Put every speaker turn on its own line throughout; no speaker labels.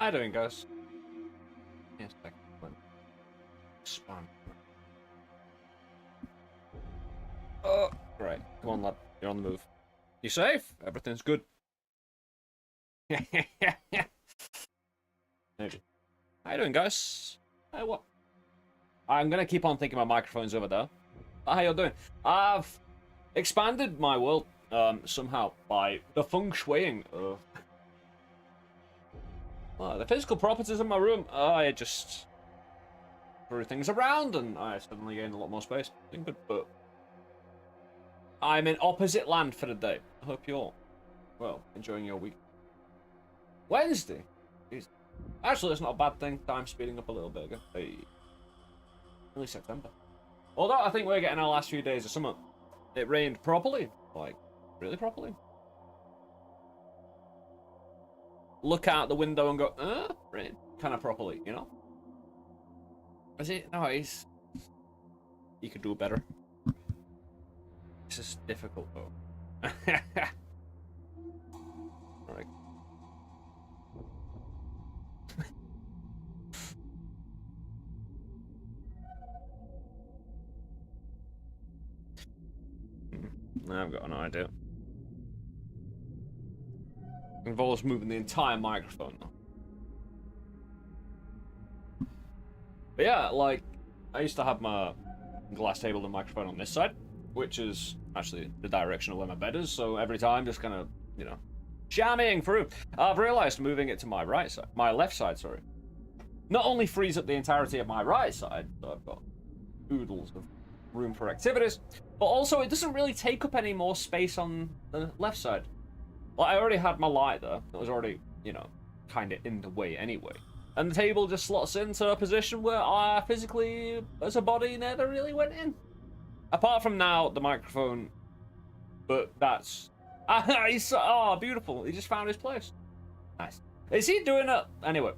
How you doing, guys? Yes, spawn. Oh, great. Come on, lad. You're on the move. You safe? Everything's good. Maybe. How you doing, guys? Hey, what? I'm gonna keep on thinking my microphone's over there. How you doing? I've expanded my world somehow by the feng shuiing of the physical properties of my room. I just threw things around and I suddenly gained a lot more space. Been good, but I'm in opposite land for the day. I hope you're well enjoying your week. Wednesday. Jeez. Actually, it's not a bad thing. Time's speeding up a little bit again. Hey. Early September. Although I think we're getting our last few days of summer. It rained properly. Like, really properly. Look out the window and go, rain. Kind of properly, you know? Is it? No, it's... You could do better. This is difficult, though. Alright. I've got an idea. Involves moving the entire microphone. But yeah, like, I used to have my glass table and microphone on this side, which is actually the direction of where my bed is, so every time just kind of, you know, jamming through. I've realized moving it to my right side, my left side, sorry, not only frees up the entirety of my right side, so I've got oodles of room for activities, but also it doesn't really take up any more space on the left side. Like, I already had my light there, that was already, you know, kind of in the way anyway. And the table just slots into a position where I physically, as a body, never really went in. Apart from now, the microphone, but that's... oh, beautiful, he just found his place. Nice. Is he doing it? Anyway,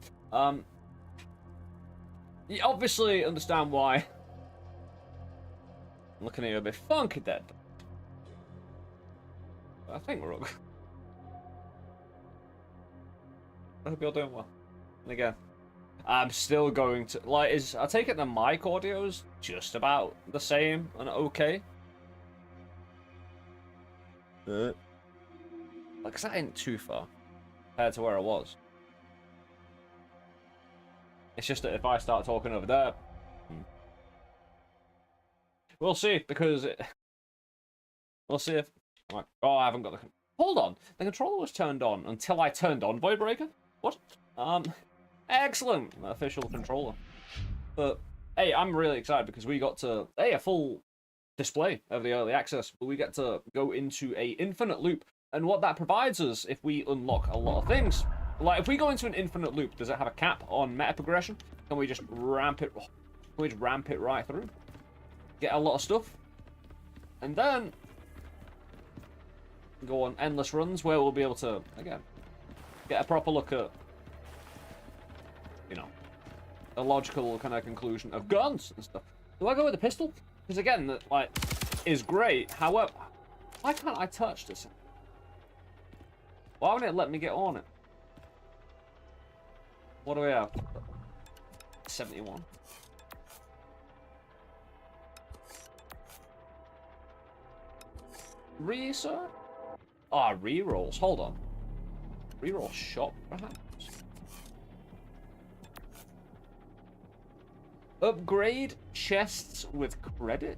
you obviously understand why I'm looking at you a bit funky, dead. I think we're all... I hope you're doing well. And again, I'm still going to... Like, I take it the mic audio's just about the same and okay. Like, cause that ain't too far compared to where I was. It's just that if I start talking over there... We'll see, because we'll see if... Like, oh, I haven't got the... Hold on. The controller was turned on until I turned on Void Breaker? What? Excellent. Official controller. But, hey, I'm really excited because we got to... Hey, a full display of the early access. But we get to go into a infinite loop. And what that provides us if we unlock a lot of things. Like, if we go into an infinite loop, does it have a cap on meta progression? Can we just ramp it... Can we just ramp it right through? Get a lot of stuff, and then go on endless runs where we'll be able to, again, get a proper look at, you know, a logical kind of conclusion of guns and stuff. Do I go with the pistol? Because again, that, like, is great. However, why can't I touch this? Why won't it let me get on it? What do we have? 71. Research? Ah, rerolls. Hold on. Reroll shop, perhaps? Upgrade chests with credit?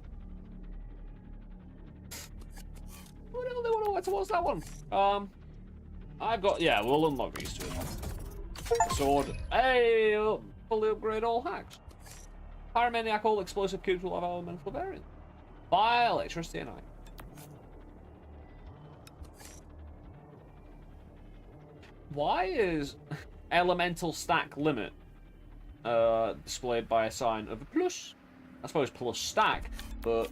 What's that one? I've got... Yeah, we'll unlock these two. Sword. Hey! Fully upgrade all hacks. Pyromaniac, all explosive cubes will have elemental variants. Buy electricity and iron. Why is elemental stack limit displayed by a sign of a plus? I suppose plus stack, but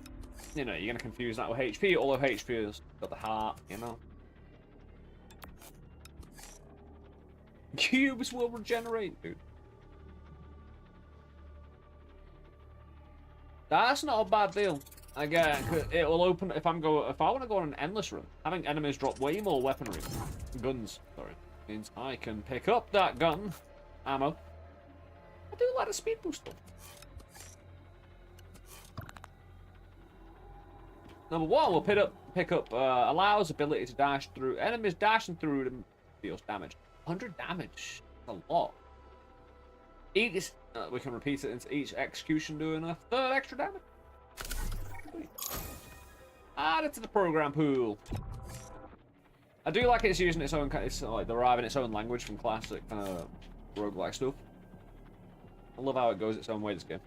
you know, you're gonna confuse that with HP, although HP has got the heart, you know. Cubes will regenerate, dude. That's not a bad deal. Again, it will open if I want to go on an endless run. Having enemies drop way more weaponry, guns. Sorry. Means I can pick up that gun ammo. I do like a speed boost though. Number 1 will pick up allows ability to dash through enemies. Dashing through them deals damage. 100 damage. That's a lot. Each we can repeat it into each execution, doing a 3rd extra damage. Add it to the program pool. I do like it's using its own. It's like deriving its own language from classic roguelike stuff. I love how it goes its own way. This game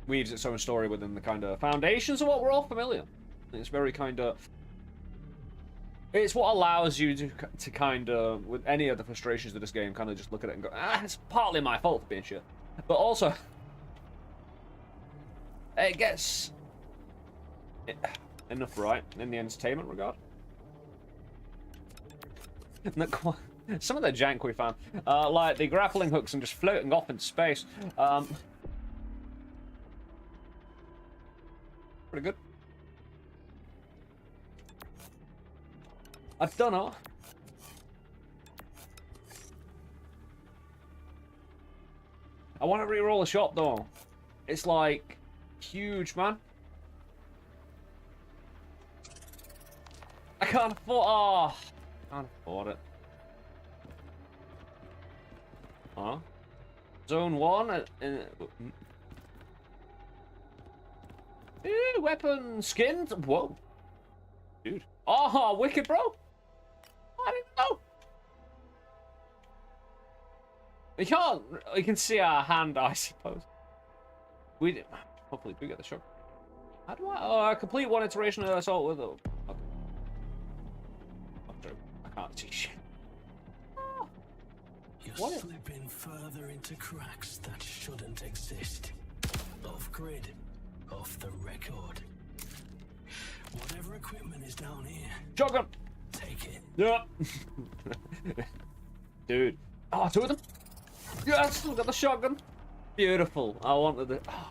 weaves its own story within the kind of foundations of what we're all familiar. It's very kind of. It's what allows you to kind of, with any of the frustrations of this game, kind of just look at it and go, it's partly my fault for being shit. But also, it gets enough right in the entertainment regard. Some of the jank we found, like the grappling hooks and just floating off into space, pretty good. I don't know. I want to re-roll the shot though. It's like huge, man. I can't afford. Oh, I can't afford it. Huh? Zone 1. Weapon skins. Whoa, dude. Oh, wicked, bro. I didn't know. We can't. We can see our hand, I suppose. We hopefully do get the shot. How do I? Complete 1 iteration of assault with. Okay. I can't see shit. Oh.
You're slipping further into cracks that shouldn't exist. Off grid, off the record. Whatever equipment is down here.
Shotgun.
Take it.
Yeah. Dude. Oh, 2 of them. Yes, look at the shotgun. Beautiful. I wanted it. Oh.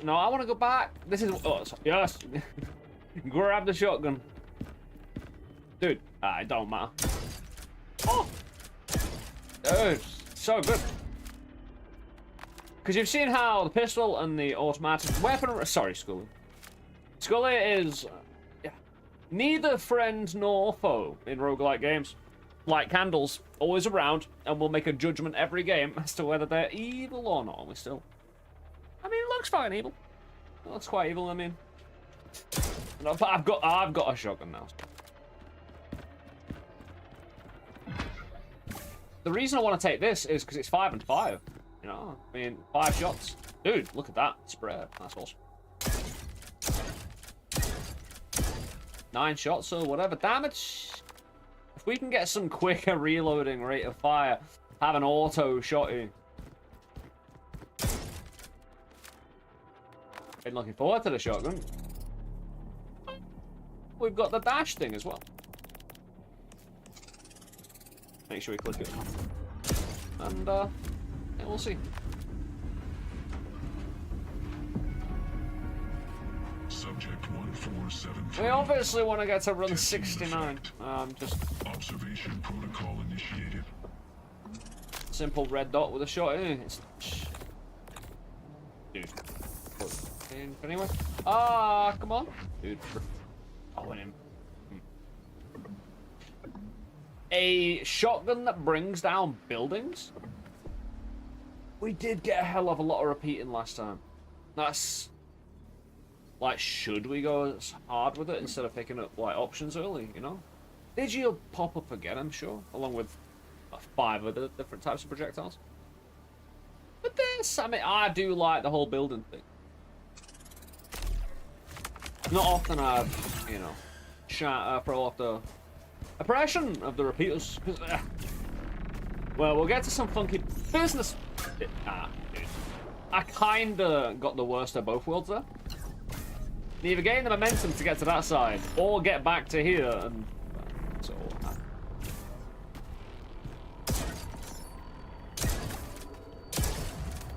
No, I want to go back. This is. Oh, yes. Grab the shotgun. Dude, it don't matter. Oh. Dude, so good. Because you've seen how the pistol and the automatic weapon. Sorry, Scully. Scully is neither friend nor foe in roguelike games. Like candles, always around, and we'll make a judgment every game as to whether they're evil or not. We still. I mean, it looks fine evil. It looks quite evil. I mean, I've got a shotgun now. The reason I want to take this is because it's 5 and 5. You know, I mean, 5 shots. Dude, look at that spread. That's awesome. 9 shots or whatever damage. If we can get some quicker reloading rate of fire, have an auto shotty. Been looking forward to the shotgun. We've got the dash thing as well. Make sure we click it. And, yeah, we'll see.
Subject 1473.
We obviously want to get to run 69. Just
observation protocol initiated.
Simple red dot with a shot in it. Dude. Anyway. Come on. Dude. Oh, and him. A shotgun that brings down buildings? We did get a hell of a lot of repeating last time. That's... Like, should we go as hard with it instead of picking up, like, options early, you know? Digi'll pop up again, I'm sure, along with 5 other different types of projectiles. But this, I mean, I do like the whole building thing. Not often I've, you know, throw off the oppression of the repeaters. Well, we'll get to some funky business. Dude. I kinda got the worst of both worlds there. Either gain the momentum to get to that side, or get back to here, and so.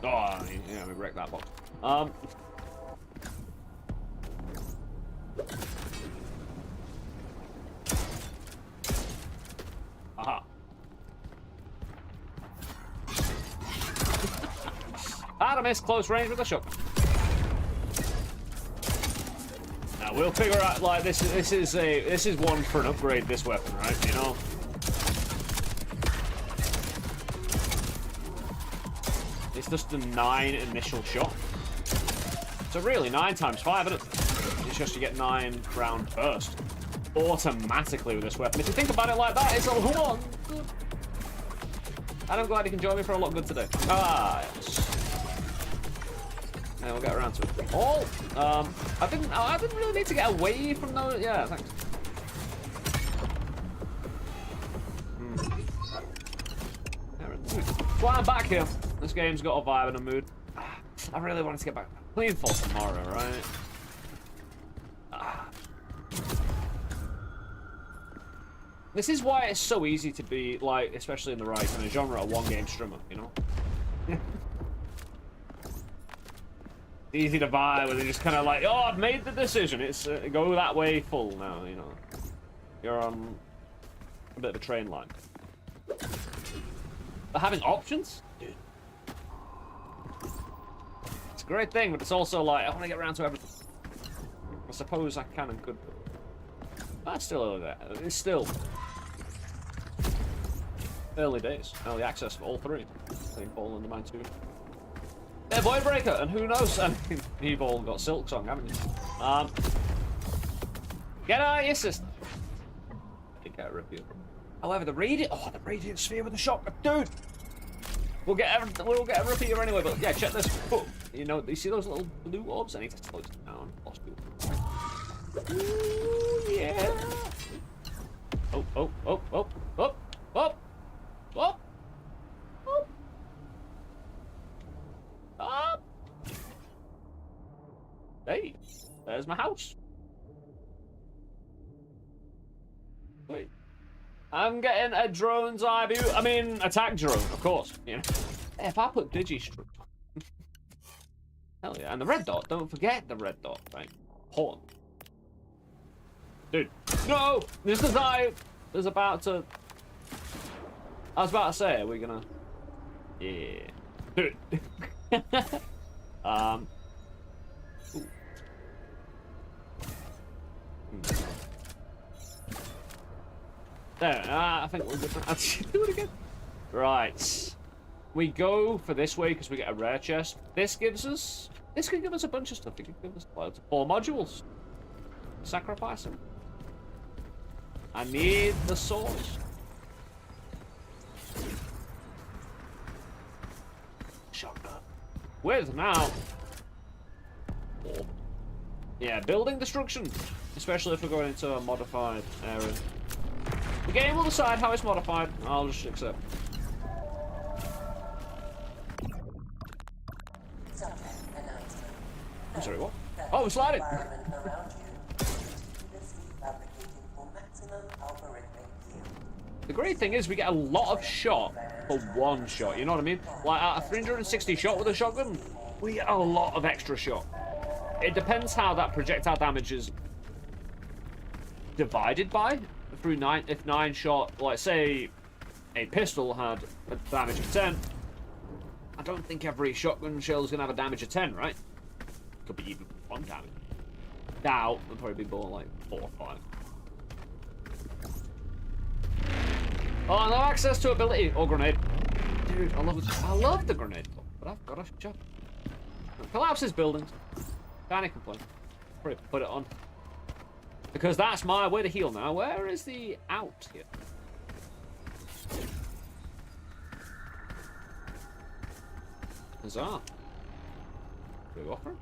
Oh, yeah, we wrecked that box. miss close range with the shotgun. Now we'll figure out like this is one for an upgrade. This weapon, right? You know. It's just a 9 initial shot. So really 9 times 5, isn't it? It's just you get 9 round burst automatically with this weapon. If you think about it like that, it's a lot good. And I'm glad you can join me for a lot good today. Ah, yes. Yeah, we'll get around to it. Oh, I didn't really need to get away from those. Yeah, thanks. Well, I'm back here. This game's got a vibe and a mood. I really wanted to get back. Clean for tomorrow, right? This is why it's so easy to be, like, especially in the right kind of genre, a one-game streamer, you know? Easy to buy, where they're just kind of like, oh, I've made the decision. It's go that way full now, you know? You're on a bit of a train line. But having options? Dude. It's a great thing, but it's also like, I want to get around to everything. I suppose I can and could. That's still over there. It's still early days. Early access for all 3. St. Paul and the Man 2. Yeah, Voidbreaker, and who knows? I mean, you've all got Silk Song, haven't you? Get out of your system. I think I rip you. However, the radiant sphere with the shotgun, dude. We'll get a repeater anyway, but yeah, check this. Oh, you know, you see those little blue orbs? I need to close them down. Lost people. Ooh, yeah. Oh, oh, oh, oh, oh, oh, oh, oh. Up. Hey, there's my house. Wait. I'm getting a drone's eye view. I mean, attack drone, of course. You know, if I put Digistruct, hell yeah, and the red dot. Don't forget the red dot, right? Horn, dude. No, this is I was about to. I was about to say, are we gonna? Yeah, dude. Ooh. There, I think we're good. Do it again. Right. We go for this way because we get a rare chest. This can give us a bunch of stuff. It can give us 4 modules. Sacrifice them. I need the source. Shotgun. With now. Yeah, building destruction. Especially if we're going into a modified area. The game will decide how it's modified. I'll just accept. I'm sorry, what? Oh, I'm sliding! The great thing is we get a lot of shot for 1 shot, you know what I mean? Like, at a 360 shot with a shotgun, we get a lot of extra shot. It depends how that projectile damage is divided by. Through 9, if 9 shot, like say a pistol had a damage of 10, I don't think every shotgun shell is gonna have a damage of 10, right? Could be even 1 damage. Doubt, it'll probably be more like 4 or 5. Oh, no access to ability or grenade. Dude, I love the grenade, but I've got a shot. Collapses buildings. Can't complain. Probably put it on. Because that's my way to heal now. Where is the out here? Huzzah. Do we offer?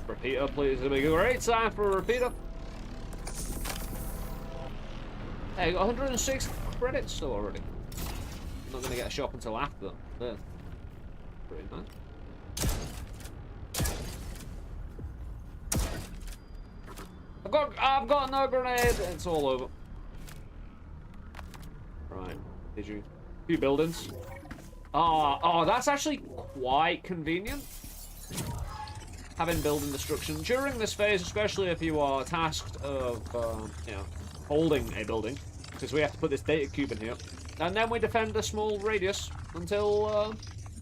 Repeater, please. It'll be a great time for a repeater. Hey, got 106 credits still already. I'm not going to get a shop until after that. There. Pretty nice. I've got no grenade. It's all over. Right. Did you? A few buildings. Oh, that's actually quite convenient. having building destruction during this phase, especially if you are tasked of, you know, holding a building, because we have to put this data cube in here, and then we defend a small radius until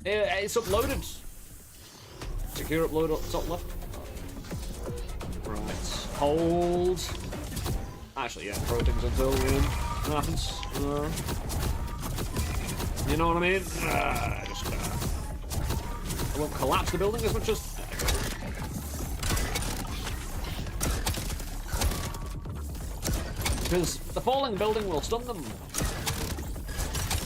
it's uploaded. Secure upload up top left. Right, hold. Actually, yeah, throw things until it happens. You know what I mean? I won't collapse the building as much as. Because the falling building will stun them. You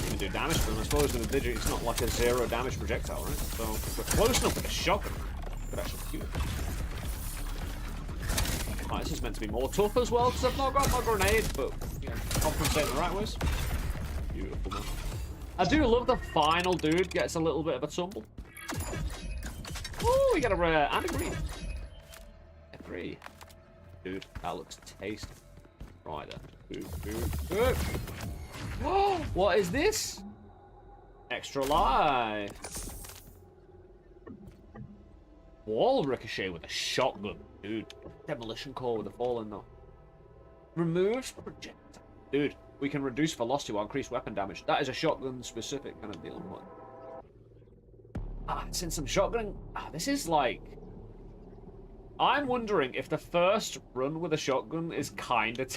can do damage to them. I suppose with a digit, it's not like a 0 damage projectile, right? So if we're close enough with a shotgun, we could actually kill it. Oh, this is meant to be more tough as well, because I've not got my grenade, but you know, compensate in the right ways. Beautiful, man. I do love the final dude gets a little bit of a tumble. Oh, we got a rare and a green. A 3. Dude, that looks tasty. Right there. Good. Oh, what is this? Extra life. Wall ricochet with a shotgun. Dude, demolition core with a fallen though. Removes projectile. Dude, we can reduce velocity while increase weapon damage. That is a shotgun specific kind of deal. Since I'm shotgunning, this is like. I'm wondering if the first run with a shotgun is kind of.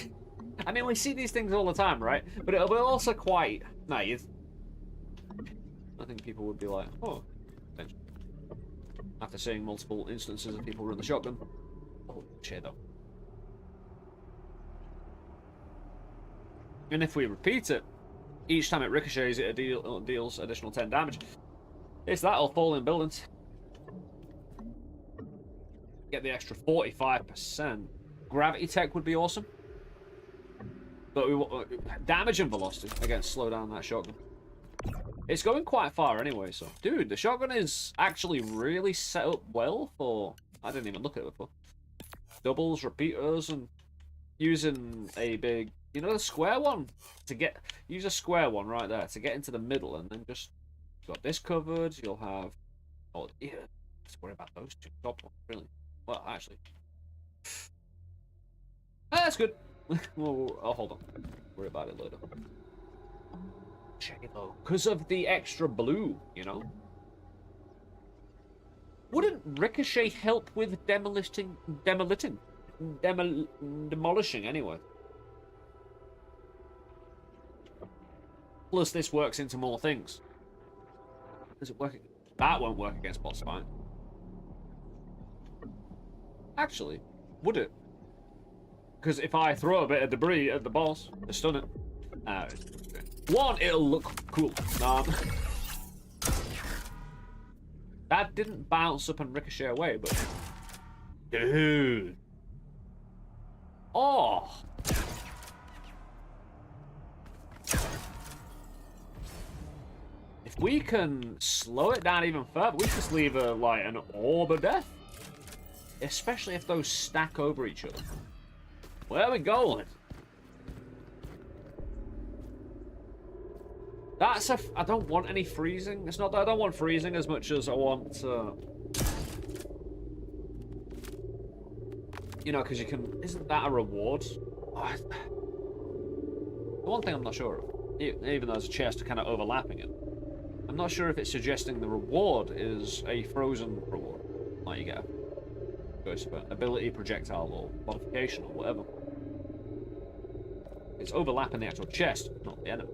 I mean, we see these things all the time, right? But it'll be also quite nice. I think people would be like, oh, after seeing multiple instances of people run the shotgun. Oh, shit though. And if we repeat it, each time it ricochets, it deals additional 10 damage. It's that or fall in buildings. Get the extra 45%. Gravity tech would be awesome. But we want damage and velocity against slow down that shotgun. It's going quite far anyway, so. Dude, the shotgun is actually really set up well for. I didn't even look at it before. Doubles, repeaters, and using a big. You know the square one? Use a square one right there to get into the middle, and then just. Got this covered, you'll have. Oh, yeah. Let's worry about those two top ones, really. Well, actually. That's good. Oh, hold on. Worry about it later. J-Lo. Because of the extra blue, you know? Wouldn't Ricochet help with demolishing anyway? Plus, this works into more things. Does it work? That won't work against boss fight. Actually, would it? Because if I throw a bit of debris at the boss, to stun it. One, it'll look cool. That didn't bounce up and ricochet away, but. Dude. Oh. If we can slow it down even further, we just leave like an orb of death. Especially if those stack over each other. Where are we going? That's a. I don't want any freezing. It's not that I don't want freezing as much as I want. You know, because you can. Isn't that a reward? Oh, the one thing I'm not sure of, even though there's a chest kind of overlapping it, I'm not sure if it's suggesting the reward is a frozen reward. Like you get a choice of ability, projectile, or modification, or whatever. It's overlapping the actual chest, not the enemy.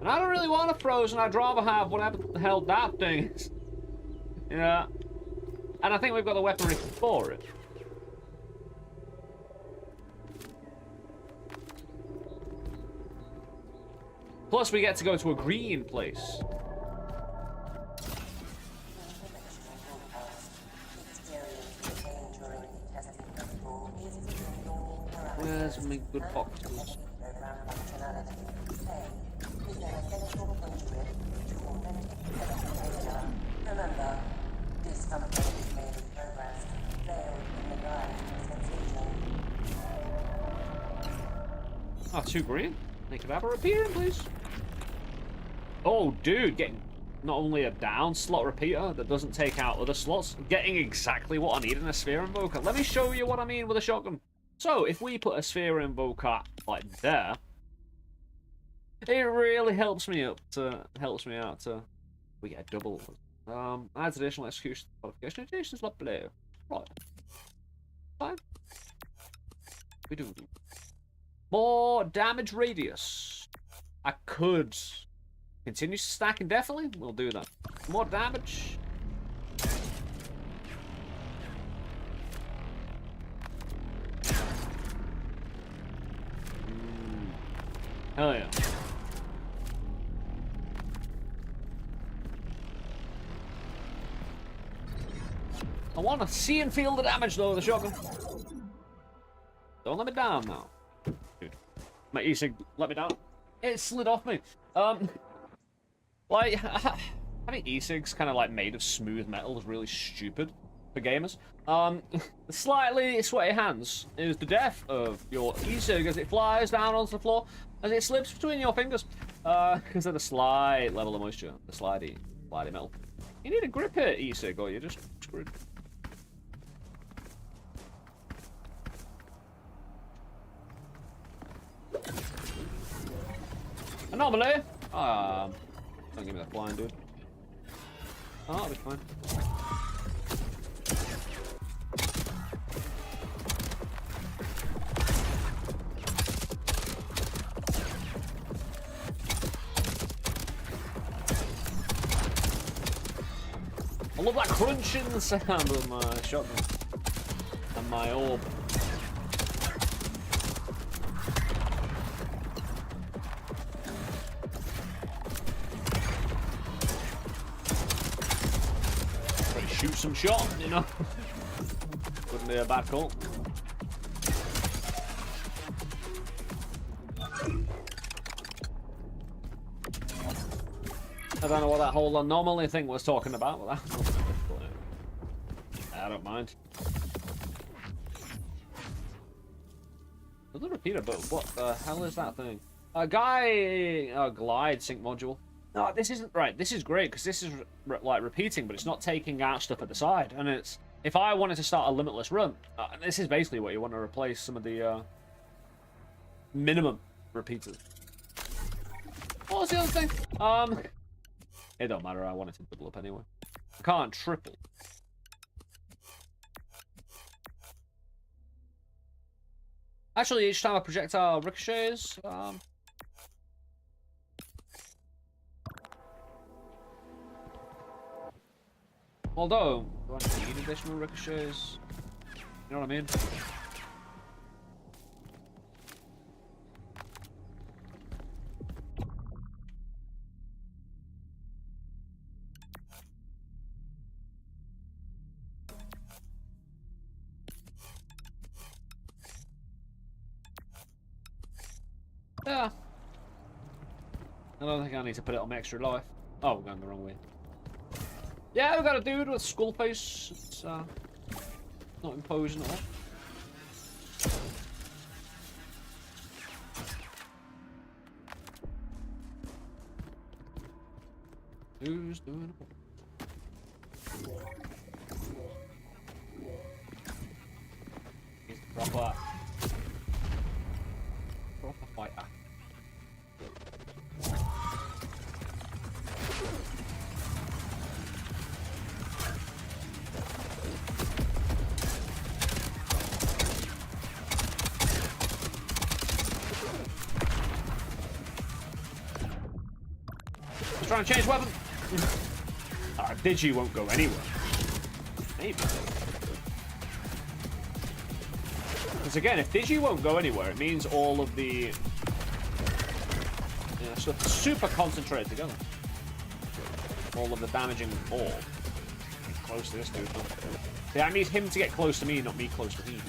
And I don't really want a frozen, I'd rather have whatever the hell that thing is. Yeah. And I think we've got the weaponry for it. Plus we get to go to a green place. Where's my good boxes?
Remember, this update is made in progress. Failed in the guide presentation.
Oh, 2 green? They could have a repeater, please. Oh, dude, getting not only a down slot repeater that doesn't take out other slots, getting exactly what I need in a sphere invoker. Let me show you what I mean with a shotgun. So, if we put a sphere invoker like there, it really helps me out to we get a double. Adds additional execution qualification. Additions not below. Right. Fine. We do. More damage radius. I could continue to stack indefinitely. We'll do that. More damage. Hell yeah. I want to see and feel the damage though, the shotgun. Don't let me down now. Dude. My e-cig let me down. It slid off me. Like, having e-cigs kind of like made of smooth metal is really stupid for gamers. The slightly sweaty hands is the death of your e-cig as it flies down onto the floor, as it slips between your fingers. Because of the slight level of moisture, the slidey metal. You need a grip here, e-cig, or you're just screwed. Anomaly! Don't give me that flying, dude. Oh, that'll be fine. I love that crunching sound of my shotgun and my orb. Shoot some shot, you know. Wouldn't be a bad call. I don't know what that whole anomaly thing was talking about, but I don't mind. Another repeater, but what the hell is that thing? A glide sync module. No, this isn't right. This is great because this is like repeating, but it's not taking out stuff at the side. And it's if I wanted to start a limitless run, this is basically what you want to replace some of the minimum repeaters. What was the other thing? It don't matter. I want it to double up anyway. I can't triple. Actually, each time a projectile ricochets, although, do I need additional ricochets? You know what I mean? Yeah. I don't think I need to put it on extra life. Oh, we're going the wrong way. Yeah, we got a dude with skull face. It's not imposing at all. Who's doing it? He's the proper fighter. Trying to change weapon. Digi won't go anywhere. Maybe. Because again, if Digi won't go anywhere, it means all of the stuff is super concentrated together. All of the damaging orb. Close to this dude. See, I need him to get close to me, not me close to him.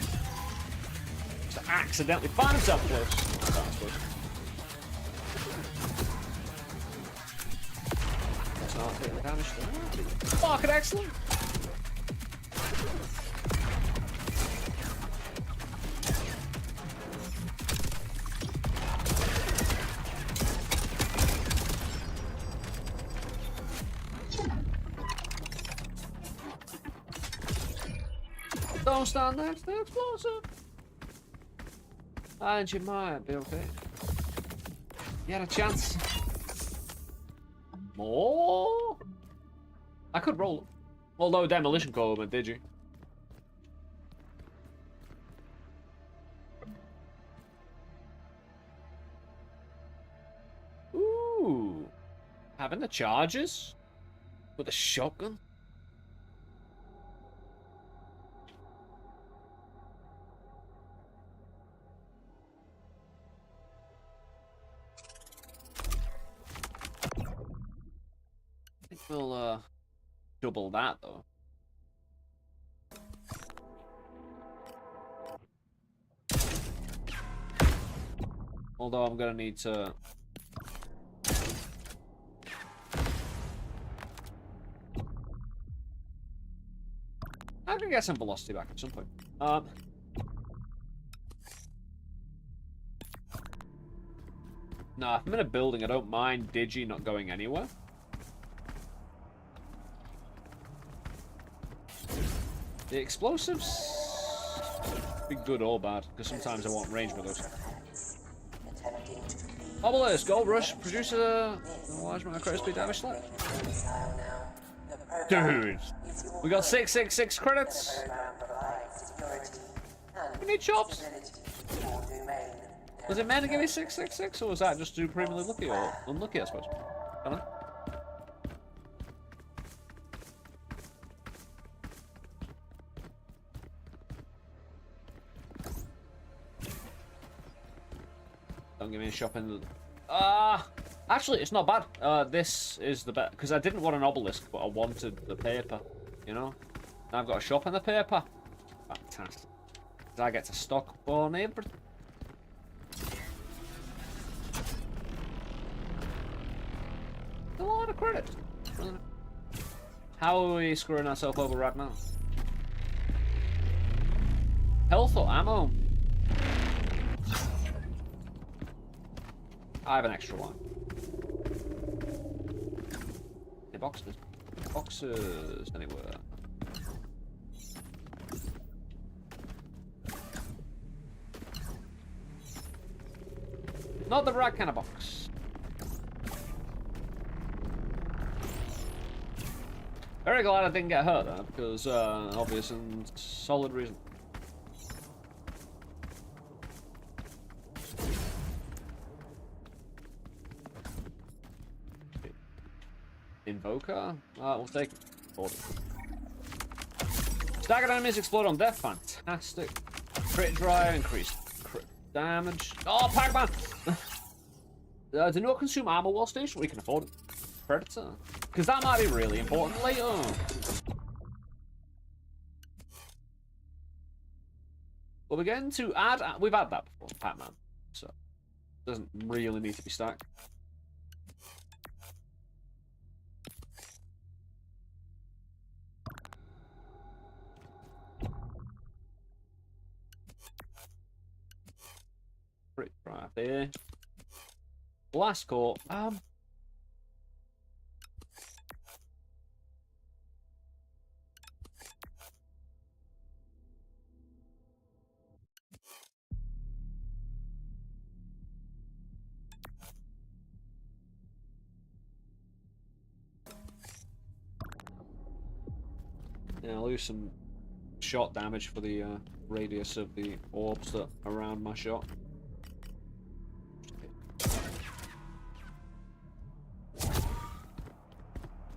Just to accidentally find himself close. I suppose. The damage there. Market excellent. Don't stand next to the explosive. And you might be okay. You had a chance. More? I could roll. Although demolition coma, did you? Ooh. Having the charges? With a shotgun? I think we'll double that though. Although I'm gonna need to I'm gonna get some velocity back at some point. Nah, if I'm in a building, I don't mind Digi not going anywhere. The explosives be good or bad, because sometimes I want range with those. Obelisk, Gold Rush, produce a large amount of credit speed damage slot. Dude, we got 666 credits. We need chops. Was it meant to give me 666, or was that just supremely lucky or unlucky, I suppose? Don't know. Don't give me a shopping. Actually, it's not bad. This is the best because I didn't want an obelisk, but I wanted the paper. You know, now I've got a shop in the paper. Fantastic. I get to stock on everything. A lot of credit. How are we screwing ourselves over right now? Health or ammo? I have an extra one. The boxes. Boxes anywhere. Not the right kind of box. Very glad I didn't get hurt though, because obvious and solid reason. Invoker? We'll take it. Staggered enemies explode on death. Fantastic. Crit drive, increased crit damage. Oh, Pac-Man! Do not consume armor while stationed. We can afford it. Predator. Because that might be really important later. Well, we're getting to add. We've had that before, Pac-Man. So, it doesn't really need to be stacked. Right there. Blast core. Yeah, I'll lose some shot damage for the radius of the orbs that are around my shot.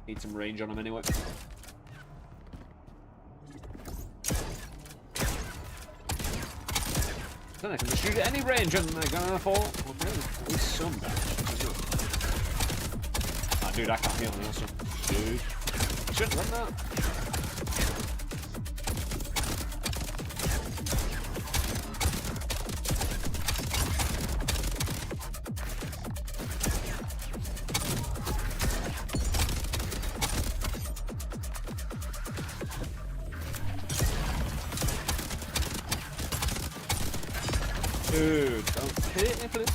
Need some range on them anyway. Then I can just shoot at any range and they're gonna fall. Okay, at least some damage. Ah, dude, I can't heal me also. Dude. Shouldn't run that. Dude, don't hit me, please.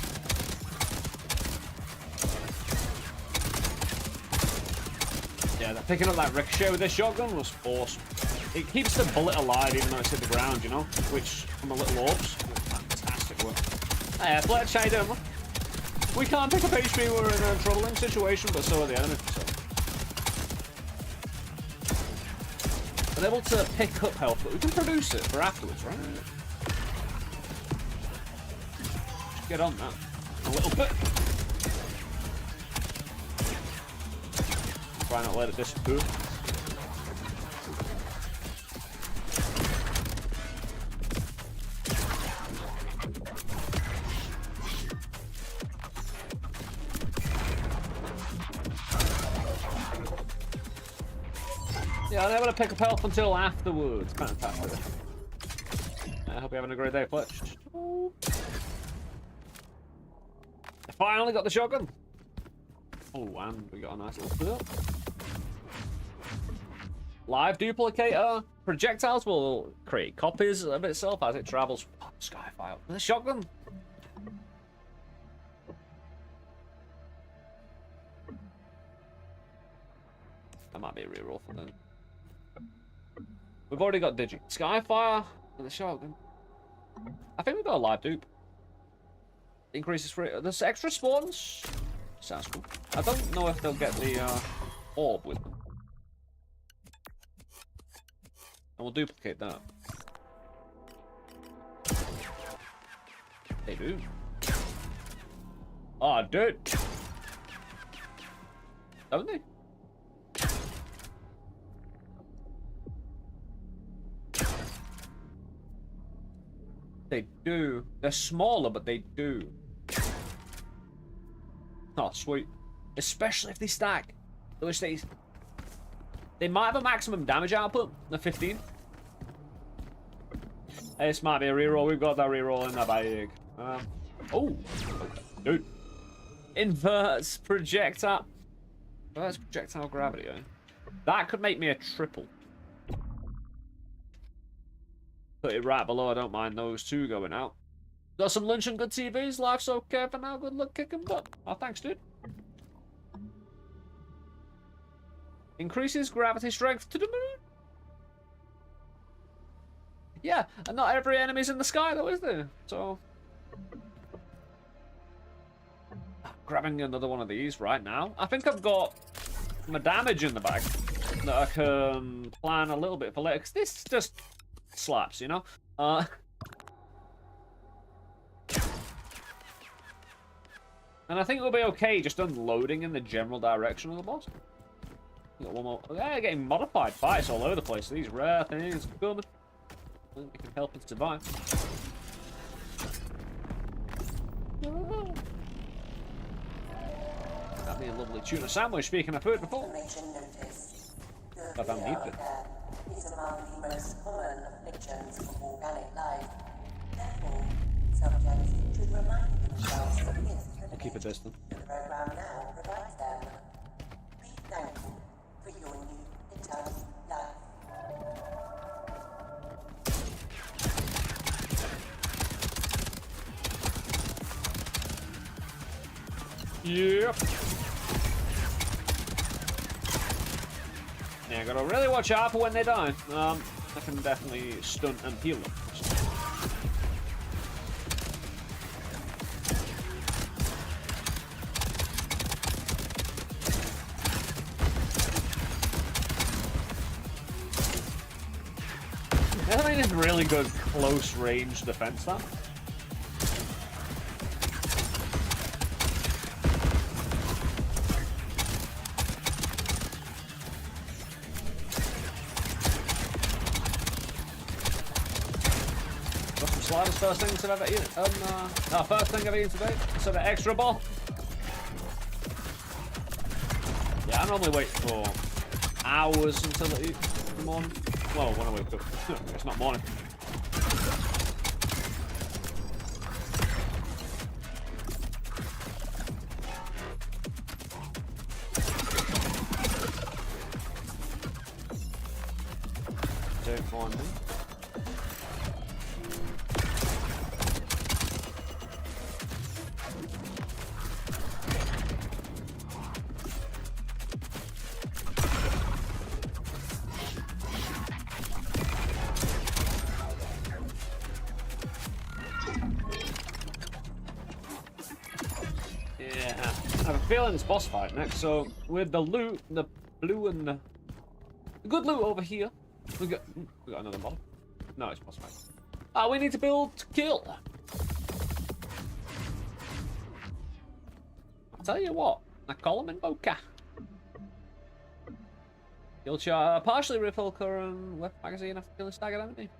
Yeah, picking up that ricochet with this shotgun was awesome. It keeps the bullet alive even though it's hit the ground, you know? Which, from the little orbs, fantastic work. Hey, Fletch, how you doing, man? We can't pick up HP, we're in a troubling situation, but so are the enemy, so. We're able to pick up health, but we can produce it for afterwards, right? Just get on that. A little bit. Try not to let it disappear. Yeah, I'm able to pick up health until afterwards. Fantastic. I hope you're having a great day, Fletch. I finally got the shotgun. Oh, and we got a nice little flip. Live duplicator. Projectiles will create copies of itself as it travels. Oh, Skyfire. The shotgun. That might be a reroll for them. We've already got Digi. Skyfire and the shotgun. I think we've got a live dupe. Increases free. There's extra spawns. Sounds cool. I don't know if they'll get the orb with them. And we'll duplicate that. They do. Oh, dude. Don't they? They do. They're smaller, but they do. Oh, sweet. Especially if they stack. Which they might have a maximum damage output, the 15. This might be a reroll. We've got that reroll in the bag. Oh, dude. Inverts projectile. Inverts projectile gravity. Eh? That could make me a triple. Put it right below. I don't mind those two going out. Got some lunch and good TVs. Life's okay for now. Good luck kicking butt. Oh, thanks, dude. Increases gravity strength to the moon. Yeah, and not every enemy's in the sky though, is there? So, grabbing another one of these right now. I think I've got my damage in the bag that I can plan a little bit for later. Cause this just slaps, you know. And I think we'll be okay just unloading in the general direction of the boss. Got one more. Yeah, getting modified fights all over the place. These rare things are coming. I think they can help us survive. That'd be a lovely tuna sandwich, speaking of food before. Goddamn need it.
Is among the most common afflictions of organic life. Therefore, subjects should remind themselves of this.
I'll keep a distance.
The program now provides them. Be thankful for your new eternal life.
Yep. Yeah, gotta really watch out for when they die. I can definitely stunt and heal them. I mean, it's really good close range defense, that. Got some sliders, first things I've ever eaten. No, first thing I've eaten today. So the extra ball. Yeah, I normally wait for hours until I eat in the morning. Well, when I wake up. It's not morning. Don't find me. have a feeling it's boss fight next, so with the loot, the blue and the good loot over here, we got another model. No, it's boss fight. We need to build to kill. I'll tell you what, I call him Invoker. Kill char, partially refill current weapon magazine after killing staggered enemy.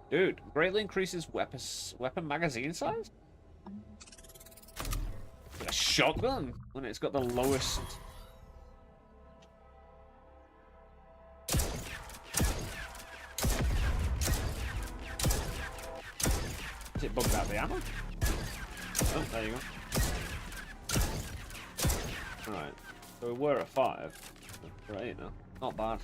Dude, greatly increases weapon magazine size? A shotgun when it's got the lowest. Is it bugged out the ammo? Oh, there you go. Alright, so we're at 5. We're at 8 now. Not bad.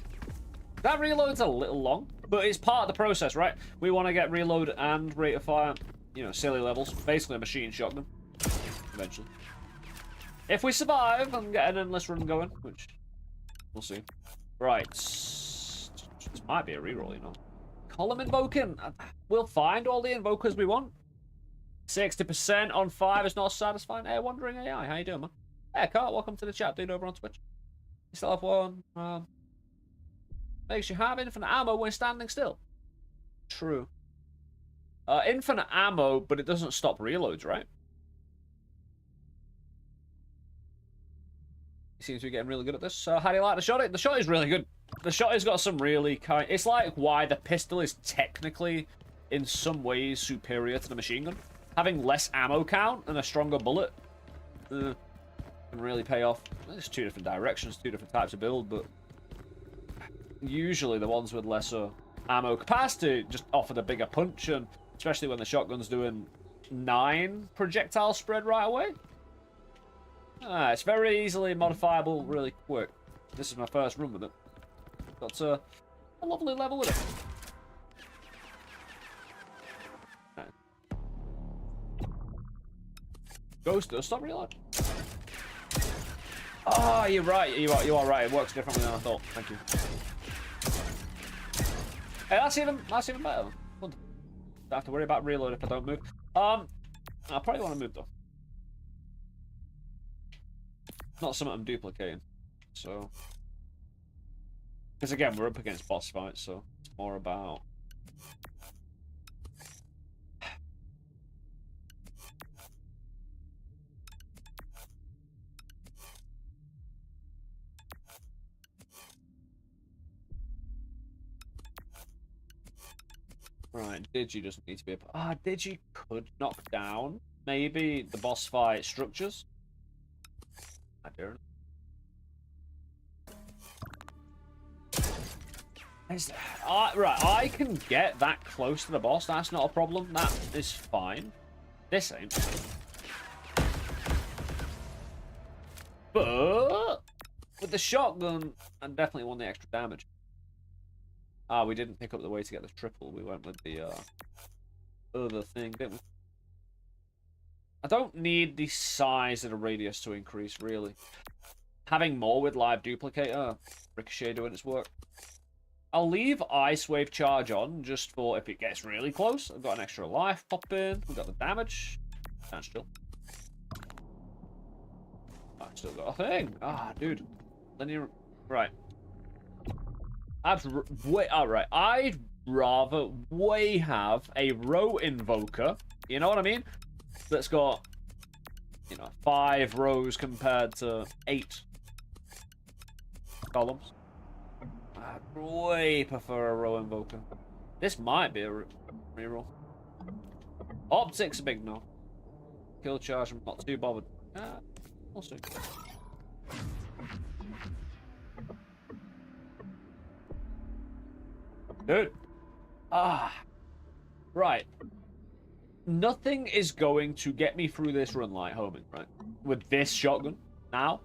That reload's a little long, but it's part of the process, right? We want to get reload and rate of fire, you know, silly levels. Basically a machine shotgun. Eventually. If we survive and get an endless run going, which we'll see. Right. This might be a reroll, you know. Column invoking. We'll find all the invokers we want. 60% on 5 is not satisfying. Hey, Wandering AI, how you doing, man? Hey, Carve, welcome to the chat, dude, over on Twitch. You still have one. Makes you have infinite ammo when standing still. True. Infinite ammo, but it doesn't stop reloads, right? He seems to be getting really good at this. How do you like the shot? The shot is really good. The shot has got some really kind... It's like why the pistol is technically, in some ways, superior to the machine gun. Having less ammo count and a stronger bullet can really pay off. There's 2 different directions, 2 different types of build, but usually the ones with lesser ammo capacity just offer the bigger punch, and especially when the shotgun's doing 9 projectile spread right away. It's very easily modifiable really quick. This is my first run with it. Got a lovely level with it. Ghost does stop reload. Oh, you're right. You are right. It works differently than I thought. Thank you. Hey, that's even better. Don't have to worry about reload if I don't move. I probably want to move though. Not something I'm duplicating. So, because again, we're up against boss fights, so it's more about. Right, Digi doesn't need to be up. Digi could knock down maybe the boss fight structures. I don't know. Right, I can get that close to the boss. That's not a problem. That is fine. This ain't. But with the shotgun, I definitely want the extra damage. We didn't pick up the way to get the triple. We went with the other thing, didn't we? I don't need the size of the radius to increase, really. Having more with live duplicator, Ricochet doing its work. I'll leave Ice Wave Charge on just for if it gets really close. I've got an extra life pop in. We've got the damage. Stand still. I've still got a thing. Dude. Linear. Right. Alright. I'd rather way have a row invoker. You know what I mean? That's got, you know, 5 rows compared to 8 columns. I'd way prefer a row invoker. This might be a reroll. Optics a big no. Kill charge, I'm not too bothered. We'll see. Dude. Right. Nothing is going to get me through this run like homing, right? With this shotgun, now.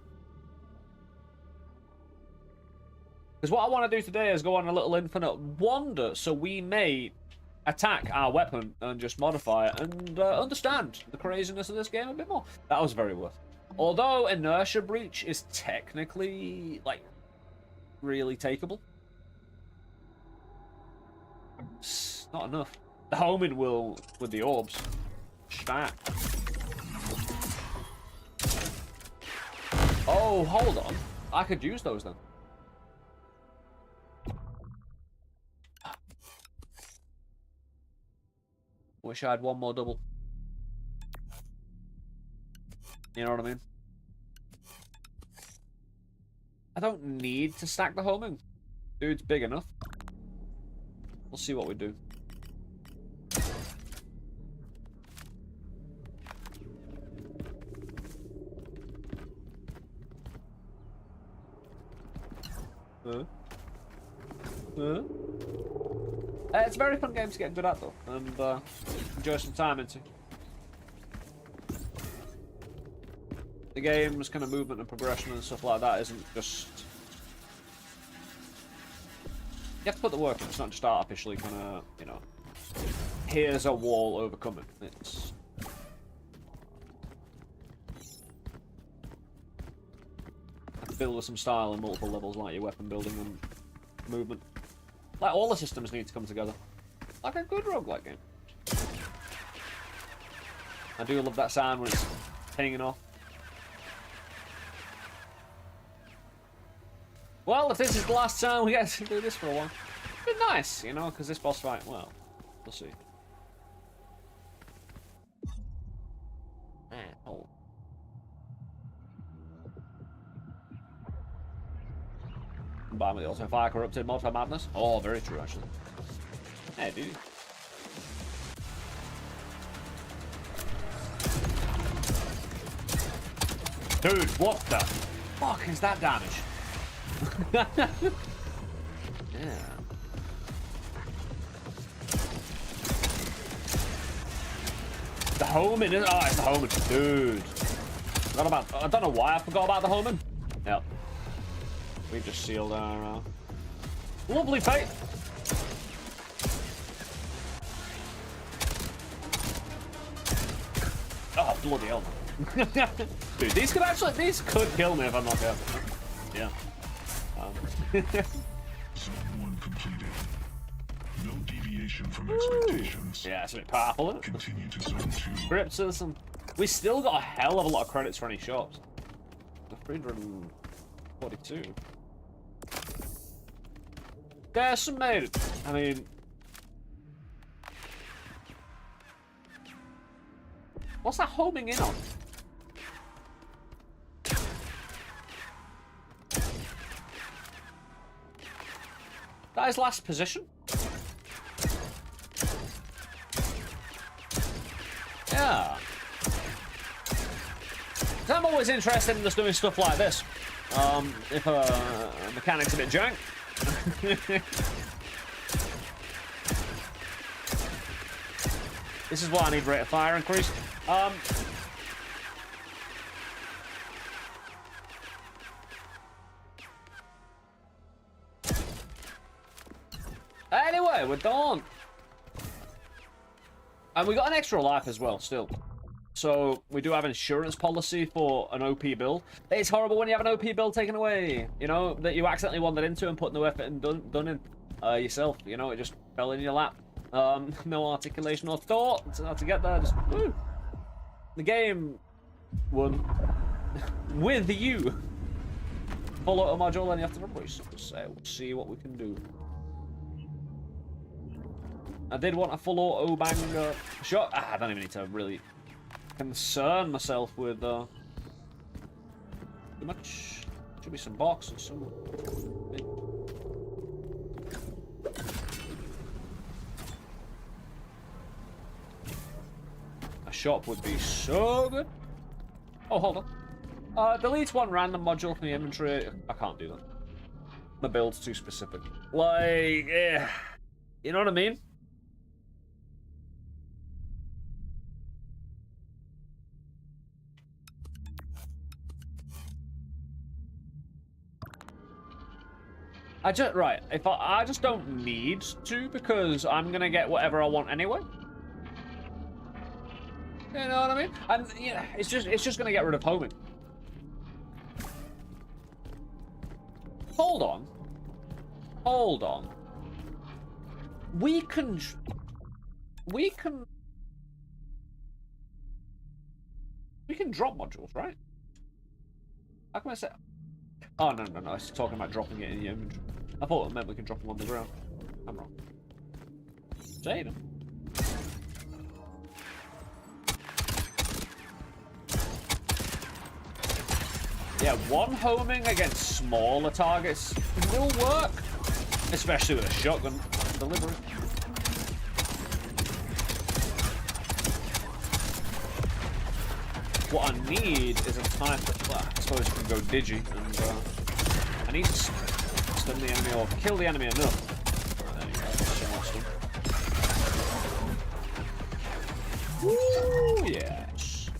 Because what I want to do today is go on a little infinite wander, so we may attack our weapon and just modify it and understand the craziness of this game a bit more. That was very worth it. Although Inertia Breach is technically, like, really takeable. Not enough. The homing will, with the orbs, stack. Oh, hold on. I could use those then. Wish I had one more double. You know what I mean? I don't need to stack the homing. Dude's big enough. We'll see what we do. It's a very fun game to get good at though, and enjoy some time into. The game's kind of movement and progression and stuff like that isn't just... You have to put the work in, it's not just artificially kind of, you know, here's a wall overcoming. It's... build with some style in multiple levels, like your weapon building and movement. Like, all the systems need to come together. Like a good roguelike game. I do love that sound when it's pinging off. Well, if this is the last time we get to do this for a while, it'd be nice, you know, because this boss fight, well, we'll see. Man, oh. Combined with the auto fire corrupted mod for madness. Oh, very true, actually. Hey, dude. Dude, what the fuck is that damage? Yeah. The homing, is oh, it's the homing, dude. I don't know why I forgot about the homing. Yep. We just sealed our lovely fate. Oh, bloody hell. Dude, these could kill me if I'm not careful. Yeah.
Zone 1 completed. No deviation from expectations.
Yeah, it's a bit powerful, isn't it?
Continue to Zone 2.
Grip system. We still got a hell of a lot of credits for any shops. 342. Decimated. I mean, what's that homing in on? That is last position. Yeah. I'm always interested in just doing stuff like this. If a mechanic's a bit jank. This is why I need rate of fire increase. Anyway, we're done. And we got an extra life as well, still. So, we do have an insurance policy for an OP build. It's horrible when you have an OP build taken away. You know, that you accidentally wandered into and put no effort and done in yourself. You know, it just fell in your lap. No articulation or thought how to get there. Just, woo. The game won. With you. Full auto module, and you have to brace it. So, we'll see what we can do. I did want a full auto bang shot. I don't even need to really concern myself with too much. Should be some boxes somewhere. A shop would be so good. Oh, hold on. Delete one random module from the inventory. I can't do that. My build's too specific. Like, you know what I mean? Right, if I just don't need to, because I'm gonna get whatever I want anyway. You know what I mean? And yeah, it's just gonna get rid of homing. Hold on. We can we can drop modules, right? How can I say? Oh no, I was talking about dropping it in the inventory. I thought it meant we can drop them on the ground. I'm wrong. Say them. Yeah, one homing against smaller targets will work, especially with a shotgun delivery. What I need is a type that, well, I suppose can go digi, and I need to stun the enemy or kill the enemy enough. There you go. Woo, yes.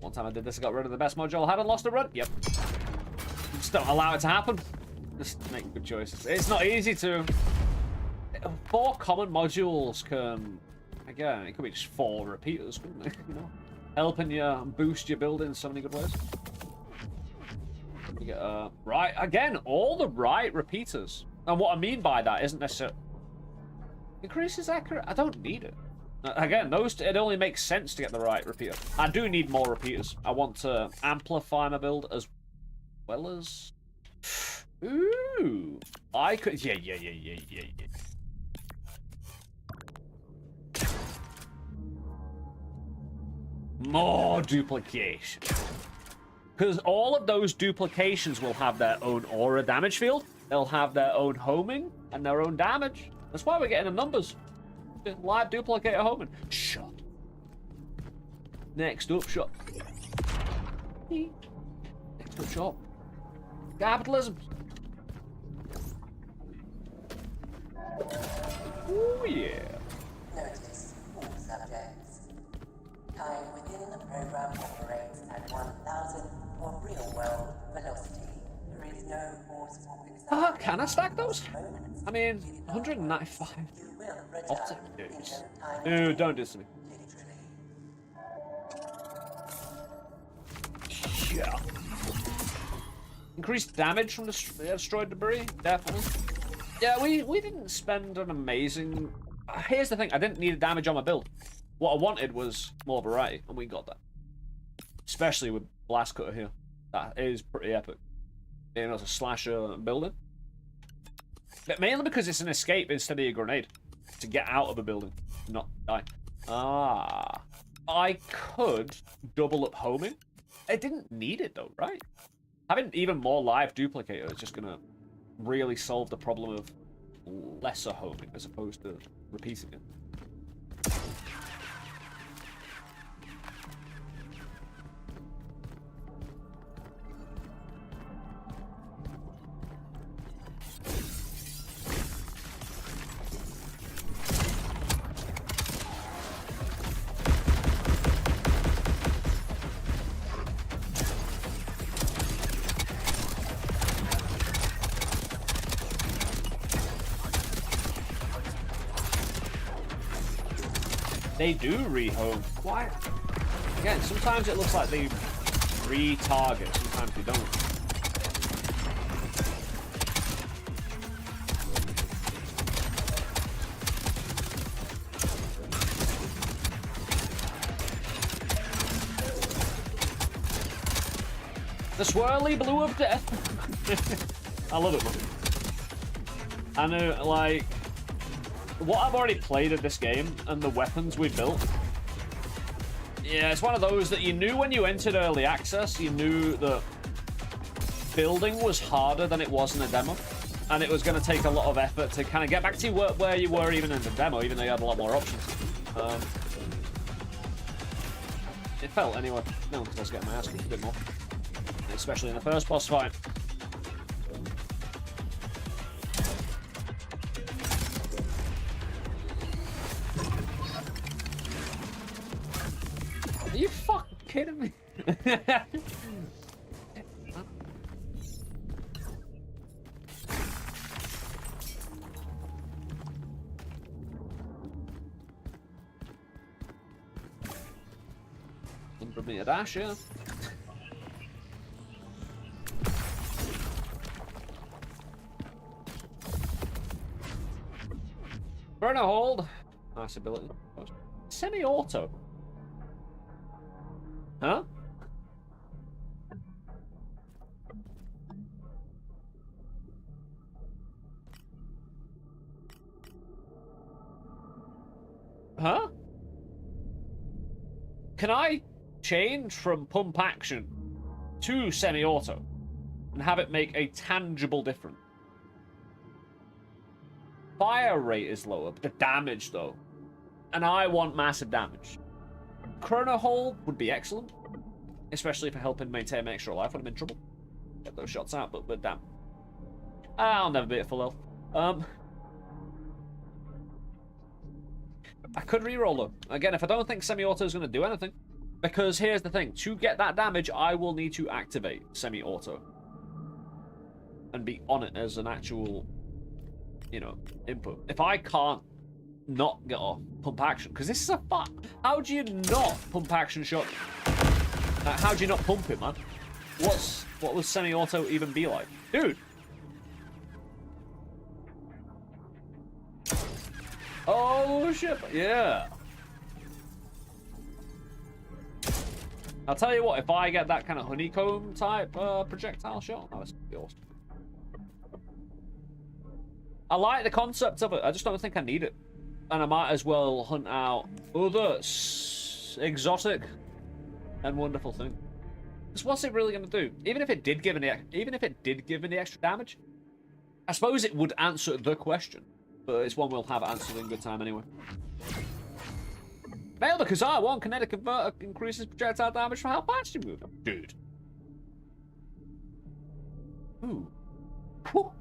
One time I did this, I got rid of the best module I had and lost a run. Yep. Just don't allow it to happen. Just make good choices. It's not easy to. 4 common modules can, again, it could be just 4 repeaters, couldn't it? You know, helping you boost your build in so many good ways. You get right again, all the right repeaters, and what I mean by that isn't necessarily increases accurate. I don't need it. Again, those it only makes sense to get the right repeater. I do need more repeaters. I want to amplify my build as well as. Ooh, I could. Yeah. More duplication. Because all of those duplications will have their own aura damage field, they'll have their own homing, and their own damage. That's why we're getting the numbers. Live duplicator homing. Shot. Next up, shot. Next up, shot. Capitalism. Ooh, yeah.
Notice all subjects. Time within the program operates at 1,000 of real-world velocity. There is no forceful acceleration.
Can I stack those? I mean, 195.
You will
Optic
return
dudes.
in no time.
Dude, don't do this to me.
Literally.
Yeah. Increased damage from the destroyed debris, definitely. Yeah, we didn't spend an amazing. Here's the thing: I didn't need damage on my build. What I wanted was more variety, and we got that. Especially with Blast Cutter here, that is pretty epic. You know, it's a slasher building, but mainly because it's an escape instead of a grenade to get out of a building, not die. I could double up homing. I didn't need it though, right? Having even more live duplicator is just gonna really solve the problem of lesser homing as opposed to repeating it. They do rehome. Why? Again, sometimes it looks like they re-target, sometimes they don't. The swirly blue of death. I love it, man. I know, like, what I've already played of this game and the weapons we built. Yeah, it's one of those that you knew when you entered early access, you knew that building was harder than it was in the demo. And it was going to take a lot of effort to kind of get back to where you were even in the demo, even though you had a lot more options. It felt anyway. No, because I was getting my ass kicked a bit more. Especially in the first boss fight. Are you fucking kidding me? Under me a dash, yeah. Burner hold. Nice ability. Semi-auto. Huh? Huh? Can I change from pump action to semi-auto and have it make a tangible difference? Fire rate is lower, but the damage though. And I want massive damage. Chrono hold would be excellent, especially for helping maintain my extra life when I'm in trouble. Get those shots out, but damn. I'll never be at full health. I could reroll though. Again, if I don't think semi-auto is going to do anything. Because here's the thing. To get that damage, I will need to activate semi-auto. And be on it as an actual, you know, input. If I can't not get off pump action, because this is a fuck. How do you not pump action shot? How do you not pump it, man? What would semi-auto even be like? Dude! Oh shit, yeah. I'll tell you what, if I get that kind of honeycomb type projectile shot, that was awesome. I like the concept of it, I just don't think I need it. And I might as well hunt out other exotic and wonderful things. Because what's it really going to do? Even if it did give me the extra damage, I suppose it would answer the question. But it's one we'll have answered in good time anyway. Nail the Kazar, one kinetic converter increases projectile damage for how fast you move. Dude. Ooh. Whew.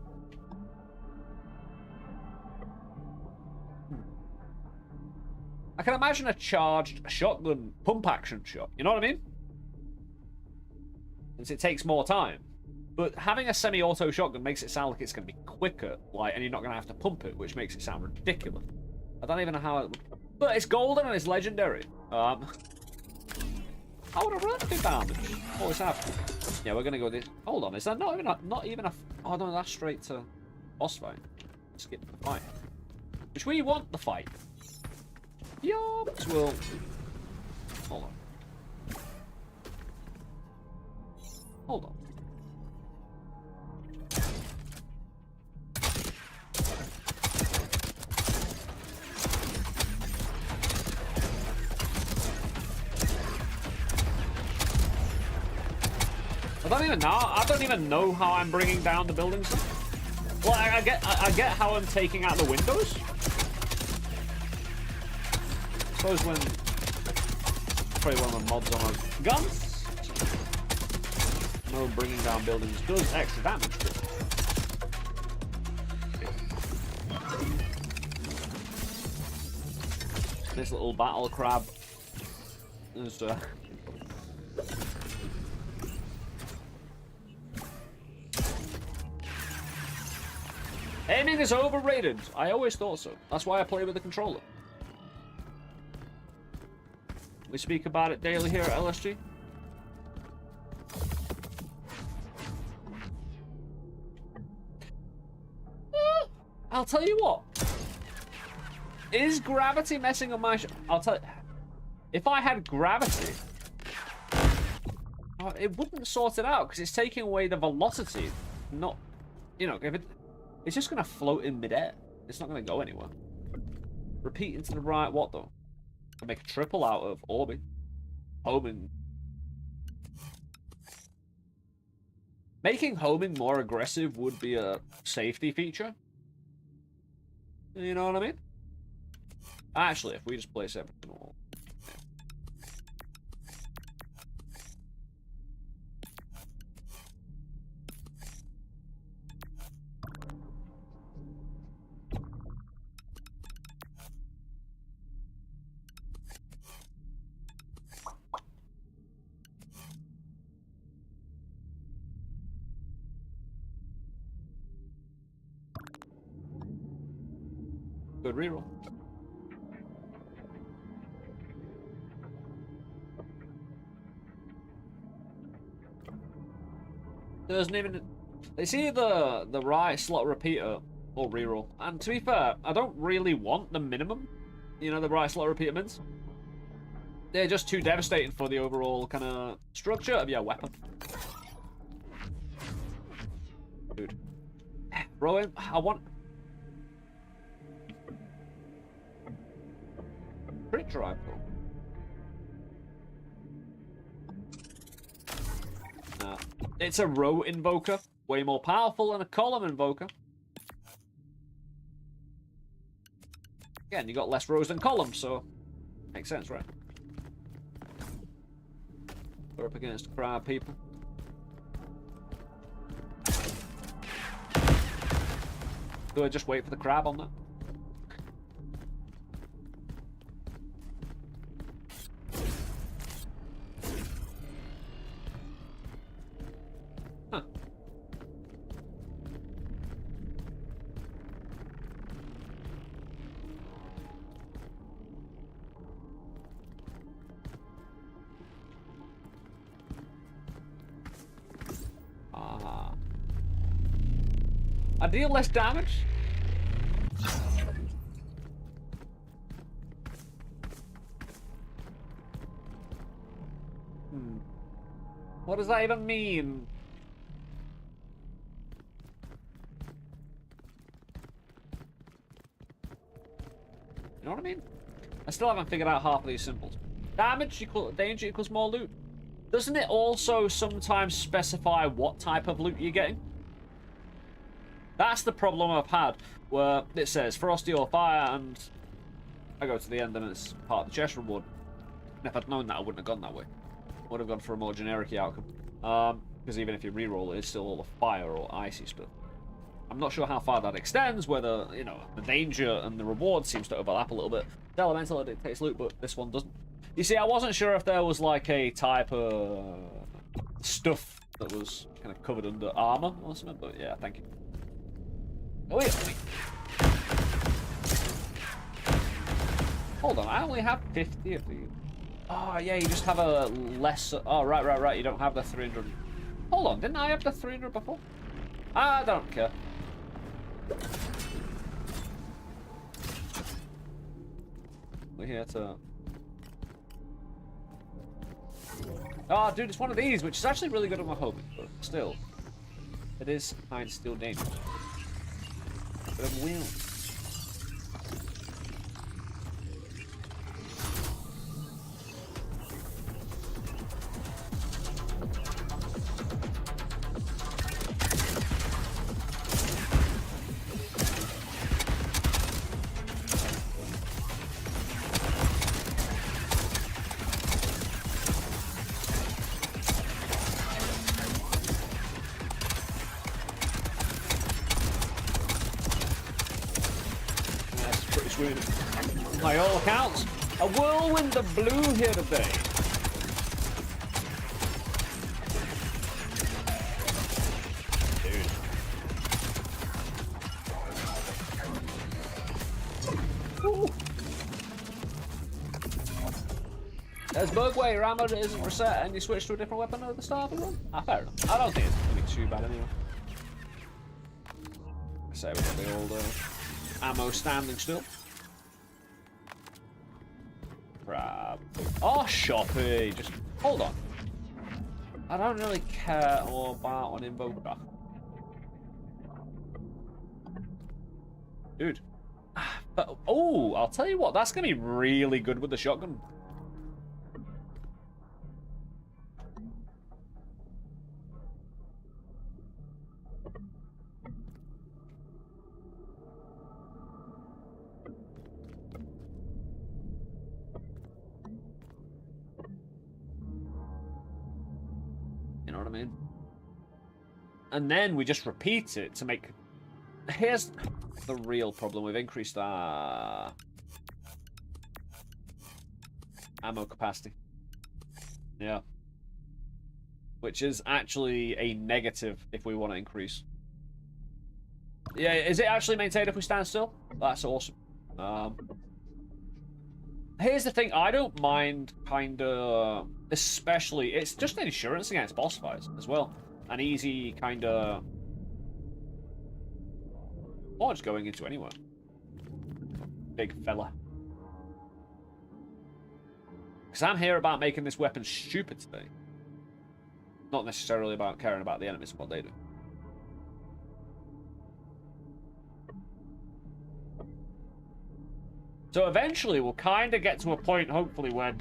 I can imagine a charged shotgun pump action shot. You know what I mean? Since it takes more time. But having a semi-auto shotgun makes it sound like it's going to be quicker, like, and you're not going to have to pump it, which makes it sound ridiculous. I don't even know how it... But it's golden and it's legendary. I would have run through damage. Always have. Yeah, we're going to go this... Hold on, is that not even a... Oh, no, that's straight to boss fight. Skip the fight. Which we want the fight. Yup. We'll... Hold on. Hold on. I don't even know how I'm bringing down the buildings. Well, I get how I'm taking out the windows. I suppose when probably one of my mods on my guns. No, bringing down buildings does extra damage. This little battle crab is aiming is overrated. I always thought so. That's why I play with the controller. We speak about it daily here at LSG. I'll tell you what. Is gravity messing on my... I'll tell you. If I had gravity, it wouldn't sort it out because it's taking away the velocity. Not... You know, if it... It's just going to float in midair. It's not going to go anywhere. Repeat into the right. What, though? I make a triple out of orbing. Homing. Making homing more aggressive would be a safety feature. You know what I mean? Actually, if we just place everything all... Good reroll. Doesn't even... They see the right slot repeater or reroll. And to be fair, I don't really want the minimum. You know, the bright slot repeater mins. They're just too devastating for the overall kind of structure of your weapon. Dude. Rowan, I want... Crit drive, though. Nah. It's a row invoker. Way more powerful than a column invoker. Again, you got less rows than columns, so... Makes sense, right? We're up against a crowd of people. Do I just wait for the crab on that? Huh. I deal less damage? What does that even mean? You know what I mean? I still haven't figured out half of these symbols. Damage equals danger equals more loot. Doesn't it also sometimes specify what type of loot you're getting? That's the problem I've had, where it says Frosty or Fire, and I go to the end and it's part of the chest reward. And if I'd known that, I wouldn't have gone that way. I would have gone for a more generic outcome. Because even if you reroll it, it's still all the fire or icy stuff. I'm not sure how far that extends, whether, you know, the danger and the reward seems to overlap a little bit. The elemental dictates loot, but this one doesn't. You see, I wasn't sure if there was like a type of stuff that was kind of covered under armor or something, but yeah, thank you. Oh, yeah. Hold on, I only have 50 of these. Oh, yeah, you just have a less... Oh, right. You don't have the 300. Hold on, didn't I have the 300 before? I don't care. We're here to... Oh, dude, it's one of these, which is actually really good on my homing, but still. It is kind of still dangerous. But it will. By all accounts, a whirlwind of blue here today. Dude. Ooh. There's bugway, your ammo isn't reset and you switch to a different weapon at the start of the run? Ah, fair enough. I don't think it's going to be too bad anyway. I say we got the old ammo standing still. Crap. Oh, shoppy. Just hold on. I don't really care about an invoker. Dude. But, oh, I'll tell you what. That's going to be really good with the shotgun. You know what I mean? And then we just repeat it to make... Here's the real problem. We've increased our ammo capacity. Yeah. Which is actually a negative if we want to increase. Yeah, is it actually maintained if we stand still? That's awesome. Here's the thing, I don't mind especially, it's just an insurance against boss fights as well. An easy Or just going into anywhere. Big fella. Because I'm here about making this weapon stupid today. Not necessarily about caring about the enemies and what they do. So eventually we'll kind of get to a point, hopefully, where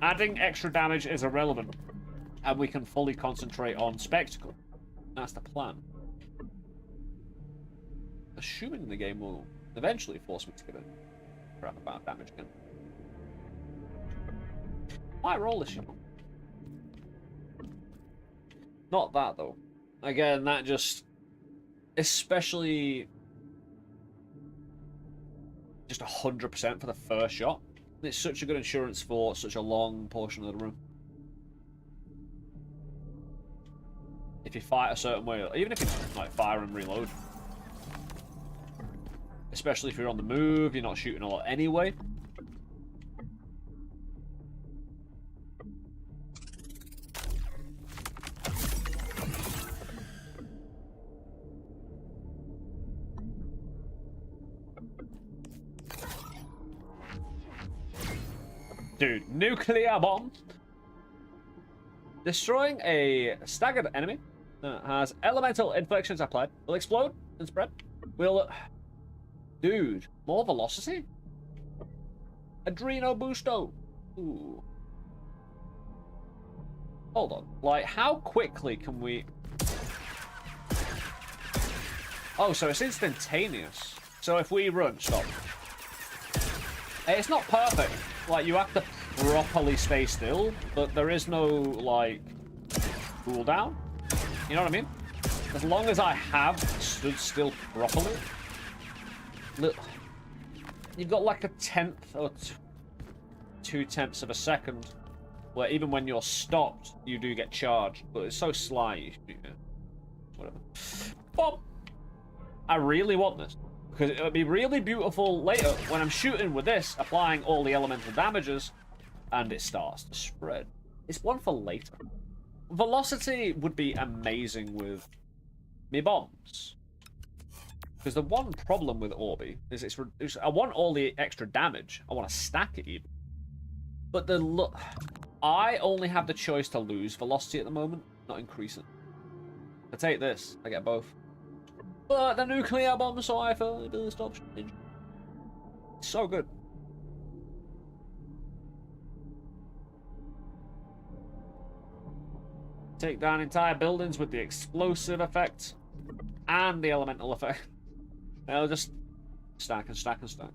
adding extra damage is irrelevant. And we can fully concentrate on spectacle. That's the plan. Assuming the game will eventually force me to give a crap about damage again. Why roll this shit? Not that, though. Again, that just... Especially... Just 100% for the first shot. It's such a good insurance for such a long portion of the room. If you fight a certain way, even if you like fire and reload. Especially if you're on the move, you're not shooting a lot anyway. Dude, nuclear bomb. Destroying a staggered enemy that has elemental inflections applied will explode and spread. Will... Dude, more velocity? Adreno boosto. Ooh. Hold on. Like, how quickly can we... Oh, so it's instantaneous. So if we run, stop. It's not perfect. Like, you have to properly stay still, but there is no, like, cooldown. You know what I mean? As long as I have stood still properly. Look, you've got like a tenth or 2/10 of a second where even when you're stopped, you do get charged. But it's so sly. Whatever. Bob! I really want this. Because it would be really beautiful later when I'm shooting with this, applying all the elemental damages, and it starts to spread. It's one for later. Velocity would be amazing with me bombs. Because the one problem with Orbi is I want all the extra damage. I want to stack it even. But I only have the choice to lose velocity at the moment, not increase it. I take this, I get both. But the nuclear bomb, so I feel the burst option. It's so good. Take down entire buildings with the explosive effect and the elemental effect. They'll just stack and stack and stack.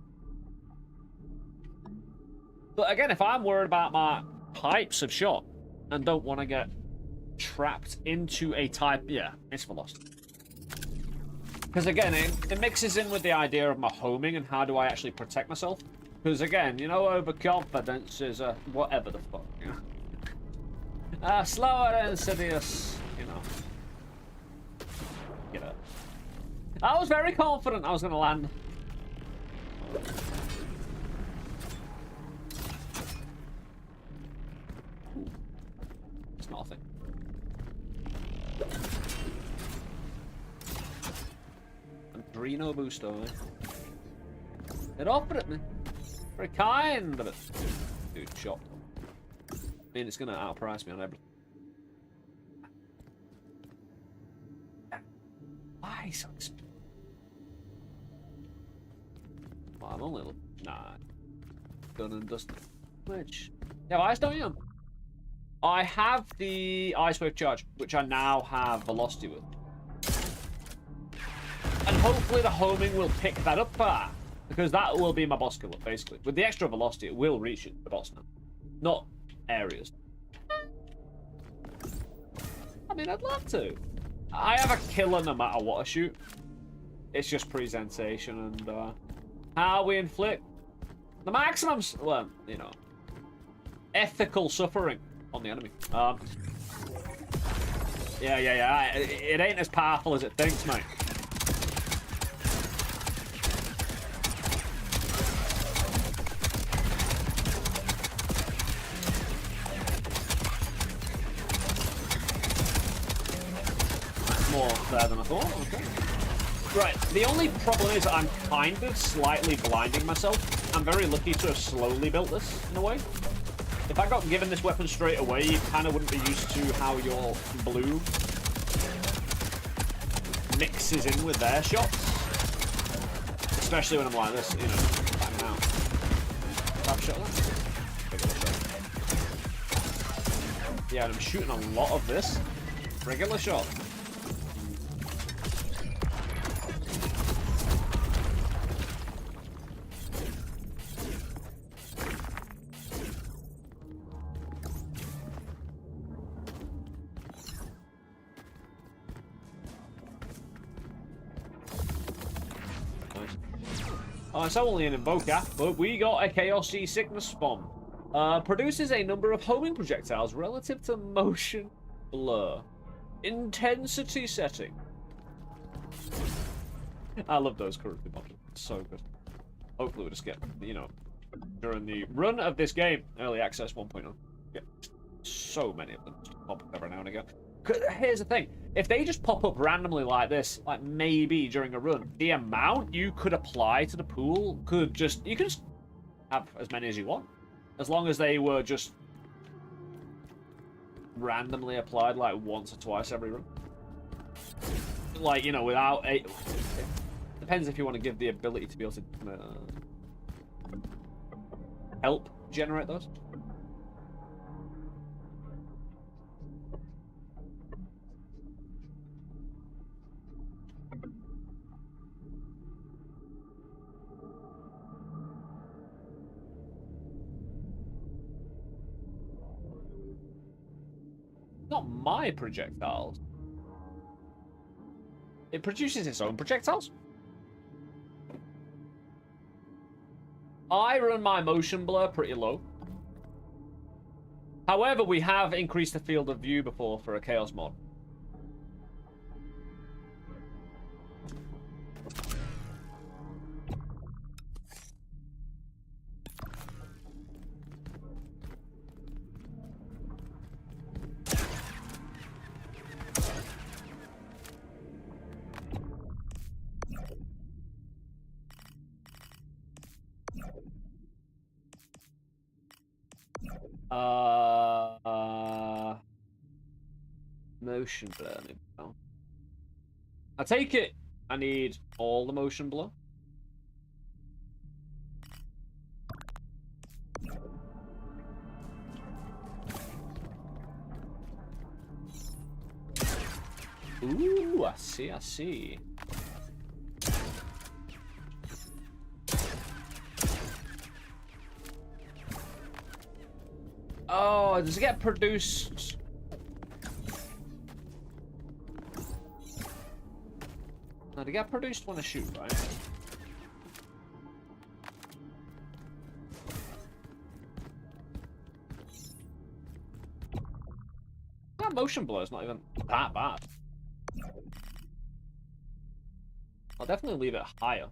But again, if I'm worried about my types of shot and don't want to get trapped into a type, yeah, it's velocity. Because again, it mixes in with the idea of my homing and how do I actually protect myself. Because again, you know, overconfidence is a whatever the fuck, you know. Slower and insidious, you know. Get up. I was very confident I was going to land. Ooh. It's not a thing. Adreno boosto, eh? It offered it me. Very kind of it. Dude, chopped. I mean, it's gonna outprice me on everything. Why so expensive? Well, I'm only looking. Nah. Done and dusted. Which? You have ice, don't you? I have the ice wave charge, which I now have velocity with. And hopefully the homing will pick that up because that will be my boss killer, basically. With the extra velocity, it will reach the boss now. Not areas. I mean, I'd love to. I have a killer no matter what I shoot. It's just presentation and how we inflict the maximum, well, you know, ethical suffering on the enemy. Yeah. It ain't as powerful as it thinks, mate. More fair than I thought. Okay. Right, the only problem is I'm kind of slightly blinding myself. I'm very lucky to have slowly built this, in a way. If I got given this weapon straight away, you kind of wouldn't be used to how your blue mixes in with their shots. Especially when I'm like this, you know, banging out. Grab shot that. Yeah, and I'm shooting a lot of this. Regular shot. It's only an invoker, but we got a Chaos G Sickness Bomb. Produces a number of homing projectiles relative to motion blur. Intensity setting. I love those currently modules. So good. Hopefully we'll just get, you know, during the run of this game, early access 1.0. Get so many of them just pop up every now and again. Here's the thing. If they just pop up randomly like this, like maybe during a run, the amount you could apply to the pool could just... You can just have as many as you want. As long as they were just randomly applied like once or twice every run. Like, you know, without a... It depends if you want to give the ability to be able to help generate those. Not my projectiles. It produces its own projectiles. I run my motion blur pretty low. However, we have increased the field of view before for a Chaos mod. Motion blur. I take it I need all the motion blur. Ooh, I see, I see. Oh, does it get produced? No, they get produced when I shoot, right? That motion blur is not even that bad. I'll definitely leave it higher.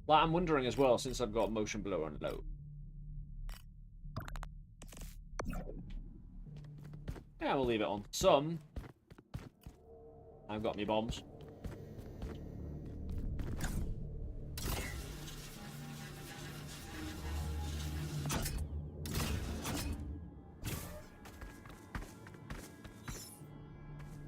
Like, I'm wondering as well, since I've got motion blur on low. Yeah, we'll leave it on some. I've got me bombs.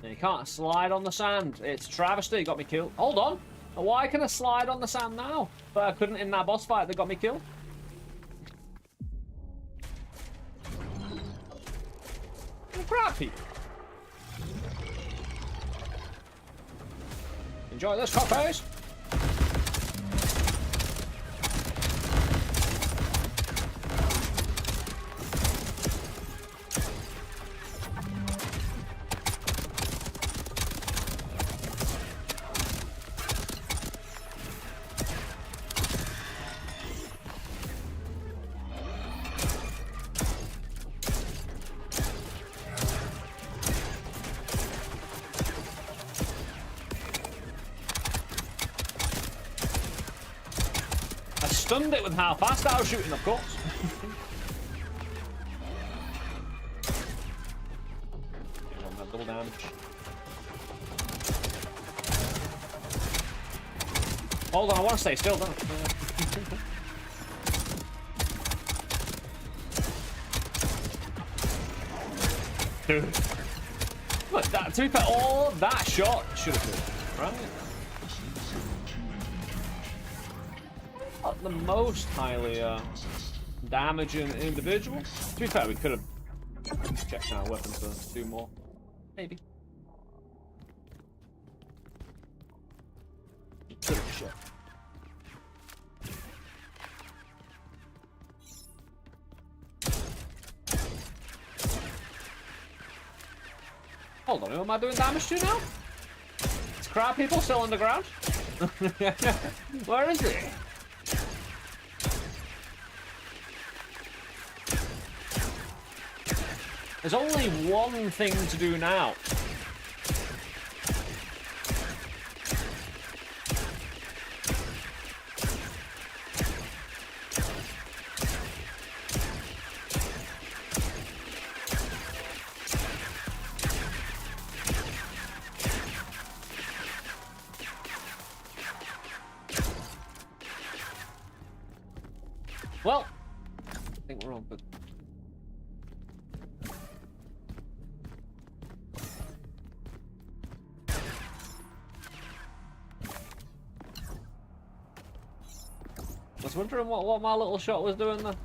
You can't slide on the sand. It's a travesty. Got me killed. Hold on. Why can I slide on the sand now? But I couldn't in that boss fight that got me killed. Crap, people. Enjoy this, cockface. Stunned it with how fast I was shooting, of course. Double damage. Hold on, I want to stay still, don't I? Dude. Look, that, to be fair, all of that shot should have been, right? Not the most highly damaging individual. To be fair, we could have checked our weapons to do more. Maybe. Could have shot. Hold on, who am I doing damage to now? Is crab people still on the ground? Where is he? There's only one thing to do now. Well, I think we're on, but I was wondering what my little shot was doing there.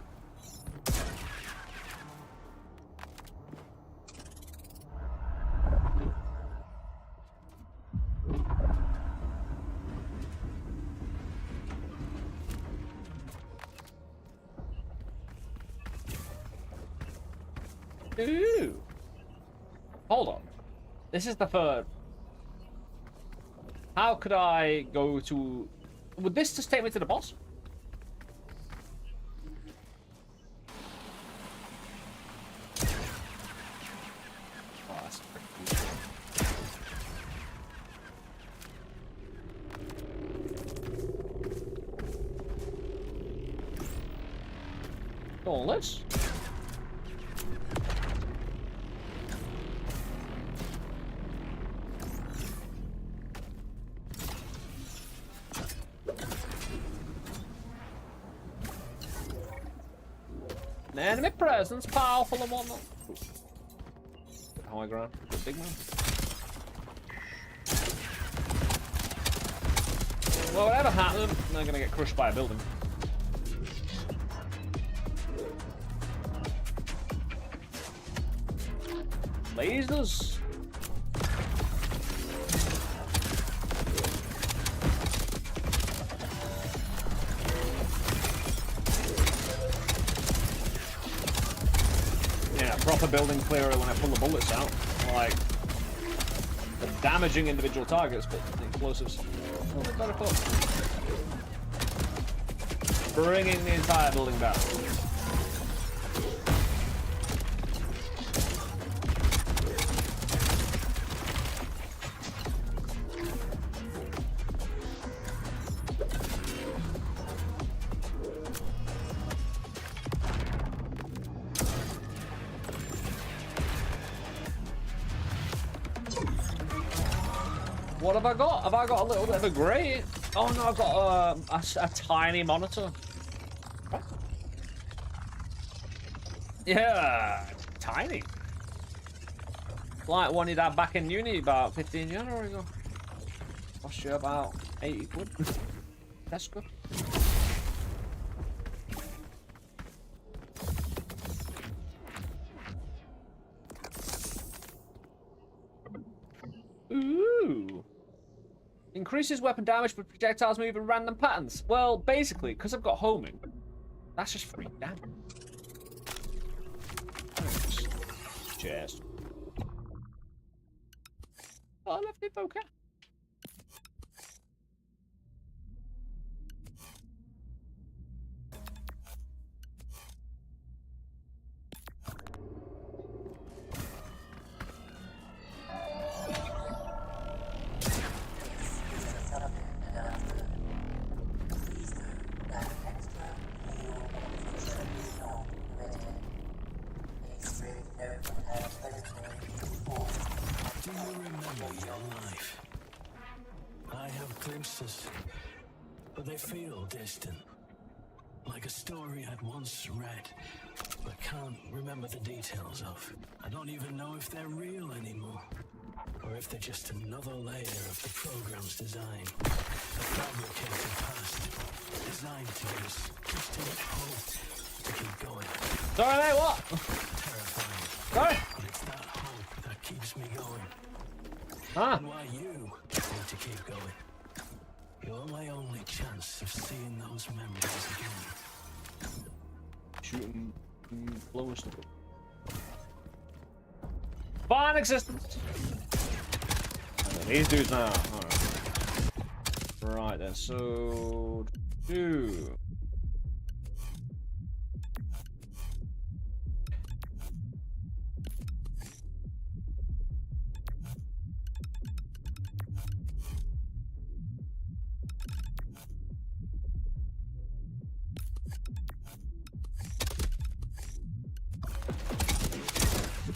Ooh. Hold on. This is the third. How could I go to... Would this just take me to the boss? Oh, that's pretty cool. Oh, let's... Enemy presence, powerful and whatnot. High ground, big man. Well, whatever happened, they're gonna get crushed by a building. Lasers. Proper building clearer when I pull the bullets out. Like, damaging individual targets, but the explosives. Oh, they've got a foot. Bringing the entire building down. What have I got? Have I got a little bit of a grate? Oh no, I've got a tiny monitor. What? Yeah, tiny. Like one you'd have back in uni about 15 years ago. Cost you about 80 quid. That's good. Ooh. Increases weapon damage, but projectiles move in random patterns. Well, basically, because I've got homing, that's just free damage. Chest. Oh, I left it okay.
Do you remember your life? I have glimpses. but they feel distant. Like a story I'd once read, but can't remember the details of. I don't even know if they're real anymore, or if they're just another layer of the program's design. A fabricated past, designed to give us just enough hope to keep going.
Sorry, mate, what?
Terrifying.
Sorry?
But it's that hope that keeps me going.
Ah.
And why you need to keep going. You're my only chance of seeing those memories again.
Shooting, blowing stuff up. Fine existence. These dudes now. Alright. Right then, so... Two.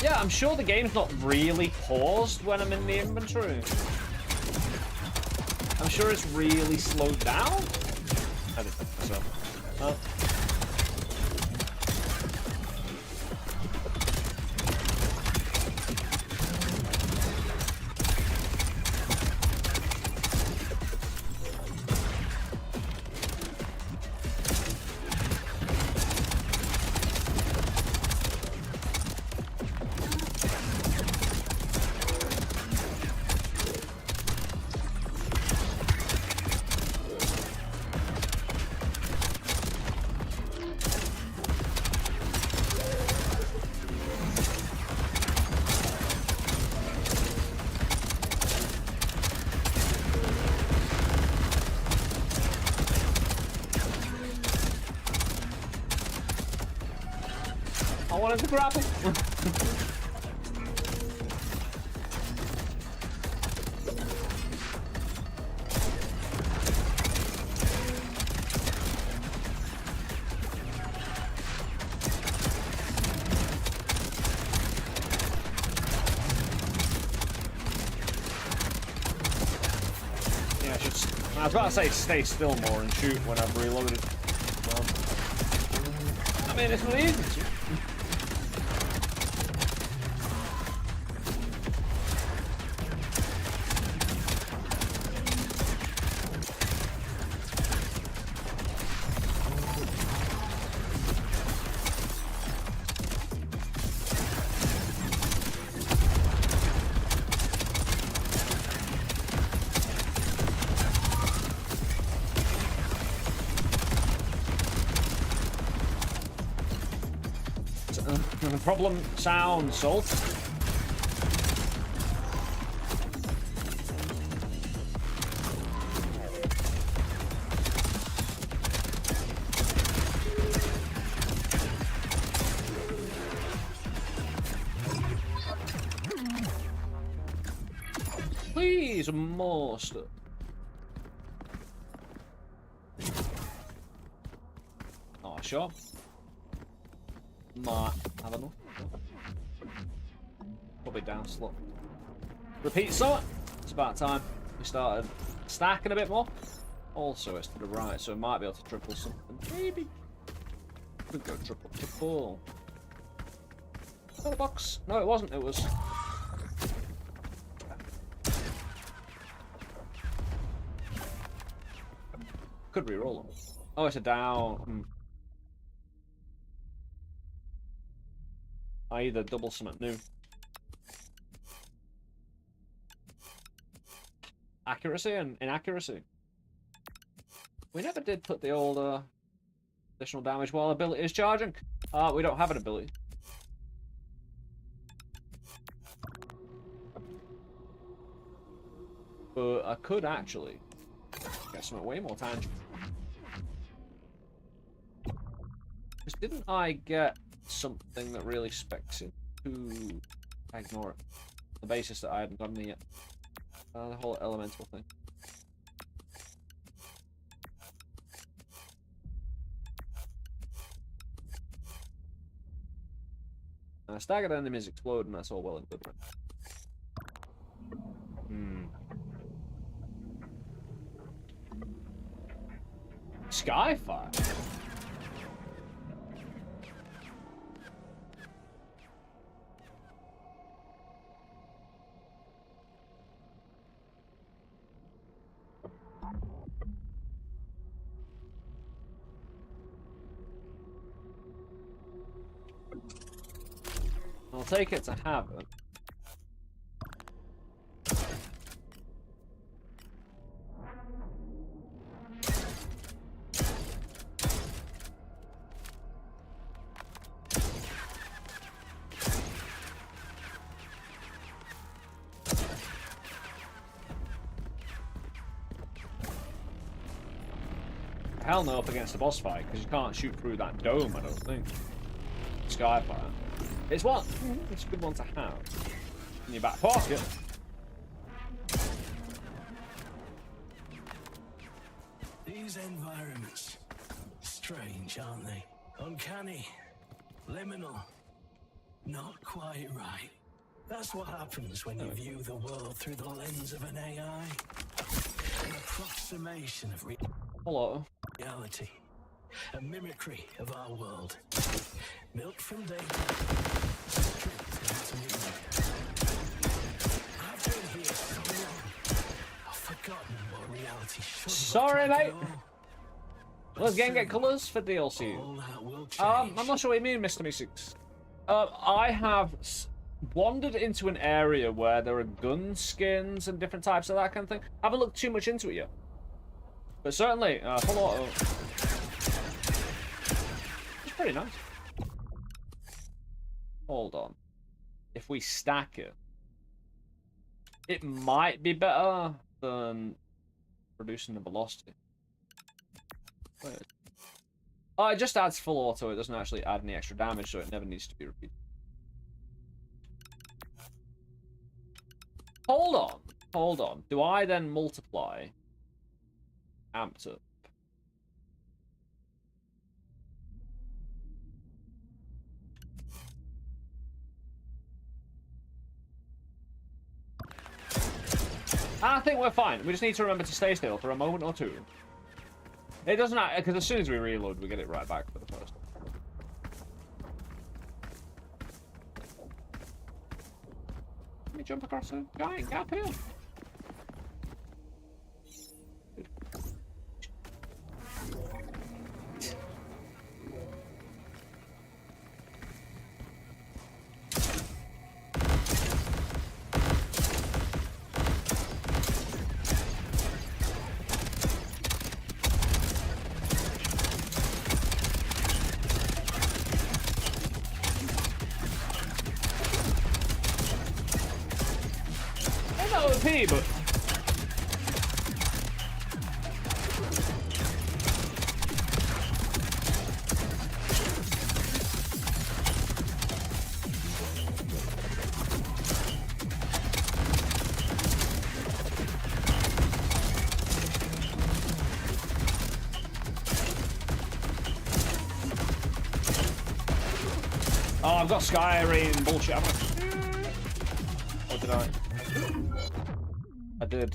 Yeah, I'm sure the game's not really paused when I'm in the inventory. I'm sure it's really slowed down. I didn't think so. Oh. I wanted to grab it. Yeah, I was about to say stay still more and shoot when I've reloaded. I mean, it's really easy to. Problem sound, Salt. Please, more stuff. Oh, sure. Might have enough. Probably down slot. Repeat sort. It's about time we started stacking a bit more. Also, it's to the right, so we might be able to triple something. Maybe. Could go triple. Was that a box? No, it wasn't. It was. Could re-roll them. Oh, it's a down. I either double something new. Accuracy and inaccuracy. We never did put the old additional damage while ability is charging. We don't have an ability. But I could actually get something way more tangible. Because didn't I get something that really specs it to ignore it? The basis that I hadn't gotten it yet. The whole elemental thing. Staggered enemies explode, and that's all well and good, right? Skyfire. I'll take it to have it. Hell no up against the boss fight, because you can't shoot through that dome, I don't think. Skyfire. It's one. It's a good one to have in your back pocket.
These environments, strange, aren't they? Uncanny, liminal, not quite right. That's what happens when you view the world through the lens of an AI. An approximation of
Hello.
reality, a mimicry of our world, milk from data, stripped into meaning. I've been here so long, I've forgotten what reality should
Sorry,
look like
mate.
at all.
Let's get colours for DLC.
All that will change.
I'm not sure what you mean, Mr. Me6. I have wandered into an area where there are gun skins and different types of that kind of thing. I haven't looked too much into it yet. But certainly, full auto. It's pretty nice. Hold on. If we stack it, it might be better than reducing the velocity. Wait. Oh, it just adds full auto. It doesn't actually add any extra damage, so it never needs to be repeated. Hold on. Hold on. Do I then multiply amped up? I think we're fine. We just need to remember to stay still for a moment or two. It doesn't matter, because as soon as we reload, we get it right back for the first. Let me jump across a giant gap here. OP, but oh, I've got Skyrim bullshit, haven't I? Or did I? I did.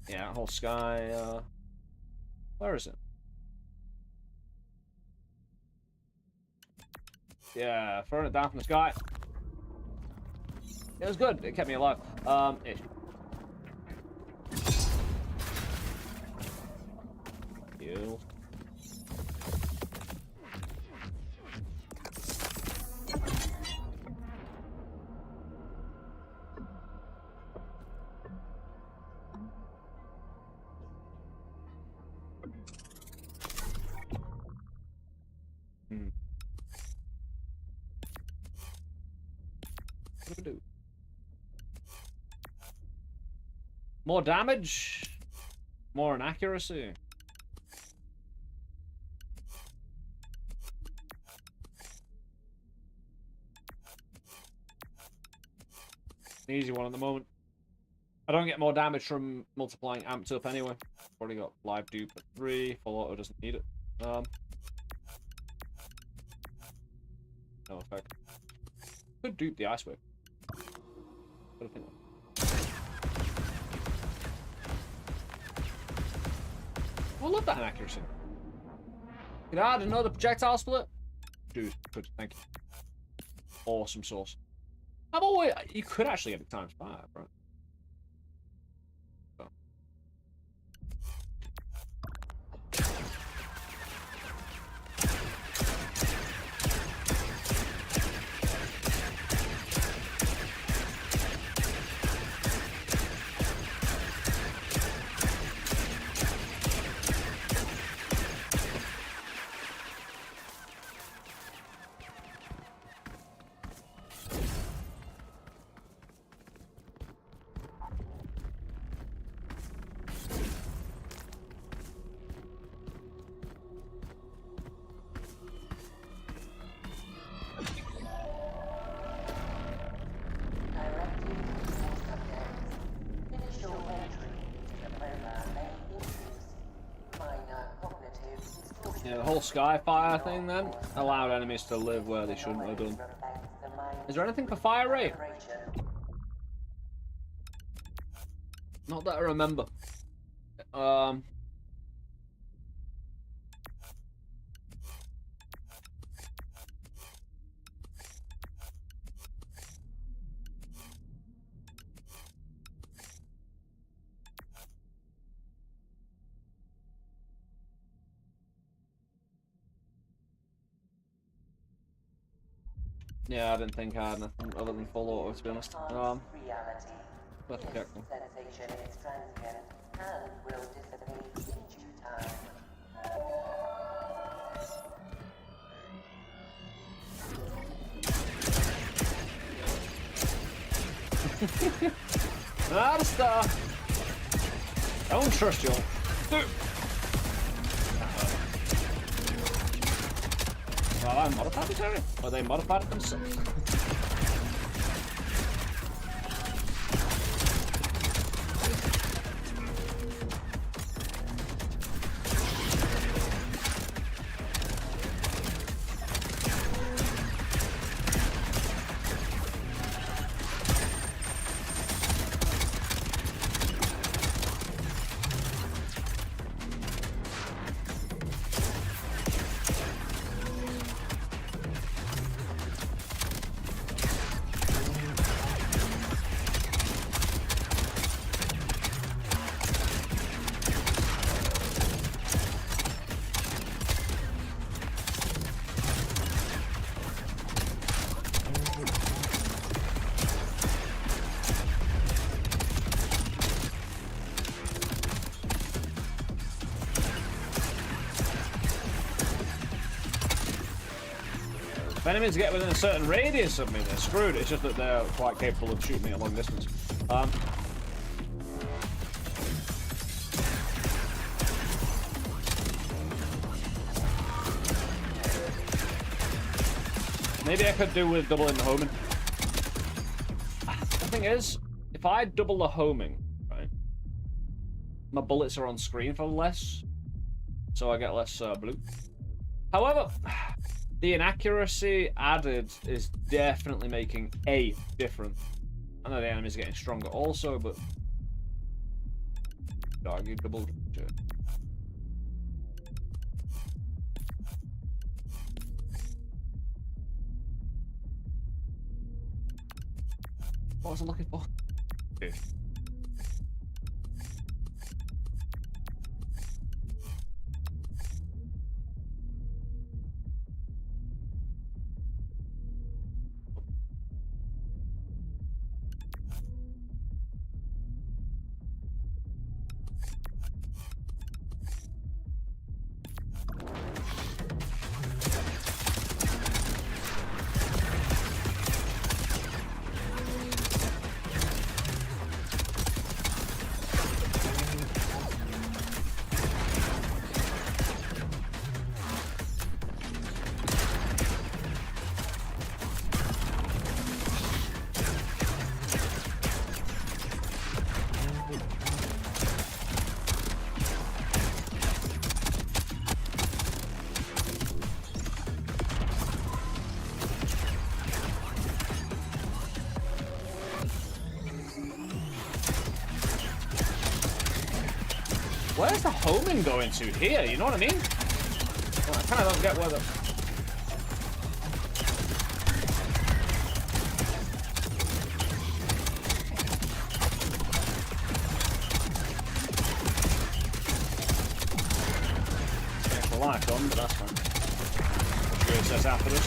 Yeah, whole sky, where is it? Yeah, throwing it down from the sky. It was good, it kept me alive. Ish. Heal. What do we do? More damage? More inaccuracy? An easy one at the moment. I don't get more damage from multiplying amped up anyway. Already got live dupe at 3. Full auto doesn't need it. No effect. Could dupe the ice wave. What do you think? I love that inaccuracy. Can I add another projectile split? Dude, good, thank you. Awesome sauce. I've always... You could actually get it times 5, right? So. Yeah, the whole Skyfire thing then allowed enemies to live where they shouldn't have done. Is there anything for fire rate? Not that I remember. Yeah, I didn't think I had nothing other than full auto, to be honest. Let's check them.
Sensation is transient and will dissipate in due time.
Not a star. Don't trust you. Well, I modified this area? Or they modified it themselves? If enemies get within a certain radius of me, they're screwed. It's just that they're quite capable of shooting me at long distance. Maybe I could do with doubling the homing. The thing is, if I double the homing, right, my bullets are on screen for less, so I get less blue. However, the inaccuracy added is definitely making a difference. I know the enemies are getting stronger also, but argue double. What was I looking for? Dude. Where's the homing going to? Here, you know what I mean? Well, I kind of don't get where the... Extra life on, but that's fine. Reassess after this.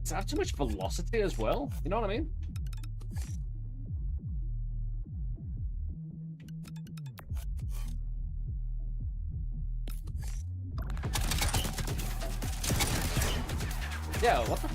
Does it have too much velocity as well? You know what I mean? Yeah, what the?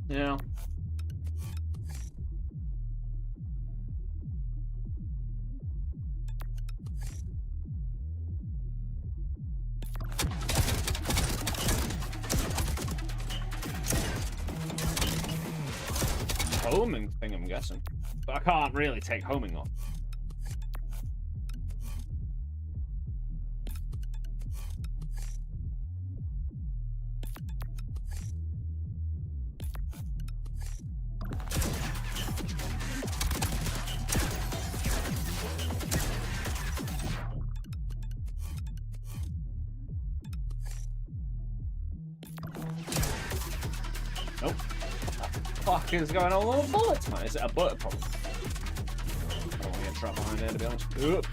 Yeah. Homing thing, I'm guessing. But I can't really take homing off. Nope. What the fuck is going on with the bullets, man? Is it a bullet problem? I don't want to get trapped behind here, to be honest. Ugh.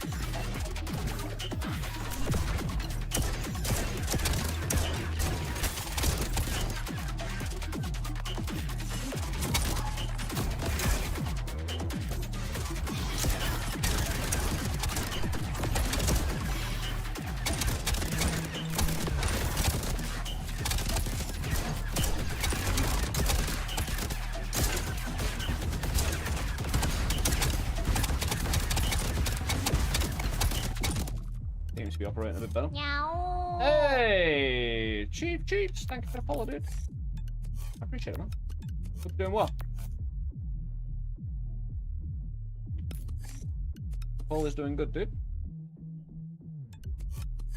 Seems to be operating a bit better.
Meow.
Hey! Chiefs! Thank you for the follow, dude. I appreciate it, man. Hope you're doing well. Paul is doing good, dude.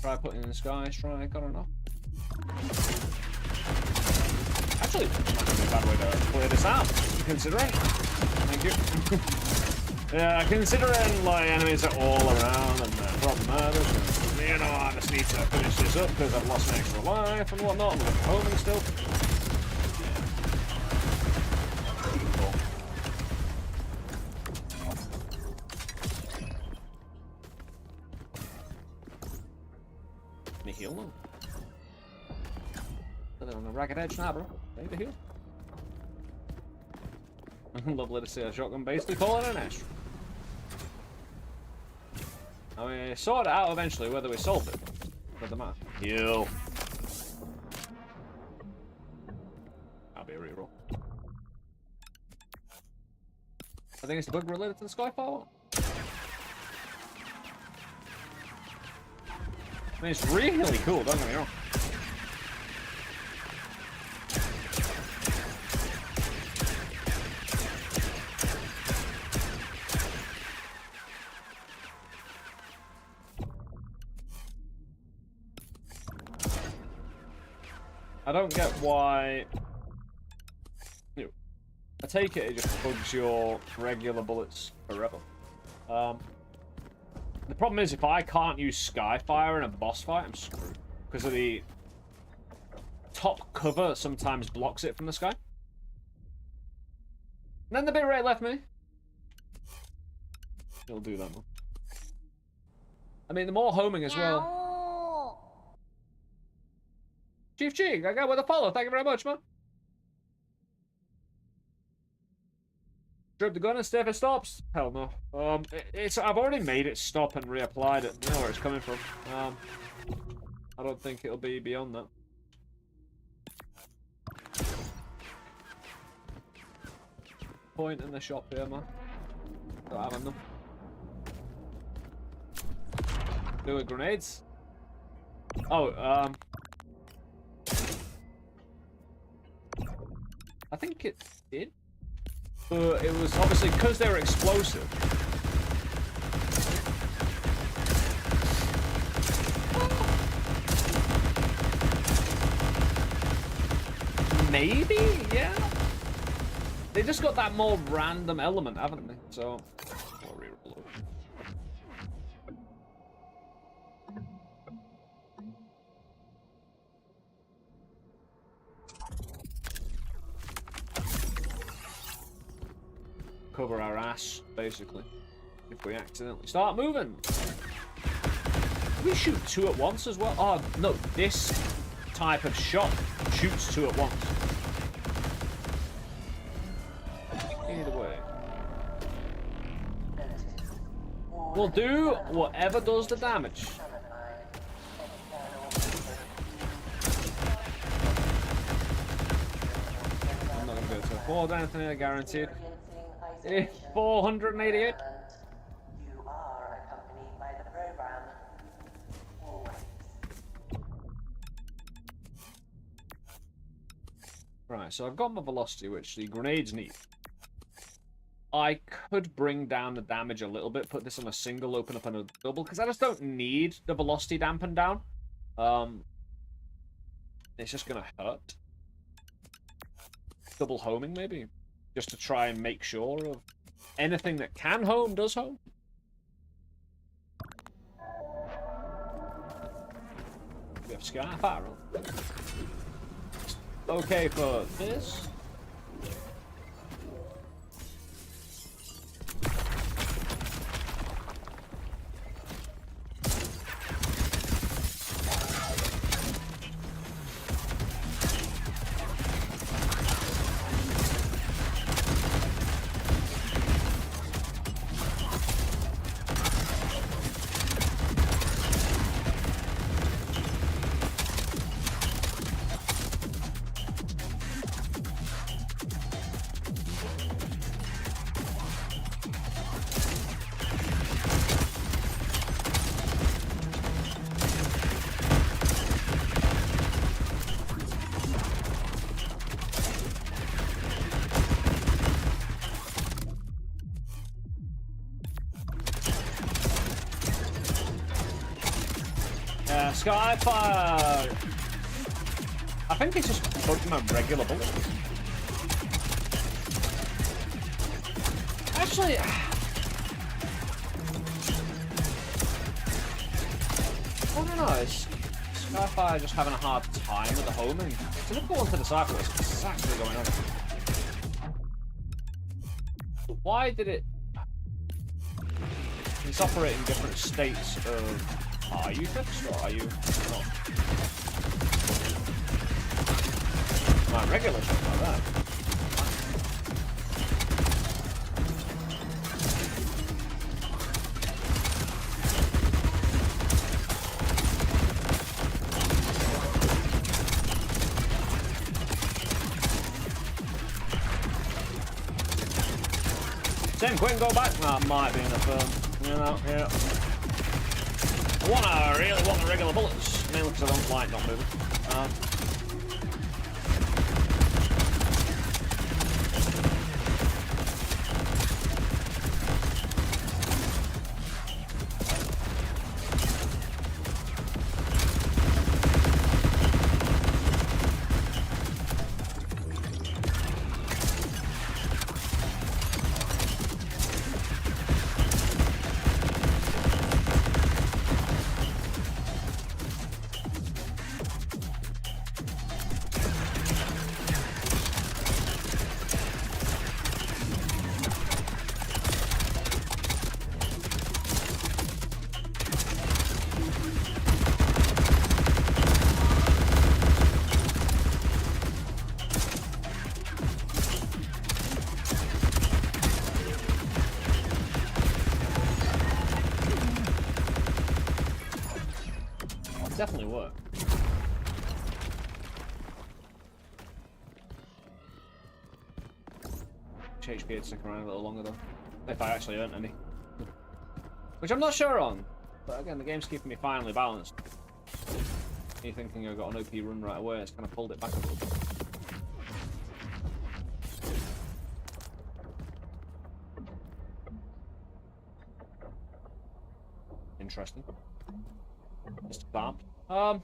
Try putting in the sky strike, I don't know. Actually, might not be a bad way to clear this out, considering. Thank you. Yeah, considering like enemies are all around and they're dropping murders, and you know, I just need to finish this up because I've lost an extra life and whatnot, and we're homing still. Let me heal them. They're on a ragged edge now, bro. Ready to heal. Lovely to see a shotgun basically calling an ash. I mean, sort it out eventually whether we solve it. Doesn't matter. Heal. That'll be a reroll. I think it's the bug related to the Skyfall. I mean, it's really cool, don't get me wrong. I don't get why... I take it just bugs your regular bullets forever. The problem is if I can't use Skyfire in a boss fight, I'm screwed. Because of the top cover sometimes blocks it from the sky. And then the bit right left me. It'll do that one. I mean, the more homing as well. Chief Cheek, I got with a follow. Thank you very much, man. Strip the gun and see if it stops. Hell no. I've already made it stop and reapplied it. I know where it's coming from. I don't think it'll be beyond that. Point in the shop here, man. Don't have them. Do it grenades. Oh, I think it did. But it was obviously because they were explosive. Maybe, yeah. They just got that more random element, haven't they? So, I'll reroll it. Cover our ass, basically. If we accidentally start moving. Can we shoot two at once as well? Oh, no, this type of shot shoots two at once. Either way. We'll do whatever does the damage. I'm not gonna go to afford anything, I guaranteed. 488.
You are accompanied by the program. Always.
Right, so I've got my velocity, which the grenades need. I could bring down the damage a little bit, put this on a single, open up another double, because I just don't need the velocity dampened down. It's just gonna hurt. Double homing, maybe? Just to try and make sure of anything that can home does home. We have Scarf Arrow. Okay for this. Skyfire! I think it's just bugged my regular bullets. Actually, I don't know. Is Skyfire just having a hard time with the homing? It's a difficult one to decipher what's exactly going on. But why did it? It's operating different states of. Are you fixed or are you not? My regular shot like that. Same, quick and go back. That might be enough, you know, yeah. I really want the regular bullets, mainly because I don't like not moving. definitely work. HP would stick around a little longer though, if I actually earned any. Which I'm not sure on, but again, the game's keeping me finely balanced. Me thinking I got an OP run right away, it's kind of pulled it back a little bit. Interesting. Mr. Bump. I'll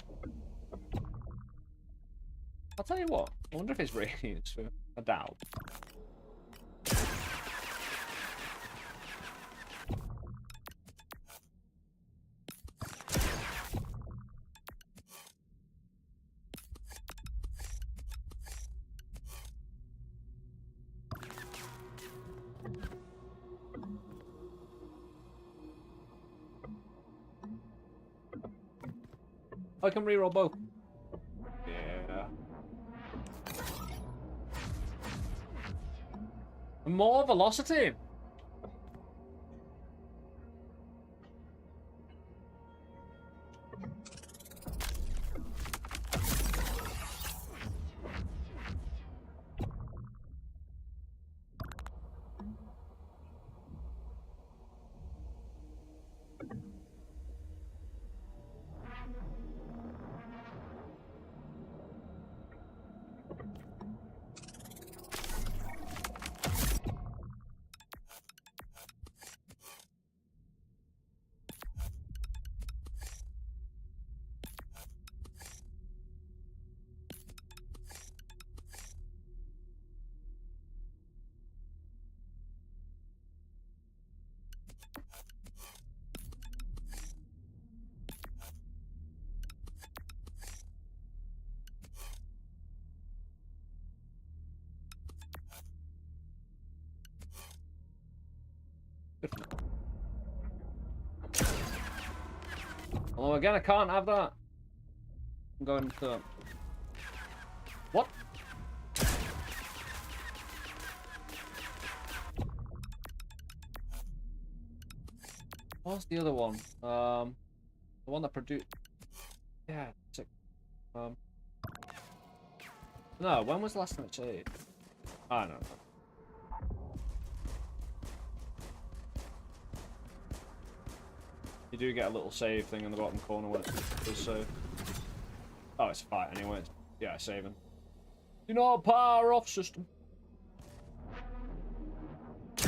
tell you what. I wonder if it's radiance for a doubt. I can reroll both. Yeah. More velocity. Although again, I can't have that. I'm going to... What? What's the other one? The one that produced... Yeah, sick. No, when was the last time it saved? I don't know. You do get a little save thing in the bottom corner when it does save. Oh, it's a fight anyway. Yeah, saving. Do not power off system. I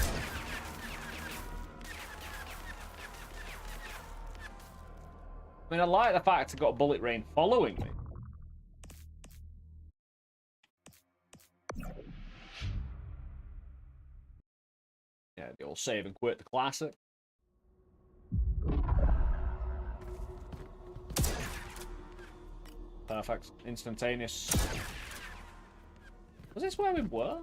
mean, I like the fact I got bullet rain following me. Yeah, the old save and quit, the classic. Perfect. Instantaneous. Was this where we were?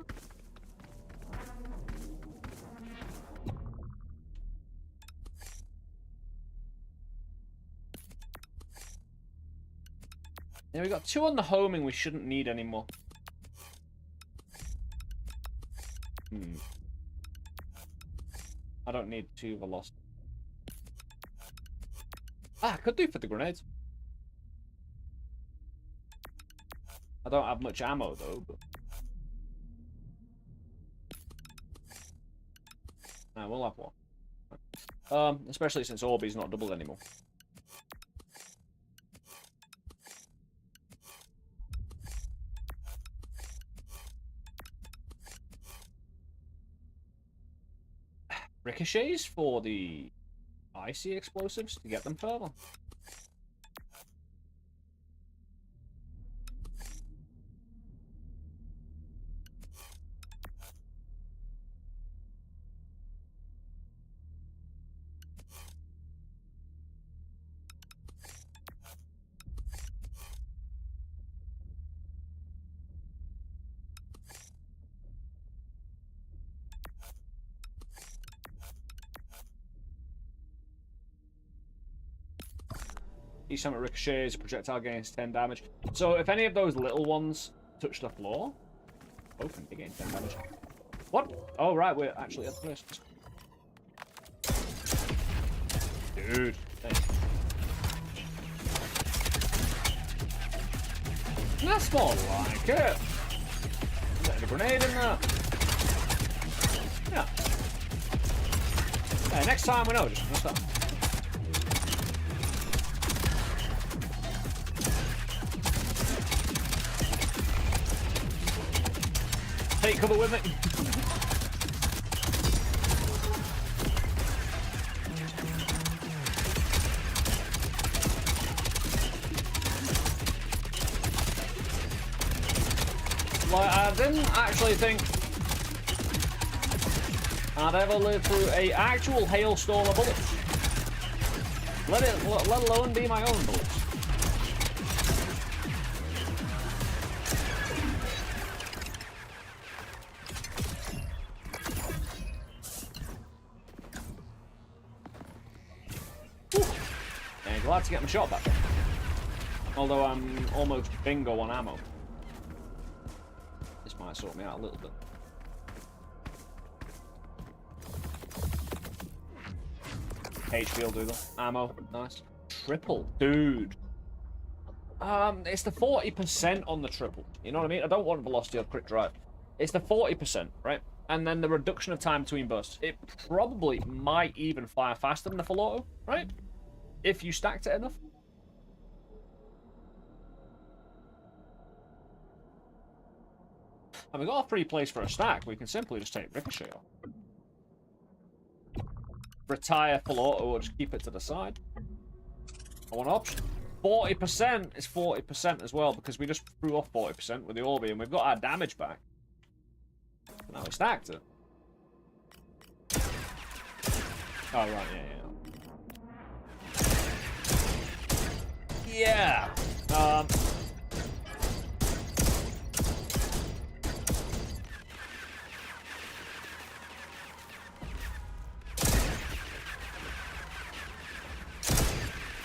Yeah, we got 2 on the homing we shouldn't need anymore. I don't need 2 velocity. Ah, I could do for the grenades. I don't have much ammo though, but... Nah, we'll have one. Especially since Orby's not doubled anymore. Ricochets for the icy explosives to get them further. Each time it ricochets, a projectile gains 10 damage. So if any of those little ones touch the floor, both can gain 10 damage. What? Oh, right, we're actually at first. Dude. Thanks. That's more like it. Get a grenade in there. Yeah. Yeah, next time we know, just mess up. Take cover with me. Like, I didn't actually think I'd ever live through a actual hailstorm of bullets. Let alone be my own bullets. Yeah, glad to get my shot back. Although I'm almost bingo on ammo. This might sort me out a little bit. HP will do that. Ammo, nice. Triple, dude. It's the 40% on the triple. You know what I mean? I don't want velocity or crit drive. It's the 40%, right? And then the reduction of time between bursts. It probably might even fire faster than the full auto, right? If you stacked it enough. And we got a free place for a stack. We can simply just take ricochet off. Retire full auto or just keep it to the side. I want an option. 40% is 40% as well because we just threw off 40% with the Orbi and we've got our damage back. Now we stacked it. Oh, right, yeah. Yeah.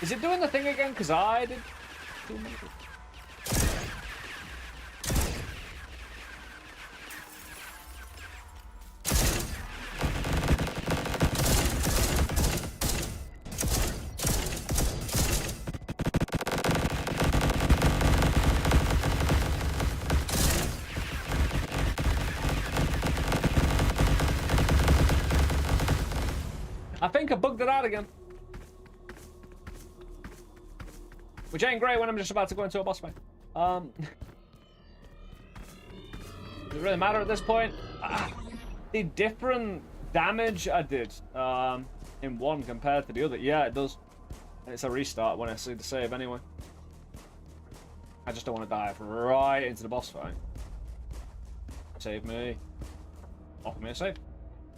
Is it doing the thing again? Because I did. I think I bugged it out again. Which ain't great when I'm just about to go into a boss fight. Does it really matter at this point? The different damage I did in one compared to the other. Yeah, it does. It's a restart when I see the save anyway. I just don't want to dive right into the boss fight. Save me. Offer me a save.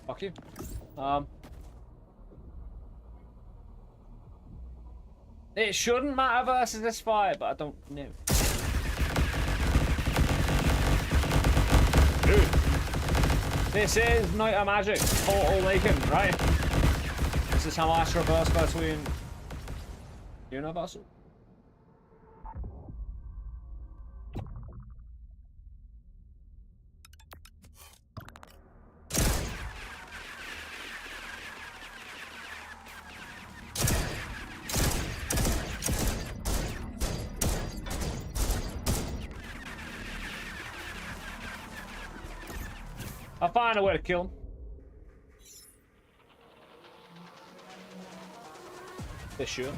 Fuck you. It shouldn't matter versus this fight, but I don't know. Dude. This is Night of Magic, portal making, right? This is how I traverse between universes. I'll find a way to kill him. For sure.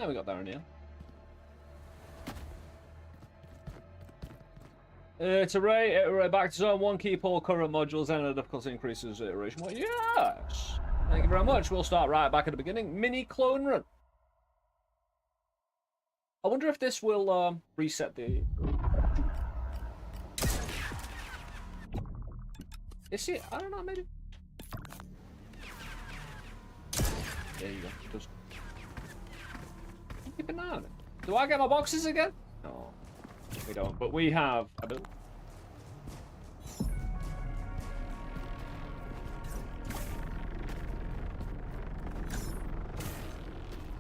Now we got Darren here. Iterate back to zone 1, keep all current modules, and the difficulty increases iteration. Well, yes! Thank you very much. We'll start right back at the beginning. Mini clone run. I wonder if this will reset the... Is it? I don't know, maybe. There you go. Just keep an eye on it. Do I get my boxes again? No, we don't. But we have a build.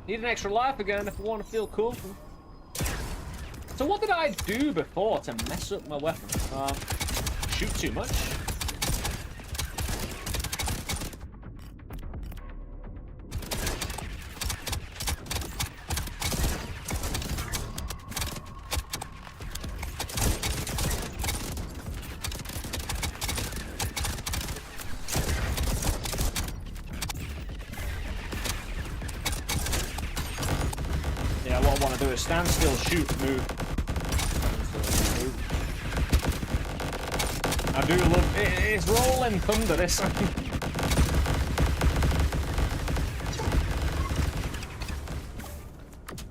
Need an extra life again if I want to feel cool. So what did I do before to mess up my weapon? Shoot too much. Yeah, what I want to do is stand still, shoot, move. I do love it. It's rolling thunder, this.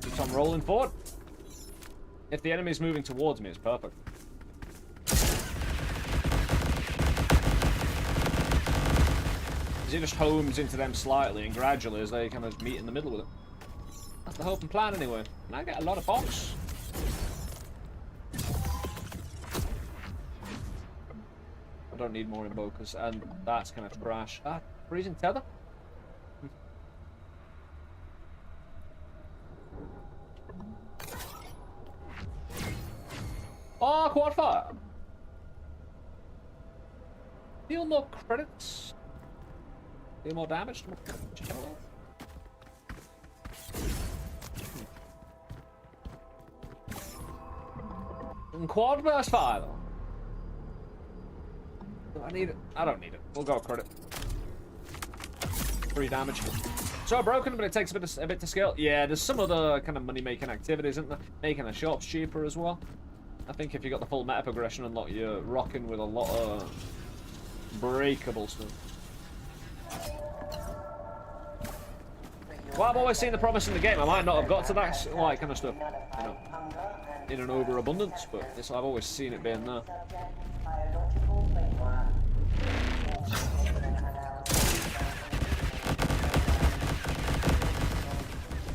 Keeps on rolling forward. If the enemy's moving towards me, it's perfect. He just homes into them slightly, and gradually, as they kind of meet in the middle with it. That's the hope and plan, anyway. And I get a lot of box. I don't need more invokers, and that's kind of trash. Ah, freezing tether. Oh, quad fire. Deal more credits. Deal more damage. And quad burst fire, though. Do I need it? I don't need it. We'll go credit. 3 damage. So broken, but it takes a bit to scale. Yeah, there's some other kind of money-making activities, isn't there? Making the shops cheaper as well. I think if you got the full meta progression unlock, you're rocking with a lot of breakable stuff. Well, I've always seen the promise in the game. I might not have got to that like kind of stuff, you know, in an overabundance, but I've always seen it being there.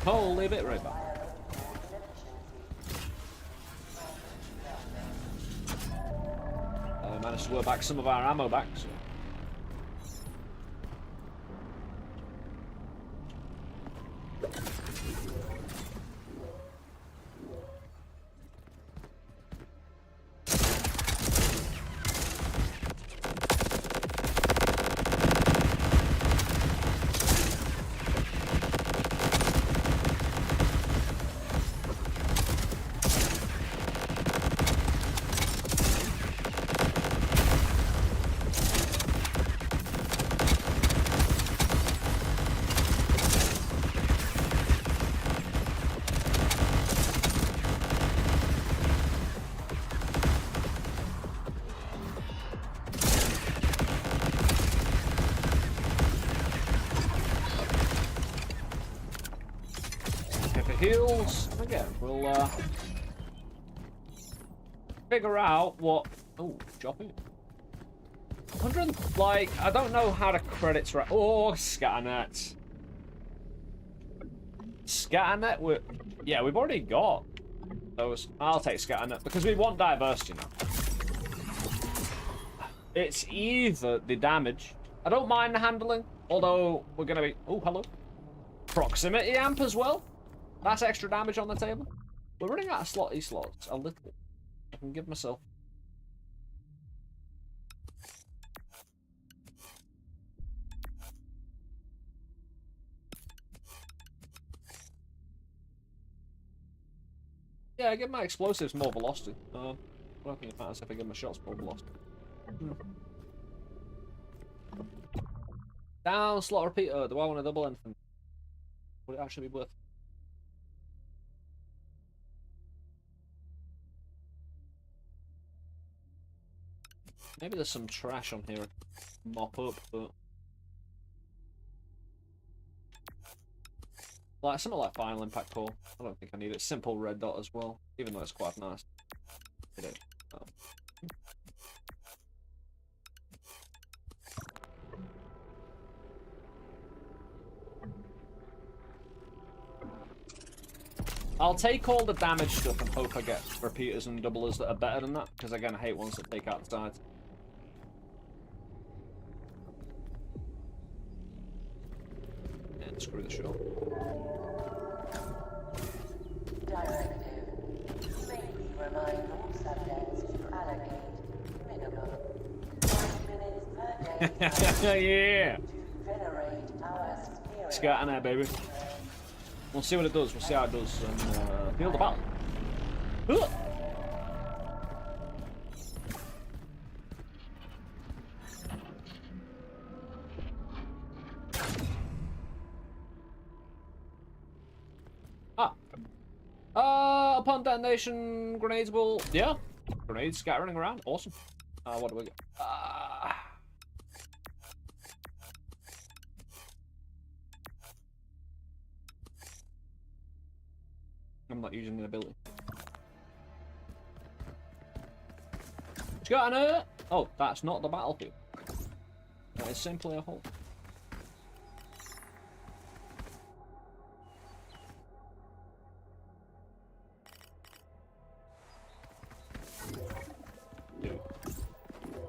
Holy bit right back. I managed to work back some of our ammo back, so. Heals again. We'll figure out what. Oh, dropping. 100. Like, I don't know how to credits right. Oh, scatternet. Scatternet. Yeah, we've already got those. I'll take scatternet because we want diversity now. It's either the damage. I don't mind the handling, although we're gonna be. Oh, hello. Proximity amp as well. That's extra damage on the table. We're running out of slotty slots a little. I can give myself. Yeah, I give my explosives more velocity. I don't think it matters if I give my shots more velocity. Down slot repeater. Do I want a double anything? Would it actually be worth? Maybe there's some trash on here. Mop up, but like something like final impact core. I don't think I need it. Simple red dot as well, even though it's quite nice. I don't. I'll take all the damage stuff and hope I get repeaters and doublers that are better than that, because again I hate ones that take out the sides. And screw the show.
Directive. Maybe remind all subjects to allocate minimum 5 minutes per day
Yeah!
to venerate our spirit.
Scat in there, baby. We'll see what it does. We'll see how it does. And feel the battle. Ugh. Upon detonation, grenades will... Yeah. Grenades scattering around. Awesome. What do we get? I'm not using the ability. Scatter! Oh, that's not the battlefield. That is simply a hole.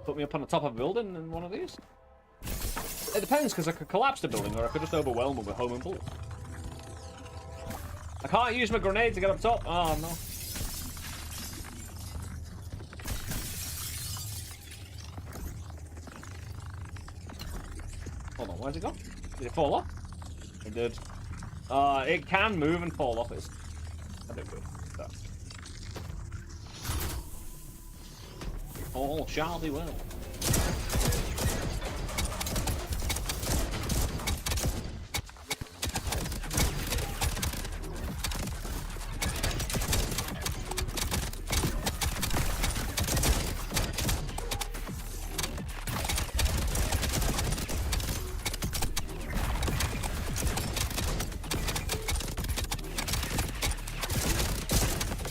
Put me up on the top of a building in one of these? It depends, because I could collapse the building, or I could just overwhelm them with home and bullet. I can't use my grenade to get up top. Oh no. Hold on, where's it gone? Did it fall off? It did. It can move and fall off. It's a bit weird. That. All shall be well.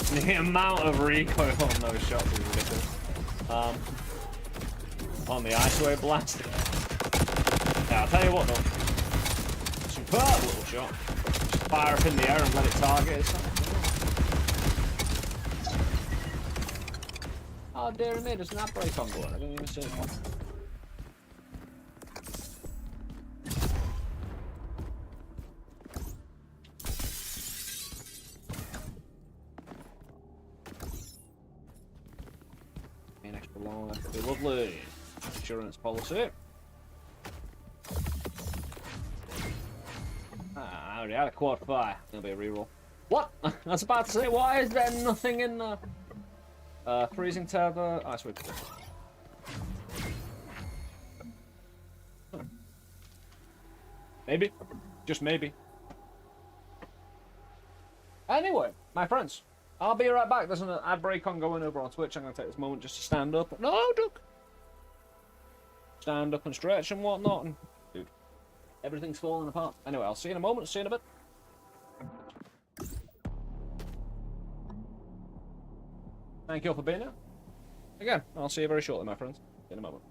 The amount of recoil on those shots is ridiculous. On the Icewave Blast. Yeah, I'll tell you what though. Superb little shot. Just fire up in the air and let it target itself. Oh dear me, there's an outbreak on board. I didn't even see it. That'd be lovely. Insurance policy. I already had a quad fire. It'll be a reroll. What? I was about to say, why is there nothing in the freezing tether? Ice whip. Maybe. Just maybe. Anyway, my friends. I'll be right back. There's an ad break on going over on Twitch. I'm going to take this moment just to stand up. No, duck! Stand up and stretch and whatnot. And, dude, everything's falling apart. Anyway, I'll see you in a moment. See you in a bit. Thank you all for being here. Again, I'll see you very shortly, my friends. See you in a moment.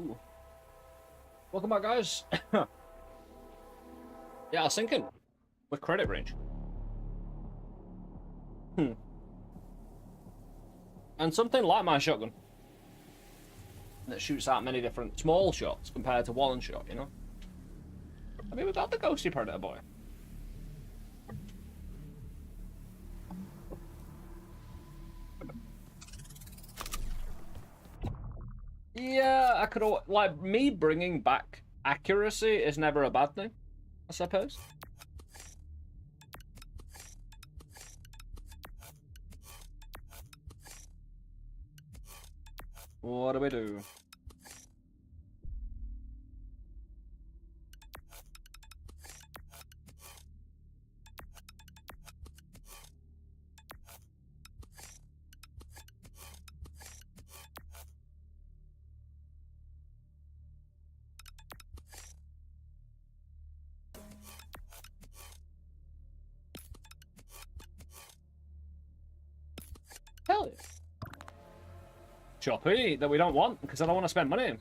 Ooh. Welcome back, guys. Yeah, I was thinking with credit range. And something like my shotgun that shoots out many different small shots compared to one shot, you know? I mean, we got the ghosty predator boy. Yeah, I could, like, me bringing back accuracy is never a bad thing, I suppose. What do we do? Hell yeah. Choppy that we don't want because I don't want to spend money.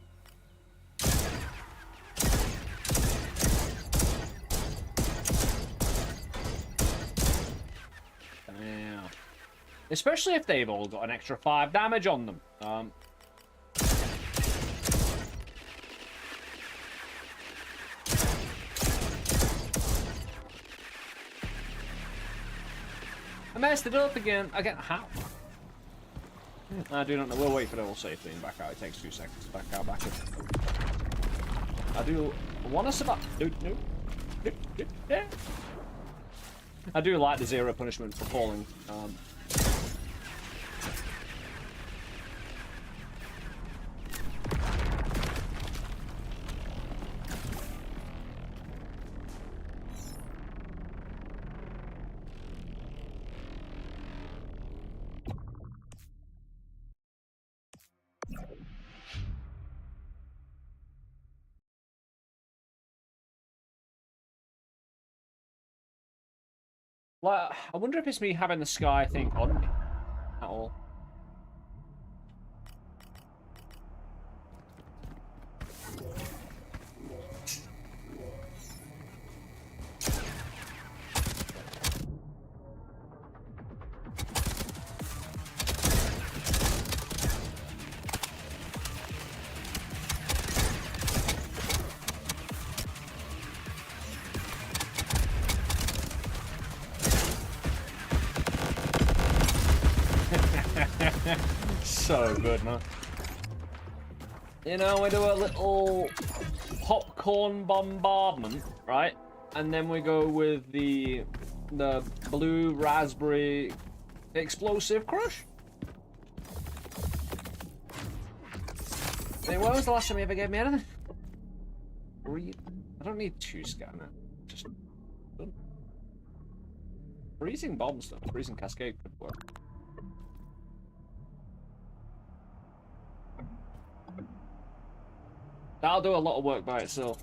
Damn. Especially if they've all got an extra 5 damage on them. I messed it up again. Again, how? I do not know. We'll wait for it all safely and back out. It takes 2 seconds to back out, back in. I do want to survive. I do like the 0 punishment for falling. Like, I wonder if it's me having the sky thing on me at all. So good, man. You know, we do a little popcorn bombardment, right? And then we go with the blue raspberry explosive crush. I mean, when was the last time you ever gave me anything? I don't need 2 scanner. Just freezing bomb stuff. Freezing cascade could work. That'll do a lot of work by itself.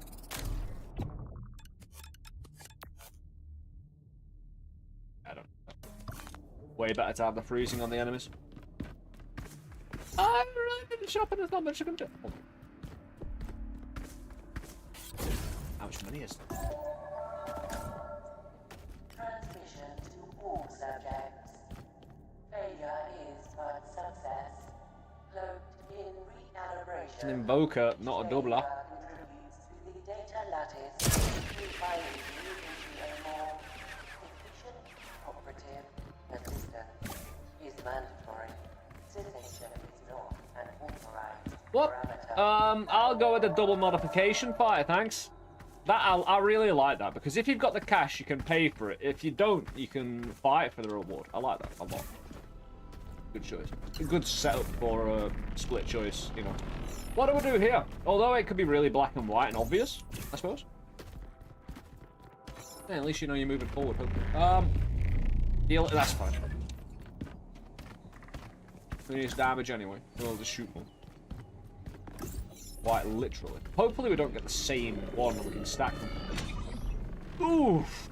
I don't know. Way better to have the freezing on the enemies. I'm really in the shop and there's not much I can do. How much money is there?
Transmission to all subjects. Failure is but success. Cloaked in recalibration.
It's an invoker, not a doubler.
Contributes to the data lattice, refining you into a more efficient operative. Assistance is mandatory. Cessation is not an authorized
What?
parameter.
I'll go with the double modification fighter, thanks. That I really like that, because if you've got the cash, you can pay for it. If you don't, you can fight for the reward. I like that a lot. Good choice. A good setup for a split choice, you know. What do we do here? Although it could be really black and white and obvious, I suppose. Yeah, at least you know you're moving forward, hopefully. Deal. That's fine. We need damage anyway. We'll just shoot one. Quite literally. Hopefully we don't get the same one and we can stack them. Oof.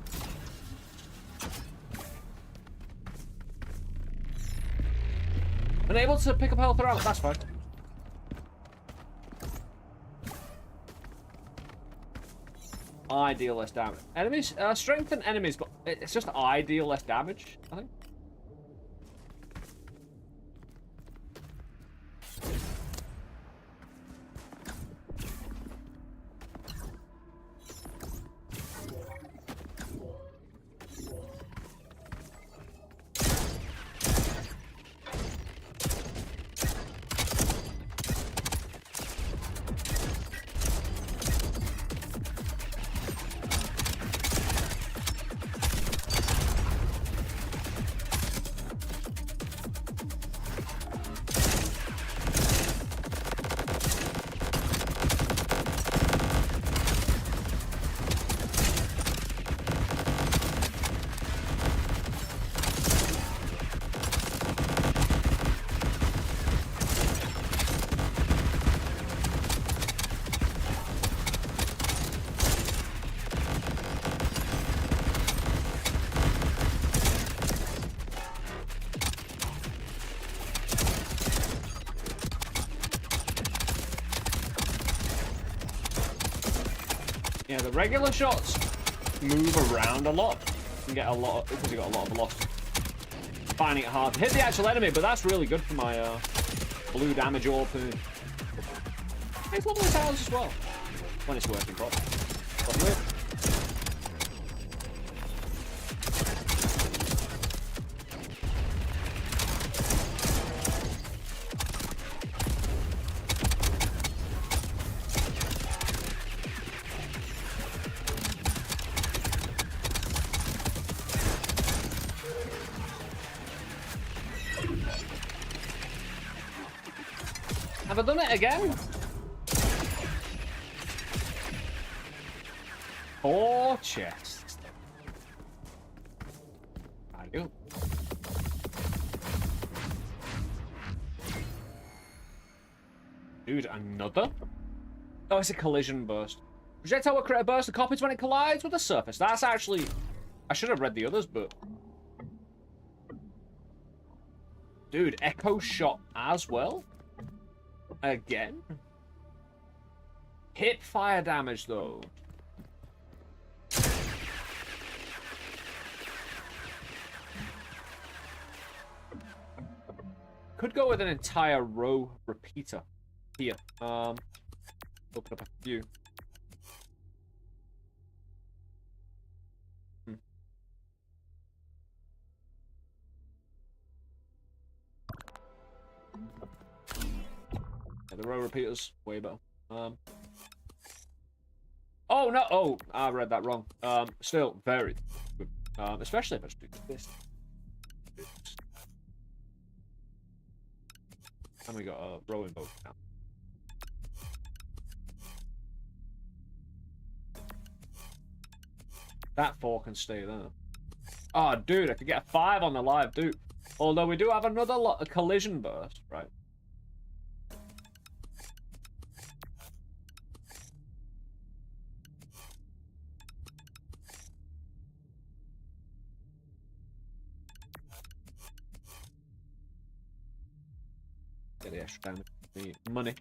Unable to pick up health around, that's fine. I deal less damage. Enemies, strengthen enemies, but it's just I deal less damage, I think. Yeah, the regular shots move around a lot and get a lot because you got a lot of velocity. Finding it hard to hit the actual enemy, but that's really good for my blue damage orb. It's lovely sounds as well when it's working properly. Have I done it again? 4 chests. I do. Dude, another? Oh, it's a collision burst. Projectile will create a burst of copies when it collides with the surface. That's actually... I should have read the others, but... Dude, echo shot as well? Again? Hit fire damage, though. Could go with an entire row repeater here. Open up a few. Yeah, the row repeaters way better. Oh no! Oh, I read that wrong. Still very good. Especially if I just do this. And we got a rowing boat now. That 4 can stay there. Oh, dude, I could get a 5 on the live dude. Although we do have another lot of collision burst, right? Get the extra damage. The money.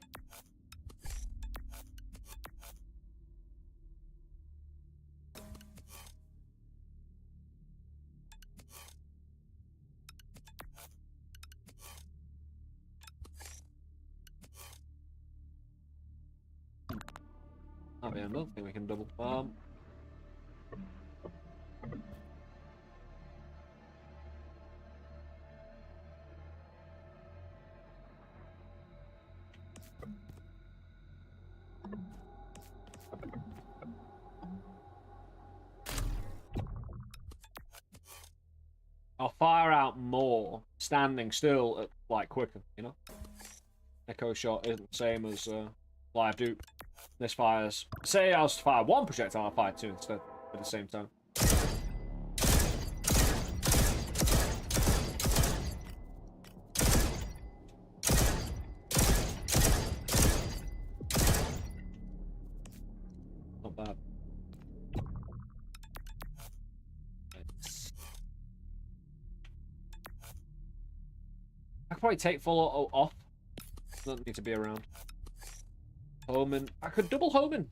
That'll be another thing we can double farm. I'll fire out more standing still, like quicker, you know? Echo shot isn't the same as live dupe. This fires. Say I was to fire 1 projectile, I'll fire 2 instead at the same time. Not bad. I could probably take full auto off. Doesn't need to be around. Homan. I could double Homan.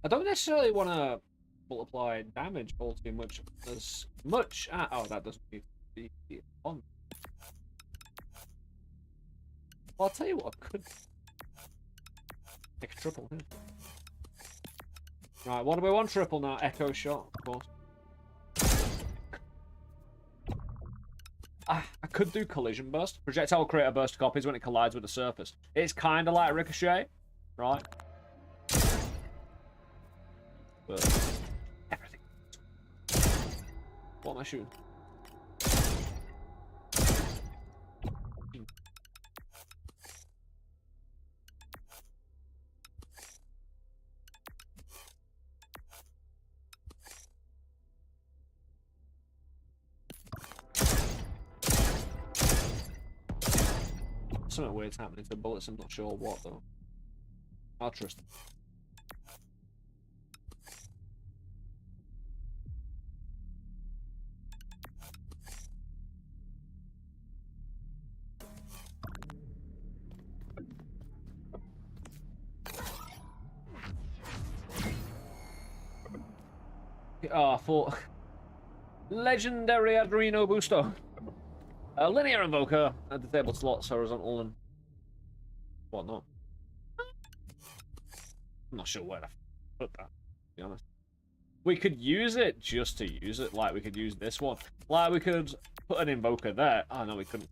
I don't necessarily want to multiply damage all too much as much. Oh, that doesn't need to be on. Well, I'll tell you what, I could take a triple here. Right, what do we want? Triple now. Echo shot, of course. I could do collision burst. Projectile will create a burst of copies when it collides with the surface. It's kind of like ricochet, right? But everything. What am I shooting? Something weird's happening to the bullets, I'm not sure what though. I'll trust them. For legendary Adreno Busto. A linear invoker, a disabled slots, horizontal and whatnot. I'm not sure where to put that, to be honest. We could use it just to use it, like we could use this one. Like we could put an invoker there. Oh no, we couldn't.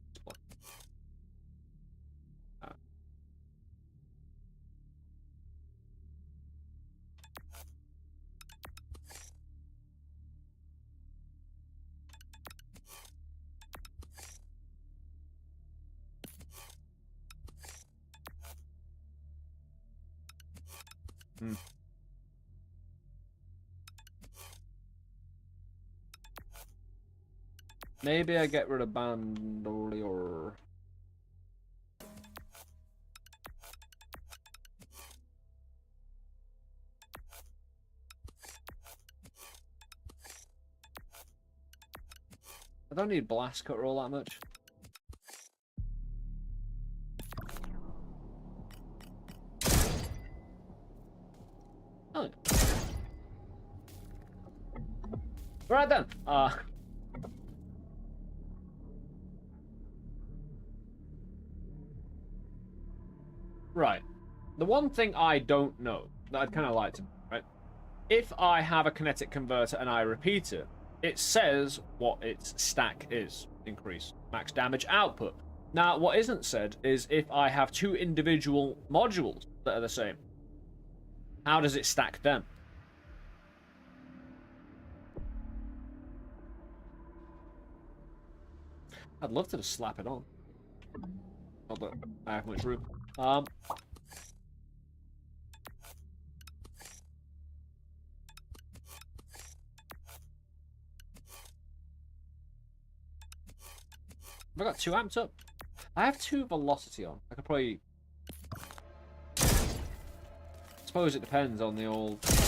Maybe I get rid of Bandolier. I don't need Blast Cutter all that much. Oh. Right then. Right. The one thing I don't know that I'd kind of like to know, right? If I have a kinetic converter and I repeat it, it says what its stack is. Increase max damage output. Now, what isn't said is if I have two individual modules that are the same, how does it stack them? I'd love to just slap it on. Not that I have much room. I've got 2 amped up. I have 2 velocity on. I could probably... I suppose it depends on the old... they've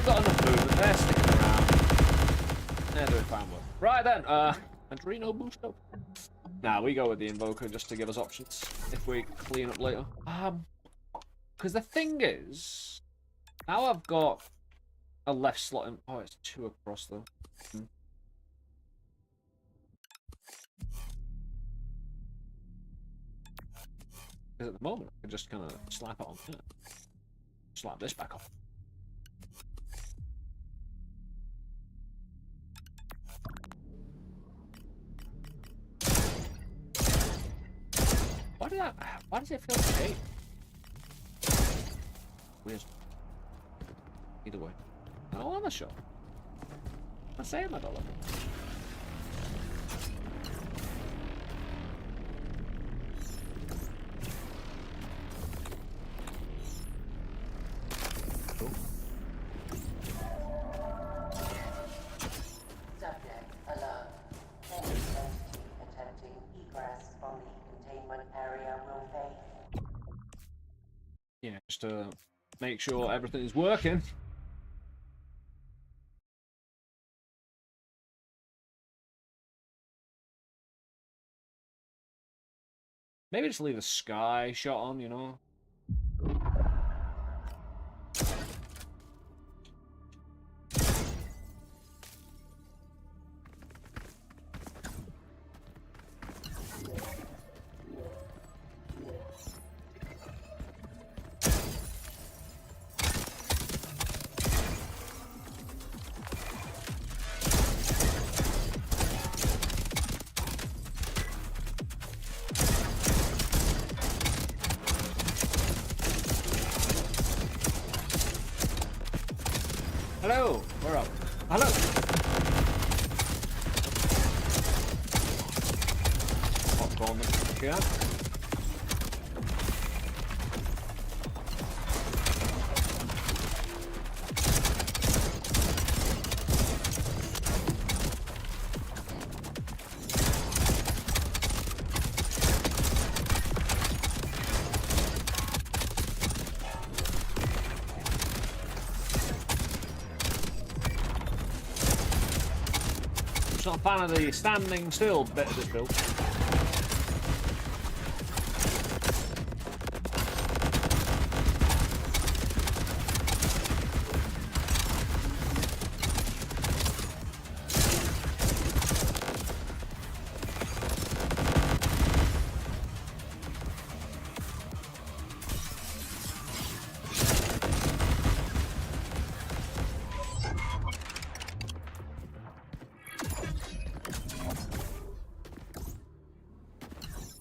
got enough movement. They're sticking around. They're doing fine work. Right then, Adreno boost up. Nah, we go with the invoker just to give us options if we clean up later. Because the thing is, now I've got a left slot in... Oh, it's 2 across though. Because at the moment, I can just kind of slap it on there. Slap this back off. Why does it feel okay? Weird. Either way. No armor shot. I'm saying that all of it.
Subject alert. Any entity attempting egress from the containment area will fail.
Yeah, just to make sure everything is working. Maybe just leave a sky shot on, you know? Hello. Where up? Hello. Popcorn. Yeah. Not a fan of the standing still bit of this build.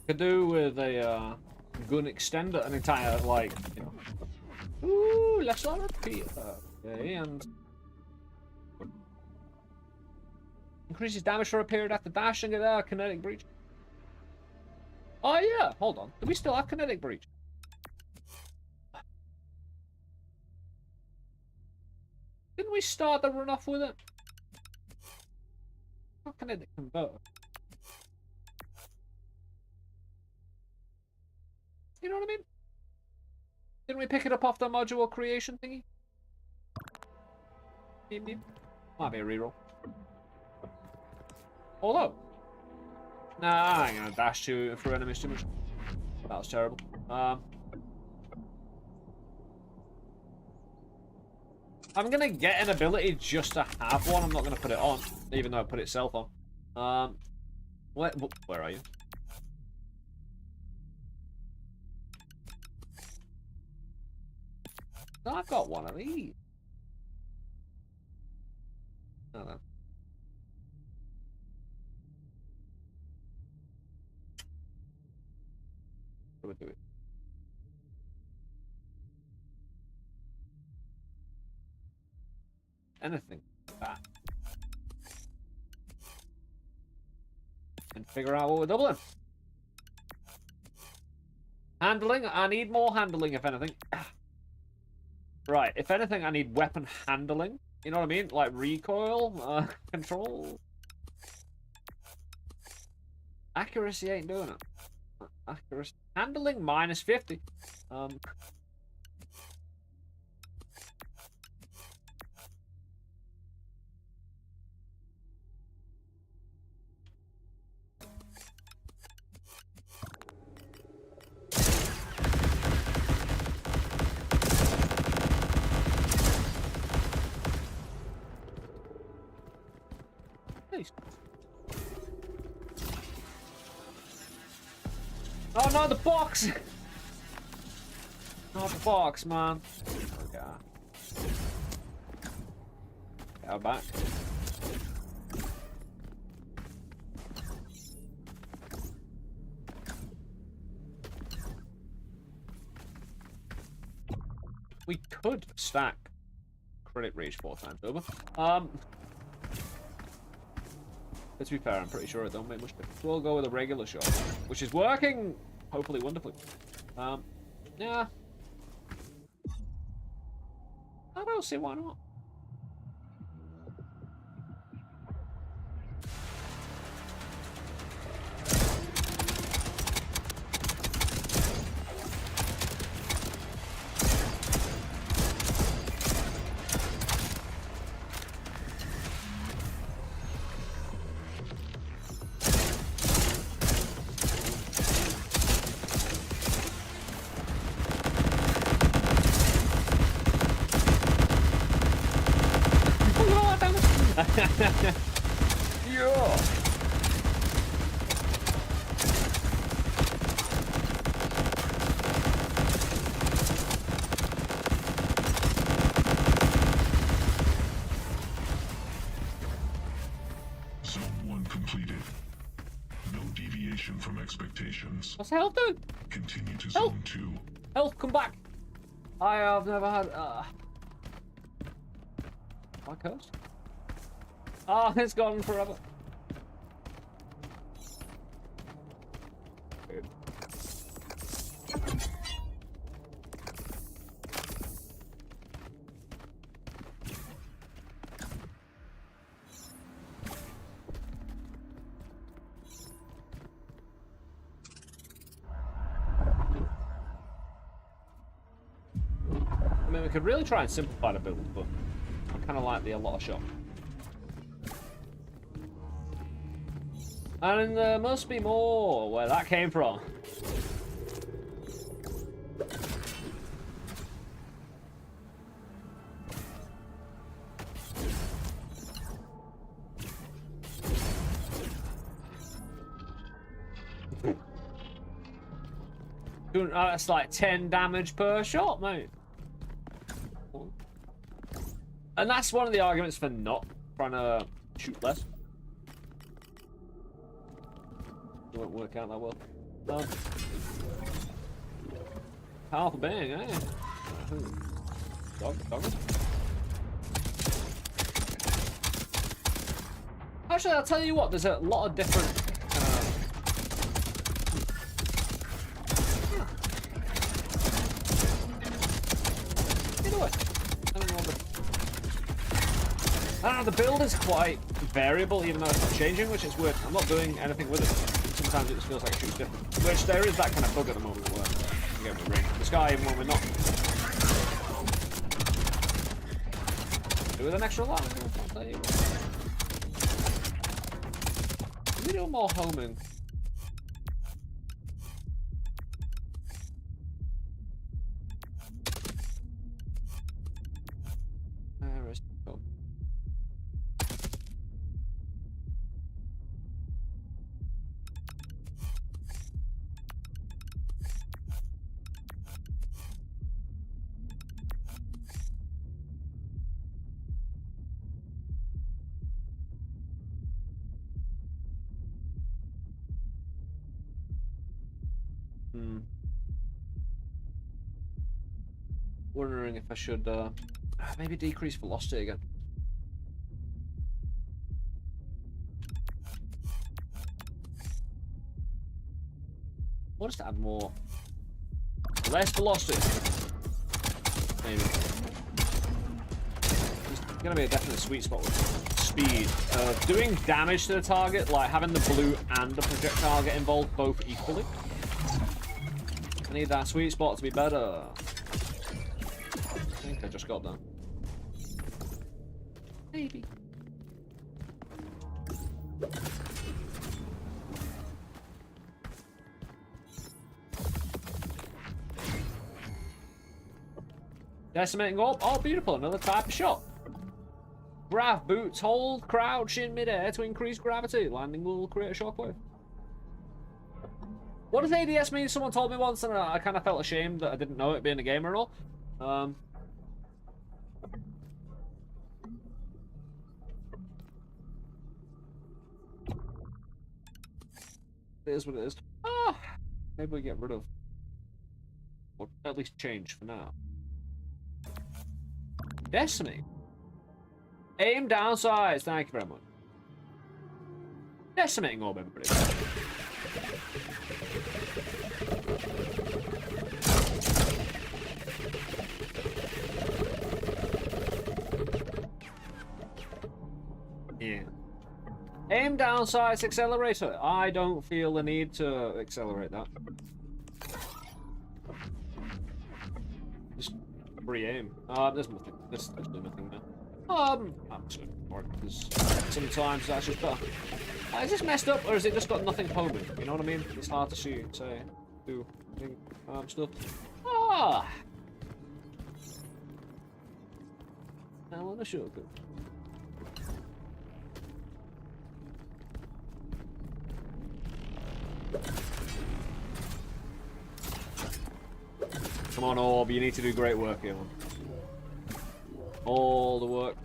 Could do with a gun extender, an entire, like, you know. Ooh, let's not repeat. Okay, and increases damage for a period after dashing it out. Kinetic breach. Oh yeah, hold on. Do we still have kinetic breach? Didn't we start the run off with it? Not kinetic converter. You know what I mean? Didn't we pick it up off the module creation thingy? Beep, beep. Might be a reroll. Although, nah, I ain't gonna dash through enemies too much. That was terrible. I'm gonna get an ability just to have one. I'm not gonna put it on, even though I put itself on. Where are you? No, I've got one of these. No, no. What do we do it? Anything. That. And figure out what we're doubling. Handling. I need more handling, if anything. Right, if anything, I need weapon handling. You know what I mean? Like recoil, control. Accuracy ain't doing it. Accuracy. Handling, minus 50. Oh no, the box! Not the box, man. Yeah. Go back. We could stack credit reach 4 times over. But to be fair, I'm pretty sure it don't make much difference. We'll go with a regular shot, which is working, hopefully wonderfully. Yeah. I don't see why not. Yeah.
Zone 1 completed. No deviation from expectations.
What's health doing?
Continue to
Health.
Zone 2.
Health, come back. I have never had. My coast? Oh, it's gone forever. Weird. I mean, we could really try and simplify the build, but I kind of like the a lot of shot. And there must be more where that came from. That's like 10 damage per shot, mate. And that's one of the arguments for not trying to shoot less. It won't work out that well. Powerful bang, eh? Dog. Actually, I'll tell you what, there's a lot of different... Either way. I don't know. I don't know, the build is quite variable, even though it's not changing, which is weird. I'm not doing anything with it. Sometimes it just feels like it shoots different. Which there is that kind of bug at the moment where we get the ring. The sky even when we're not. Do with an extra line. I'll tell you. Let me do more homing. Where is the home? Wondering if I should maybe decrease velocity again. Or just add more. Less velocity. Maybe. There's gonna be a definite sweet spot with speed. Doing damage to the target, like having the blue and the projectile get involved both equally. I need that sweet spot to be better. I think I just got that. Maybe. Decimating orb. Oh, beautiful. Another type of shot. Grav boots. Hold crouch in midair to increase gravity. Landing will create a shockwave. What does ADS mean? Someone told me once, and I kind of felt ashamed that I didn't know it being a gamer and all. It is what it is. Ah, maybe we get rid of, or at least change for now. Decimate. Aim down sights. Thank you very much. Decimating orb, everybody. Yeah. Aim down sights accelerator. I don't feel the need to accelerate that. Just free aim. There's nothing. There's actually nothing there. I'm just gonna ignore it because sometimes that's just better. Is this messed up or has it just got nothing homing? You know what I mean? It's hard to see, say, do stuff. Ah! I want to show it. Come on, Orb, you need to do great work here, man. All the work.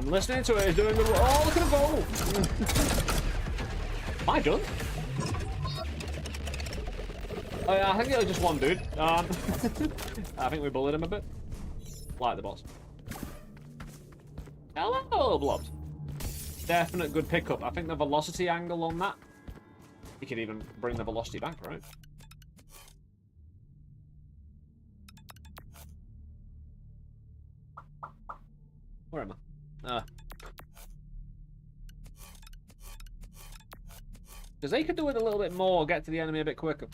I'm listening to it. It's doing the... Oh, look at it go! Am I done? Oh, yeah, I think it was just one dude. I think we bullied him a bit. Like the boss. Hello, blobs. Definite good pickup. I think the velocity angle on that, you could even bring the velocity back, right? Where am I? Because they could do it a little bit more, get to the enemy a bit quicker.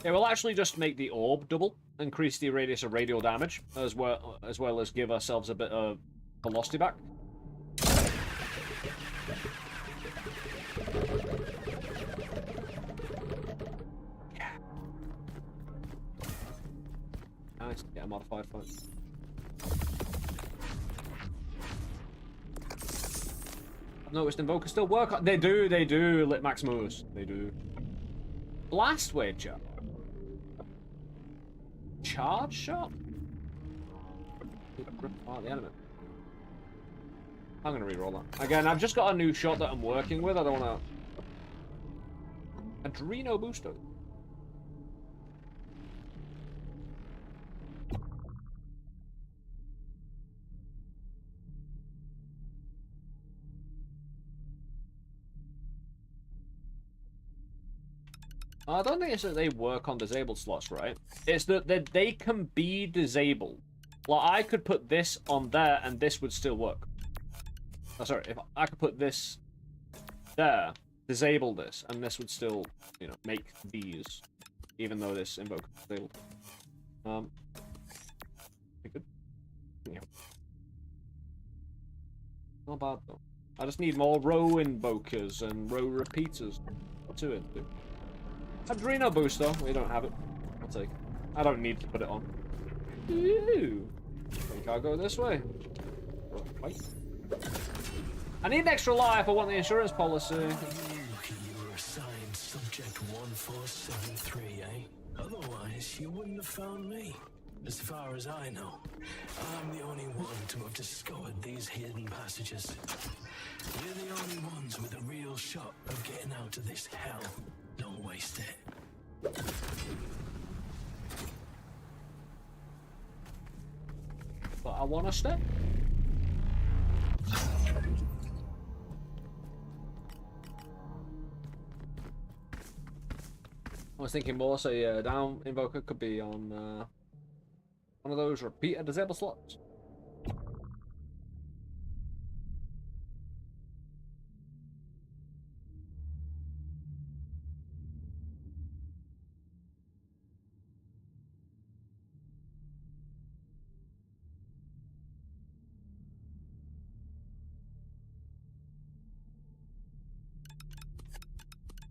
It will actually just make the orb double, increase the radius of radial damage, as well as give ourselves a bit of velocity back. Yeah. Nice. Get a modified fight. I've noticed invokers still work. They do. Lit Maximus. They do. Blast wave jump. Charge shot? Oh, the enemy. I'm gonna reroll that. Again, I've just got a new shot that I'm working with. I don't wanna... Adreno booster. I don't think it's that they work on disabled slots, right? It's that they can be disabled. Like, I could put this on there and this would still work. Oh, sorry, if I could put this there, disable this, and this would still, you know, make these, even though this invoker is disabled. Good. Yeah. Not bad, though. I just need more row invokers and row repeaters to it, dude. Adreno boost though, we don't have it. I'll take it. I don't need to put it on. Ooh. I think I'll go this way. Wait. I need extra life, I want the insurance policy.
You were assigned subject 1473, eh? Otherwise, you wouldn't have found me. As far as I know, I'm the only one to have discovered these hidden passages. We're the only ones with a real shot of getting out of this hell. Don't waste it.
But I want to stay. I was thinking more, so yeah, down invoker could be on one of those repeater disable slots.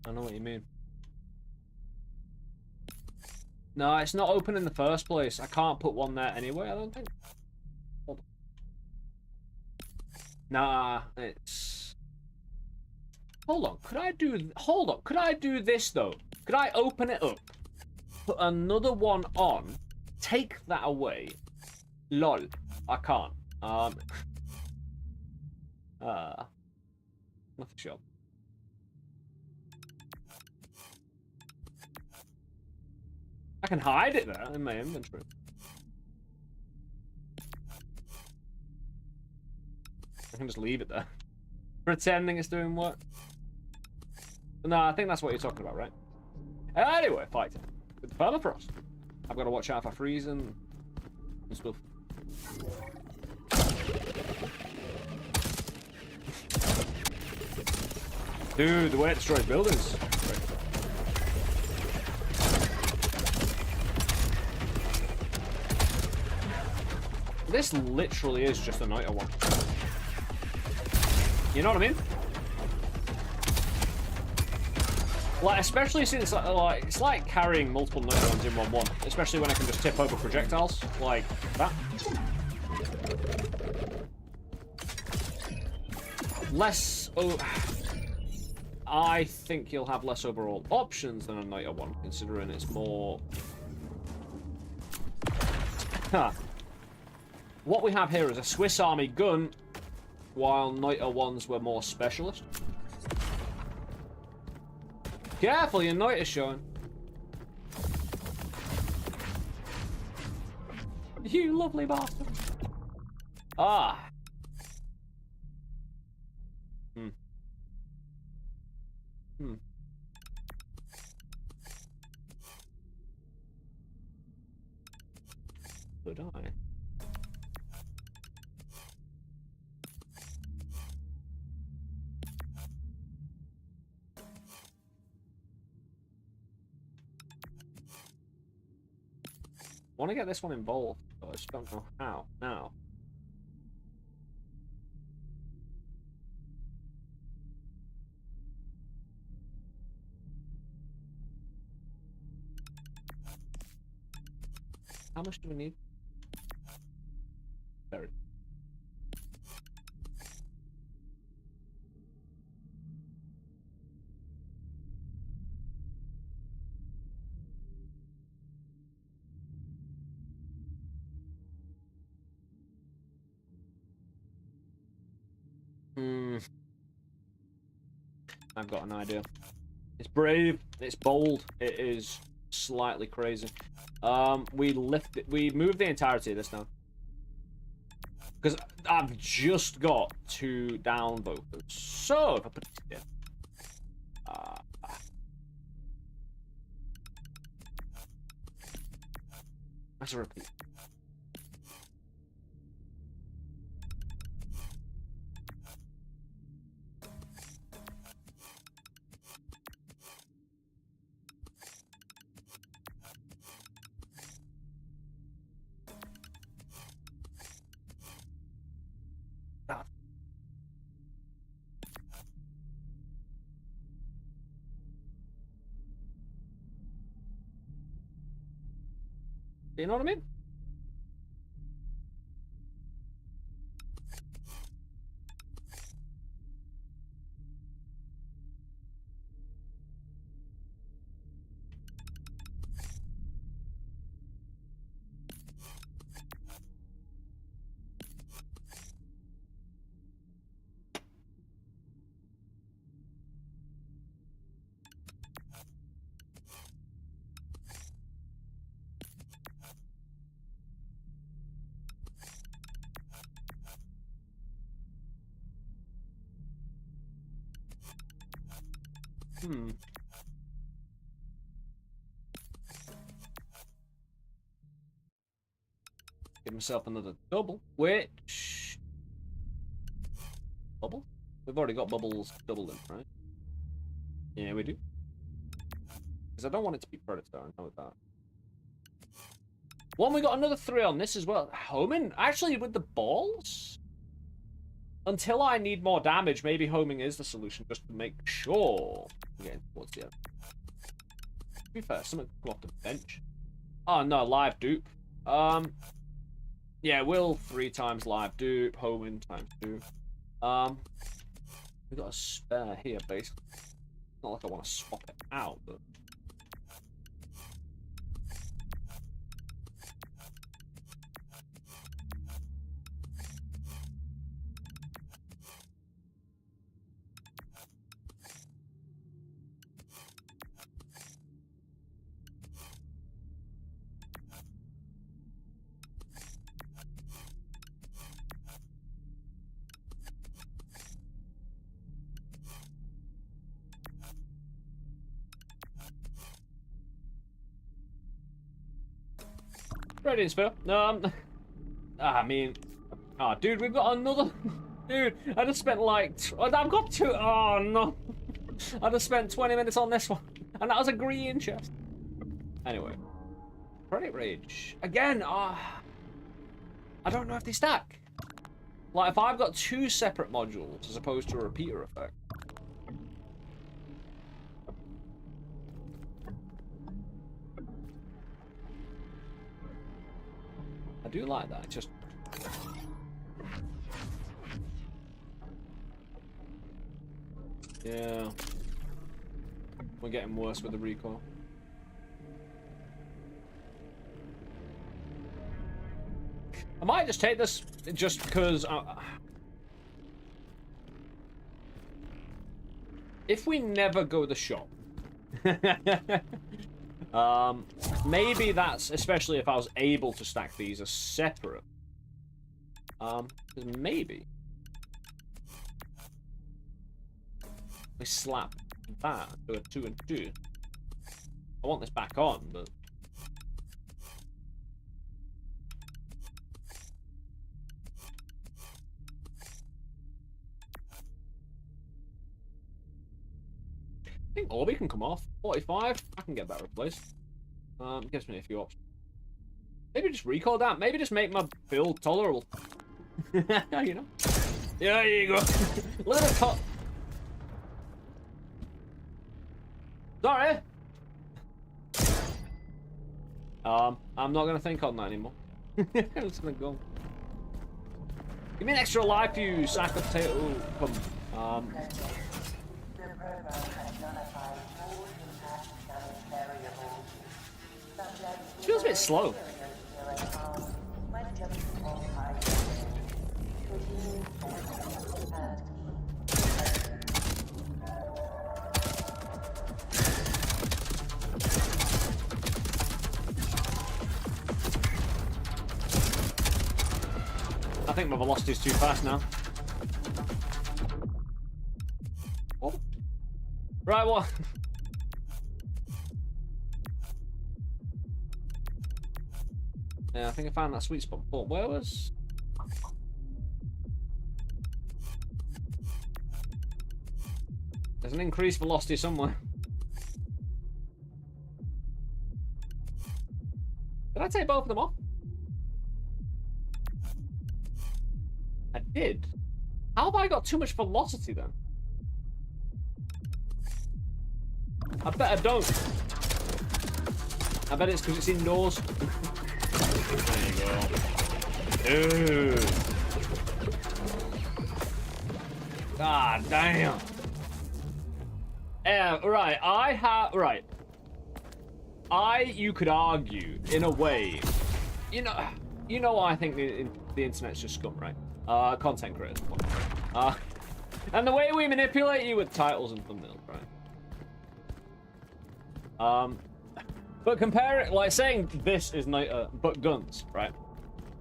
I know what you mean. No, it's not open in the first place. I can't put one there anyway, I don't think. Hold on. Nah, it's... Hold on, could I do... Hold on, could I do this, though? Could I open it up, put another one on, take that away? Lol. I can't. Nothing sure. I can hide it there in my inventory. I can just leave it there. Pretending it's doing work. No, I think that's what you're talking about, right? Anyway, fighting. With the permafrost. I've got to watch out for freezing and stuff. Dude, the way it destroys buildings. This literally is just a nighter one. You know what I mean? Like, especially since, like, it's like carrying multiple note ones in 1-1. Especially when I can just tip over projectiles, like that. Less... Oh, I think you'll have less overall options than a Niter one, considering it's more... What we have here is a Swiss Army gun, while Niter ones were more specialist. Careful, your Niter's showing. You lovely bastard. Ah. Could I? Want to get this one involved, but I just don't know how now. How much do we need? Very. I've got an idea. It's brave, it's bold, it is slightly crazy. We move the entirety of this now. Because I've just got 2 down vocals. So if I put it here. That's a repeat. You know what I mean? Give myself another double, which... Bubble? We've already got bubbles doubled in, right? Yeah, we do. Because I don't want it to be Predator, I know that. One, we got another 3 on this as well. Homing? Actually, with the balls? Until I need more damage, maybe homing is the solution, just to make sure we're getting towards the end. To be fair, something could go off the bench. Oh no, live dupe. Yeah, we'll 3 times live dupe, homing times 2. We got a spare here, basically. Not like I want to swap it out, but... Ready, Phil. I mean, dude, we've got another. Dude, I just spent like. I've got 2. Oh no, I just spent 20 minutes on this one, and that was a green chest. Anyway, credit rage again. I don't know if they stack. Like, if I've got 2 separate modules as opposed to a repeater effect. do like that. It's just... Yeah. We're getting worse with the recoil. I might just take this just because... if we never go the shop... maybe that's... Especially if I was able to stack these as separate. Maybe... we slap that to a 2 and 2. I want this back on, but... I think Orbi can come off. 45, I can get that replaced. Gives me a few options. Maybe just recall that. Maybe just make my build tolerable. You know? Yeah, there you go. Look at the top. Sorry. I'm not gonna think on that anymore. I'm just gonna go. Give me an extra life, you sack of potato. Come. Feels a bit slow. I think my velocity's too fast now. Oh. Right, what? Yeah, I think I found that sweet spot. But where was... There's an increased velocity somewhere. Did I take both of them off? I did. How have I got too much velocity then? I bet I don't. I bet it's because it's indoors. There you go. Dude. God damn. Right. You could argue, in a way, you know, I think the internet's just scum, right? Content creators. And the way we manipulate you with titles and thumbnails, right? But compare it, like saying this is but guns, right?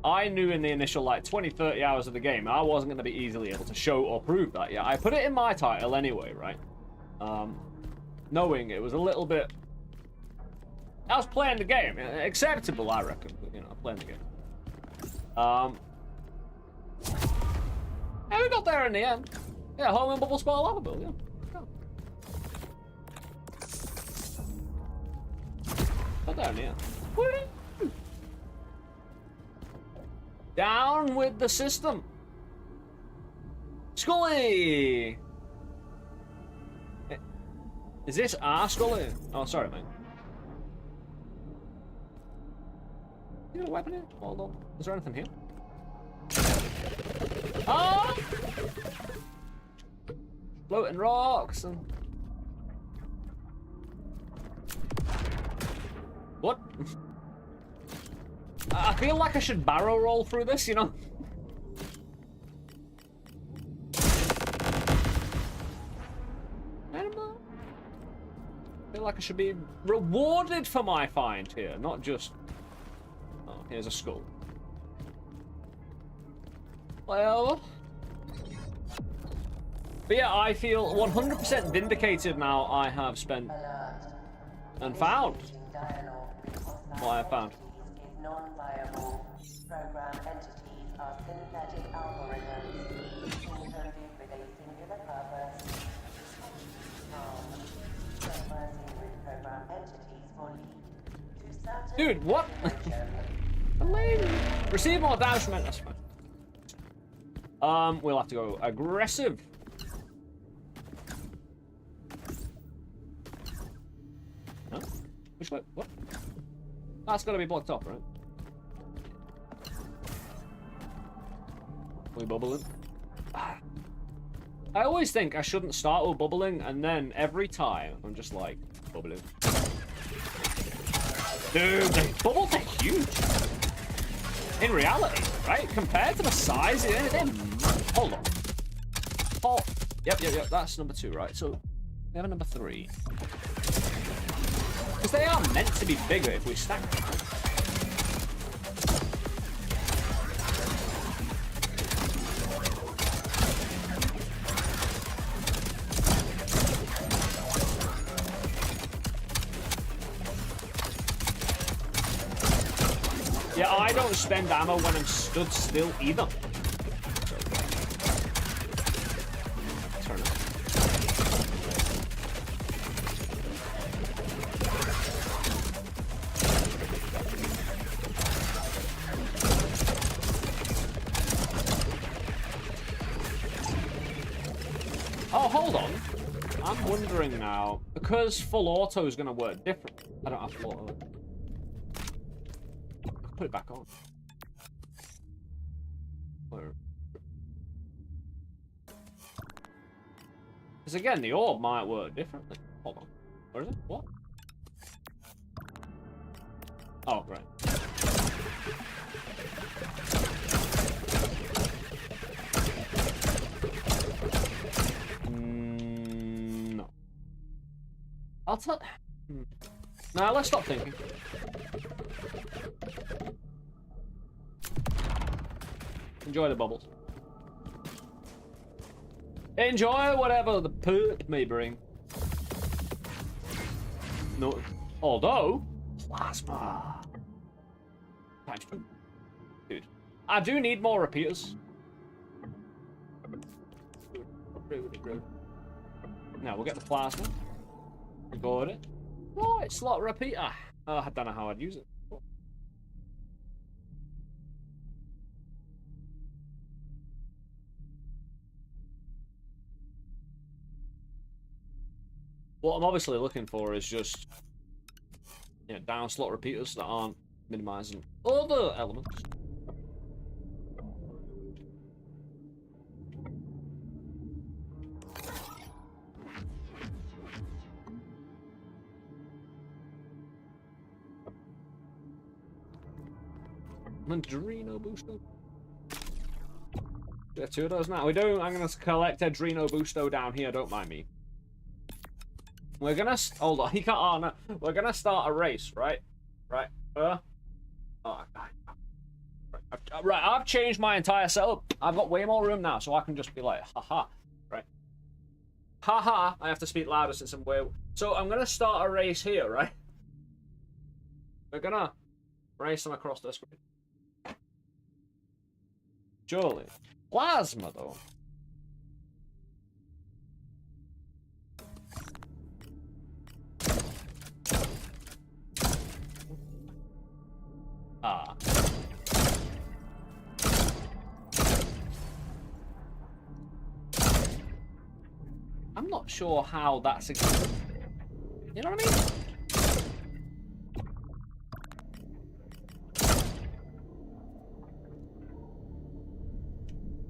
I knew in the initial like 20-30 hours of the game, I wasn't going to be easily able to show or prove that. Yeah, I put it in my title anyway, right? Knowing it was a little bit... I was playing the game. Acceptable, I reckon. But, you know, playing the game. Yeah, we got there in the end. Yeah, home and bubble spot lava build, yeah. Got there in the end. Woo! Down with the system. Scully! Is this our Scully? Oh, sorry, mate. You got a weapon here? Hold on. Is there anything here? Oh! Floating rocks and... What? I feel like I should barrel roll through this, you know? I don't know. I feel like I should be rewarded for my find here, not just... Oh, here's a skull. Well... But yeah, I feel 100% vindicated now. I have spent... and found what I have found.
Non-viable program entities are synthetic algorithms intended with a singular purpose. Conversing with program entities will lead to certain...
Dude, what? Lady. Receive more damage. That's fine. We'll have to go aggressive. Huh? Which way? What? That's gotta be blocked off, right? We bubbling. I always think I shouldn't start with bubbling, and then every time I'm just like, bubbling. Dude, the bubbles are huge. In reality, right? Compared to the size, they're... Hold on. Oh, yep, that's number 2, right? So, we have a number 3. Because they are meant to be bigger if we stack them, right? Yeah, I don't spend ammo when I'm stood still either. Turn it. Oh, hold on. I'm wondering now, because full auto is going to work different. I don't have full auto. Put it back on. Because again, the orb might work differently. Hold on. Where is it? What? Oh, right. No. I'll tell... Nah, let's stop thinking. Enjoy the bubbles. Enjoy whatever the poop may bring. No, although plasma. Times 2. Dude, I do need more repeaters. Now we'll get the plasma. Record it. Right, slot repeater. Oh, I don't know how I'd use it. What I'm obviously looking for is just, you know, down slot repeaters that aren't minimizing other elements. Adreno Busto. Get 2 of those now. We do. I'm gonna collect Adreno Busto down here. Don't mind me. We're gonna hold on. You can't. Oh no. We're gonna start a race, right? Right. Oh, right. I've changed my entire setup. I've got way more room now, so I can just be like, haha, right? Haha. I have to speak louder since I'm way. So I'm gonna start a race here, right? We're gonna race them across the screen. Surely, plasma though. Ah. I'm not sure how that's a... You know what I mean?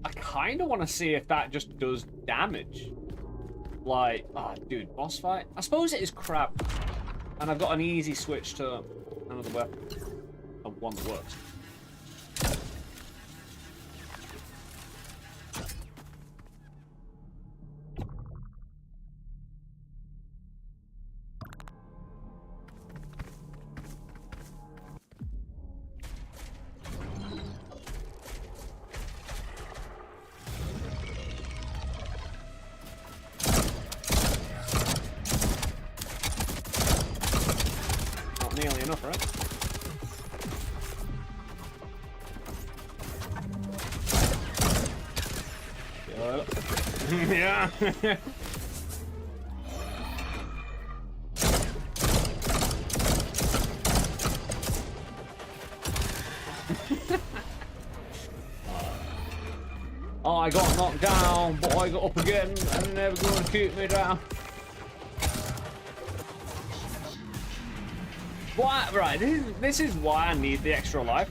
I kind of want to see if that just does damage. Like, oh, dude, boss fight? I suppose it is crap. And I've got an easy switch to another weapon. One that works. Not nearly enough, right? Yeah. Oh, I got knocked down, but I got up again, and they're never going to keep me down. Why? Right, this is why I need the extra life.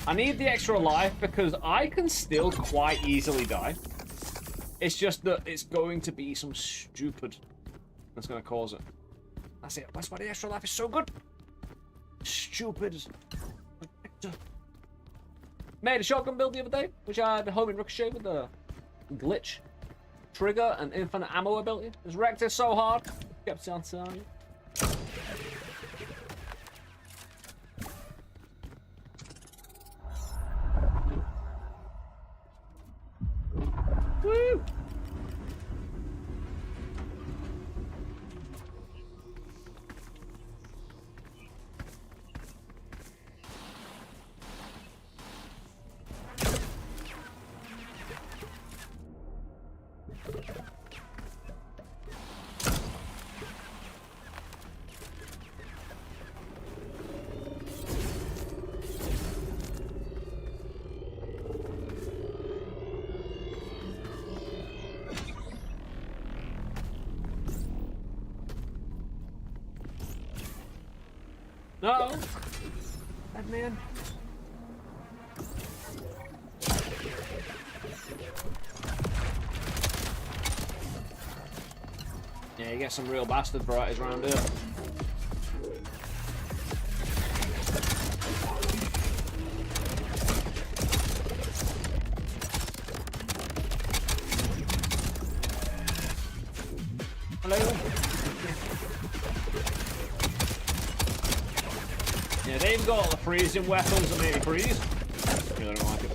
I need the extra life because I can still quite easily die. It's just that it's going to be some stupid that's going to cause it. That's it. That's why the extra life is so good. Stupid. Made a shotgun build the other day, which I had homing ricochet with a glitch trigger and infinite ammo ability. It's wrecked it so hard. Kept on telling you. Woo! No! That man. Yeah, you get some real bastard varieties around here. Hello? Yeah, they've got the freezing weapons that make me freeze. Really don't like it.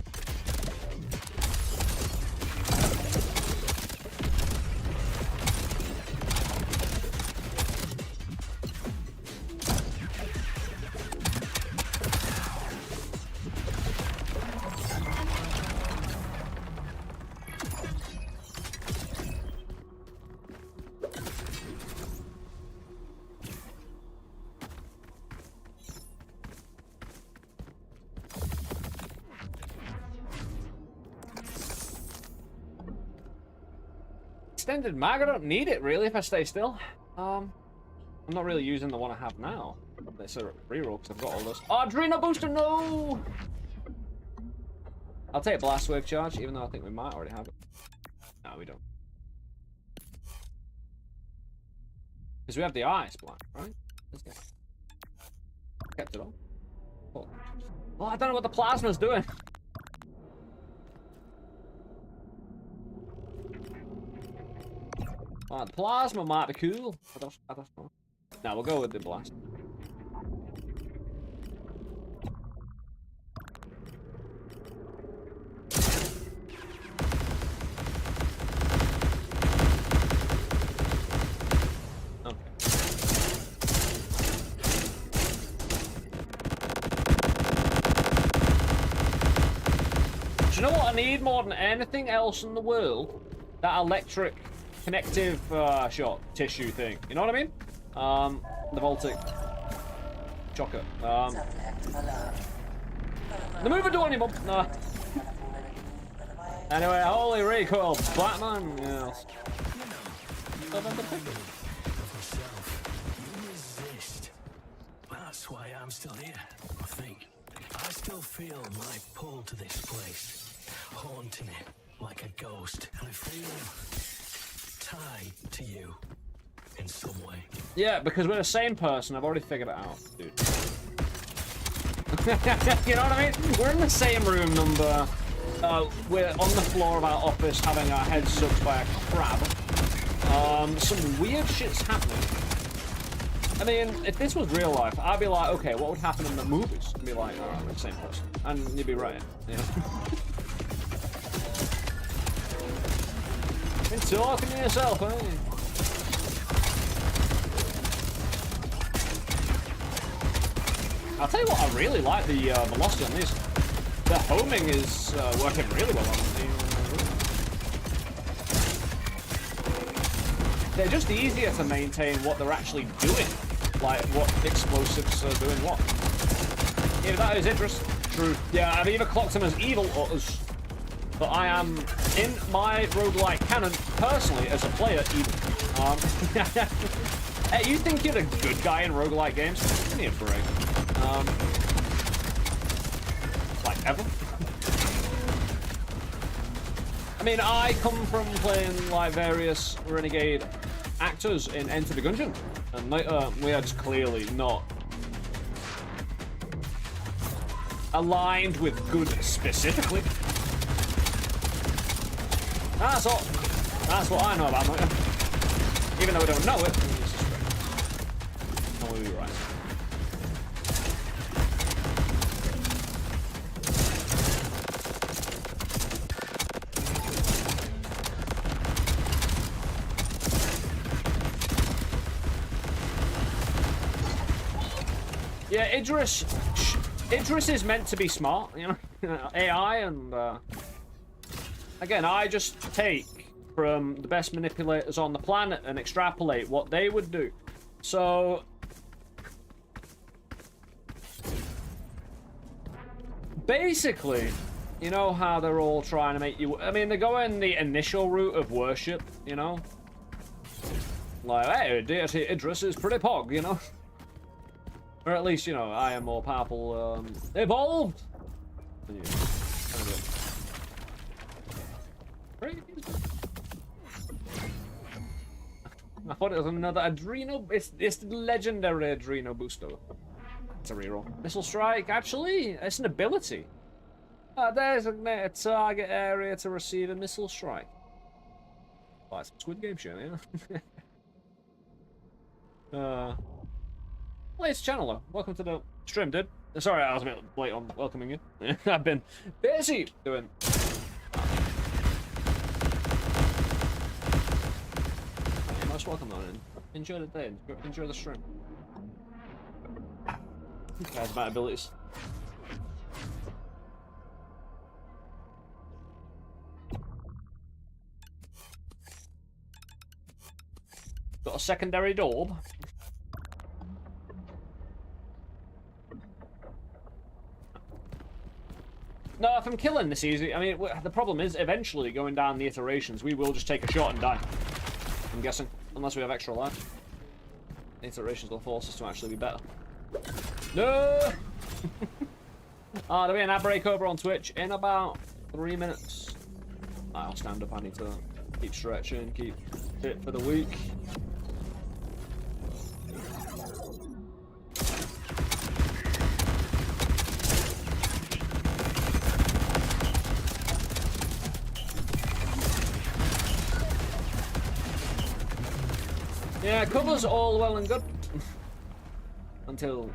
Extended mag, I don't need it really if I stay still. I'm not really using the one I have now. It's a reroll because I've got all this. Oh, Adrenal booster, no! I'll take blast wave charge, even though I think we might already have it. No, we don't. Because we have the ice blind, right? Let's go. Kept it on. Oh, I don't know what the plasma's doing. Oh, the plasma might be cool. I don't know. Now we'll go with the blast. Okay. Do you know what I need more than anything else in the world? That electric connective shot tissue thing. You know what I mean? The Voltic chocker. The mover do anymore. No. Anyway, holy recoil, Batman. Yes.
That's why I'm still here, I think. I still feel my pull to this place, haunting it like a ghost. And I feel tied to you in some way.
Yeah, because we're the same person. I've already figured it out, dude. You know what I mean? We're in the same room number. We're on the floor of our office having our heads sucked by a crab. Some weird shit's happening. I mean, if this was real life, I'd be like, okay, what would happen in the movies? I'd be like, oh, we're the same person. And you'd be right, you know? Been talking to yourself, eh? I'll tell you what, I really like the velocity on these. The homing is working really well on them. They're just easier to maintain what they're actually doing. Like, what explosives are doing what. Yeah, that is interesting. True. Yeah, I've either clocked them as evil or as... But I am, in my roguelike canon, personally, as a player, evil. Hey, you think you're a good guy in roguelike games? Give me a break. Like ever. I mean, I come from playing like various renegade actors in Enter the Gungeon, and we are just clearly not aligned with good specifically. That's all. That's what I know about Moira. Even though we don't know it. No, we'll be right. Yeah, Idris is meant to be smart, you know, AI, and again, I just take from the best manipulators on the planet and extrapolate what they would do. So basically, you know how they're all trying to make you, I mean, they're going the initial route of worship, you know, like, hey, deity Idris is pretty pog, you know. Or at least, you know, I am more powerful, evolved! I thought it was another Adreno. It's the legendary Adreno booster. It's a reroll. Missile strike, actually, it's an ability. Designate a target area to receive a missile strike. Oh, it's Squid Game shit, you know? Latest channel though. Welcome to the stream, dude. Sorry, I was a bit late on welcoming you. I've been busy doing. You're most welcome on in. Enjoy the day. Enjoy the stream. Who cares about abilities? Got a secondary orb. No, if I'm killing this easy, I mean, the problem is, eventually, going down the iterations, we will just take a shot and die. I'm guessing. Unless we have extra life. The iterations will force us to actually be better. No! There'll be an ad break over on Twitch in about 3 minutes. I'll stand up, I need to keep stretching, keep fit for the week. Yeah, cover's all well and good. Until...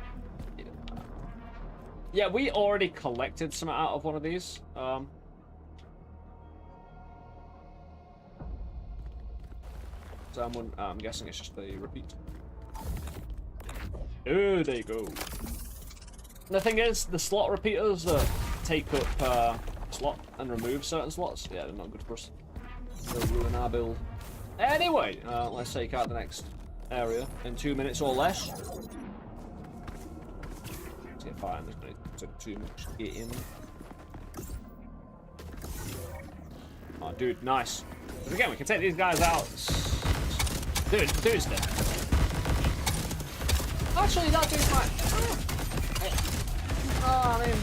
Yeah, we already collected some out of one of these. So I'm guessing it's just a repeat. Oh, there you go. The thing is, the slot repeaters that take up slot and remove certain slots, yeah, they're not good for us. They'll ruin our build. Anyway, let's take out the next area in 2 minutes or less. Let's get fire in this minute. Took too much to get in. Oh, dude, nice. But again, we can take these guys out. Dude's dead. Actually, that dude's fine. Oh, I mean...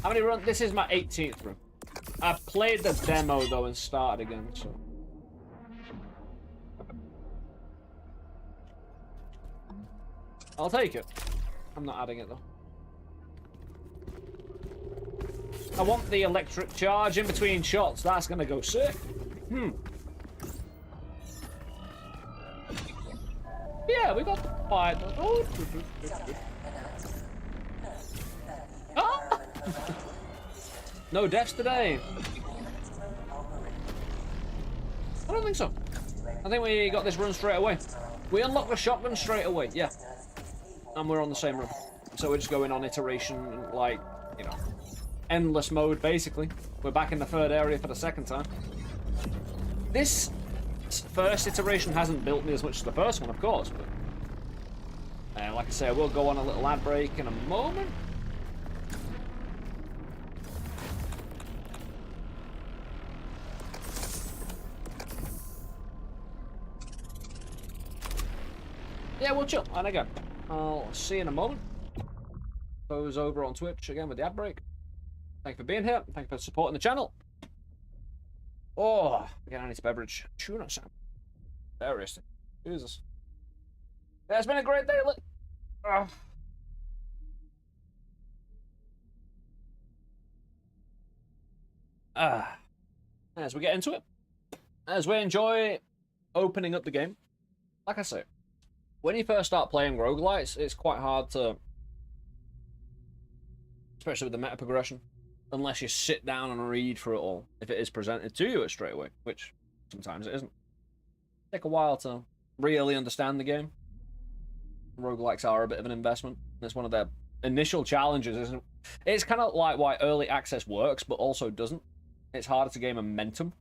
How many runs? This is my 18th run. I've played the demo though and started again, so. I'll take it. I'm not adding it though. I want the electric charge in between shots. That's gonna go sick. Yeah, we got fired. Oh. Ah! No deaths today. I don't think so. I think we got this run straight away. We unlocked the shotgun straight away, yeah. And we're on the same run. So we're just going on iteration, like, you know, endless mode, basically. We're back in the third area for the second time. This first iteration hasn't built me as much as the first one, of course, but... like I say, we'll go on a little ad break in a moment. yeah, we'll chill. And again, I'll see you in a moment. Those over on Twitch again with the ad break. Thank you for being here. Thank you for supporting the channel. Oh, again, I need a beverage. Tuna Sam. Various things. Jesus. Yeah, it's been a great day. Look. As we get into it, as we enjoy opening up the game, like I say, when you first start playing roguelites, it's quite hard to, especially with the meta progression, unless you sit down and read through it all, if it is presented to you straight away, which sometimes it isn't. Take a while to really understand the game. Roguelikes are a bit of an investment. It's one of their initial challenges, isn't it? It's kind of like why early access works, but also doesn't. It's harder to gain momentum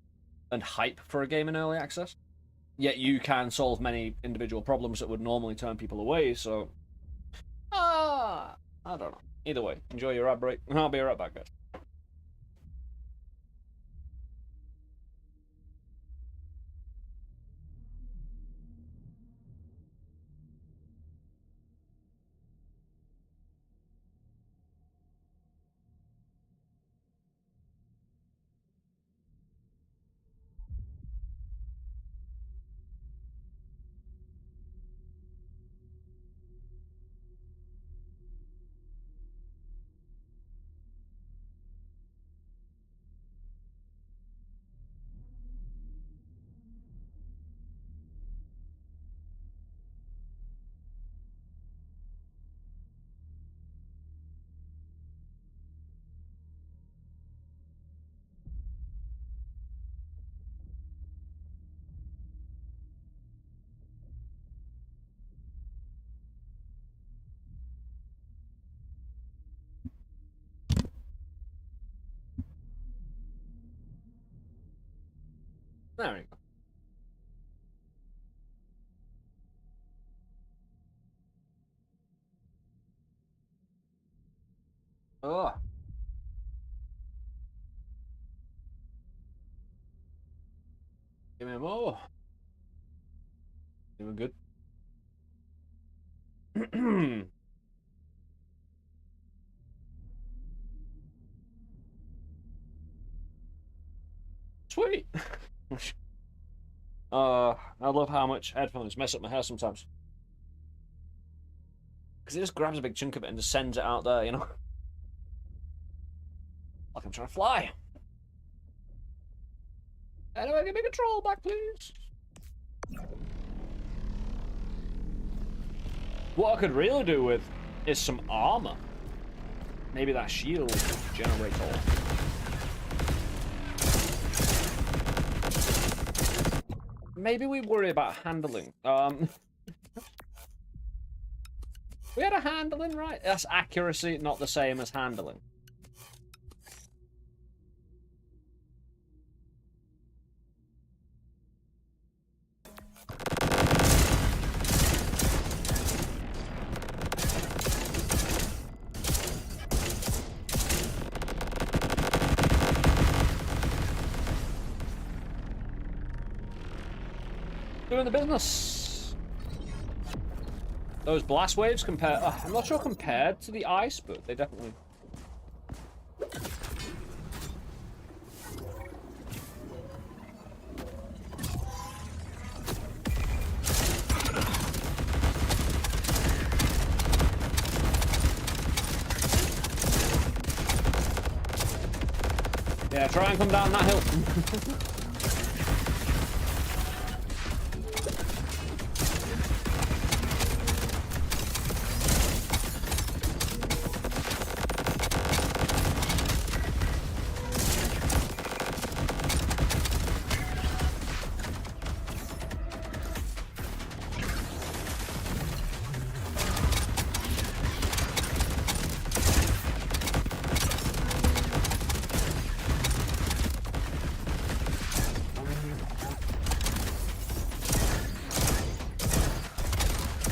and hype for a game in early access. Yet you can solve many individual problems that would normally turn people away, so... I don't know. Either way, enjoy your ad break, and I'll be right back, guys. There we go. Oh. Give me more. Doing good. Sweet. I love how much headphones mess up my hair sometimes. Because it just grabs a big chunk of it and just sends it out there, you know? Like I'm trying to fly. Anyway, give me control back, please. What I could really do with is some armor. Maybe that shield generator. Maybe we worry about handling. We had a handling, right? That's accuracy, not the same as handling. Doing the business. Those blast waves compare. I'm not sure compared to the ice, but they definitely. Yeah, try and come down that hill.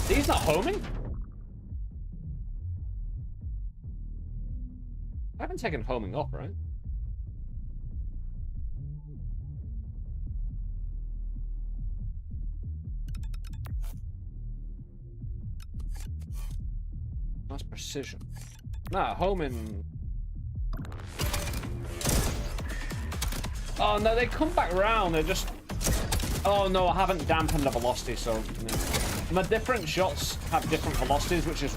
He's not homing? I haven't taken homing off, right? That's precision. Nah, homing. Oh no, they come back round. They're just. Oh no, I haven't dampened the velocity, so. No. My different shots have different velocities, which is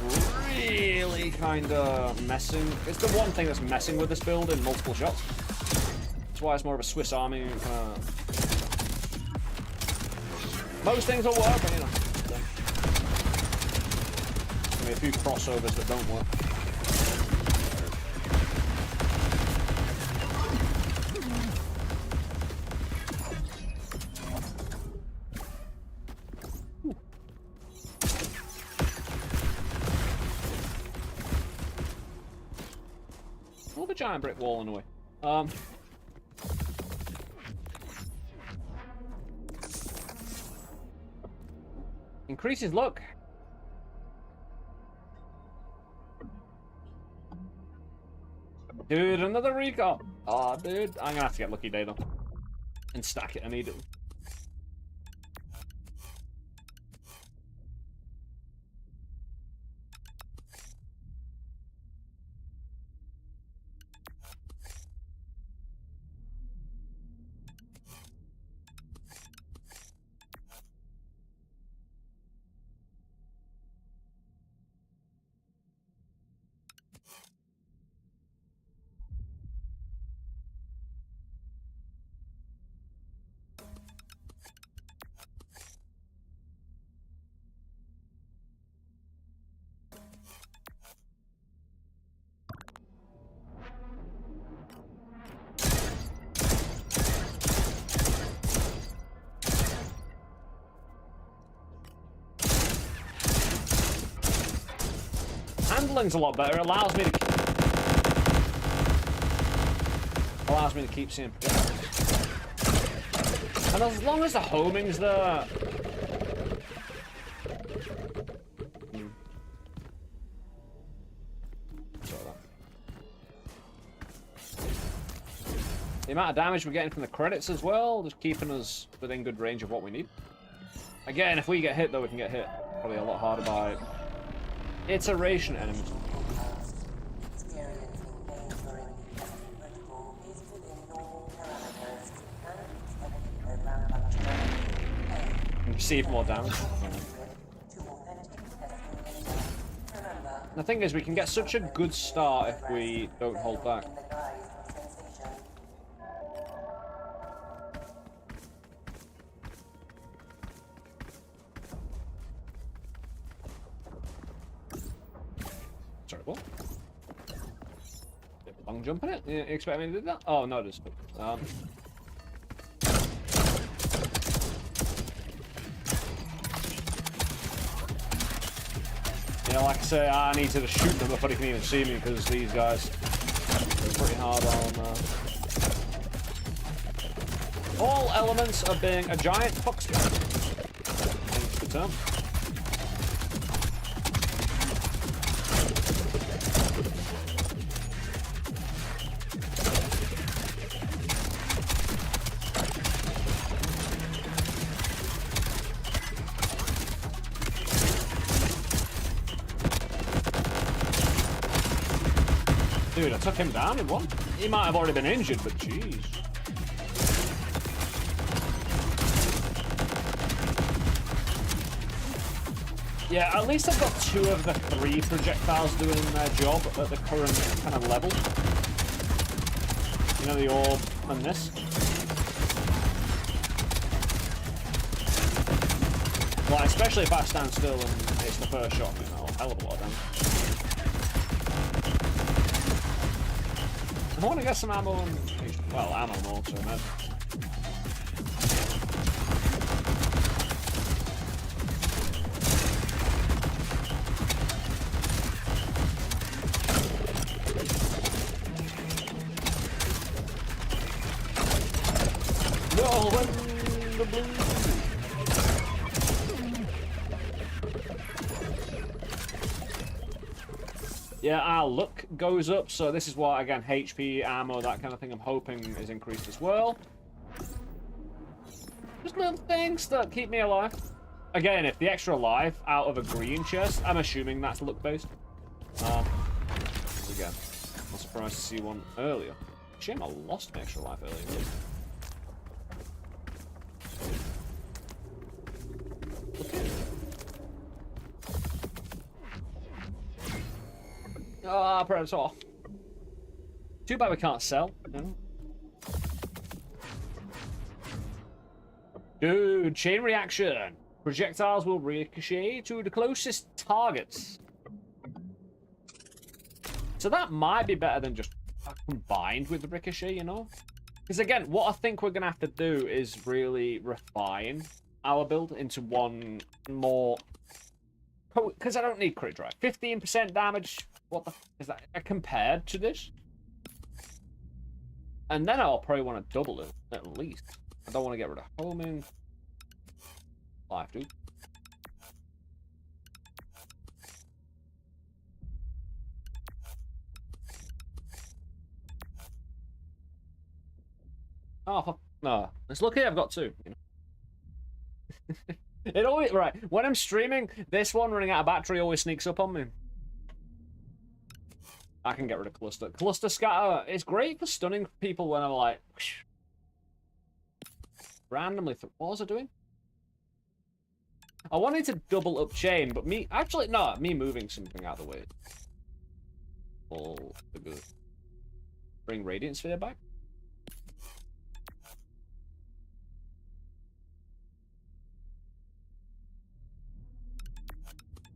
really kind of messing. It's the one thing that's messing with this build in multiple shots. That's why it's more of a Swiss Army kind of. Most things will work, but you know. There's gonna be a few crossovers that don't work. A giant brick wall in a way. Increases luck. Dude, another recon. Oh, dude, I'm gonna have to get lucky day though, and stack it immediately. Handling's a lot better. It allows me to keep seeing. And as long as the homing's there. The amount of damage we're getting from the credits as well, just keeping us within good range of what we need. Again, if we get hit though, we can get hit probably a lot harder by iteration enemies. Receive more damage. The thing is, we can get such a good start if we don't hold back. Sorry, what? Long jump in it? You expect me to do that? Oh, no, it is. Yeah, like I say, I need to just shoot them before they can even see me because these guys are pretty hard on. All elements of being a giant foxy. Thanks for the term. Dude, I took him down in one. He might have already been injured, but jeez. Yeah, at least I've got 2 of the 3 projectiles doing their job at the current kind of level. You know, the orb and this. Well, especially if I stand still and it's the first shot, you know, a hell of a lot of damage. I want to get some ammo and, well, ammo more, so man. No, when the blue. Yeah, our luck goes up, so this is why, again, HP, ammo, that kind of thing I'm hoping is increased as well. Just little things that keep me alive. Again, if the extra life out of a green chest, I'm assuming that's luck-based. Again, I'm surprised to see one earlier. Shame I lost an extra life earlier. Ah, Predator. Too bad we can't sell. You know? Dude, chain reaction. Projectiles will ricochet to the closest targets. So that might be better than just combined with the ricochet, you know? Because again, what I think we're going to have to do is really refine our build into one more... Because I don't need crit drive. 15% damage, what the is that compared to this? And then I'll probably want to double it, at least. I don't want to get rid of homing. Life, dude. Oh, no. It's lucky I've got two. You know? It always... Right, when I'm streaming, this one running out of battery always sneaks up on me. I can get rid of cluster. Cluster scatter is great for stunning people when I'm like... Whoosh, randomly... What was I doing? I wanted to double up chain, but me... Actually, no, me moving something out of the way. All the good. Bring Radiant Sphere back.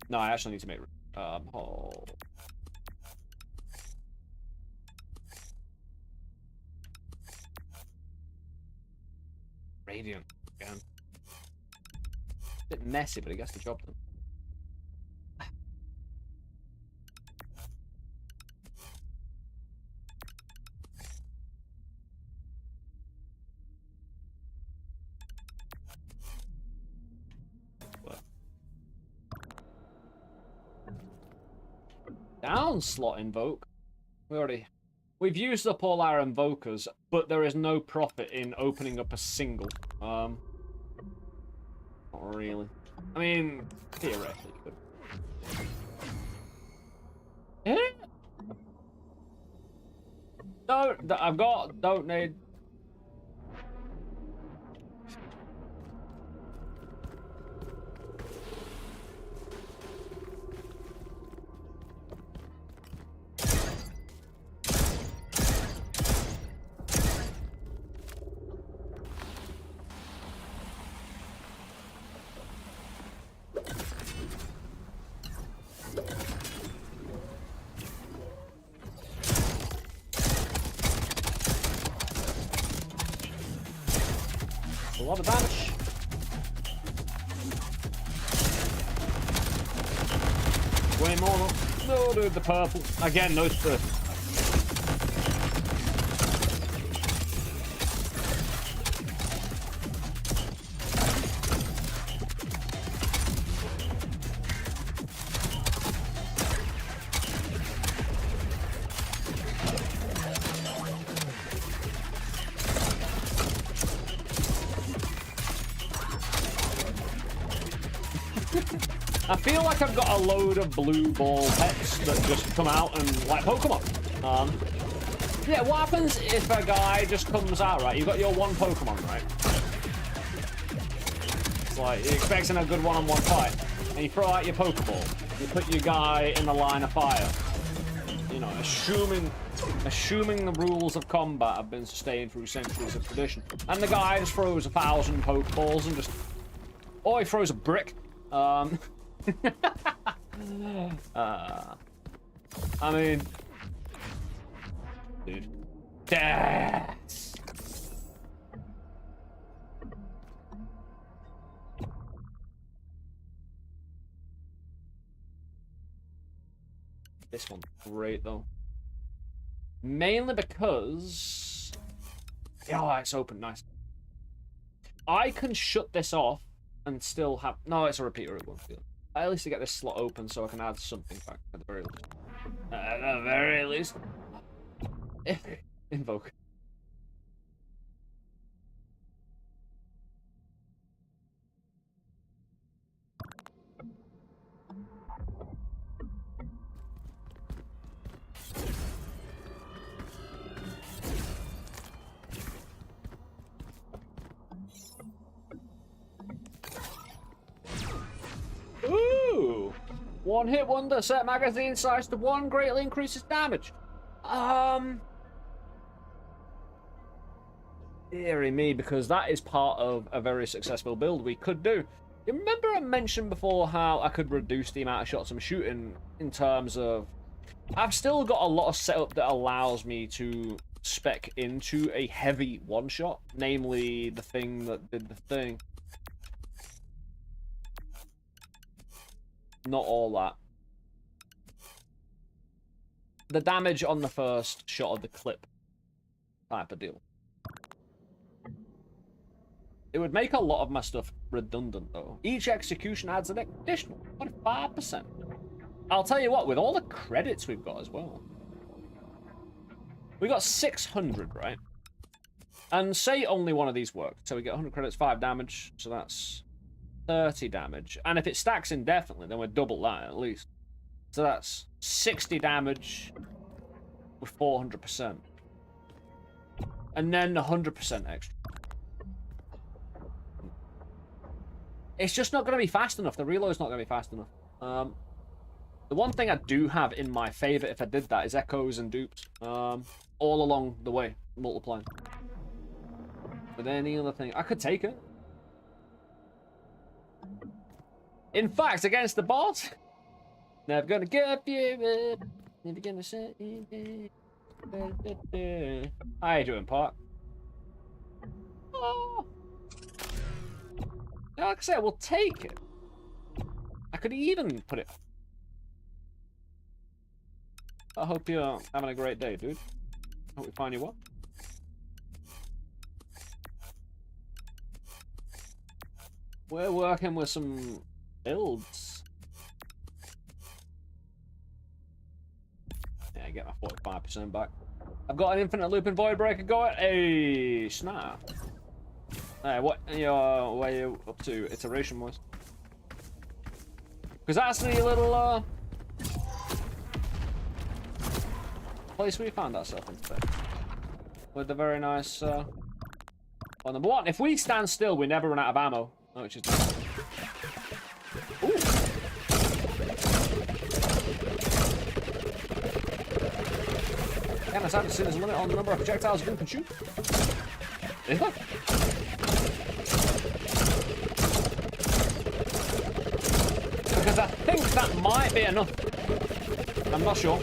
No, I actually need to make... Radiant again. A bit messy, but it gets the job done. Down slot invoke. We've used up all our invokers, but there is no profit in opening up a single. Not really. I mean, theoretically, you could. Eh? Don't need. A lot of damage. Way more. No, dude, the purple. Again, those two. I feel like I've got a load of blue ball pets that just come out and like Pokemon. Yeah, what happens if a guy just comes out, right? You've got your one Pokemon, right? It's like, you're expecting a good one-on-one fight, and you throw out your Pokeball. You put your guy in the line of fire. You know, assuming the rules of combat have been sustained through centuries of tradition. And the guy just throws 1,000 Pokeballs and just... Or he throws a brick. I mean... Dude. Yes! This one's great, though. Mainly because... Oh, it's open, nice. I can shut this off and still have... No, it's a repeater, it won't feel. At least to get this slot open so I can add something back at the very least. At the very least. Invoke. One hit wonder. Set magazine size to 1. Greatly increases damage. Deary me, because that is part of a very successful build we could do. You remember I mentioned before how I could reduce the amount of shots I'm shooting in terms of... I've still got a lot of setup that allows me to spec into a heavy one-shot, namely the thing that did the thing. Not all that. The damage on the first shot of the clip type of deal. It would make a lot of my stuff redundant, though. Each execution adds an additional 25%. I'll tell you what, with all the credits we've got as well. We got 600, right? And say only one of these worked. So we get 100 credits, 5 damage. So that's 30 damage. And if it stacks indefinitely, then we're double that at least. So that's 60 damage with 400%. And then 100% extra. It's just not going to be fast enough. The reload's not going to be fast enough. The one thing I do have in my favor if I did that is echoes and dupes. All along the way, multiplying. With any other thing, I could take it. In fact, against the bot, never gonna give you up. Never gonna say. How you doing, Park? Oh. Like I said, we'll take it. I could even put it. I hope you're having a great day, dude. Hope we find you well. We're working with some builds. Yeah, get my 45% back. I've got an infinite looping void breaker going. Hey, snap. Hey, what are you up to iteration wise? Because that's the little place we found ourselves in today. With the very nice well, number one, if we stand still, we never run out of ammo. Oh, which is nice. Ooh. Again, I haven't seen there's a limit on the number of projectiles you can shoot. Is there? Because I think that might be enough. I'm not sure.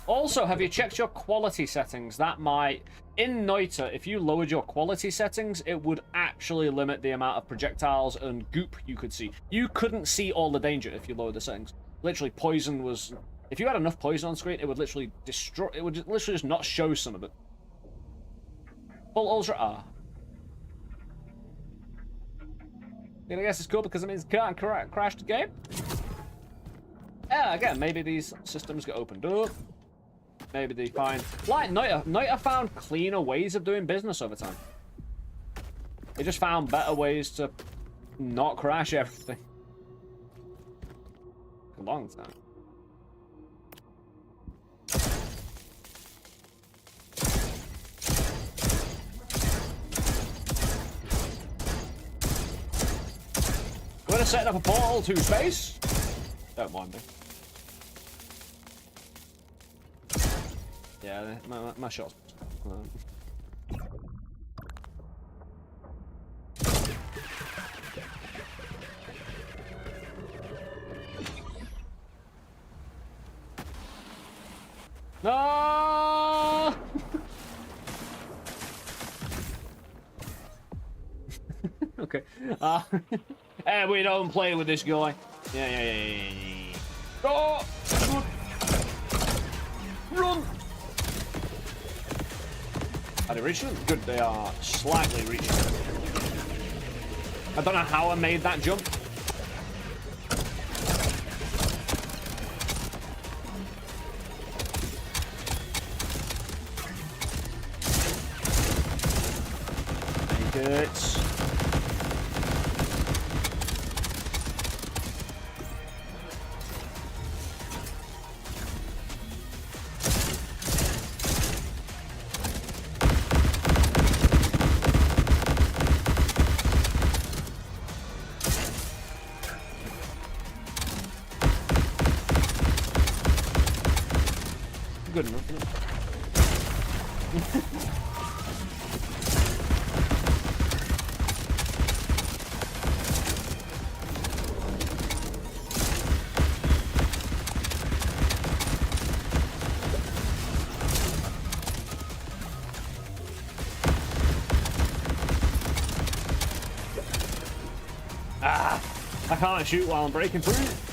Also, have you checked your quality settings? That might... In Noita, if you lowered your quality settings, it would actually limit the amount of projectiles and goop you could see. You couldn't see all the danger if you lowered the settings. Literally, poison was... If you had enough poison on screen, it would literally destroy... It would literally just not show some of it. Full Ultra R. I guess it's cool because it means it can't crash the game. Yeah, again, maybe these systems get opened up. Maybe they find... Like Noita found cleaner ways of doing business over time. They just found better ways to not crash everything. A long time. We're gonna set up a portal to space. Don't mind me. Yeah, my shots. No! Okay. And we don't play with this guy. Yeah. Oh! Run! Are they reaching? Good, they are slightly reaching. I don't know how I made that jump. Make it. Good enough, isn't it? Ah! I can't shoot while I'm breaking through.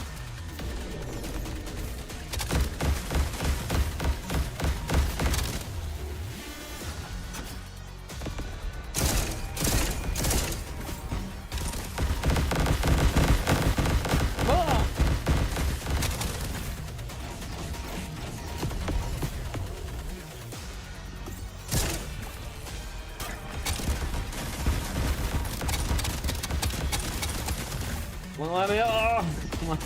Well, let me. Oh, come on.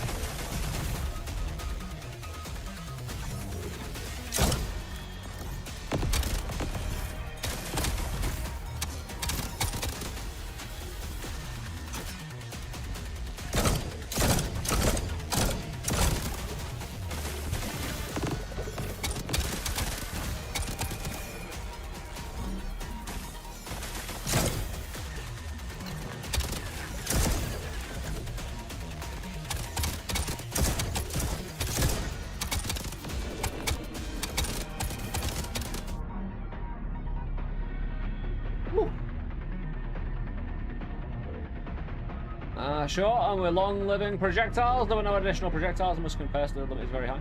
Short and with long-living projectiles. There were no additional projectiles. I must confess the limit is very high.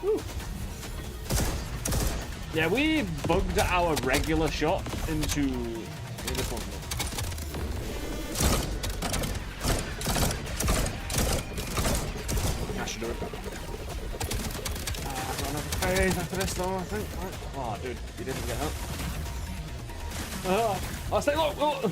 Woo. Yeah, we bugged our regular shot into this one. I should do it. I've got another phase after this though, I think. Oh, dude, you didn't get up. I'll stay low. Oh.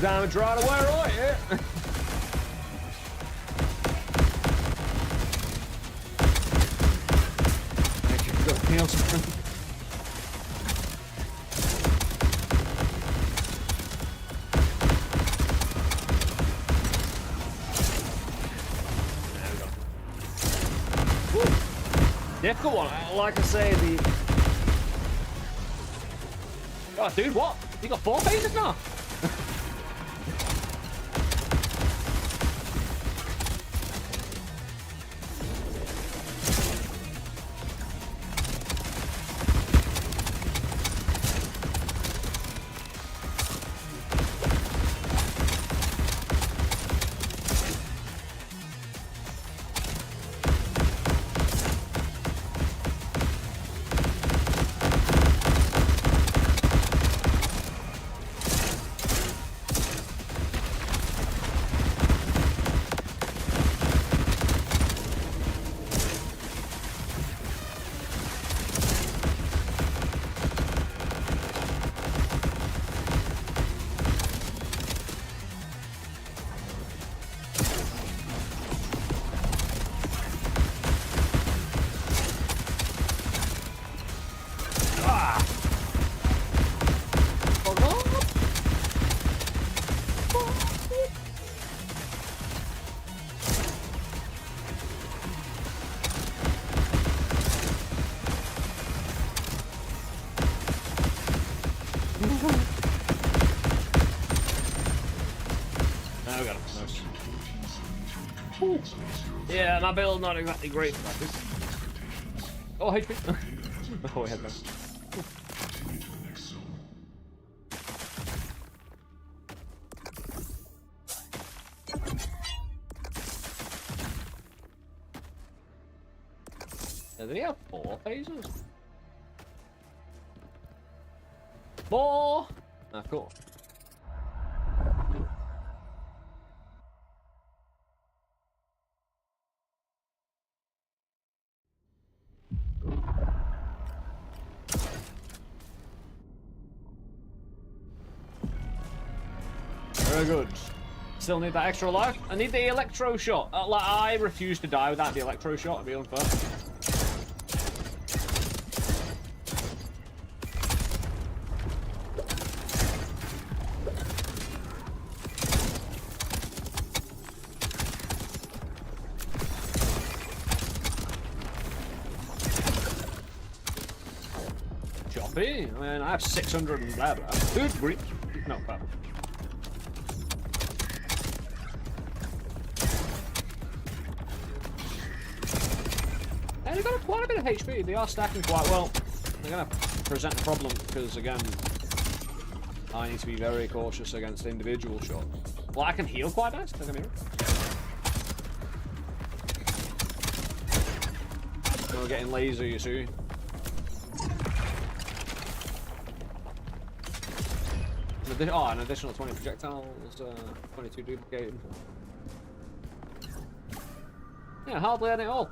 Damage right away, right? Yeah. Make sure you got a heal something. There we go. Woo. Difficult one. Like I say, the. Oh, dude, what? You got 4 phases now? Yeah, my build not exactly great for that. Oh, HP. Oh, head back. Did he have 4 phases? 4! Ah, cool. Very good. Still need that extra life. I need the electro shot. Like, I refuse to die without the electro shot. It'd be unfair. Choppy. I mean, I have 600 and blah blah. Good grief. No, bad. And they've got quite a bit of HP. They are stacking quite well. They're going to present a problem because, again, I need to be very cautious against individual shots. Well, I can heal quite nice. Don't get me wrong. We're getting laser, you see. Oh, an additional 20 projectiles, 22 duplicated. Yeah, hardly any at all.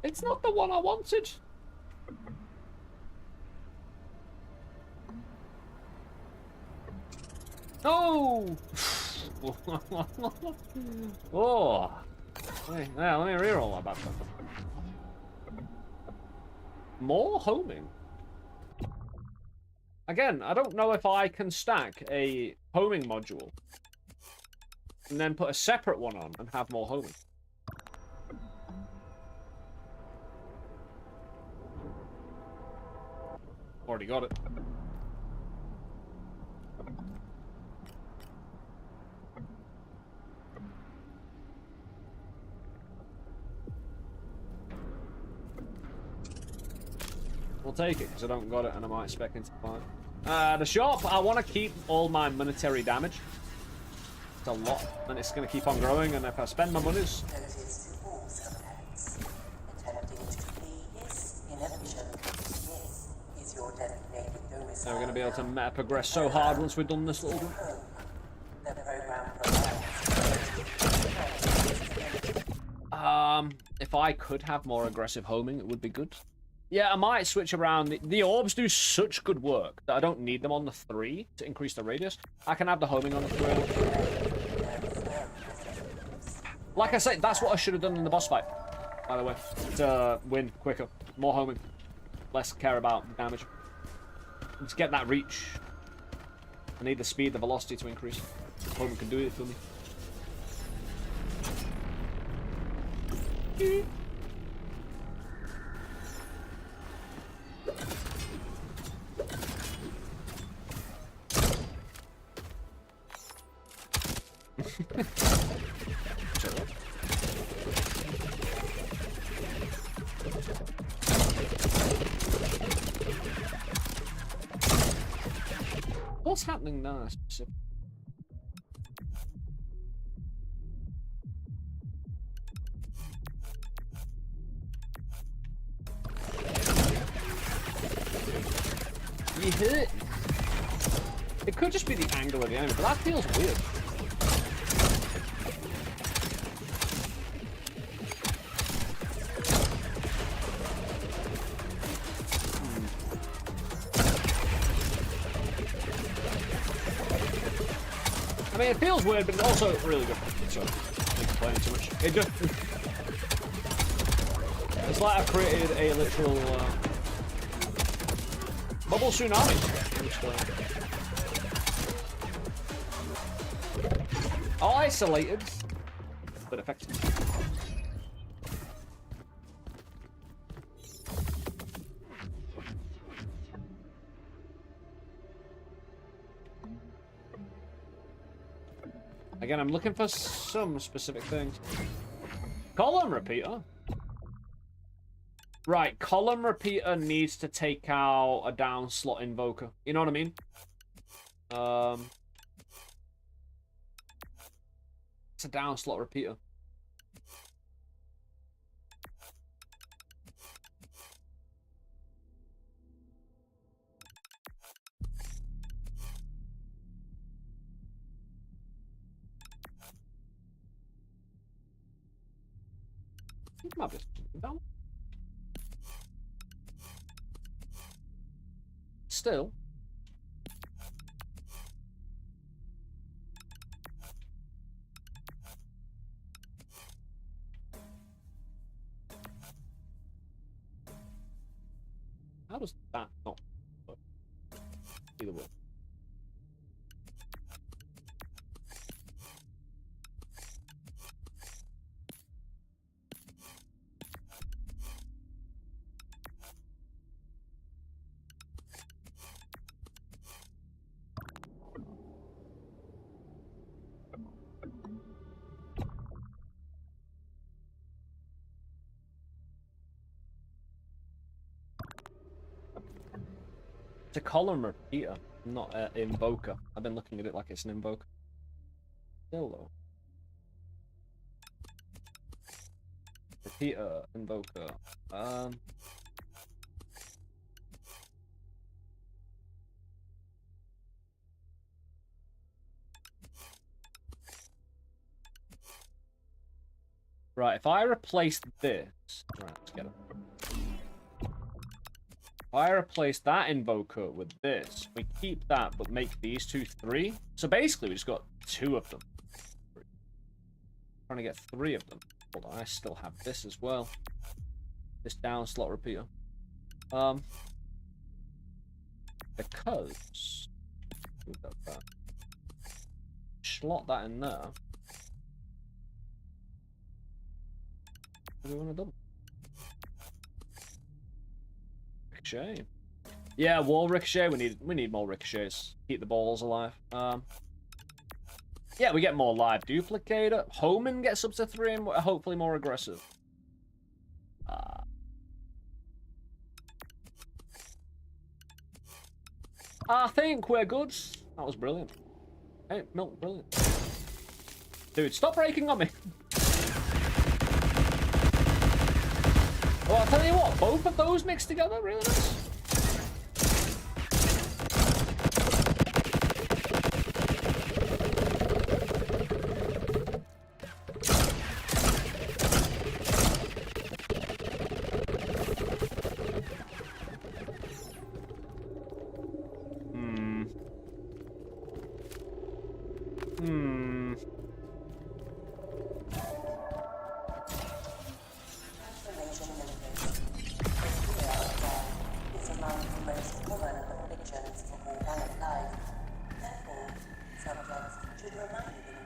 It's not the one I wanted. No! Oh! Hey, yeah, let me reroll that bad stuff. More homing. Again, I don't know if I can stack a homing module and then put a separate one on and have more homing. Already got it. We'll take it, because I don't got it and I might spec into fight. The shop, I want to keep all my monetary damage. It's a lot, and it's going to keep on growing, and if I spend my monies...
Notice to all subjects. Attempting to flee is inefficient. This is your designated domicile.
We're going to be able to meta progress so hard once we've done this little bit.
The program provides.
If I could have more aggressive homing, it would be good. Yeah, I might switch around. The orbs do such good work that I don't need them on the 3 to increase the radius. I can have the homing on the 3. Like I said, that's what I should have done in the boss fight, by the way. To win quicker. More homing. Less care about damage. Just get that reach. I need the speed, the velocity to increase. Homing can do it for me. What's happening now? You hit. It could just be the angle of the enemy, but that feels weird. I mean, it feels weird, but it's also really good. So, I'm complaining too much. It just... It's like I've created a literal... bubble tsunami. Isolated, but effective. Again, I'm looking for some specific things. Column repeater. Right, column repeater needs to take out a down slot invoker. You know what I mean? It's a down slot repeater. Might be down. still. How does that not work? Either way. It's a column repeater, not an invoker. I've been looking at it like it's an invoker. Still though. Repeater, invoker. Right, if I replace this... Right, let's get it. If I replace that invoker with this, we keep that, but make these two 3. So basically, we just got 2 of them. Trying to get 3 of them. Hold on, I still have this as well. This down slot repeater. Because... Move that back. Slot that in there. What do we want to do? Ricochet. Yeah, wall ricochet. We need more ricochets. Keep the balls alive. Yeah, we get more live duplicator. Homan gets up to 3 and hopefully more aggressive. I think we're good. That was brilliant. Hey, Milk, brilliant. Dude, stop breaking on me. Well, I'll tell you what, both of those mixed together, really nice.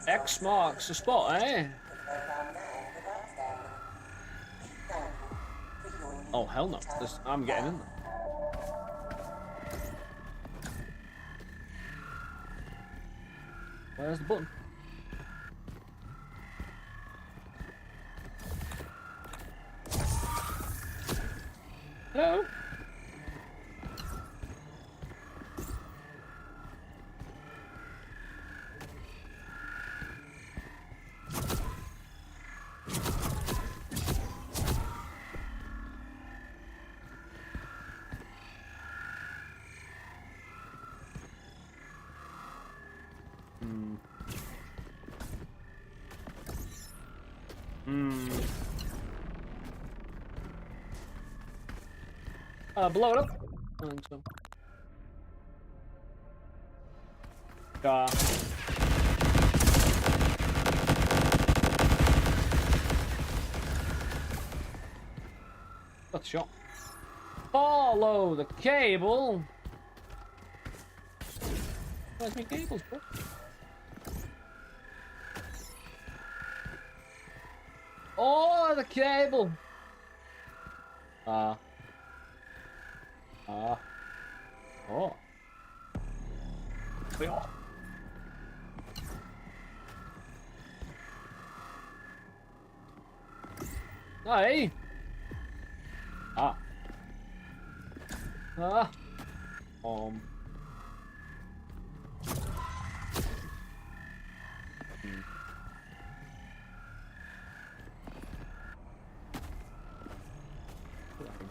X marks the spot, eh? Oh, hell no. I'm getting in there. Where's the button? Hello? Blow it up. I think so. Got the shot. Follow the cable. Where's my cables, bro? Oh, the cable. Oh. Yeah. Hey.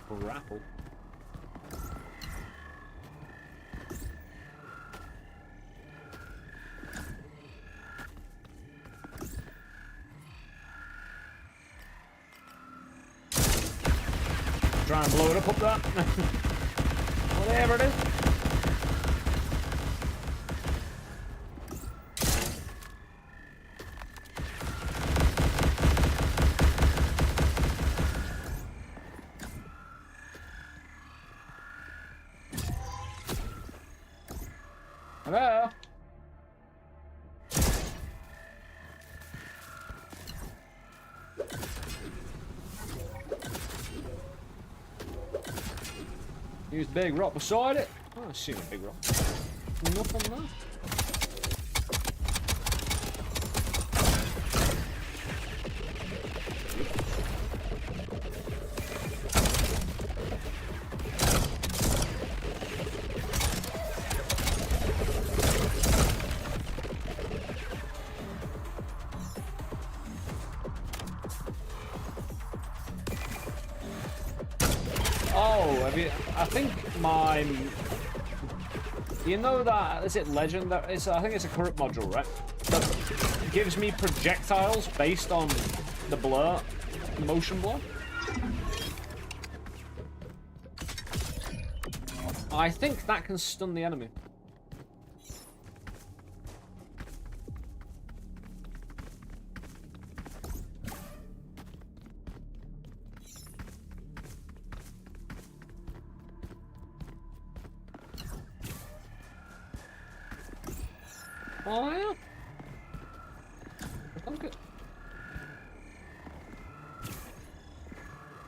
Grapple. Try and blow it up there. Whatever it is. Hello? Use the big rock beside it. Oh, I see a big rock. Nothing there. I think my... You know that... Is it Legend? I think it's a corrupt module, right? That gives me projectiles based on the blur, motion blur. I think that can stun the enemy. Oh, yeah. Okay.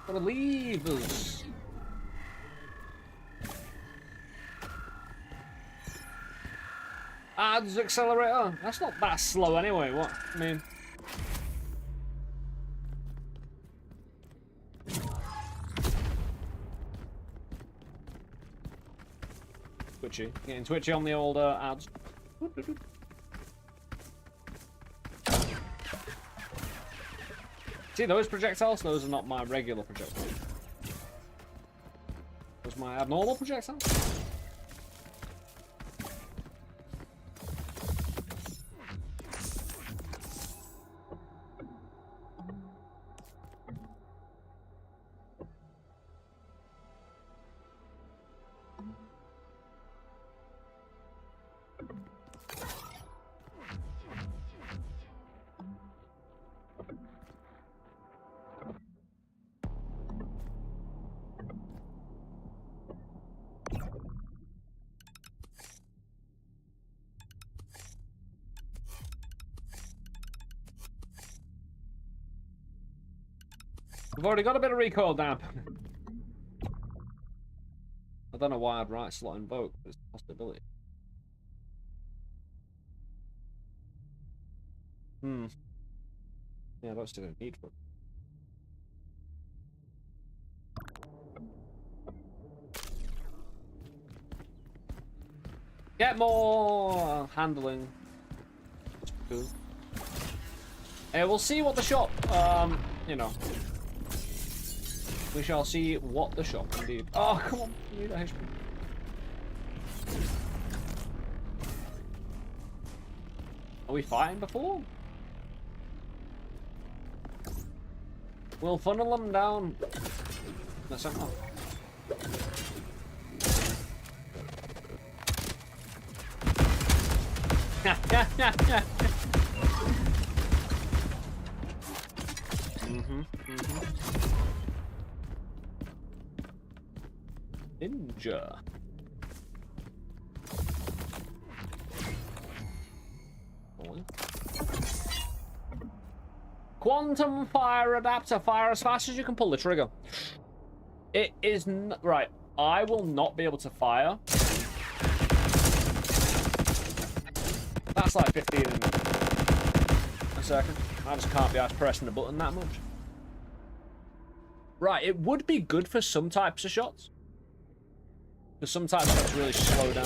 Gotta leave us. Adds accelerator. That's not that slow anyway. What? I mean. Twitchy. Getting twitchy on the old ads. See those projectiles? Those are not my regular projectiles. Those are my abnormal projectiles? We've already got a bit of recoil damp. I don't know why I'd write slot invoke, but it's a possibility. Yeah, that's still a need for it. Get more handling. Cool. We'll see what the shop, you know. We shall see what the shop indeed. Oh, come on. I need a HP. Are we fighting before? We'll funnel them down. That's not. Ninja. Quantum fire adapter. Fire as fast as you can pull the trigger. It is right. I will not be able to fire. That's like 15 in a second. I just can't be pressing the button that much. Right, it would be good for some types of shots. Because some types of shots really slow down.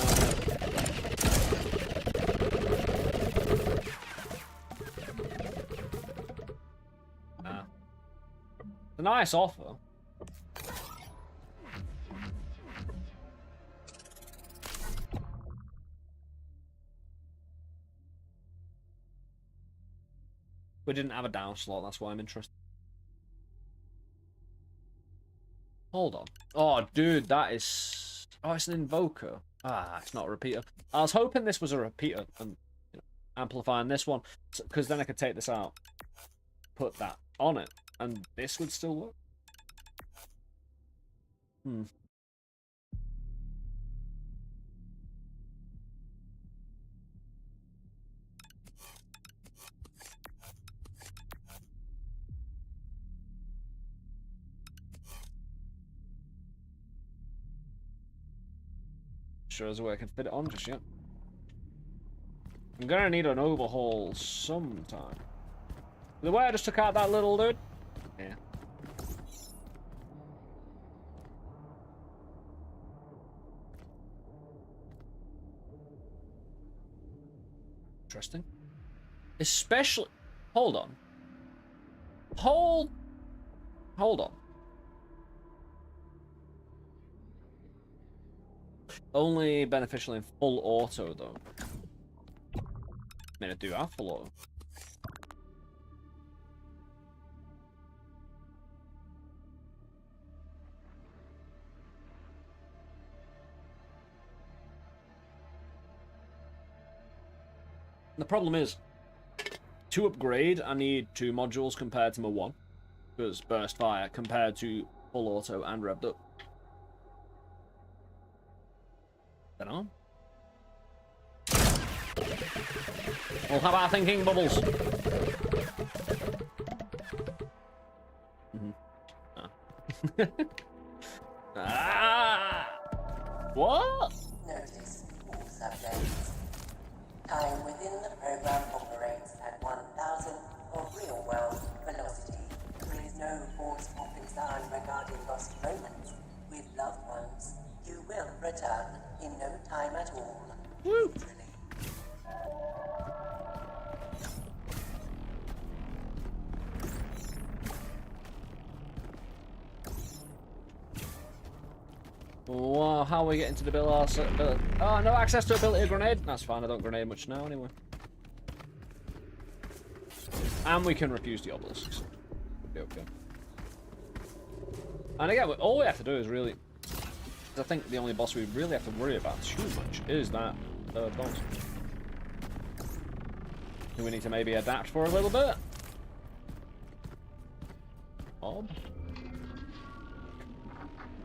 Nah. It's a nice offer. We didn't have a down slot, that's why I'm interested. Hold on. Oh, dude, that is... Oh, it's an invoker. Ah, it's not a repeater. I was hoping this was a repeater and amplifying this one, because then I could take this out, put that on it, and this would still work. Sure there's a way I can fit it on just yet. I'm gonna need an overhaul sometime. The way I just took out that little dude? Yeah. Interesting. Especially... Hold on. Hold on. Only beneficial in full auto, though. I mean, I do have full auto. The problem is, to upgrade, I need 2 modules compared to my 1. Because burst fire compared to full auto and revved up. Dunno. Well, how about thinking bubbles? Ah! What?
Notice all subjects. Time within the program operates at 1000 of real-world velocity. There is no cause for concern regarding lost moments with loved ones. You will return in no time at all.
Woo.
Literally.
Wow, how are we getting to the ability? Oh, no access to ability grenade. That's fine, I don't grenade much now anyway. And we can refuse the obelisks. Okay. And again, all we have to do is really... I think the only boss we really have to worry about too much is that boss. Do we need to maybe adapt for a little bit? Bob?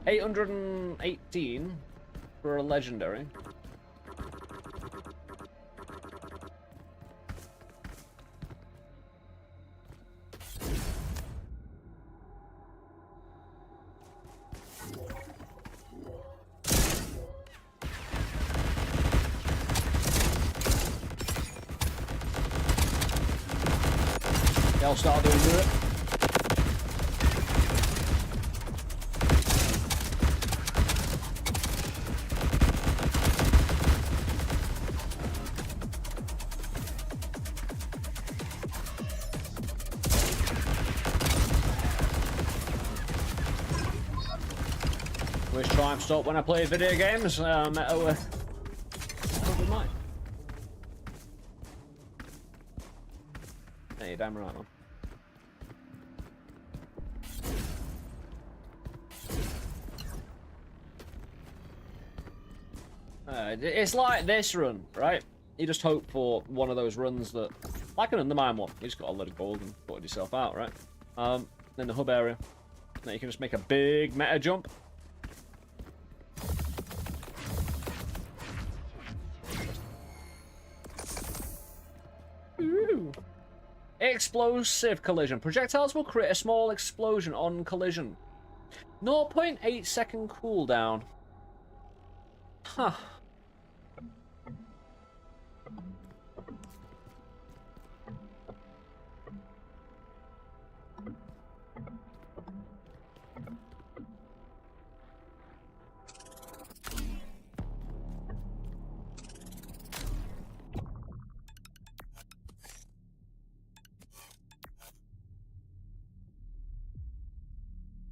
818 for a legendary. I'll start doing it. Wish time stop when I play video games. Mine. Hey, damn right, man. It's like this run, right? You just hope for one of those runs that, like an Undermine one, you just got a lot of gold and sorted yourself out, right? In the hub area, then you can just make a big meta jump. Ooh. Explosive collision. Projectiles will create a small explosion on collision. 0.8 second cooldown. Huh.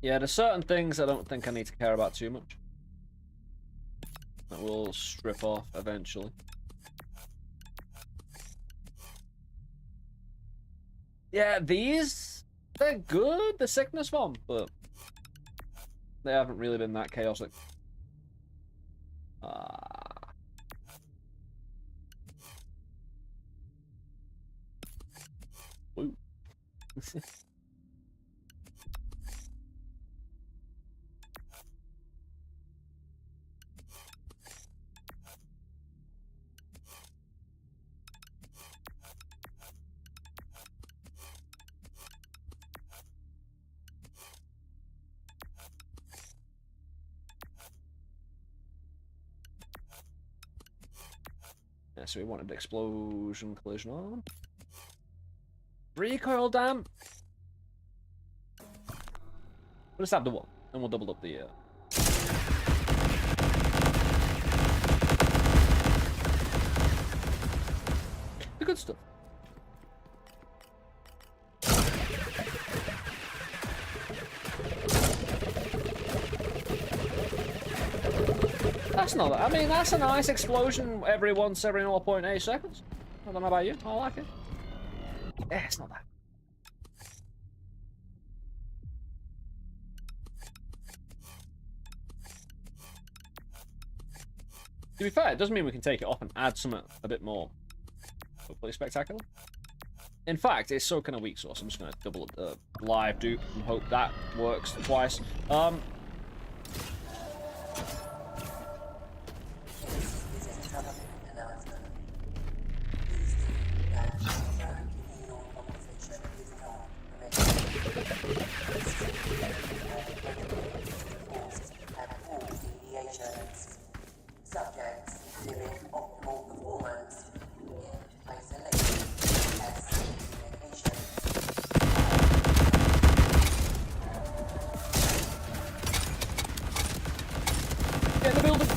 Yeah, there's certain things I don't think I need to care about too much. That will strip off eventually. Yeah, they're good, the sickness one, but they haven't really been that chaotic. Woo. Yeah, so we wanted explosion, collision on. Recoil, damn! We'll just have the one, and we'll double up the good stuff. That's not that. I mean, that's a nice explosion every 0.8 seconds. I don't know about you. I like it. Yeah, it's not that. To be fair, it doesn't mean we can take it off and add something a bit more hopefully spectacular. In fact, it's so kind of weak sauce. I'm just going to double up the live dupe and hope that works twice.
Subjects exhibit optimal performance in isolation as communication.
Get in the building!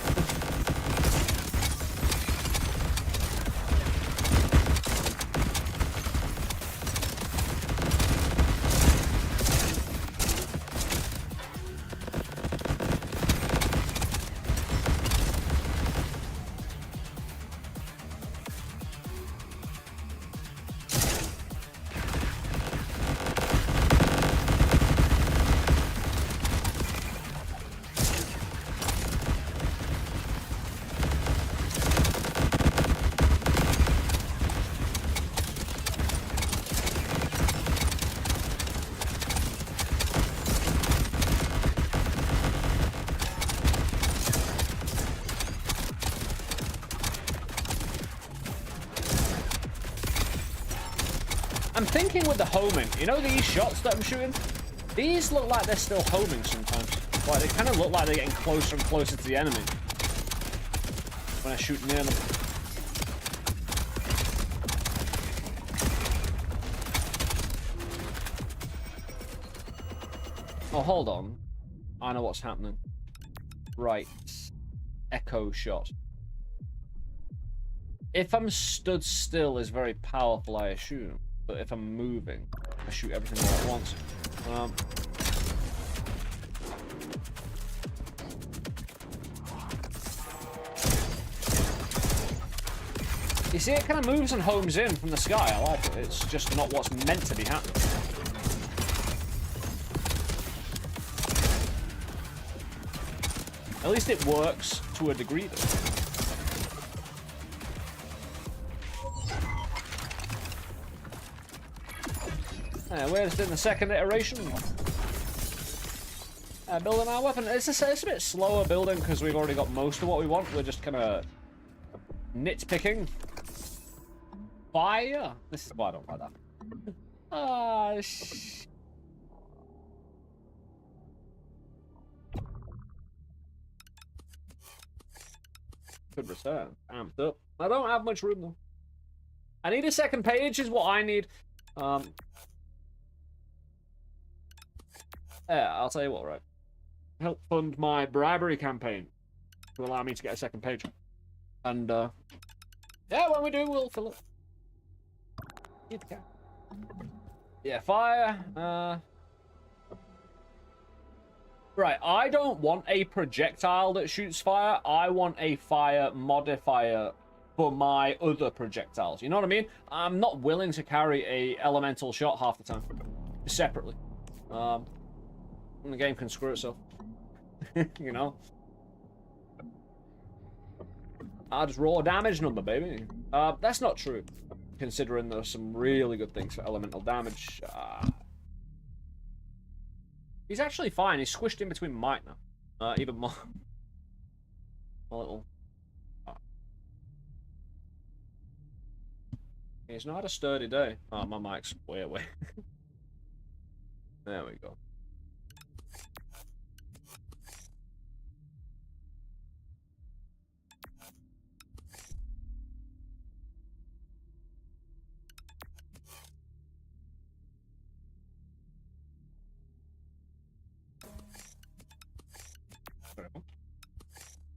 I'm thinking with the homing, you know these shots that I'm shooting? These look like they're still homing sometimes. Like, they kind of look like they're getting closer and closer to the enemy when I shoot near them. Oh, hold on. I know what's happening. Right. Echo shot. If I'm stood still is very powerful, I assume. But if I'm moving, I shoot everything all at once. You see, it kind of moves and homes in from the sky. I like it. It's just not what's meant to be happening. At least it works to a degree, though. We're just in the second iteration. Building our weapon. It's a bit slower building because we've already got most of what we want. We're just kind of nitpicking. Fire? This is why I don't like that. Good return. Amped up. I don't have much room though. I need a second page is what I need. Yeah, I'll tell you what, right? Help fund my bribery campaign to allow me to get a second page. And, yeah, when we do, we'll fill it. Yeah, fire. Right, I don't want a projectile that shoots fire. I want a fire modifier for my other projectiles. You know what I mean? I'm not willing to carry a elemental shot half the time. Separately. The game can screw itself. You know? Just raw damage number, baby. That's not true. Considering there's some really good things for elemental damage. He's actually fine. He's squished in between might now. Even more. A little. He's not had a sturdy day. Oh, my mic's way away. There we go.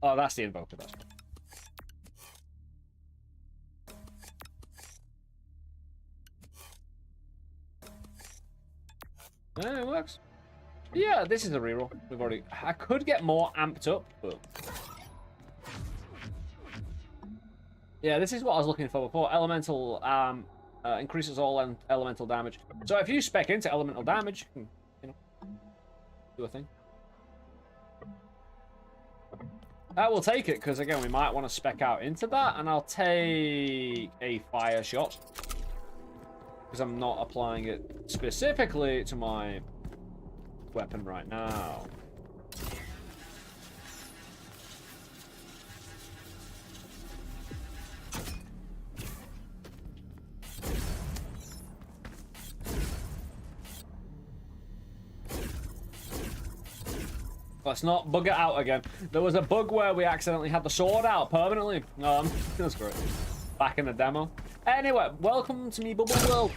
Oh, that's the invoker. That's yeah, it works. Yeah, this is a reroll. We've already. I could get more amped up, but yeah, this is what I was looking for before. Elemental increases all elemental damage. So if you spec into elemental damage, you can, do a thing. That will take it, because again, we might want to spec out into that, and I'll take a fire shot. Because I'm not applying it specifically to my weapon right now. Let's not bug it out again. There was a bug where we accidentally had the sword out permanently. That's great. Back in the demo. Anyway, welcome to me bubble world.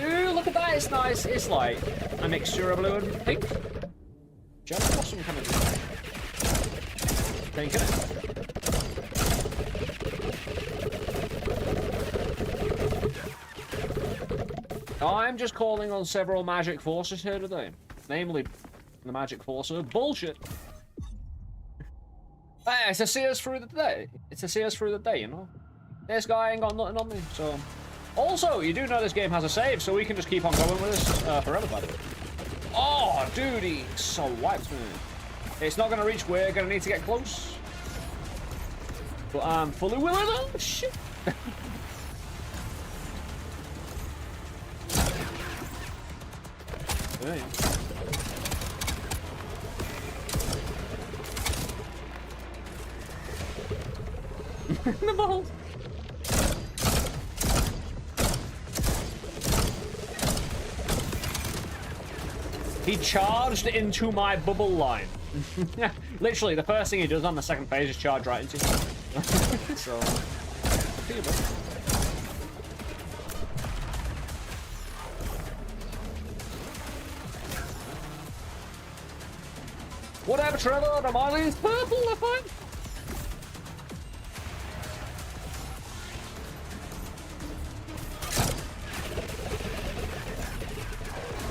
Ooh, look at that. It's nice. It's like a mixture of blue and pink. Jelly blossom kind of pink, isn't it? I'm just calling on several magic forces here today. Namely, the magic force of bullshit. Hey, it's to see us through the day. It's to see us through the day, you know? This guy ain't got nothing on me, so... Also, you do know this game has a save, so we can just keep on going with this forever, by the way. Oh, dude, he so wiped me. It's not going to reach. We're going to need to get close. But I'm fully willing. Oh, shit. Yeah. The balls. He charged into my bubble line. Literally, the first thing he does on the second phase is charge right into you. So, whatever, Trevor. The Miley's purple. They're fine.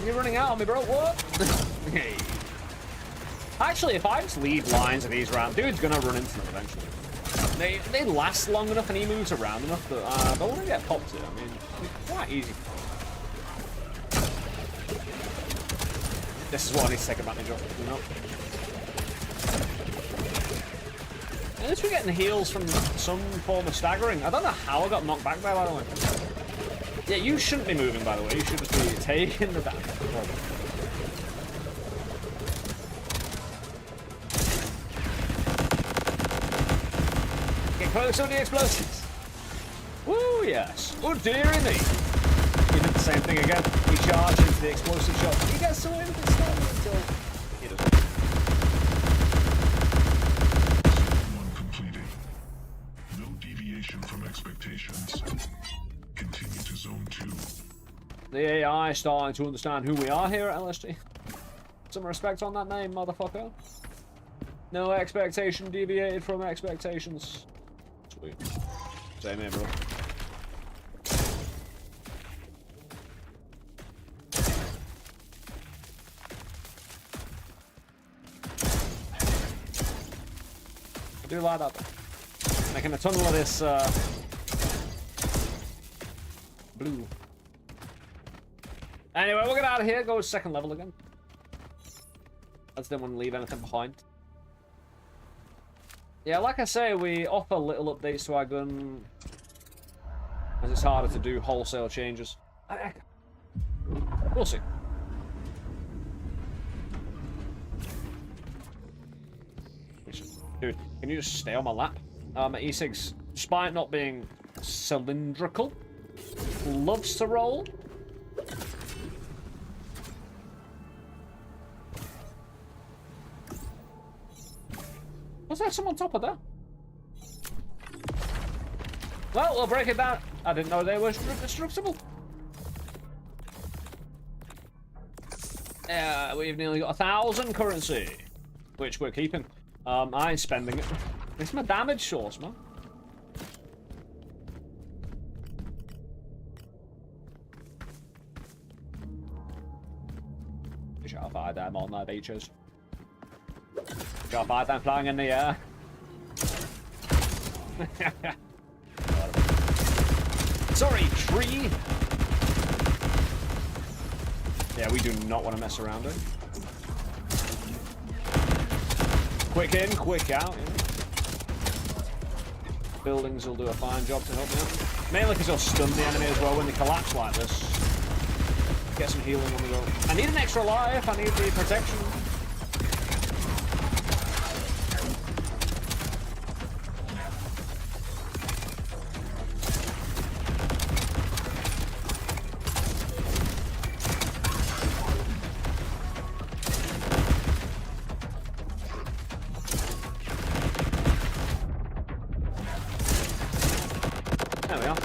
You're running out on me, bro. What? Hey. Actually, if I just leave lines of these rounds, dude's gonna run into them eventually. They last long enough and he moves around enough that I don't want to get popped to. I mean, it's quite easy. This is what I need to take advantage of, you know? At least we're getting heals from some form of staggering. I don't know how I got knocked back there, by the way. Yeah, you shouldn't be moving, by the way. You should just be taking the damage. Get close on the explosives. Woo, yes. Oh, dearie me. He did the same thing again. He charged into the explosive shot. He gets away with it still until he doesn't.
One completed. No deviation from expectations. Continue to zone 2.
The AI is starting to understand who we are here at LSD. Some respect on that name, motherfucker. No expectation deviated from expectations. Sweet. Same here, bro. I do like that though. Making a tunnel of this blue. Anyway, we'll get out of here. Go second level again. I just didn't want to leave anything behind. Yeah, like I say, we offer little updates to our gun as it's harder to do wholesale changes. We'll see. Dude, can you just stay on my lap? My E6, despite not being cylindrical, loves to roll. Was there someone on top of that? Well, we'll break it down. I didn't know they were destructible. We've nearly got 1,000 currency, which we're keeping. I ain't spending it. It's my damage source, man. Got fire them on their beaches. Got fire them flying in the air. Sorry, tree. Yeah, we do not want to mess around it. Quick in, quick out. Yeah. Buildings will do a fine job to help me out. Mainly because they'll stun the enemy as well when they collapse like this. Get some healing on the go. I need an extra life. I need the protection. There we are.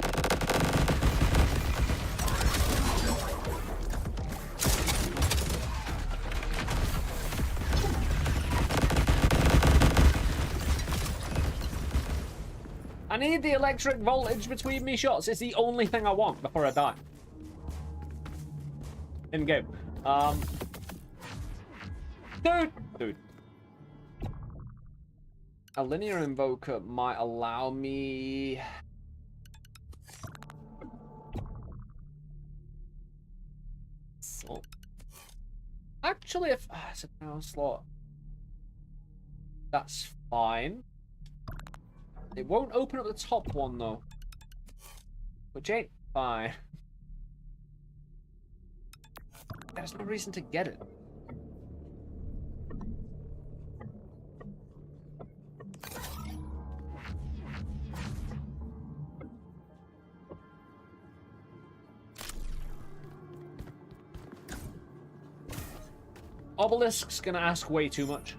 I need the electric voltage between me shots. It's the only thing I want before I die. In game. Dude. A linear invoker might allow me... So... Actually, if... it's a power slot. That's fine. It won't open up the top one, though. Which ain't fine. There's no reason to get it. Obelisk's gonna ask way too much.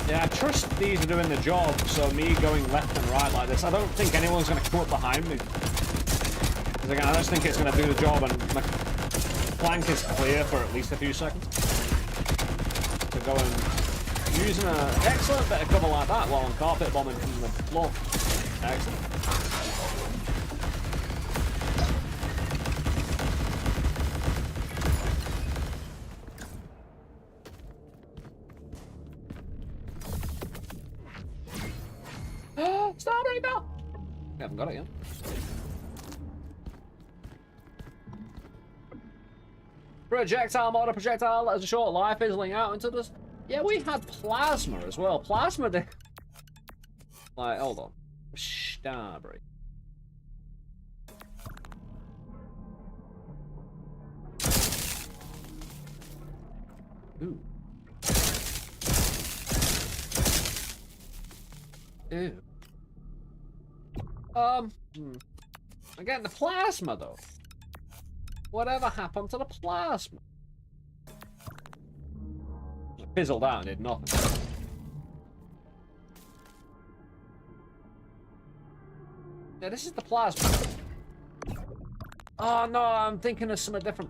Yeah, I trust these are doing the job, so me going left and right like this, I don't think anyone's going to come up behind me. Because again, I just think it's going to do the job, and my flank is clear for at least a few seconds. So going, using an excellent bit of cover like that while I'm carpet bombing from the floor. Excellent. Starbury bell! We haven't got it yet. Projectile mod, a projectile that has a short life fizzling out into this. Yeah, we had plasma as well. Plasma did. Like, hold on. Starbury. Ooh. Ew. Again, the plasma, though. Whatever happened to the plasma? It fizzled out and did nothing. Yeah, this is the plasma. Oh, no, I'm thinking of something different.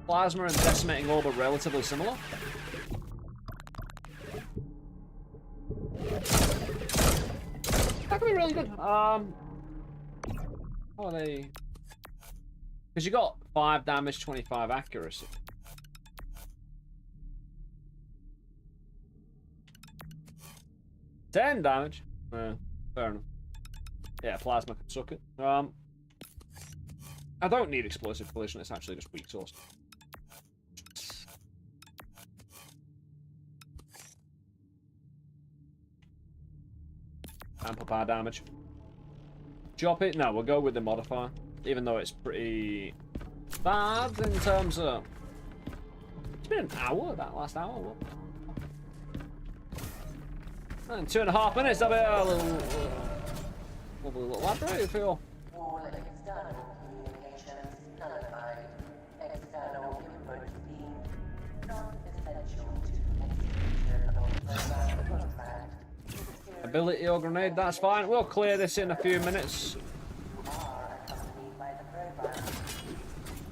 Plasma and decimating orb are relatively similar. That could be really good. How are they? Because you got 5 damage, 25 accuracy. $10 damage. Fair enough. Yeah, plasma can suck it. I don't need explosive collision, it's actually just weak source. Amp up our damage. Drop it? No, we'll go with the modifier. Even though it's pretty bad in terms of... It's been an hour, that last hour. What? And 2.5 minutes of it. A little library, I feel.
All external communications nullified. External input deemed non-essential to execution of program contract.
Ability or grenade, that's fine. We'll clear this in a few minutes.
Are accompanied by the program.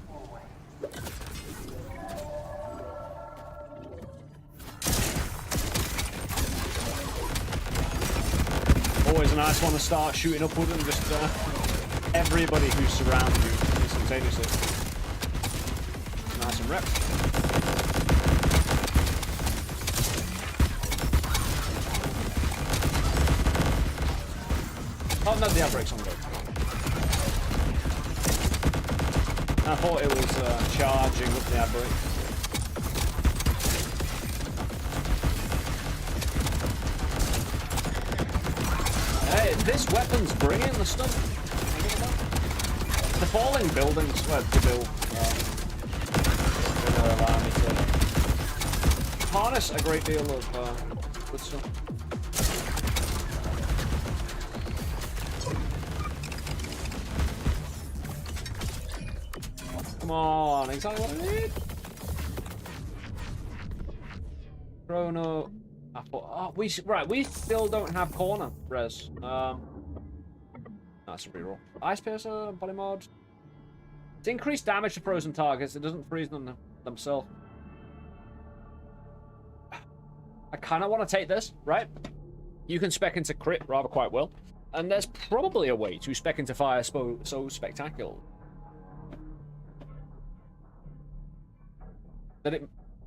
Always.
Always a nice one to start shooting upward and just everybody who surrounds you instantaneously. Nice and wrecked. Oh no, the air brake's on go. I thought it was charging with the air brake. Hey, this weapon's bringing the stuff. The falling buildings, well, to build, will allow me to harness a great deal of good stuff. Come on, exactly what I need. Chrono. I thought, oh, we still don't have corner res. That's a reroll. Ice Piercer, body mod. It's increased damage to frozen targets. It doesn't freeze them themselves. I kind of want to take this, right? You can spec into crit rather quite well, and there's probably a way to spec into fire so spectacular that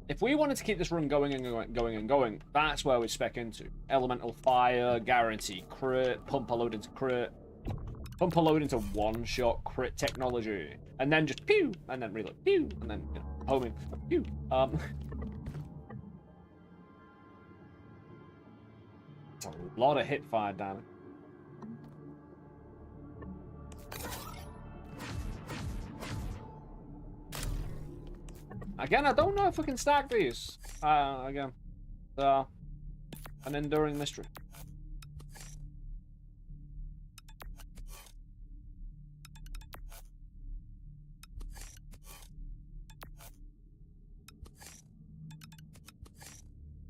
if we wanted to keep this run going and going, that's where we'd spec into. Elemental fire, guarantee crit, pump a load into crit, pump a load into one-shot crit technology, and then just pew, and then reload, pew, and then, you know, homing, pew. It's a lot of hit fire damage. Again, I don't know if we can stack these. Again, an enduring mystery.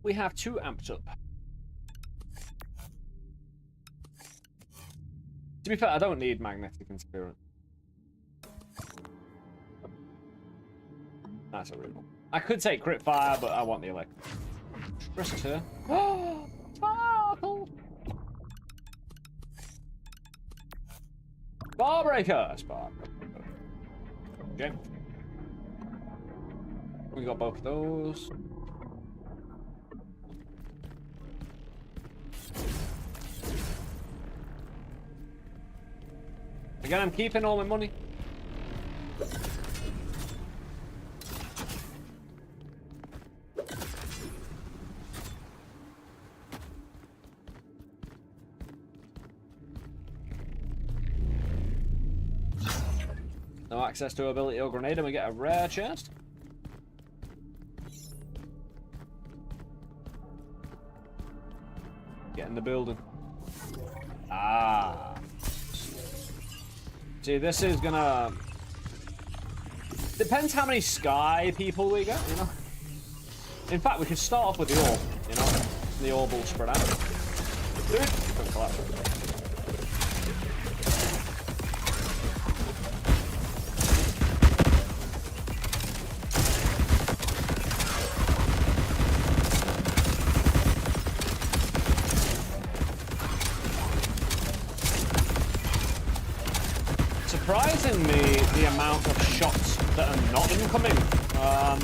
We have 2 amped up. To be fair, I don't need magnetic interference. That's a real. I could take crit fire, but I want the electric. Risk here. Oh, sparkle! Barbreaker! Sparkle. Okay. We got both of those. Again, I'm keeping all my money. No access to ability or grenade, and we get a rare chest. Get in the building. Ah. See, this is gonna... Depends how many sky people we get, you know? In fact, we could start off with the orb, you know? The orb will spread out. Dude! Don't collapse. Surprising me the amount of shots that are not incoming. I'm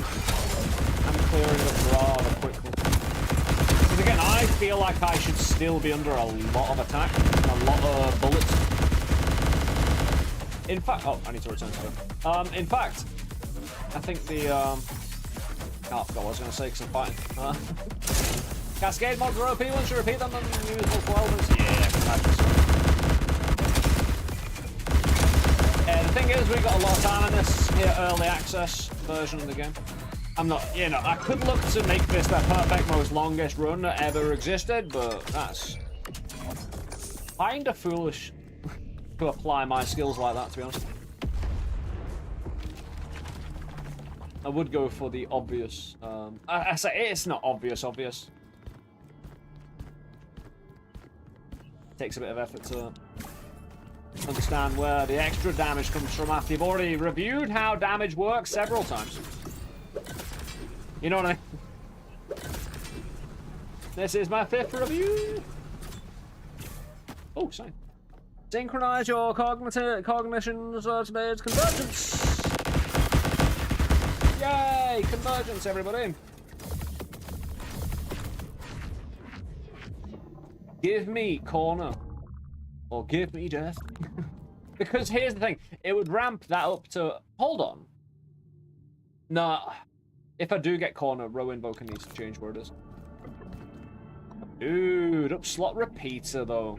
clearing up rather quickly. Because again, I feel like I should still be under a lot of attack, a lot of bullets. In fact, oh, I need to return to it. In fact, I think the oh, I forgot what I was going to say because I'm fighting. Cascade mods are OP once you repeat them and use multiple elements. Yeah, the thing is, we got a lot of time in this here early access version of the game. I'm not, you know, I could look to make this the perfect, most longest run that ever existed, but that's kind of foolish to apply my skills like that, to be honest. I would go for the obvious. I say it's not obvious. It takes a bit of effort to understand where the extra damage comes from after you've already reviewed how damage works several times. You know what I mean? This is my 5th review. Oh, sorry. Synchronize your cognitions today's convergence. Yay! Convergence, everybody. Give me corner. Or give me death. Because here's the thing. It would ramp that up to... Hold on. Nah. If I do get corner, row invoker needs to change where it is. Dude, up slot repeater though.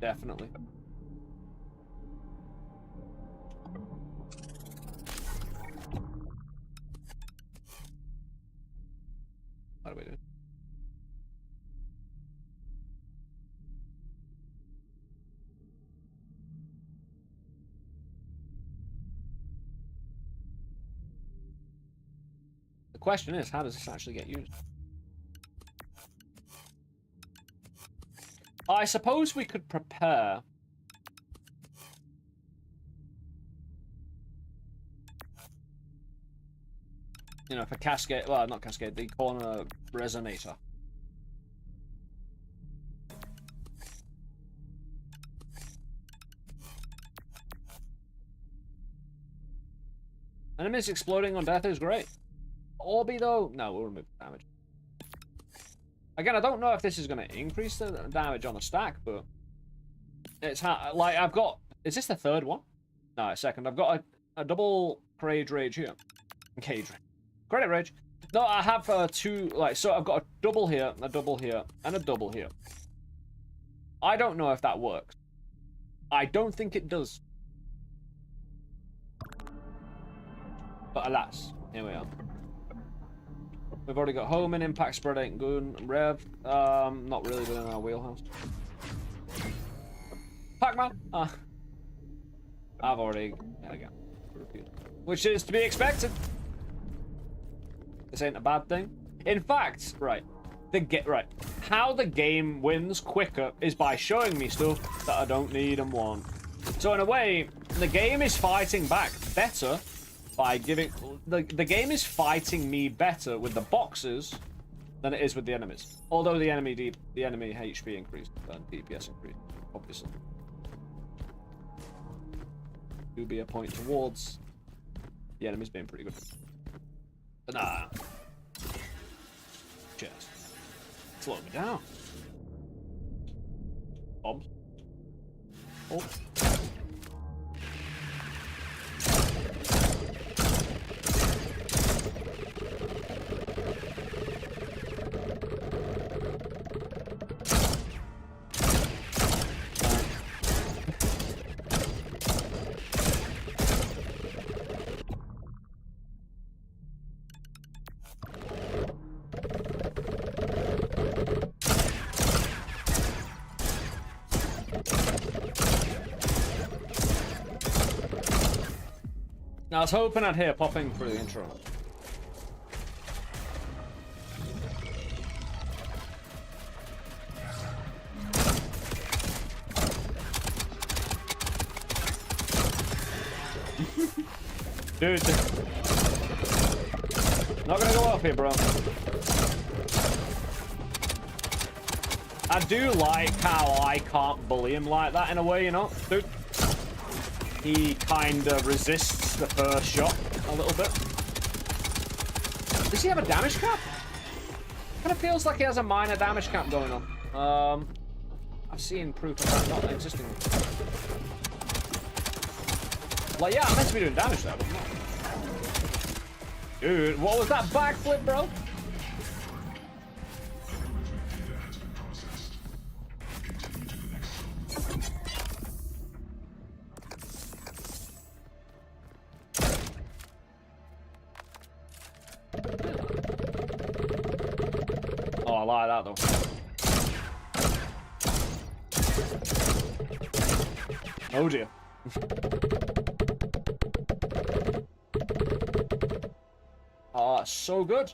Definitely. How do we do? The question is, how does this actually get used? I suppose we could prepare. You know, for cascade, well, not cascade, the corner resonator. Enemies exploding on death is great. Orby though, no, we'll remove damage. Again, I don't know if this is going to increase the damage on the stack, but it's like I've got. Is this the 3rd one? No, 2nd. I've got a double Crazier rage here. Cage rage. Credit rage. No, I have 2. Like, so I've got a double here, a double here, and a double here. I don't know if that works. I don't think it does. But alas, here we are. We've already got home and impact spread ain't good. Rev, not really within our wheelhouse. Pac-Man, I've already, there we go. Which is to be expected. This ain't a bad thing. In fact, right, how the game wins quicker is by showing me stuff that I don't need and want. So in a way, the game is fighting back better by giving the game is fighting me better with the boxes than it is with the enemies. Although the enemy HP increased and DPS increased, obviously. Do be a point towards the enemies being pretty good. But nah. Just slow me down. Bombs. Oh. Now, I was hoping I'd hear popping through the intro. Dude. Not gonna go off here, bro. I do like how I can't bully him like that in a way, you know? Dude. He kinda resists the first shot a little bit. Does he have a damage cap? Kinda feels like he has a minor damage cap going on. I've seen proof of that not existing. Like, yeah, I'm meant to be doing damage there, but I'm not. Dude, what was that backflip, bro?
Data has been processed. Continue to the next zone.
Oh, I like that though. Oh dear. Oh, that's so good.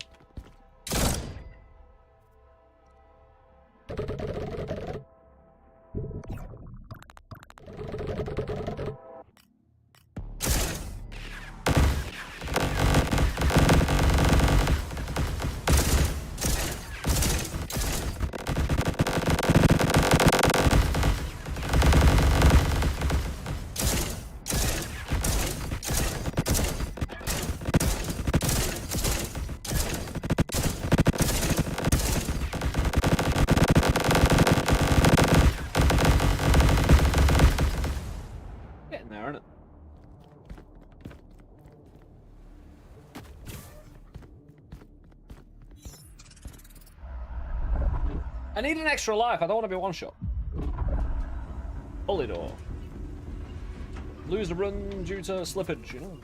Getting there, isn't it? I need an extra life. I don't want to be one shot. Bully door. Lose the run due to slippage, you know.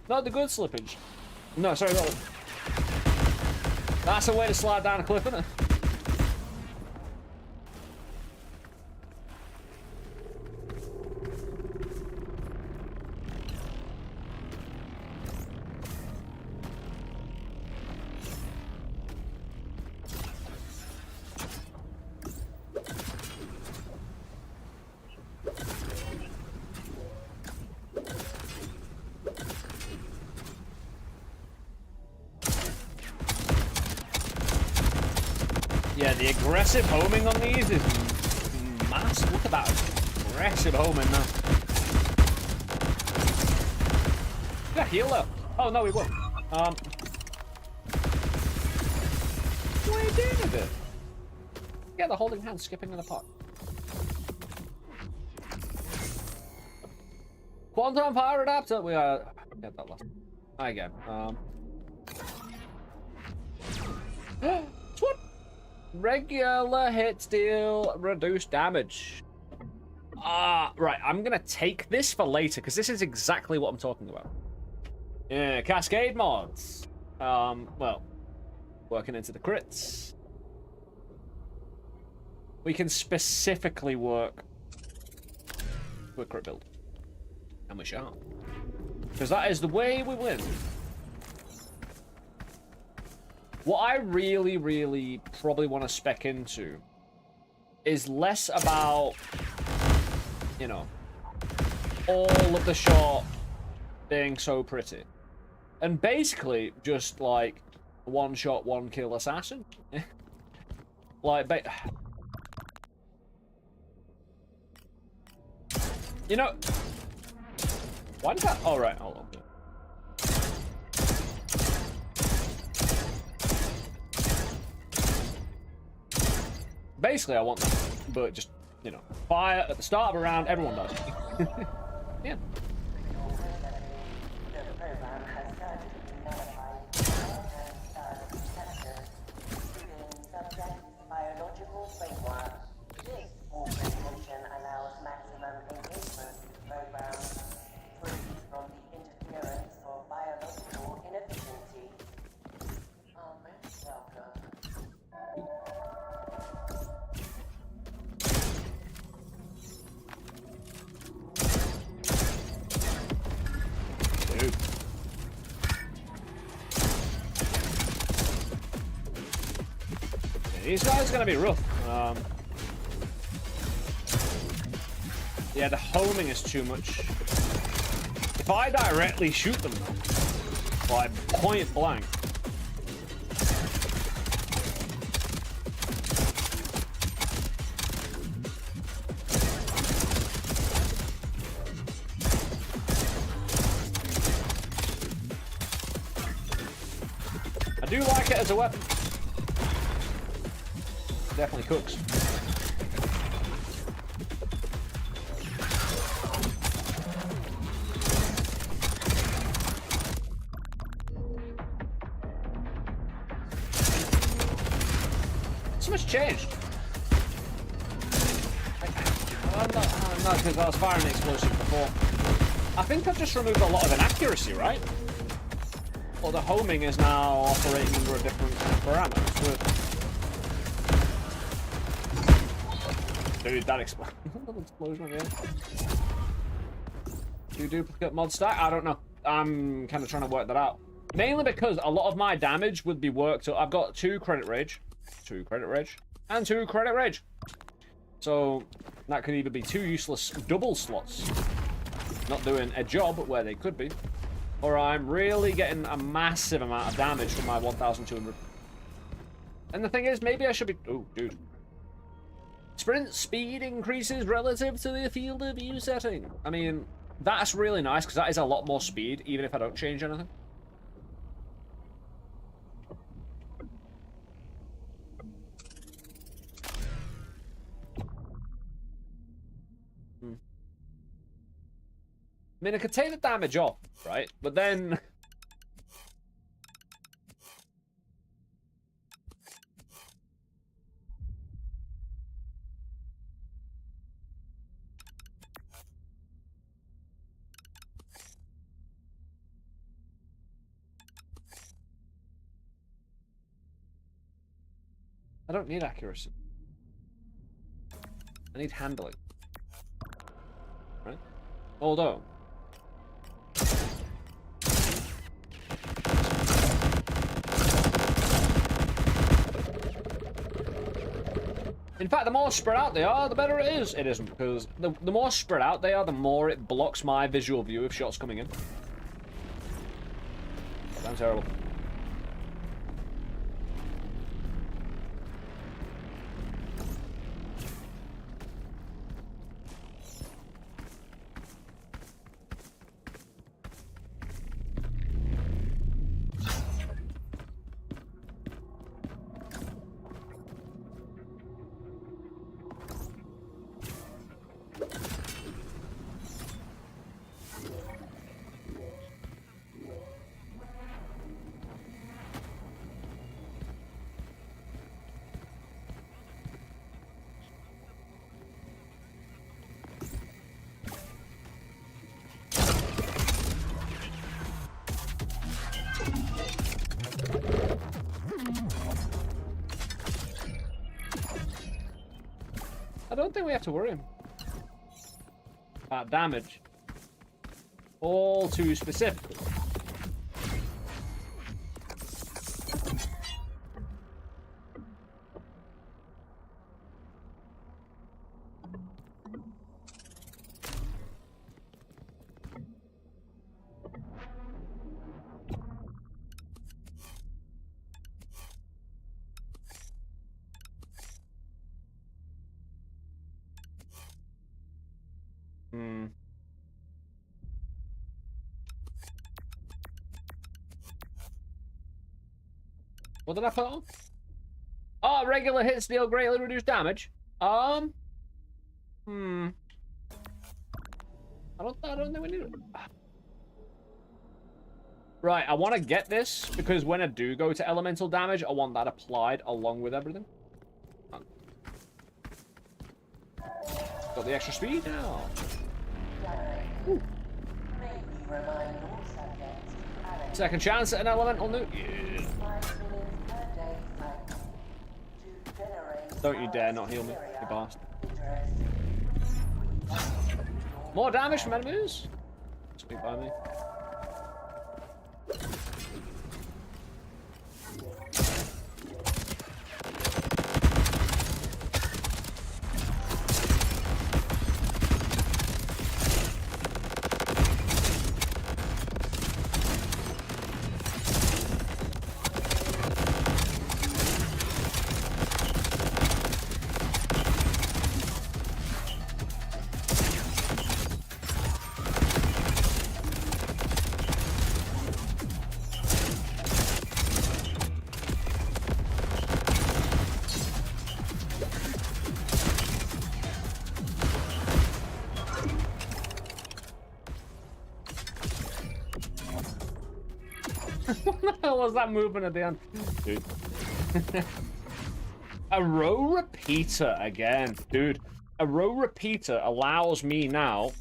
Not the good slippage. No, sorry, not the... That's a way to slide down a cliff, isn't it? Yeah, the aggressive homing on these is massive. Look at that aggressive homing now. Yeah, heal though. Oh no, we won. What are you doing with it? Yeah, the holding hand skipping in the pot. Quantum power adapter. We are get that last. Again. What? Regular hits deal reduced damage. Right, I'm gonna take this for later because this is exactly what I'm talking about. Yeah, cascade mods. Well, working into the crits. We can specifically work with crit build. And we shall. Because that is the way we win. What I really, really probably want to spec into is less about, you know, all of the shot being so pretty. And basically just like one shot, one kill assassin. Like, you know, why did that? Oh, right, hold on. Basically, I want that, but just, you know, fire at the start of a round, everyone dies. Yeah.
The program has started to notify long-term stars sectors within subject biological framework. This augmentation allows maximum engagement with programs free from the interference of biological inefficiency. Welcome.
Dude. Yeah, these guys are gonna be rough. Yeah, the homing is too much. If I directly shoot them, like point blank. I do like it as a weapon. Definitely cooks. so much changed. I'm not because I was firing the explosive before. I think I've just removed a lot of inaccuracy, right? Or the homing is now operating under a different parameter. Dude, that explosion again. Do duplicate mod stack? I don't know. I'm kind of trying to work that out. Mainly because a lot of my damage would be worked. So I've got 2 credit rage, and 2 credit rage. So that could either be 2 useless double slots, not doing a job where they could be, or I'm really getting a massive amount of damage from my 1,200. And the thing is, maybe I should be... Oh, dude. Sprint speed increases relative to the field of view setting. I mean, that's really nice, because that is a lot more speed, even if I don't change anything. I mean, I could take the damage off, right? But then... I don't need accuracy. I need handling. Right? Although... In fact, the more spread out they are, the better it is. It isn't, because the more spread out they are, the more it blocks my visual view of shots coming in. That's terrible. I don't think we have to worry about damage. All too specifically. What did I put on? Oh, regular hits deal greatly reduced damage. I don't think we need it. Right, I want to get this because when I do go to elemental damage, I want that applied along with everything. Got the extra speed now. Ooh. Second chance at an elemental nuke. Yeah. Don't you dare not heal me, you bastard. More damage from enemies? Speak by me. What the hell was that movement at the end? Dude. A row repeater again. Dude, a row repeater allows me now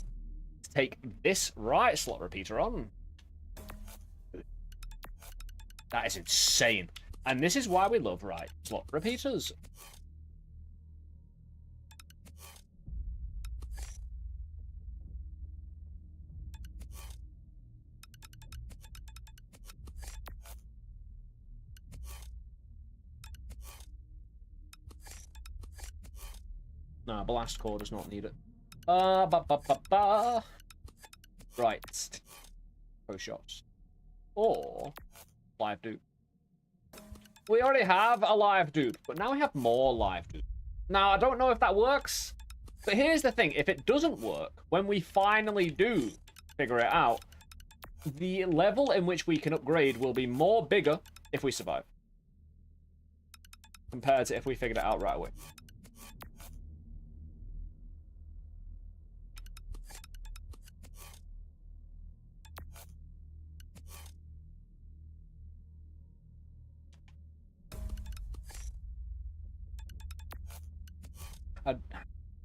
to take this right slot repeater on. That is insane. And this is why we love right slot repeaters. Nah, blast core does not need it. Right. Pro shots. Or live dupe. We already have a live dupe, but now we have more live dupe. Now, I don't know if that works, but here's the thing. If it doesn't work, when we finally do figure it out, the level in which we can upgrade will be more bigger if we survive, compared to if we figured it out right away.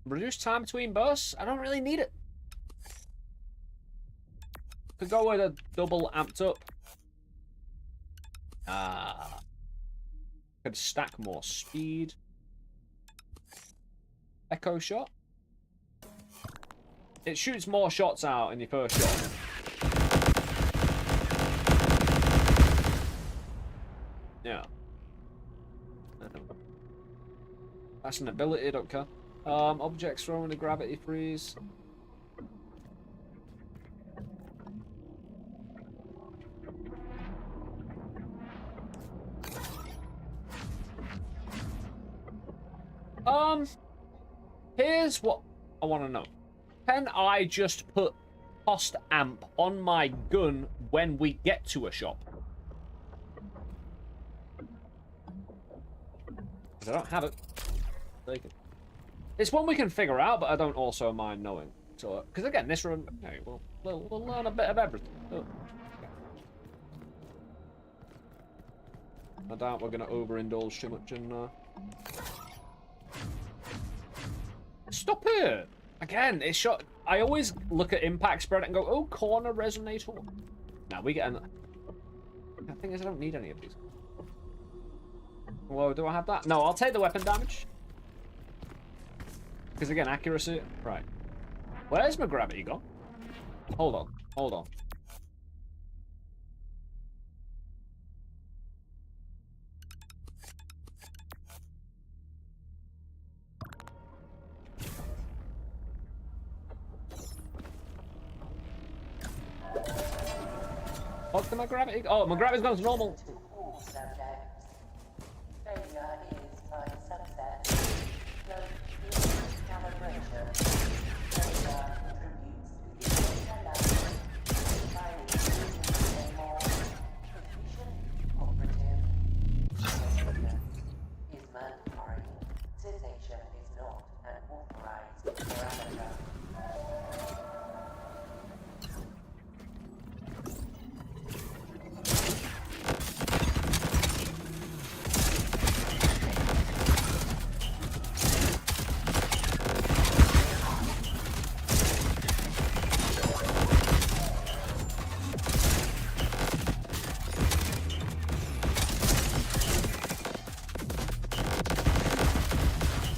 Reduce time between bursts? I don't really need it. Could go with a double amped up. Could stack more speed. Echo shot. It shoots more shots out in your first shot. Yeah. That's an ability, don't care. Objects thrown in a gravity freeze. Here's what I want to know. Can I just put cost amp on my gun when we get to a shop? Because I don't have it. Take it. It's one we can figure out, but I don't also mind knowing. So, because again, this run, okay, we'll learn a bit of everything. Oh, okay. I doubt we're gonna overindulge too much in. Stop it! Again, it's shot. I always look at impact spread and go, "Oh, corner resonator." Now we get an. The thing is, I don't need any of these. Whoa, do I have that? No, I'll take the weapon damage. Because again, accuracy. Right. Where's my gravity gone? Hold on. Hold on. What's my gravity? Oh, my gravity's gone to normal.
All subjects. Failure is by subset. Calibration. Failure contributes to the allowance. By using more proficient operative. Cessation is mandatory. Cessation is not an authorized parameter.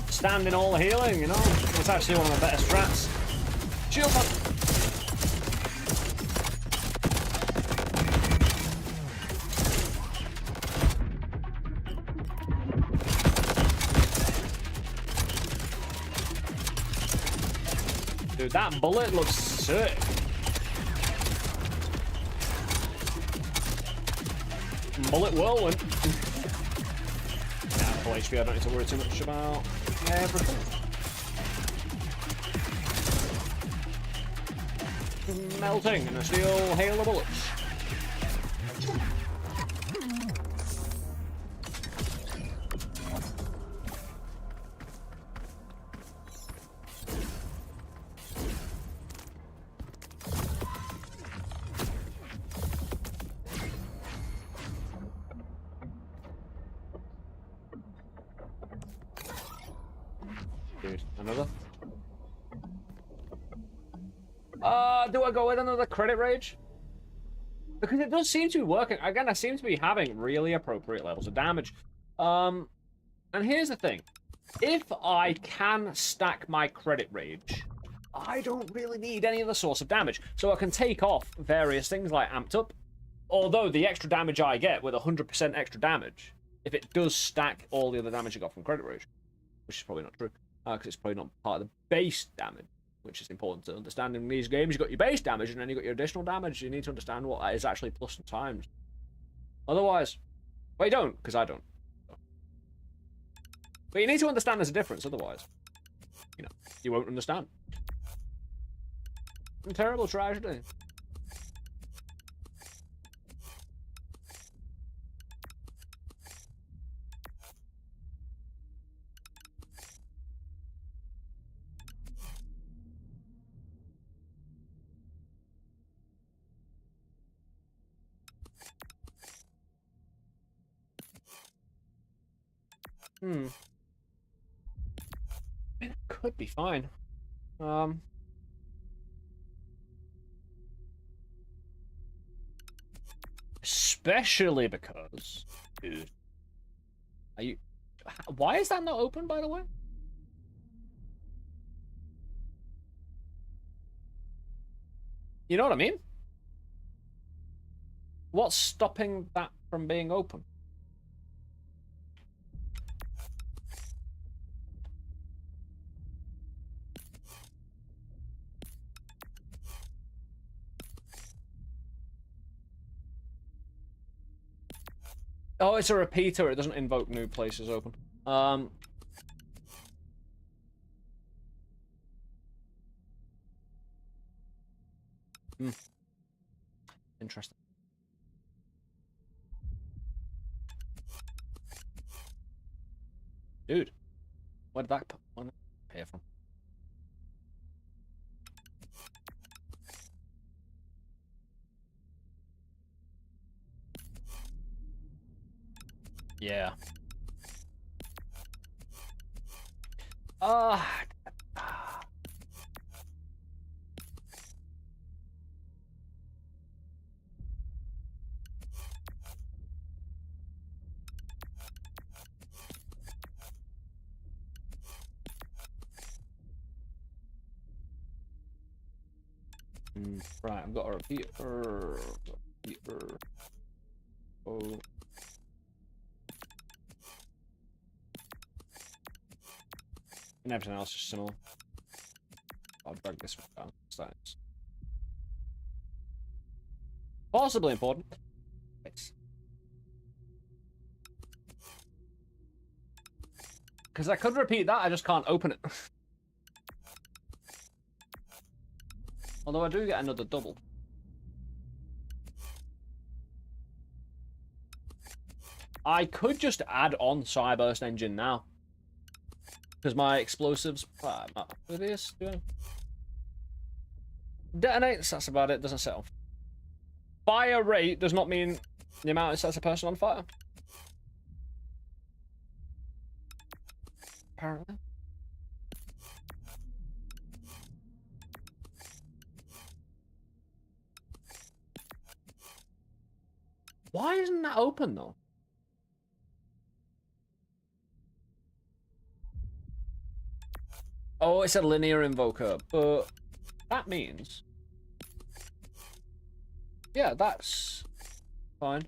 Standing all the healing, you know. It's actually one of the better strats. Shield man. Dude, that bullet looks sick. Bullet whirlwind. Nah, full HP, I don't need to worry too much about everything. Melting in a steel hail of bullets. Dude, another? Do I go with another credit rage? Because it does seem to be working. Again, I seem to be having really appropriate levels of damage. And here's the thing. If I can stack my credit rage, I don't really need any other source of damage. So I can take off various things like amped up. Although the extra damage I get with 100% extra damage, if it does stack all the other damage I got from credit rage, which is probably not true, because it's probably not part of the base damage, which is important to understand in these games. You've got your base damage, and then you've got your additional damage. You need to understand what that is actually plus and times. Otherwise, well, you don't, because I don't. But you need to understand there's a difference, otherwise, you know, you won't understand. A terrible tragedy. I mean, it could be fine. Especially because, dude, are you? Why is that not open, by the way? You know what I mean? What's stopping that from being open? Oh, it's a repeater. It doesn't invoke new places open. Interesting. Dude, where did that one appear from? Yeah. Right, I've got a repeater. Oh. And everything else is similar. I'll drag this one down. That's possibly important. Because I could repeat that, I just can't open it. Although I do get another double. I could just add on Cyburst Engine now. Because my explosives... detonates, that's about it, doesn't set off. Fire rate does not mean the amount it sets a person on fire. Apparently. Why isn't that open though? Oh, it's a linear invoker, but that means... yeah, that's fine.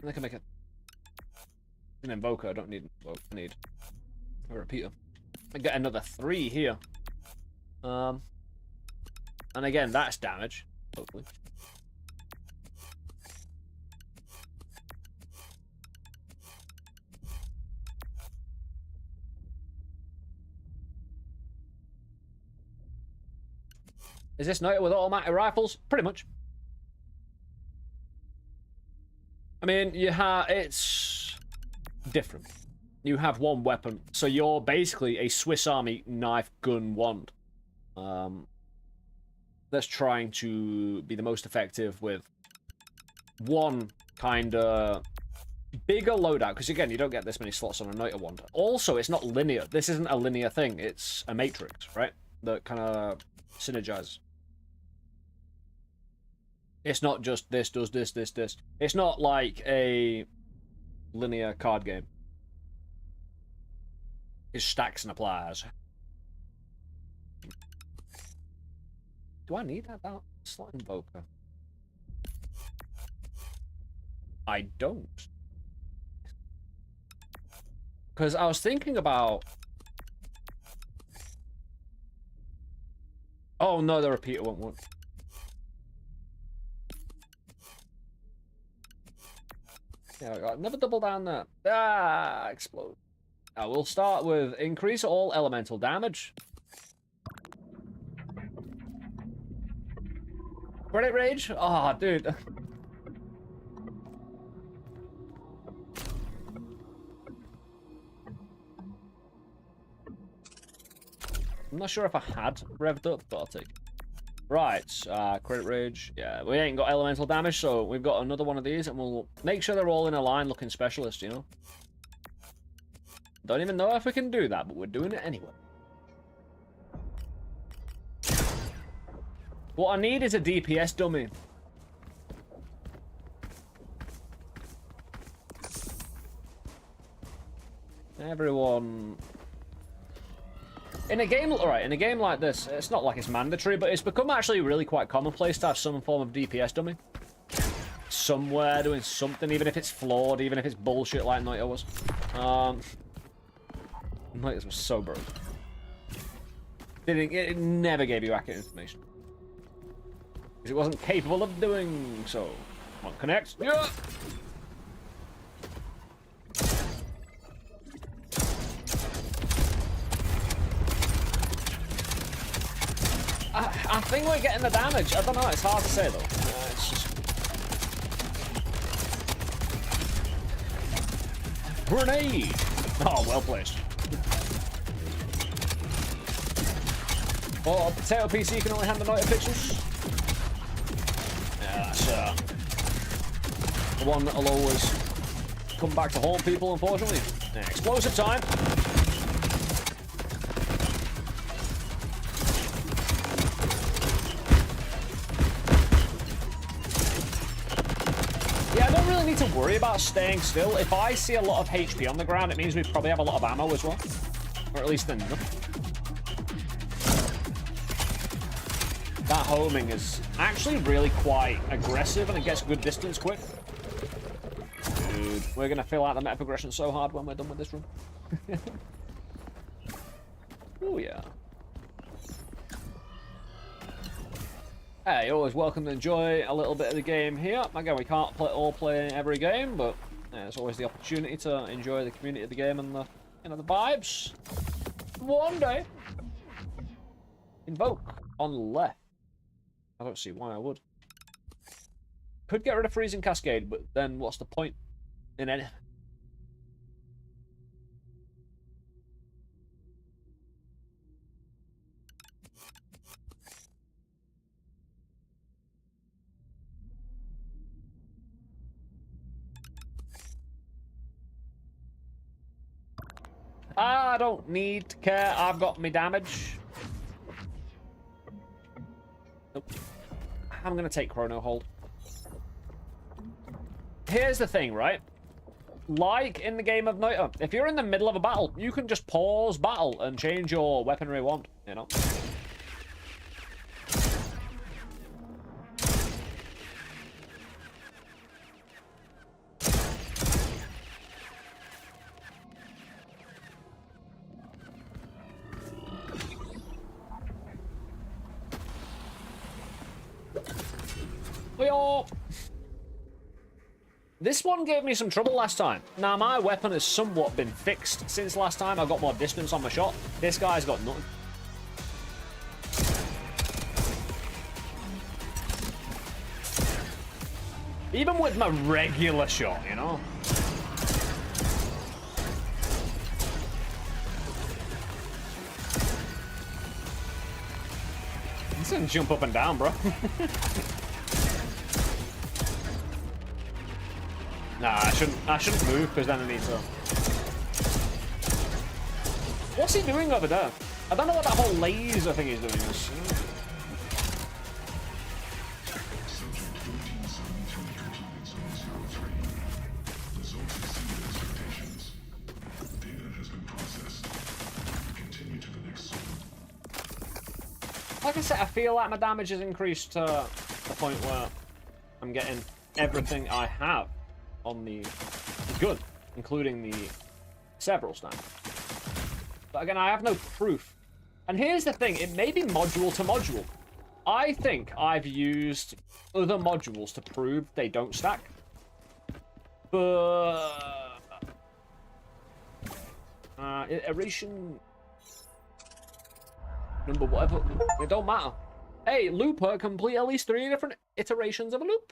And I can make an invoker. I don't need an invoker. I need a repeater. I get another 3 here. And again, that's damage, hopefully. Is this night with automatic rifles? Pretty much. I mean, it's different. You have one weapon, so you're basically a Swiss Army knife gun wand. That's trying to be the most effective with one kind of bigger loadout, because again, you don't get this many slots on a Noita one. Also, it's not linear. This isn't a linear thing. It's a matrix, right? That kind of synergizes. It's not just this does this, this, this. It's not like a linear card game. It stacks and applies. Do I need that slot invoker? I don't. Because I was thinking about... Oh no, the repeater won't work. Yeah, never double down there. Ah, explode. Now we'll start with increase all elemental damage. Credit rage? Oh, dude. I'm not sure if I had revved up, but I'll take it. Right, credit rage. Yeah, we ain't got elemental damage, so we've got another one of these, and we'll make sure they're all in a line looking specialist, you know? Don't even know if we can do that, but we're doing it anyway. What I need is a DPS dummy. Everyone... In a game like this, it's not like it's mandatory, but it's become actually really quite commonplace to have some form of DPS dummy. Somewhere doing something, even if it's flawed, even if it's bullshit like Noita was. Noita was so broke. It never gave you accurate information. Because it wasn't capable of doing so. Come on, connect. Yeah! I think we're getting the damage. I don't know. It's hard to say, though. It's just... Grenade! Oh, well placed. Oh, potato PC can only handle Noita pixels. Yeah, that's the one that'll always come back to haunt people, unfortunately. Yeah, explosive time. Need to worry about staying still. If I see a lot of HP on the ground, it means we probably have a lot of ammo as well, or at least enough. That homing is actually really quite aggressive, and it gets good distance quick. Dude, we're gonna fill out the meta progression so hard when we're done with this run. Oh yeah. Hey, you're always welcome to enjoy a little bit of the game here. Again, we can't play every game, but there's always the opportunity to enjoy the community of the game and the, you know, the vibes. One day, invoke on left. I don't see why I would. Could get rid of freezing cascade, but then what's the point in any? I don't need to care. I've got me damage. Nope. I'm gonna take Chrono Hold. Here's the thing, right? Like in the game of Noita, if you're in the middle of a battle, you can just pause battle and change your weaponry wand, you know? This one gave me some trouble last time. Now, my weapon has somewhat been fixed since last time. I got more distance on my shot. This guy's got nothing. Even with my regular shot, you know? This doesn't jump up and down, bro. Nah, I shouldn't move because then I need to. What's he doing over there? I don't know what that whole laser thing he's doing is.
Subject 1473 completed Zone 03. Results exceeded expectations. Data has been processed. Continue to the next zone.
Like I said, I feel like my damage has increased to the point where I'm getting everything I have on the gun, including the several sniper. But again, I have no proof. And here's the thing, it may be module to module. I think I've used other modules to prove they don't stack. But... iteration... number whatever, it don't matter. Hey, looper, complete at least 3 different iterations of a loop.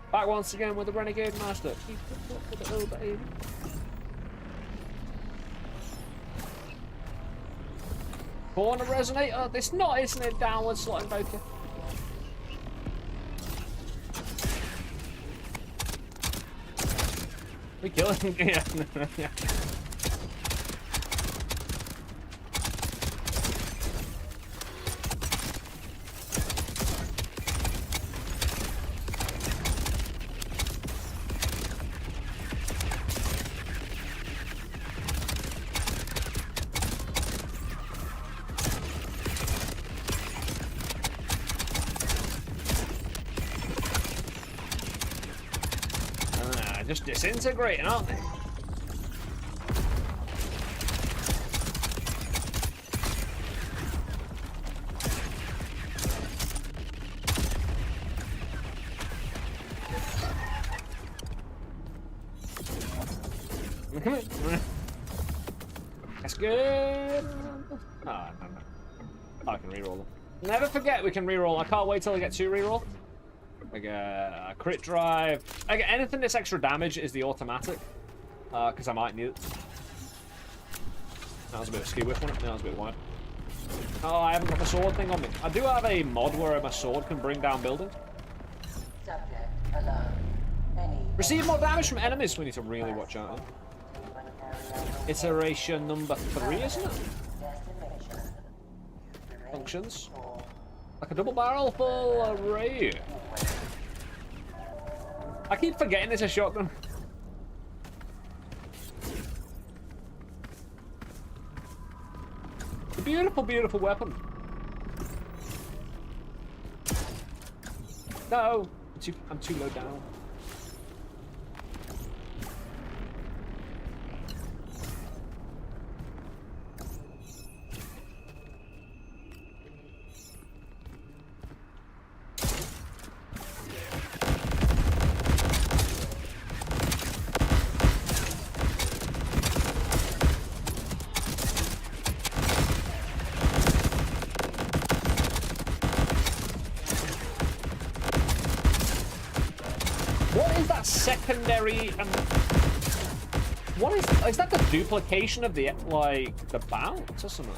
Back once again with the Renegade Master. Keep it up with the old baby. Corner resonator. It's not, isn't it? Downward slot invoker. We kill him. Yeah. Yeah. Just disintegrating, aren't they? Come on. That's good. No. I can reroll them. Never forget we can reroll. I can't wait till I get 2 reroll. Like a crit drive. Like anything that's extra damage is the automatic. Because I might need it. That was a bit of a ski whiff, wasn't it? That was a bit wide. Oh, I haven't got my sword thing on me. I do have a mod where my sword can bring down buildings.
Subject alone. Any
Receive more damage from enemies. We need to really watch out. Iteration number 3, isn't it?
destination.
Functions. Like a double barrel full array. I keep forgetting it's a shotgun. It's a beautiful, beautiful weapon. No, I'm too low down. Secondary what is that the duplication of the the bounce or something?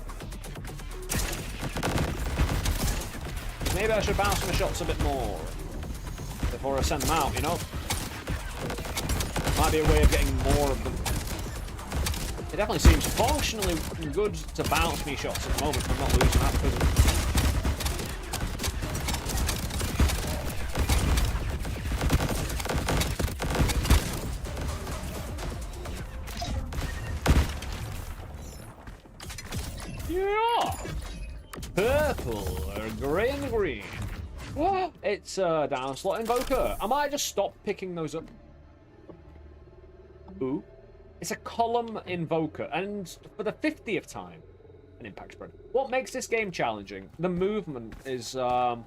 Maybe I should bounce my shots a bit more before I send them out, you know? Might be a way of getting more of them. It definitely seems functionally good to bounce me shots at the moment. I'm not losing that because of purple, grey and green. What? It's a down slot invoker. I might just stop picking those up. Ooh. It's a column invoker, and for the 50th time, an impact spread. What makes this game challenging? The movement is, in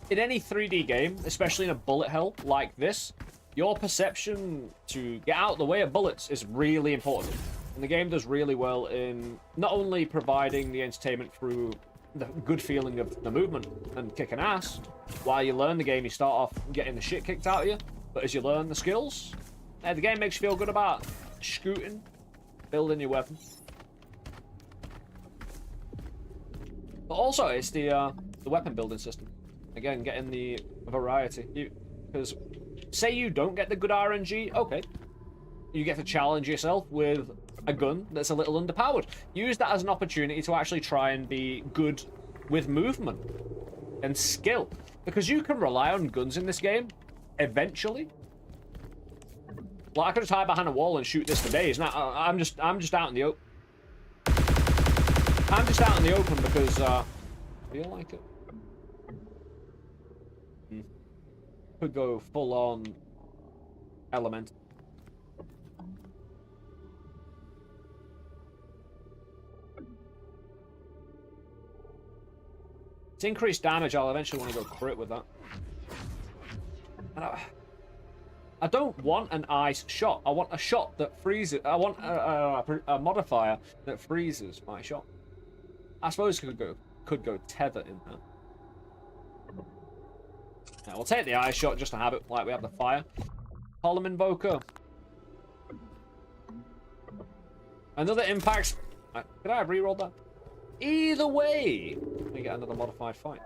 any 3D game, especially in a bullet hell like this, your perception to get out of the way of bullets is really important. And the game does really well in not only providing the entertainment through the good feeling of the movement and kicking ass. While you learn the game, you start off getting the shit kicked out of you. But as you learn the skills, the game makes you feel good about scooting, building your weapon. But also, it's the weapon building system. Again, getting the variety. Because say you don't get the good RNG, okay. You get to challenge yourself with a gun that's a little underpowered. Use that as an opportunity to actually try and be good with movement and skill. Because you can rely on guns in this game, eventually. Like, I could just hide behind a wall and shoot this for days. Now, I'm just out in the open. I'm just out in the open because, I feel like it. Could go full-on element. It's increased damage. I'll eventually want to go crit with that. And I don't want an ice shot. I want a shot that freezes. I want a modifier that freezes my shot. I suppose could go tether in there. Yeah, we'll take the ice shot just to have it like we have the fire. Column Invoker. Another impact. Could I have rerolled that? Either way, we get another modified fight.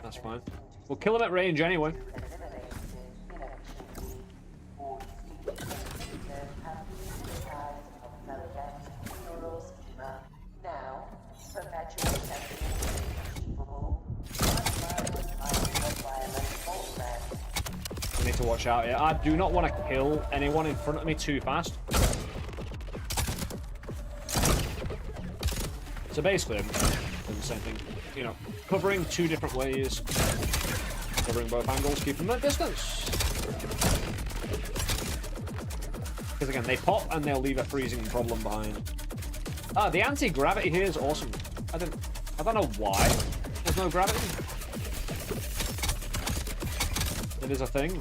That's fine. We'll kill him at range anyway. I need to watch out here. I do not want to kill anyone in front of me too fast. So basically, I'm doing the same thing. You know, covering two different ways. Covering both angles, keeping them at distance. Because again, they pop and they'll leave a freezing problem behind. Ah, the anti-gravity here is awesome. I don't know why there's no gravity. It is a thing.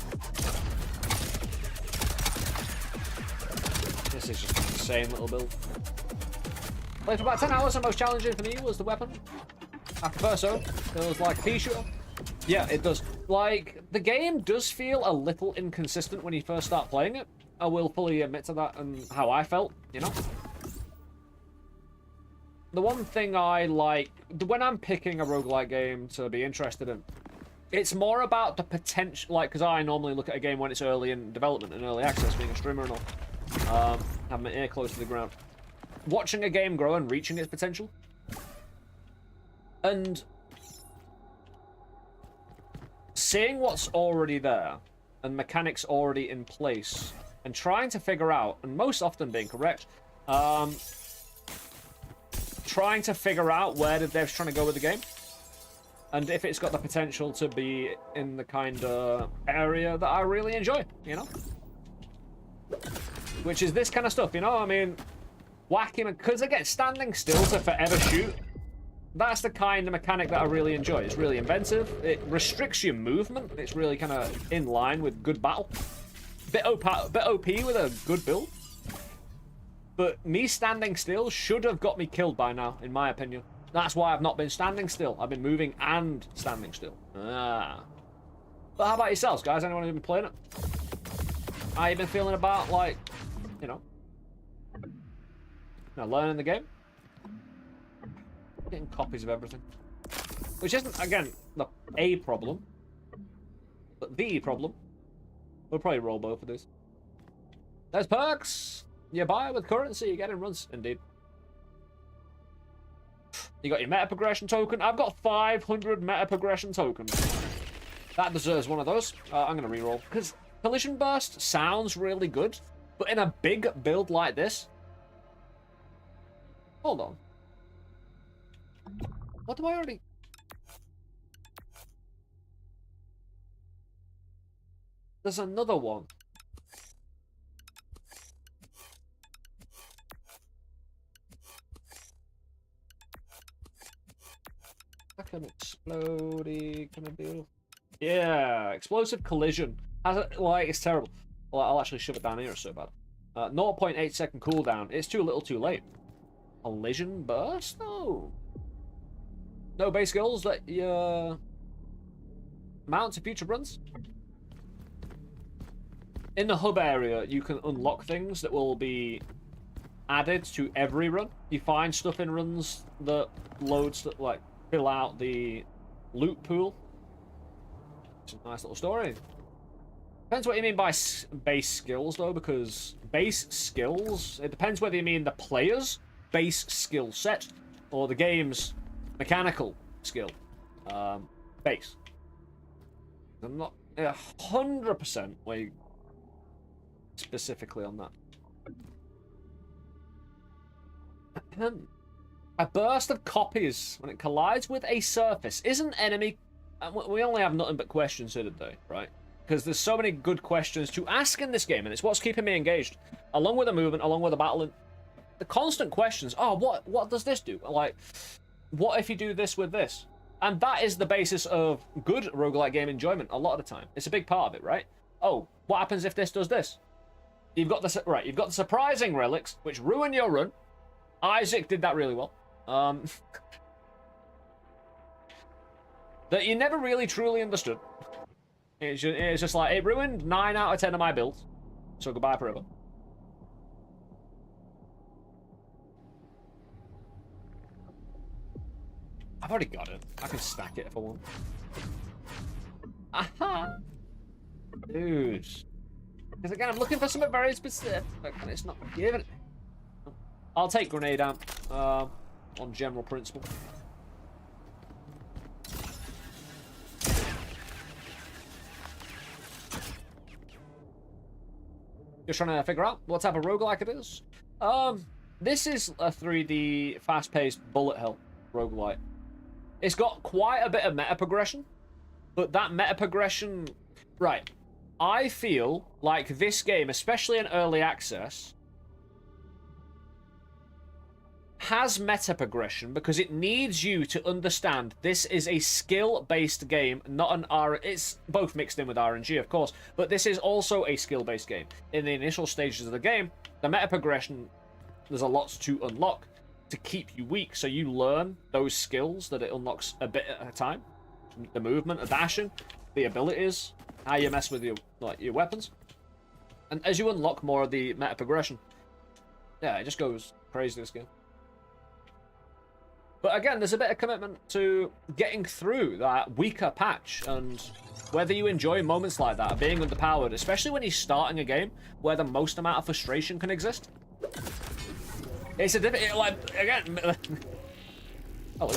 This is just an insane little build. Played for about 10 hours, and most challenging for me was the weapon. I prefer so. Feels like a pea shooter. Yeah, it does. Like, the game does feel a little inconsistent when you first start playing it. I will fully admit to that and how I felt, you know? The one thing I like, when I'm picking a roguelike game to be interested in, it's more about the potential, like, because I normally look at a game when it's early in development and early access, being a streamer and all. Have my ear close to the ground. Watching a game grow and reaching its potential. And seeing what's already there and mechanics already in place and trying to figure out, and most often being correct, trying to figure out where the devs trying to go with the game. And if it's got the potential to be in the kind of area that I really enjoy, you know? Which is this kind of stuff, you know? I mean, whacking, because again, standing still to forever shoot, that's the kind of mechanic that I really enjoy. It's really inventive. It restricts your movement. It's really kind of in line with good battle. Bit OP with a good build. But me standing still should have got me killed by now, in my opinion. That's why I've not been standing still. I've been moving and standing still. But how about yourselves, guys? Anyone who's been playing it? How you been feeling about, like, you know, learning the game? Getting copies of everything. Which isn't, again, a problem. But the problem. We'll probably roll both of these. There's perks. You buy with currency, you get in runs. Indeed. You got your meta progression token. I've got 500 meta progression tokens. That deserves one of those. I'm going to reroll. Because collision burst sounds really good. But in a big build like this... Hold on. What do I already... There's another one. Like an explodey kind of deal. Yeah, explosive collision. Like, it's terrible. Well, I'll actually shove it down here, it's so bad. 0.8 second cooldown. It's too little too late. Collision burst? No. No base skills that you mount to future runs? in the hub area, you can unlock things that will be added to every run. You find stuff in runs that loads that like fill out the loot pool. It's a nice little story. Depends what you mean by base skills, though, because base skills, it depends whether you mean the player's base skill set or the game's mechanical skill base. I'm not 100% like specifically on that. A burst of copies when it collides with a surface isn't enemy. We only have nothing but questions here today, right? Because there's so many good questions to ask in this game, and it's what's keeping me engaged. Along with the movement, along with the battling. The constant questions, oh, what does this do? Like, what if you do this with this? And that is the basis of good roguelike game enjoyment a lot of the time. It's a big part of it, right? Oh, what happens if this does this? You've got the surprising relics, which ruin your run. Isaac did that really well. That you never really truly understood. It's just like, it ruined 9 out of 10 of my builds. So goodbye forever. I've already got it. I can stack it if I want. Aha! Dude. Because again, I'm looking for something very specific, and it's not giving it. I'll take grenade amp on general principle. Just trying to figure out what type of roguelike it is. This is a 3D fast-paced bullet hell roguelike. It's got quite a bit of meta progression, but that meta progression, right? I feel like this game, especially in early access, has meta progression because it needs you to understand this is a skill-based game, not an it's both mixed in with RNG, of course, but this is also a skill-based game. In the initial stages of the game, the meta progression, there's a lot to unlock to keep you weak, so you learn those skills that it unlocks a bit at a time. The movement, the dashing, the abilities, how you mess with your weapons. And as you unlock more of the meta progression, yeah, it just goes crazy, this game. But again, there's a bit of commitment to getting through that weaker patch, and whether you enjoy moments like that, being underpowered, especially when you're starting a game where the most amount of frustration can exist. It's a different, like, again... Oh,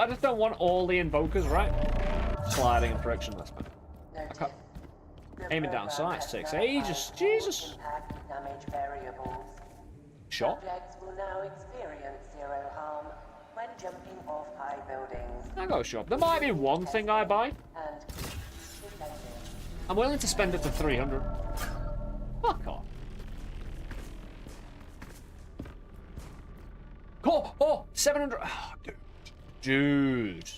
I just don't want all the invokers, right? Sliding and friction, that's fine. Okay. Aiming down sights takes ages. Jesus. Shot.
Subjects will now experience 0 harm when jumping off high buildings.
I got a shop. There might be one thing I buy.
And
I'm willing to spend it to 300. Fuck off. Oh, 700. Oh, dude.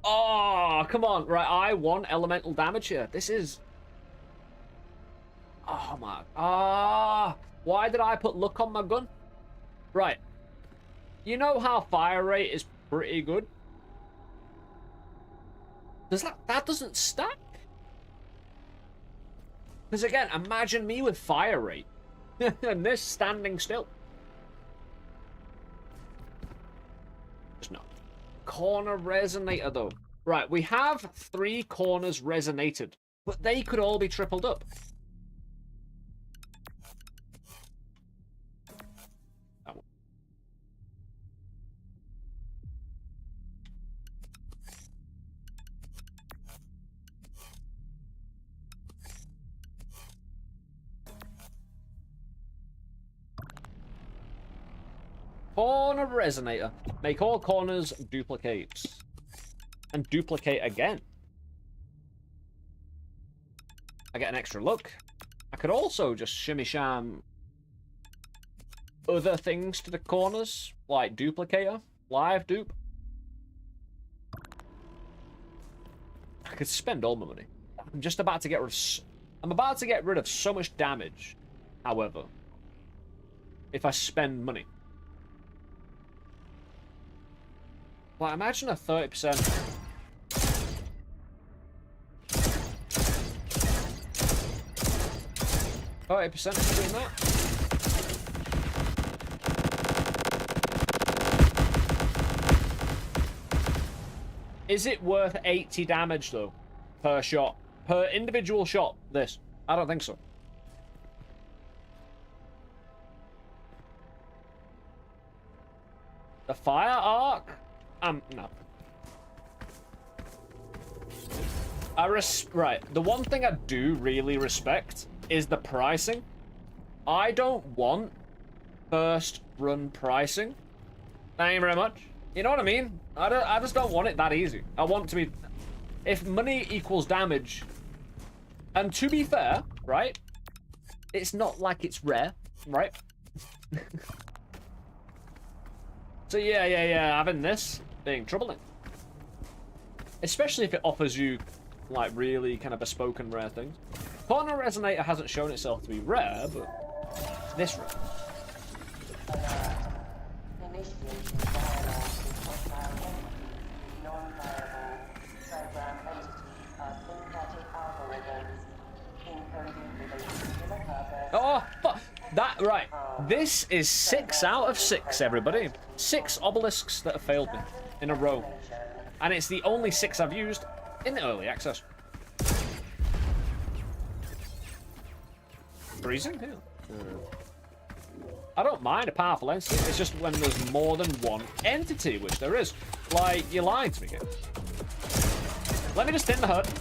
Oh, come on. Right, I want elemental damage here. This is... Oh, my... Ah, why did I put luck on my gun? Right. You know how fire rate is pretty good? That doesn't stack? Because again, imagine me with fire rate. And this standing still. Just no. Corner resonator though. Right, we have 3 corners resonated. But they could all be tripled up. Corner resonator. Make all corners duplicate. And duplicate again. I get an extra look. I could also just shimmy sham other things to the corners, like duplicator, live dupe. I could spend all my money. I'm just about to get rid of... I'm about to get rid of so much damage, however, if I spend money. Well, imagine a 30%... 30% doing that. Is it worth 80 damage though? Per shot. Per individual shot, this. I don't think so. The fire arc? No. Right, the one thing I do really respect is the pricing. I don't want first run pricing. Thank you very much. You know what I mean? I just don't want it that easy. I want it to be... If money equals damage... And to be fair, right? It's not like it's rare, right? So yeah, having this being troubling. Especially if it offers you, like, really kind of bespoke and rare things. Corner Resonator hasn't shown itself to be rare, but this rare.
Initiating dialogue with hostile entities, non-viable program entities are synthetic algorithms encoded with a particular purpose.
Oh, fuck! That, right. This is 6 out of 6, everybody. 6 obelisks that have failed me in a row. And it's the only 6 I've used in the early access. Freezing? Yeah. I don't mind a powerful entity. It's just when there's more than one entity, which there is. Like, you're lying to me, kid. Let me just hit the hut.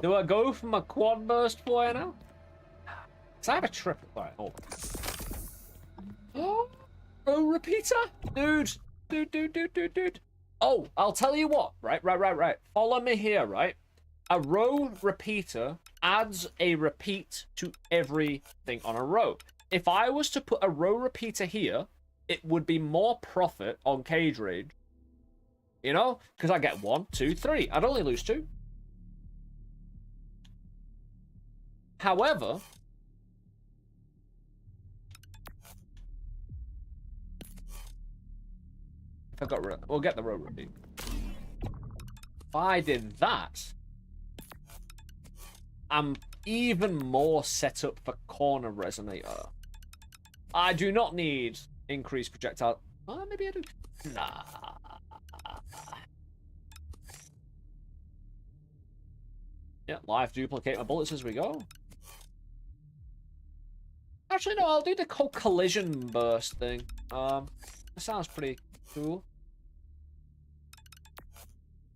Do I go for my quad burst for you now? So I have a triple. Right, hold on. Oh, repeater? Dude. Oh, I'll tell you what. Right. Follow me here, right? A row repeater adds a repeat to everything on a row. If I was to put a row repeater here, it would be more profit on Cage Rage. You know? Because I get 1, 2, 3. I'd only lose 2. However, if I got we'll get the row repeat. If I did that, I'm even more set up for corner resonator. I do not need increased projectile. Oh, maybe I do. Nah. Yeah, live duplicate my bullets as we go. Actually, no, I'll do the whole collision burst thing. That sounds pretty cool.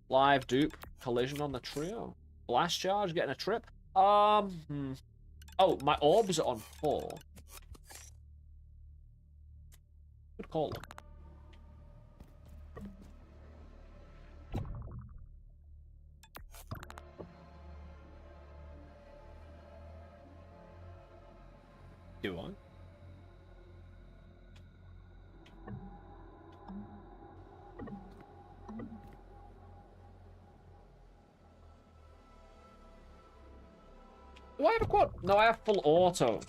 Live dupe, collision on the trio. Blast charge, getting a trip. Oh, my orbs are on 4. Good call. Do I? Do I have a quad? No, I have full auto.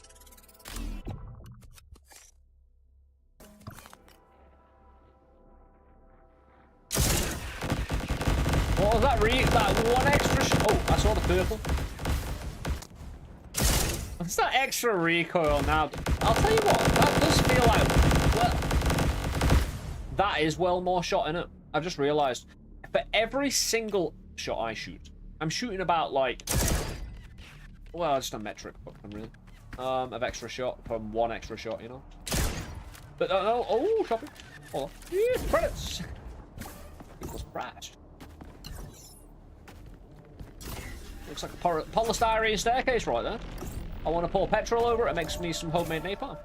What was that? That one extra. Oh, I saw the purple. What's that extra recoil now? I'll tell you what, that does feel like... Well, that is well more shot in it. I've just realised. For every single shot I shoot, I'm shooting about, like... Well, just a metric, but I'm really... of extra shot from one extra shot, you know. But oh, shopping. Hold on. Yeah, credits. It was crashed. Looks like a polystyrene staircase right there. I want to pour petrol over it. It makes me some homemade napalm.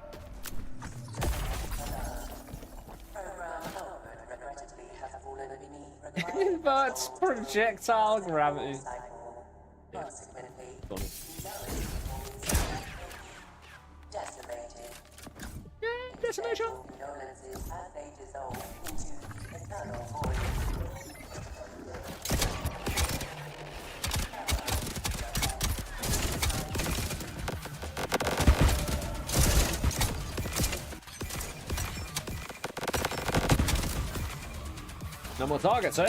But projectile gravity. Yeah. Funny.
Decimated.
Yeah, decimation.
Condolences as they dissolve into eternal void.
No more targets, eh?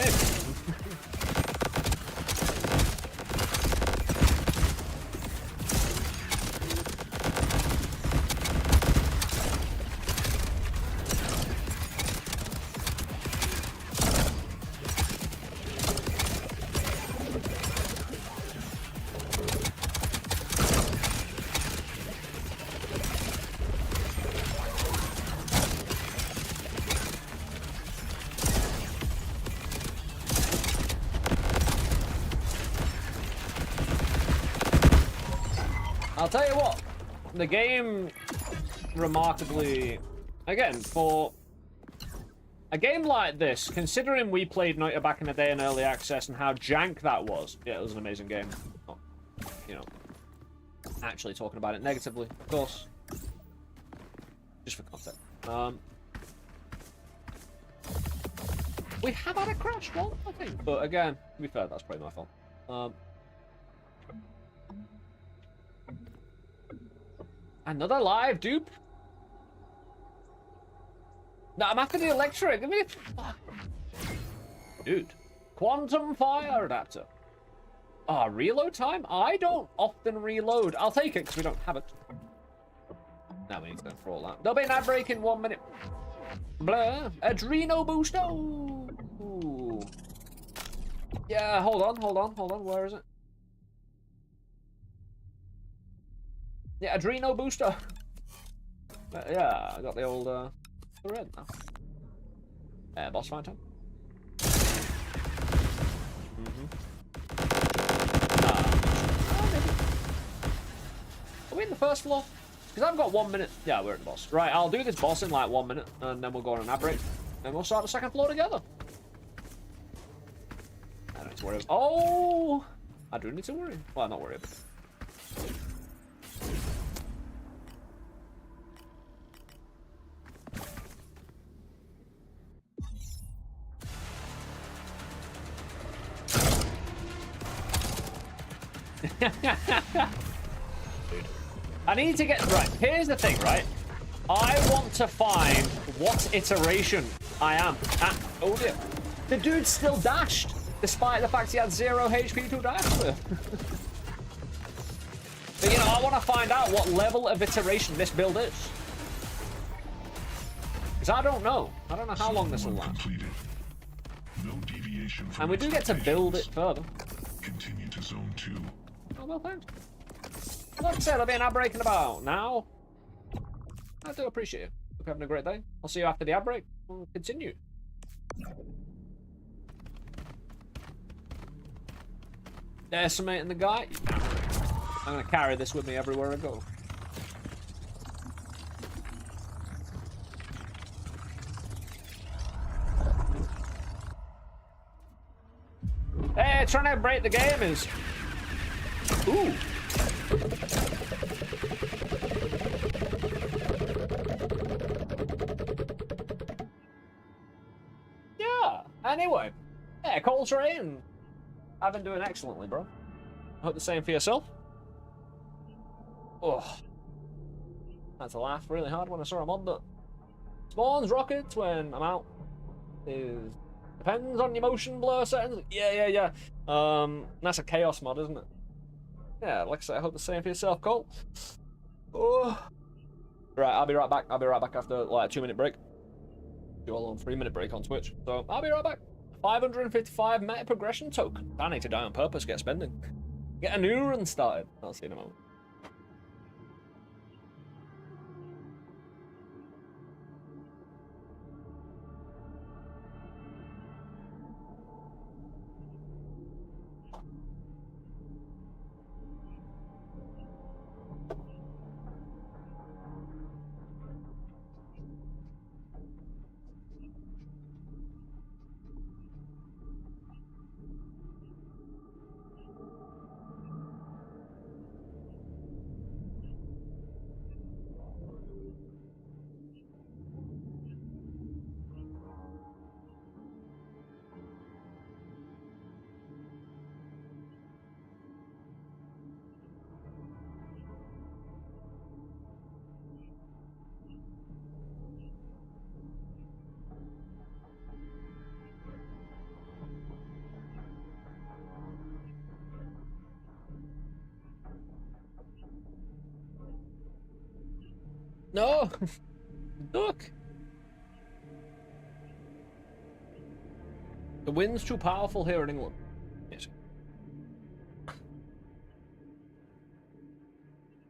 I'll tell you what, the game remarkably, again, for a game like this, considering we played Noita back in the day in early access and how jank that was, yeah, it was an amazing game. Not, you know, actually talking about it negatively, of course, just for context. We have had a crash one, I think, but again, to be fair, that's probably my fault. Another live dupe? No, I'm after the electric. Give me dude. Quantum fire adapter. Ah, reload time? I don't often reload. I'll take it because we don't have it. Now we need to go for all that. There'll be an ad break in 1 minute. Blur. Adreno booster. Ooh. Yeah, hold on. Where is it? Yeah, Adreno booster. Yeah, I got the old red now. Boss fight time. Maybe. Are we in the first floor? Because I've got 1 minute. Yeah, we're at the boss. Right, I'll do this boss in like 1 minute, and then we'll go on an ad break, and we'll start the second floor together. I don't need to worry. Oh, I do need to worry. Well, not worry. Dude. I need to get right. Here's the thing, right? I want to find what iteration I am at. Oh dear. The dude still dashed, despite the fact he had 0 HP to dash with. But you know, I want to find out what level of iteration this build is. Because I don't know. I don't know how long this will last.
No deviation from
and we do get to build it further.
Continue to zone 2.
Oh, well, thanks. Like I said, I'll be an ad break in about now. I do appreciate it. Hope you're having a great day. I'll see you after the ad break. We'll continue. Decimating the guy. I'm going to carry this with me everywhere I go. Hey, trying to break the game is... Ooh. Yeah, anyway. Yeah, Coltrane. I've been doing excellently, bro. I hope the same for yourself. Oh. That's a laugh really hard when I saw him on, but... Spawns rockets when I'm out. Depends on your motion blur settings. Yeah. That's a chaos mod, isn't it? Yeah, like I said, I hope the same for yourself, Cole. Oh. Right, I'll be right back. I'll be right back after like a 2-minute break. Do a long 3-minute break on Twitch. So I'll be right back. 555 meta progression token. I need to die on purpose, get spending. Get a new run started. I'll see you in a moment. No! Look! The wind's too powerful here in England. Yes.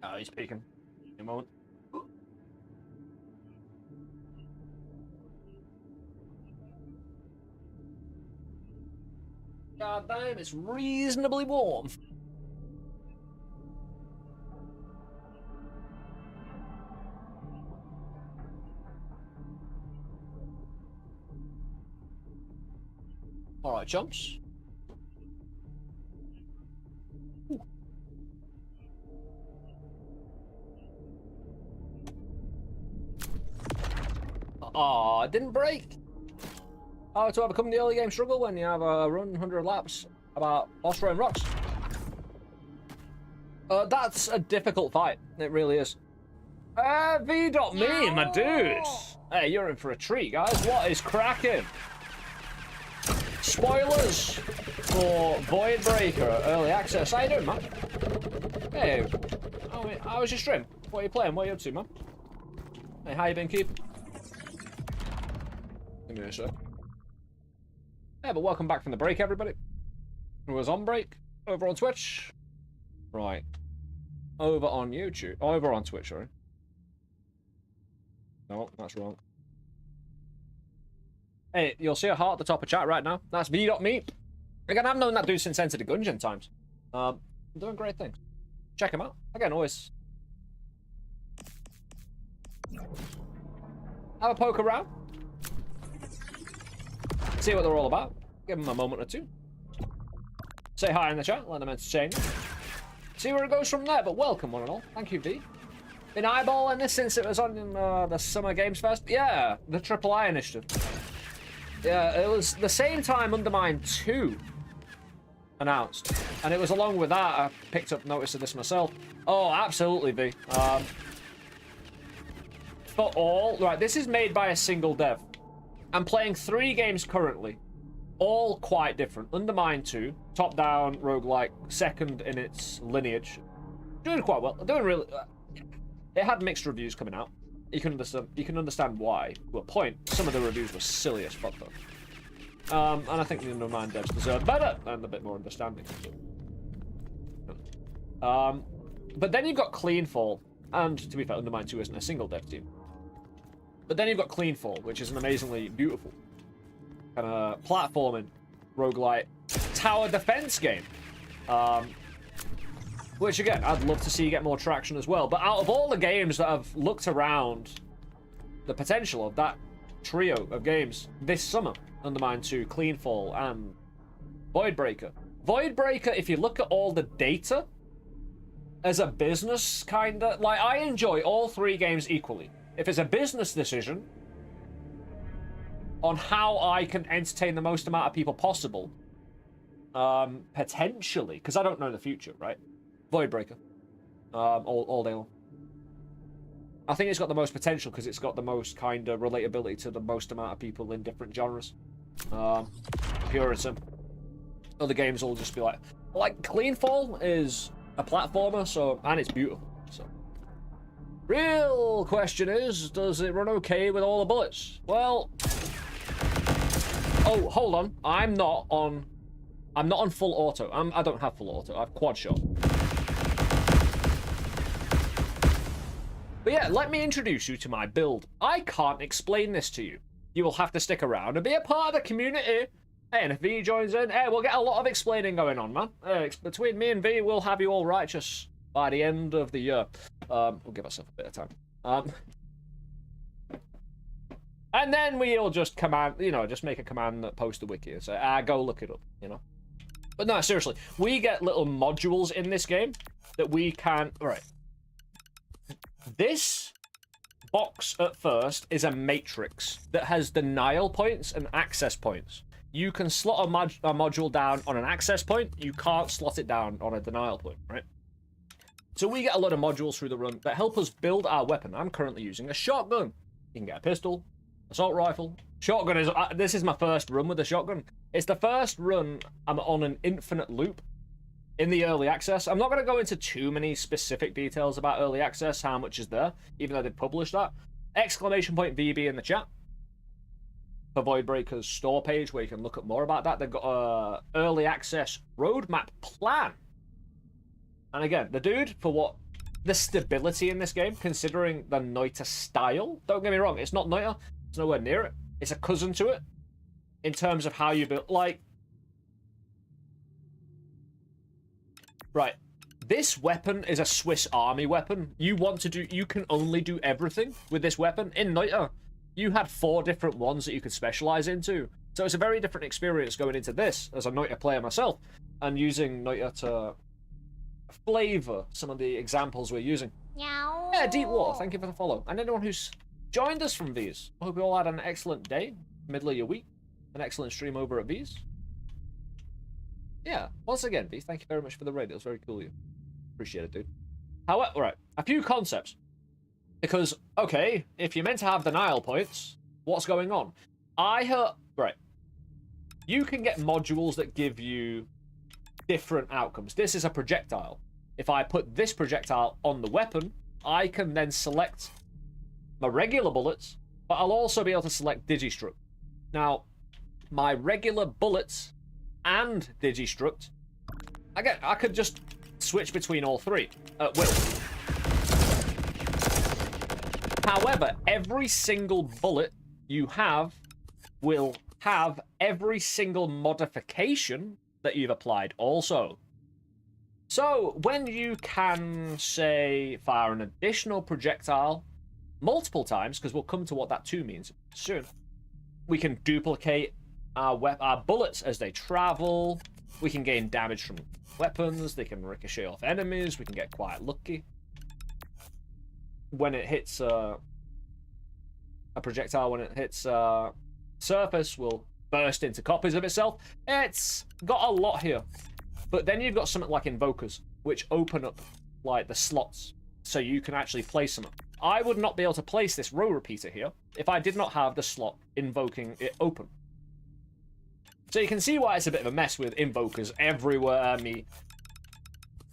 Oh, he's peeking. In a moment. God damn, it's reasonably warm. Alright, chumps. Oh, it didn't break. How to overcome the early game struggle when you have a run 100 laps about boss throwing rocks. That's a difficult fight. It really is. V.me, my dude. Hey, you're in for a treat, guys. What is cracking? Spoilers for Voidbreaker Early Access. How you doing, man? Hey, how was your stream? What are you playing? What are you up to, man? Hey, how you been keeping? Give me a sec. Yeah, but welcome back from the break, everybody. Who was on break? Over on Twitch? Right. Over on YouTube. Oh, over on Twitch, sorry. No, that's wrong. Hey, you'll see a heart at the top of chat right now. That's V.me. Again, I've known that dude since Enter the Gungeon times. Doing great things. Check him out. Again, always. Have a poke around. See what they're all about. Give them a moment or two. Say hi in the chat. Let them entertain you. See where it goes from there. But welcome, one and all. Thank you, V. Been eyeballing this since it was on the Summer Games Fest. Yeah, the Triple I initiative. Yeah, it was the same time Undermine 2 announced. And it was along with that I picked up notice of this myself. Oh, absolutely, V. For all... Right, this is made by a single dev. I'm playing 3 games currently. All quite different. Undermine 2, top-down, roguelike, second in its lineage. Doing quite well. Doing really... it had mixed reviews coming out. You can understand why. To a point, some of the reviews were silly as fuck, though. And I think the Undermine devs deserve better and a bit more understanding. But then you've got Cleanfall, and to be fair, Undermine 2 isn't a single dev team. But then you've got Cleanfall, which is an amazingly beautiful kind of platforming roguelite tower defense game. Which, again, I'd love to see get more traction as well. But out of all the games that I've looked around the potential of that trio of games this summer, Undermine 2, Cleanfall, and Voidbreaker. Voidbreaker, if you look at all the data, as a business, kinda, like, I enjoy all 3 games equally. If it's a business decision on how I can entertain the most amount of people possible, potentially, because I don't know the future, right? Voidbreaker. All day long. I think it's got the most potential because it's got the most kind of relatability to the most amount of people in different genres. Pure and simple. Other games will just be like Cleanfall is a platformer, so, and it's beautiful, so. Real question is, does it run okay with all the bullets? Well, oh, hold on. I'm not on full auto. I don't have full auto. I have quad shot. But yeah, let me introduce you to my build. I can't explain this to you. You will have to stick around and be a part of the community. Hey, and if V joins in, hey, we'll get a lot of explaining going on, man. Between me and V, we'll have you all righteous by the end of the year. We'll give ourselves a bit of time. And then we'll just just make a command that post the wiki and say, go look it up, you know. But no, seriously, we get little modules in this game that we can... Alright. This box at first is a matrix that has denial points and access points. You can slot a module down on an access point. You can't slot it down on a denial point, right? So we get a lot of modules through the run that help us build our weapon. I'm currently using a shotgun. You can get a pistol, assault rifle. Shotgun is... this is my first run with a shotgun. It's the first run I'm on an infinite loop. in the early access. I'm not going to go into too many specific details about early access, how much is there, even though they published that. !VB in the chat for Voidbreaker's store page, where you can look at more about that. They've got a early access roadmap plan. And again, the dude, for what the stability in this game, considering the Noita style, don't get me wrong, it's not Noita, it's nowhere near it. It's a cousin to it in terms of how you build. Like, right, this weapon is a Swiss Army weapon. You can only do everything with this weapon. In Noita, you had 4 different ones that you could specialize into. So it's a very different experience going into this as a Noita player myself, and using Noita to flavor some of the examples we're using. Yeah, Deep Water, thank you for the follow. And anyone who's joined us from V's, I hope you all had an excellent day, middle of your week, an excellent stream over at V's. Yeah, once again, V, thank you very much for the raid. It was very cool of you. Appreciate it, dude. However, right, a few concepts. Because, okay, if you're meant to have denial points, what's going on? Right. You can get modules that give you different outcomes. This is a projectile. If I put this projectile on the weapon, I can then select my regular bullets, but I'll also be able to select Digistruct. Now, my regular bullets and Digistruct, I could just switch between all 3 at will. However, every single bullet you have will have every single modification that you've applied also. So, when you can, say, fire an additional projectile multiple times, because we'll come to what that 2 means soon, we can duplicate our bullets as they travel, we can gain damage from weapons, they can ricochet off enemies, we can get quite lucky. When it hits a projectile, when it hits surface, will burst into copies of itself. It's got a lot here. But then you've got something like invokers, which open up like the slots, so you can actually place them. I would not be able to place this row repeater here if I did not have the slot invoking it open. So you can see why it's a bit of a mess with invokers everywhere, me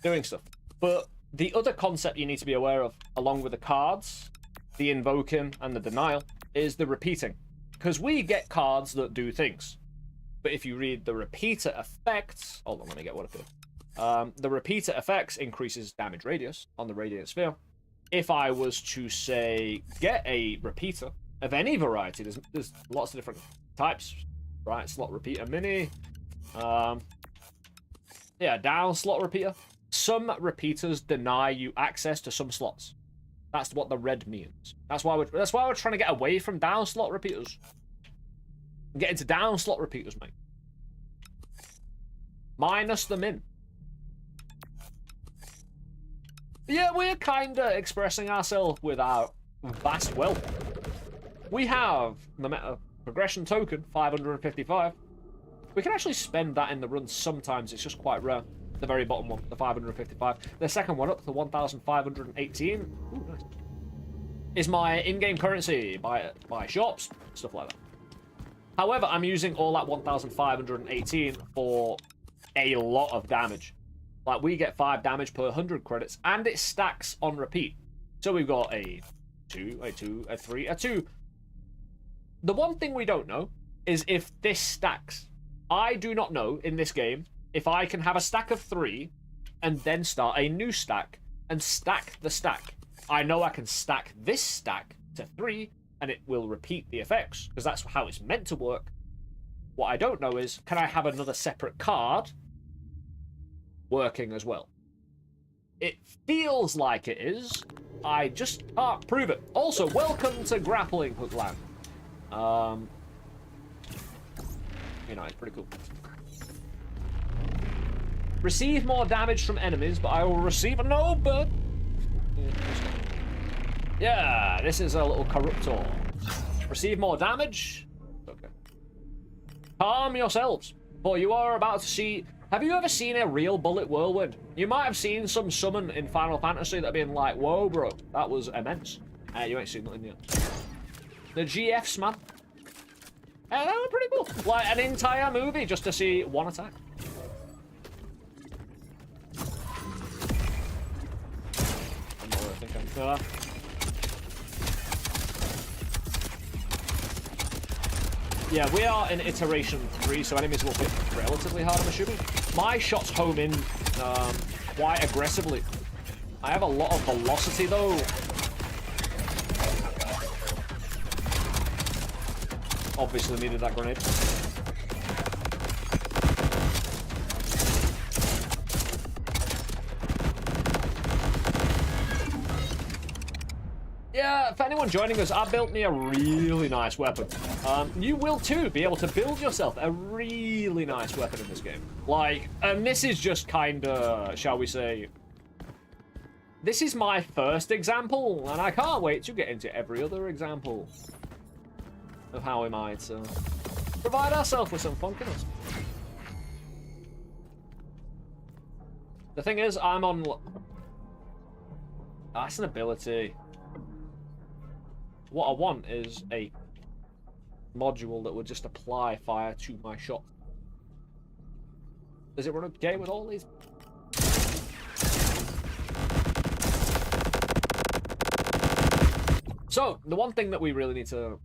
doing stuff. But the other concept you need to be aware of, along with the cards, the invoking, and the denial, is the repeating. Because we get cards that do things. But if you read the repeater effects... Hold on, let me get what I feel. The repeater effects increases damage radius on the radiant sphere. If I was to, say, get a repeater of any variety, there's lots of different types. Right, slot repeater mini. Yeah, down slot repeater. Some repeaters deny you access to some slots. That's what the red means. That's why we're trying to get away from down slot repeaters. Get into down slot repeaters, mate. Minus the min. Yeah, we're kind of expressing ourselves with our vast wealth. We have the meta progression token, 555. We can actually spend that in the run sometimes. It's just quite rare. The very bottom one, the 555. The second one up, the 1,518. Ooh, nice. Is my in-game currency. Buy shops, stuff like that. However, I'm using all that 1,518 for a lot of damage. Like, we get 5 damage per 100 credits, and it stacks on repeat. So we've got a 2, a 2, a 3, a 2. The one thing we don't know is if this stacks. I do not know in this game if I can have a stack of 3 and then start a new stack and stack the stack. I know I can stack this stack to 3 and it will repeat the effects, because that's how it's meant to work. What I don't know is, can I have another separate card working as well? It feels like it is. I just can't prove it. Also, welcome to Grappling Hook Land. You know, it's pretty cool. Receive more damage from enemies, but I will receive no bird. Yeah, this is a little corruptor. Receive more damage. Okay. Calm yourselves, for you are about to see... Have you ever seen a real bullet whirlwind? You might have seen some summon in Final Fantasy that have been like, whoa, bro, that was immense. You ain't seen nothing yet. The GFs, man. That was pretty cool. Like, an entire movie just to see one attack. Yeah, we are in iteration 3, so enemies will hit relatively hard, I'm assuming. My shots home in quite aggressively. I have a lot of velocity, though. Obviously needed that grenade. Yeah, for anyone joining us, I built me a really nice weapon. You will too be able to build yourself a really nice weapon in this game. Like, and this is just kinda, shall we say, this is my first example, and I can't wait to get into every other example of how we might provide ourselves with some funkiness. The thing is, I'm on... That's an ability. What I want is a module that would just apply fire to my shot. Does it run okay with all these? So, the one thing that we really need to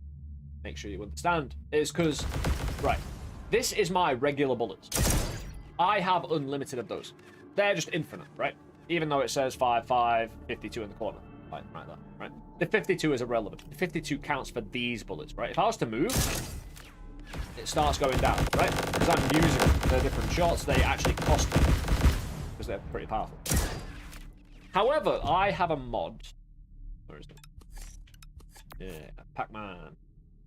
make sure you understand is because, right, this is my regular bullets. I have unlimited of those. They're just infinite, right? Even though it says 5, 5, 52 in the corner. Like that, right? The 52 is irrelevant. The 52 counts for these bullets, right? If I was to move, it starts going down, right? Because I'm using the different shots, they actually cost me. Because they're pretty powerful. However, I have a mod. Where is it? Yeah, Pac-Man.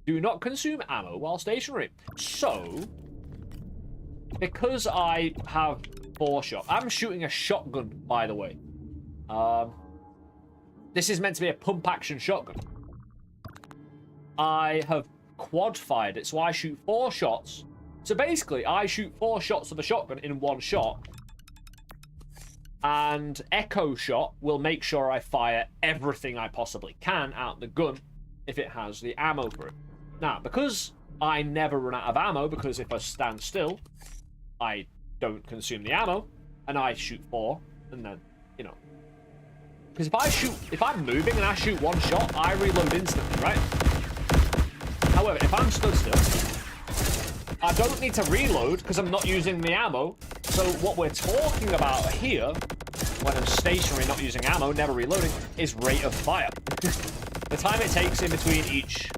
Do not consume ammo while stationary. So, because I have 4 shot, I'm shooting a shotgun, by the way. This is meant to be a pump action shotgun. I have quad fired it, so I shoot 4 shots. So basically, I shoot 4 shots of a shotgun in 1 shot. And Echo Shot will make sure I fire everything I possibly can out the gun if it has the ammo for it. Now, because I never run out of ammo, because if I stand still, I don't consume the ammo, and I shoot 4, and then, you know. Because if I'm moving and I shoot 1 shot, I reload instantly, right? However, if I'm stood still, I don't need to reload because I'm not using the ammo. So what we're talking about here, when I'm stationary, not using ammo, never reloading, is rate of fire. The time it takes in between each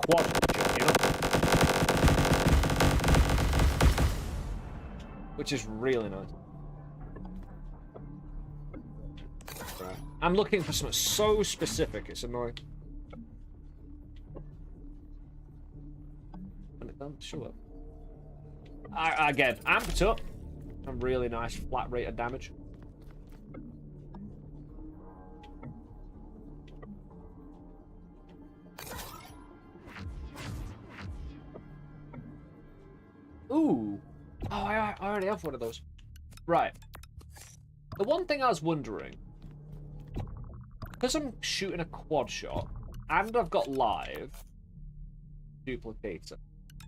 quad shot, you know? Which is really nice. Right. I'm looking for something so specific, it's annoying. When it done, sure. Again, amped up. A really nice flat rate of damage. Ooh. Oh, I already have one of those. Right. The one thing I was wondering, because I'm shooting a quad shot, and I've got live duplicator,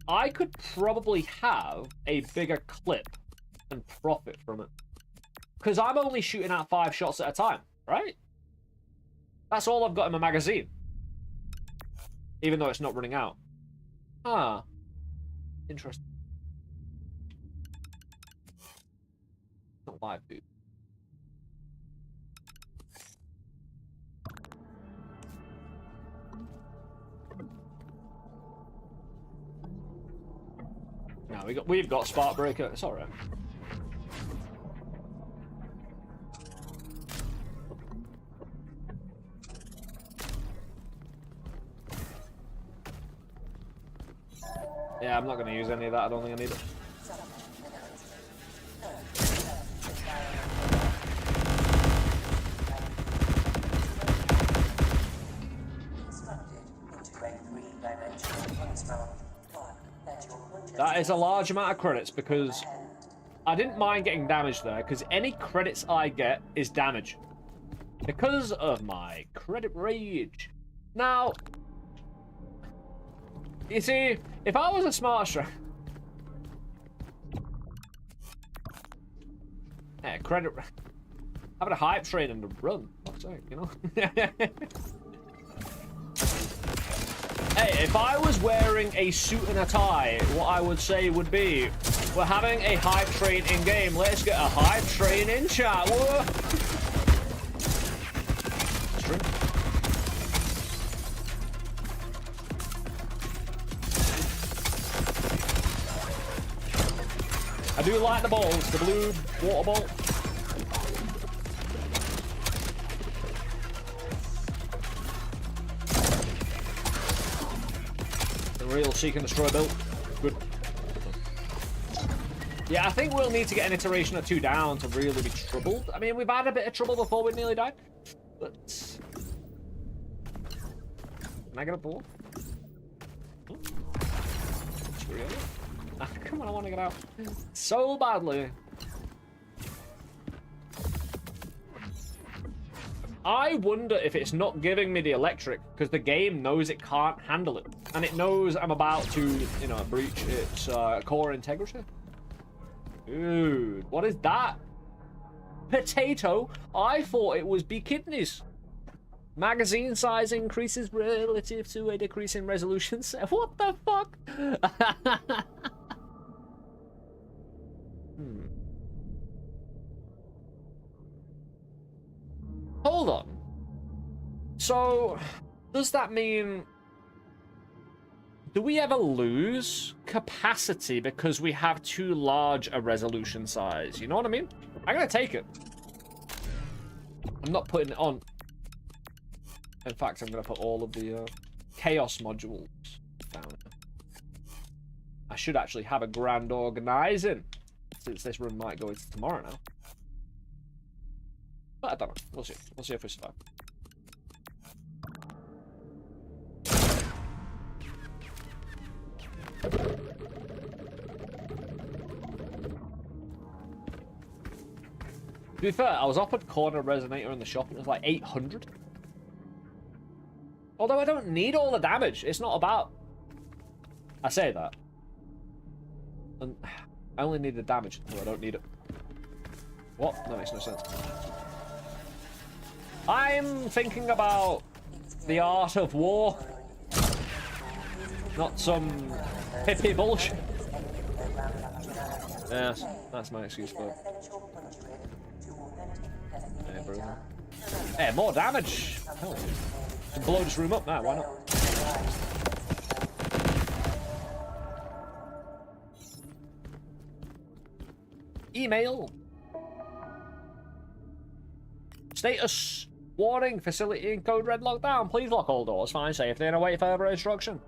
I could probably have a bigger clip and profit from it. Because I'm only shooting out 5 shots at a time, right? That's all I've got in my magazine. Even though it's not running out. Ah. Interesting. Not live, dude. No, we've got Spark Breaker. It's all right. Yeah, I'm not going to use any of that. I don't think I need it. That is a large amount of credits because I didn't mind getting damage there because any credits I get is damage. Because of my credit rage. Now, you see, if I was a smart credit... Having a hype train and a run. What's sake, you know? Hey, if I was wearing a suit and a tie, what I would say would be, we're having a hype train in-game. Let's get a hype train in chat. Whoa. String. I do like the balls, the blue water ball. Real seek and destroy build. Good. Yeah, I think we'll need to get an iteration or two down to really be troubled. I mean, we've had a bit of trouble before we nearly died. But... Can I get a ball? Really? Ah, come on, I want to get out. So badly. I wonder if it's not giving me the electric because the game knows it can't handle it. And it knows I'm about to, you know, breach its core integrity. Dude, what is that? Potato? I thought it was bee kidneys. Magazine size increases relative to a decrease in resolution. What the fuck? Hold on. So, does that mean... Do we ever lose capacity because we have too large a resolution size? You know what I mean? I'm gonna take it. I'm not putting it on. In fact, I'm gonna put all of the chaos modules down. I should actually have a grand organizing, since this run might go into tomorrow now. But I don't know. We'll see. We'll see if we survive. To be fair, I was offered corner resonator in the shop and it was like 800. Although I don't need all the damage. It's not about... I say that. And I only need the damage, so I don't need it. What? That makes no sense. I'm thinking about the art of war. Not some hippie bullshit. Yes, that's my excuse for it. Yeah, bro. Hey, more damage! Hell, can blow this room up now, why not? Email! Status! Warning, facility and code red lockdown. Please lock all doors, find safety and await further instruction.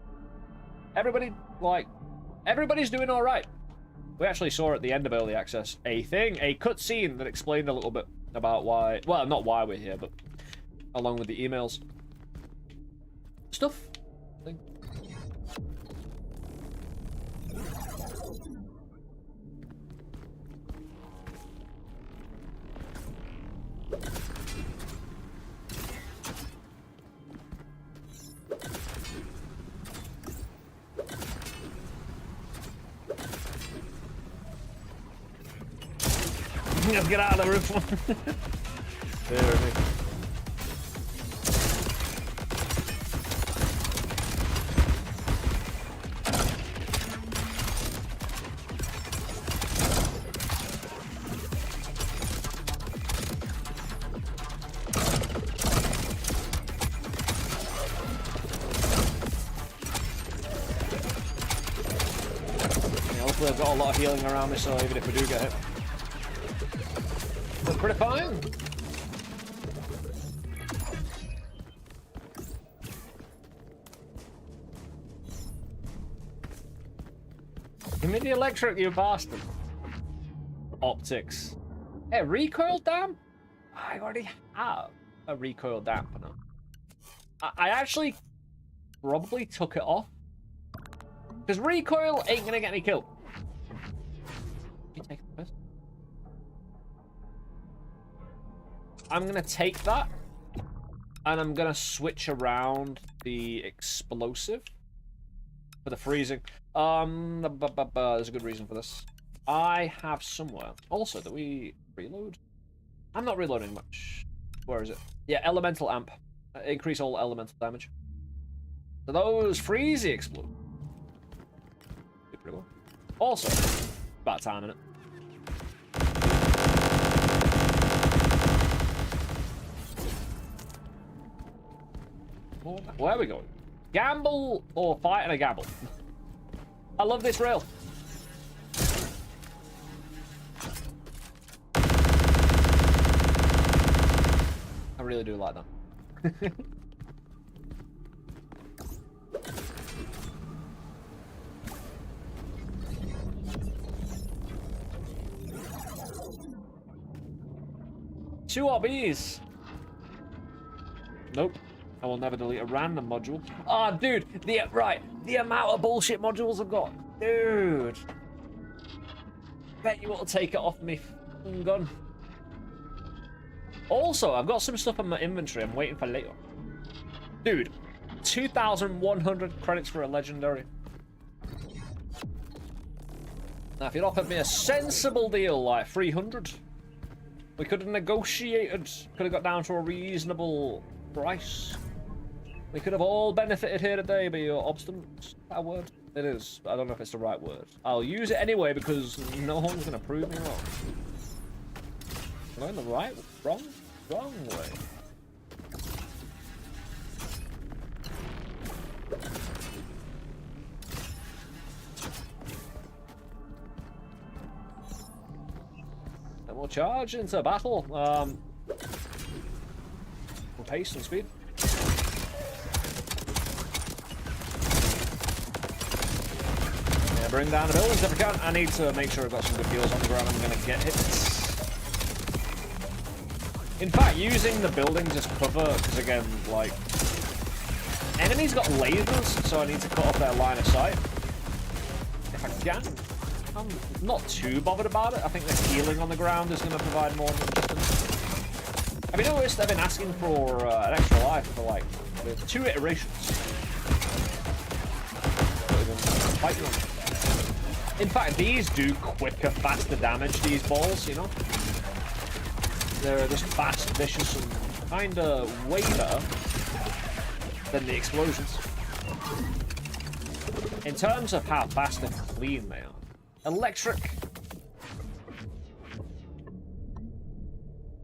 Everybody, like, everybody's doing alright. We actually saw at the end of early access a cutscene that explained a little bit about why, well, not why we're here, but along with the emails. Stuff. Thing. Let's get out of the roof one. There we go. Yeah, hopefully I've got a lot of healing around me, so even if we do get hit. Pretty fine. Give me the electric, you bastard. Optics. Hey, recoil damp? I already have a recoil dampener. I actually probably took it off. Because recoil ain't gonna get me killed. You take the piss. I'm gonna take that, and I'm gonna switch around the explosive for the freezing. There's a good reason for this. I have somewhere. Also, that we reload? I'm not reloading much. Where is it? Yeah, elemental amp. Increase all elemental damage. So those freezy explode. Pretty cool. Also, about time, innit? Where are we going? Gamble or fight and a gamble? I love this rail. I really do like that. Two RBs. Nope. I will never delete a random module. Ah, dude, the amount of bullshit modules I've got. Dude. Bet you want to take it off me f***ing gun. Also, I've got some stuff in my inventory I'm waiting for later. Dude, 2,100 credits for a legendary. Now, if you'd offered me a sensible deal like 300, we could have negotiated, could have got down to a reasonable price. We could have all benefited here today, but you're obstinate. Is that a word? It is, but I don't know if it's the right word. I'll use it anyway because no one's going to prove me wrong. Am I in the right? Wrong way. And we'll charge into battle. Pace and speed. Yeah, bring down the buildings if I can. I need to make sure I've got some good deals on the ground. I'm going to get hits. In fact, using the buildings as cover, because again, like, enemies got lasers, so I need to cut off their line of sight. If I can. I'm not too bothered about it. I think the healing on the ground is going to provide more than just Have you noticed I've been asking for an extra life for like the 2 iterations? In fact, these do quicker, faster damage, these balls, you know? They're just fast, vicious, and kinda way better than the explosions. In terms of how fast and clean they are. Electric.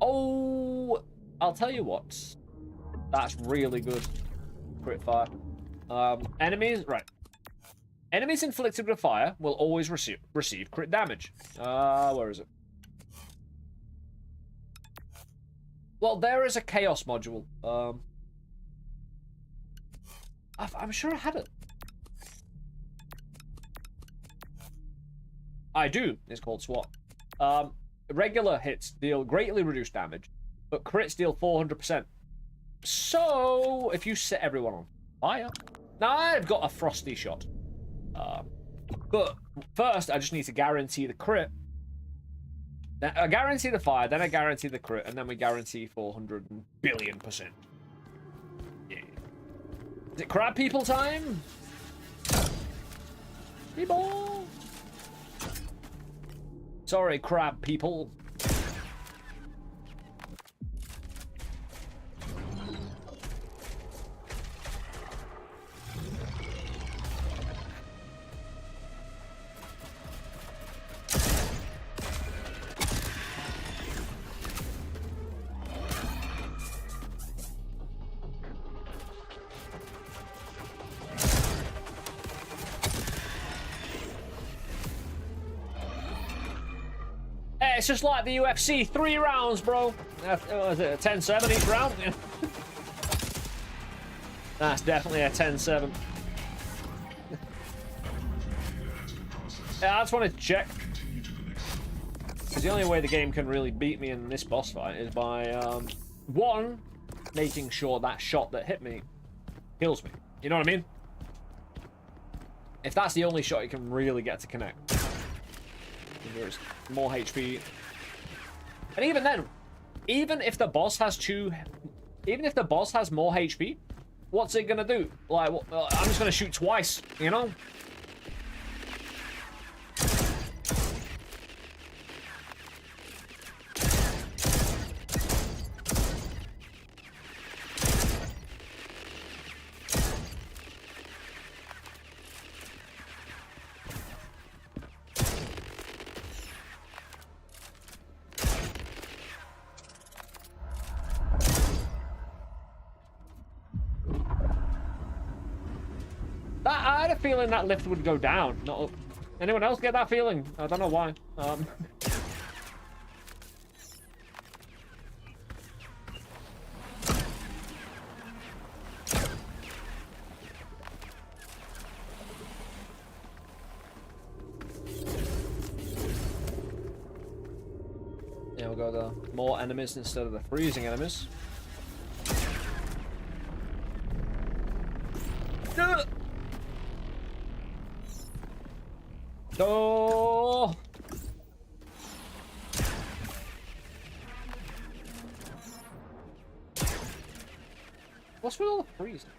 Oh, I'll tell you what. That's really good. Crit fire. Enemies, right. Enemies inflicted with fire will always receive crit damage. Where is it? Well, there is a chaos module. I'm sure I had it. I do. It's called SWAT. Regular hits deal greatly reduced damage, but crits deal 400%. So, if you set everyone on fire... Now, I've got a frosty shot. But first, I just need to guarantee the crit. Then I guarantee the fire, then I guarantee the crit, and then we guarantee 400 billion%. Yeah. Is it crab people time? People! Sorry, crab people. It's just like the UFC, 3 rounds, bro. Was it a 10-7 each round? Yeah. That's definitely a 10-7. Yeah, I just wanted to check. Because the only way the game can really beat me in this boss fight is by, one, making sure that shot that hit me kills me. You know what I mean? If that's the only shot you can really get to connect. There's more HP. And even then, even if the boss has more HP, what's it gonna do? Like, I'm just gonna shoot twice, you know? I had a feeling that lift would go down, not up. Anyone else get that feeling? I don't know why. Yeah, we'll go the more enemies instead of the freezing enemies. Oh! What's with all the freezing?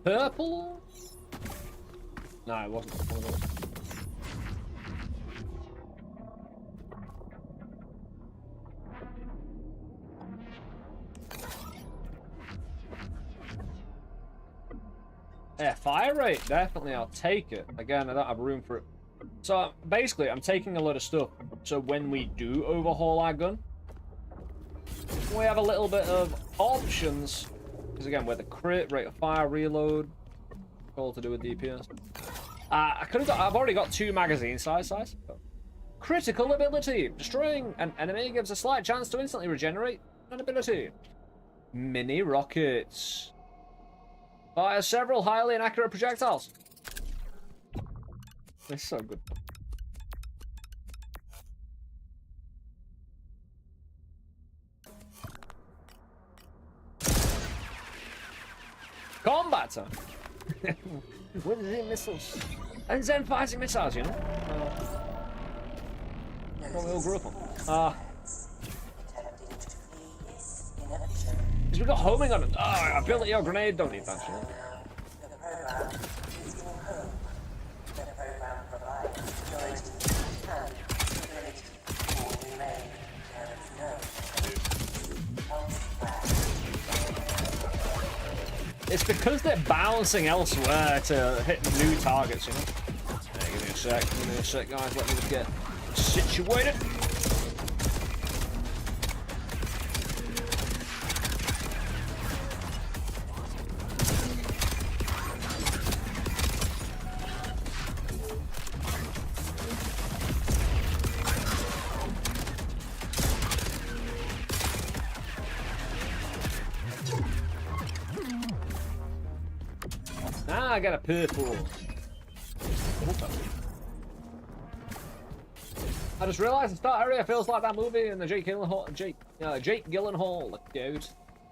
Purple? No, it wasn't one of those. Yeah, fire rate, definitely, I'll take it. Again, I don't have room for it. So, basically, I'm taking a lot of stuff, so when we do overhaul our gun, we have a little bit of options. Because again, we're the crit, rate of fire, reload, all to do with DPS. I've already got 2 magazine size. Critical ability. Destroying an enemy gives a slight chance to instantly regenerate an ability. Mini rockets. Fire several highly inaccurate projectiles. It's so good. Combat time. What is it? Missiles. And then fighting missiles, you know? What we all grew up on. Because we got homing on it. Ability or grenade, don't need that shit.
The program is your home. The program provides security and stability for remain. There is no elsewhere.
It's because they're bouncing elsewhere to hit new targets, you know? Hey, give me a sec, guys. Let me just get situated. I got a purple. I just realised the start area feels like that movie in the Jake Gyllenhaal, Look out. I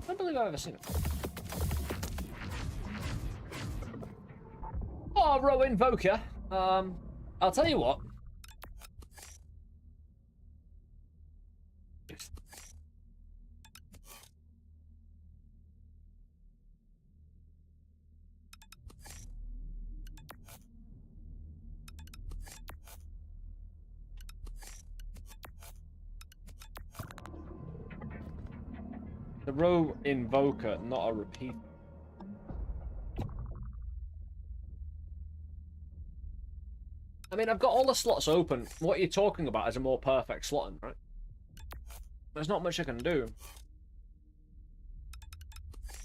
don't believe I've ever seen it. Oh, Row Invoker. I'll tell you what. The Row Invoker, not a repeat. I mean, I've got all the slots open. What you're talking about is a more perfect slotting, right? There's not much I can do.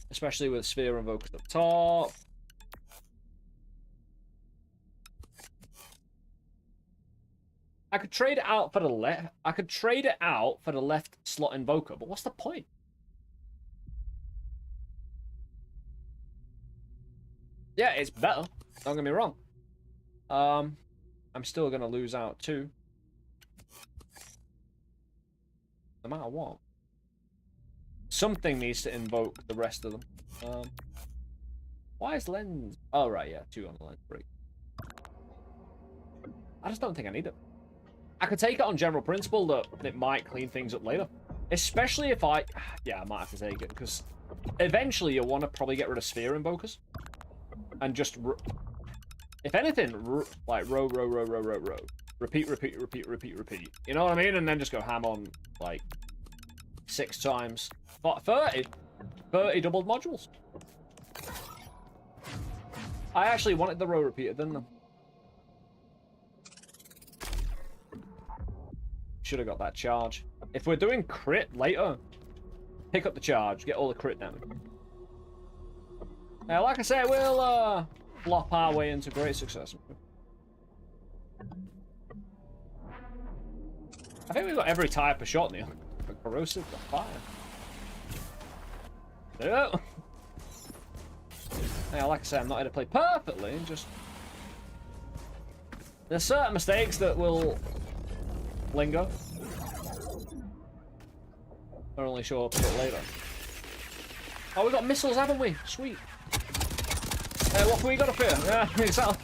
Especially with Sphere Invokers up top. I could trade it out for the left. I could trade it out for the left slot Invoker, but what's the point? Yeah, it's better. Don't get me wrong. I'm still gonna lose out too. No matter what. Something needs to invoke the rest of them. Why is lens? Oh right, yeah, 2 on the lens break. I just don't think I need it. I could take it on general principle that it might clean things up later. Especially if I... Yeah, I might have to take it, because eventually you'll want to probably get rid of sphere invokers. And just... If anything, like, row. Repeat. You know what I mean? And then just go ham on, like, 6 times. 30 doubled modules. I actually wanted the row repeated, didn't I? Should have got that charge. If we're doing crit later, pick up the charge, get all the crit damage. Now, like I say, we'll flop our way into great success. I think we've got every type of shot, Neil. Corrosive to fire. There you go. Yeah, like I say, I'm not here to play perfectly, just... There's certain mistakes that will linger. Or only show up a bit later. Oh, we got missiles, haven't we? Sweet. What can we got up here? Yeah, exactly.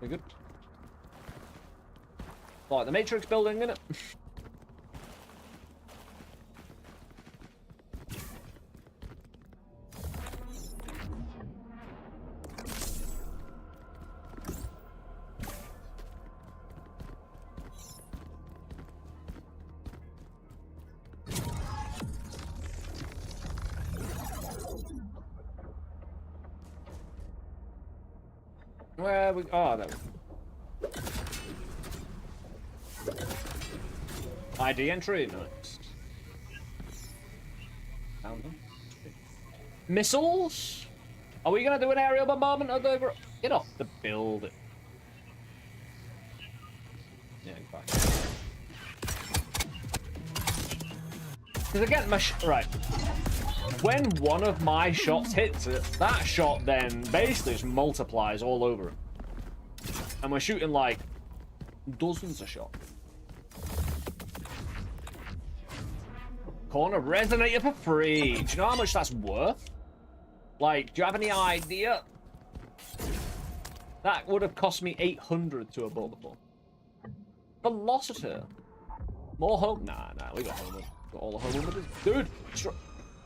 We good? Like the Matrix building, innit? Where we... Oh, there we go. ID entry, nice. Found them. Missiles? Are we gonna do an aerial bombardment over? Get off the building. Yeah, fine. Because again, right. When one of my shots hits it, that shot then basically just multiplies all over it. And we're shooting like dozens of shots. Corner resonator for free. Do you know how much that's worth? Like, do you have any idea? That would have cost me 800 to have bought before. Velociter. More home. Nah, we got home. Got all the home. Dude,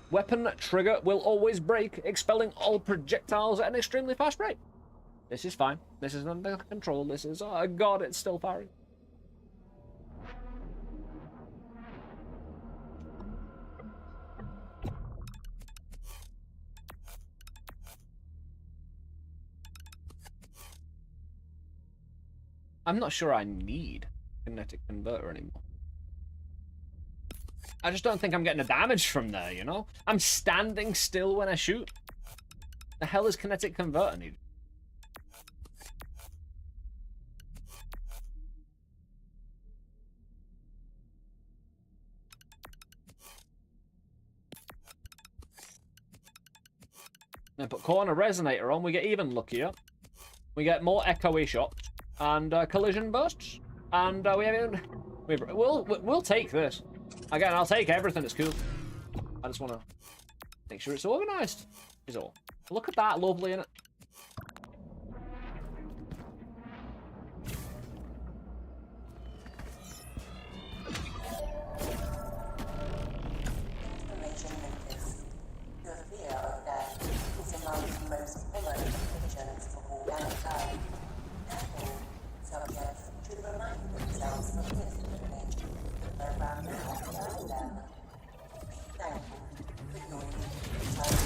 weapon trigger will always break, expelling all projectiles at an extremely fast rate. This is fine. This is under control. This is... Oh, God, it's still firing. I'm not sure I need kinetic converter anymore. I just don't think I'm getting the damage from there, you know? I'm standing still when I shoot. The hell is kinetic converter needed? Then put corner resonator on, we get even luckier. We get more echoey shots and collision bursts, and we'll take this. Again, I'll take everything that's cool. I just want to make sure it's organised. Is all. Look at that, lovely, innit?
Information notice. The fear of death is among the most common afflictions for organic life. Therefore, subjects should remind themselves of this privilege. The program now allows them. Be thankful for your unique return.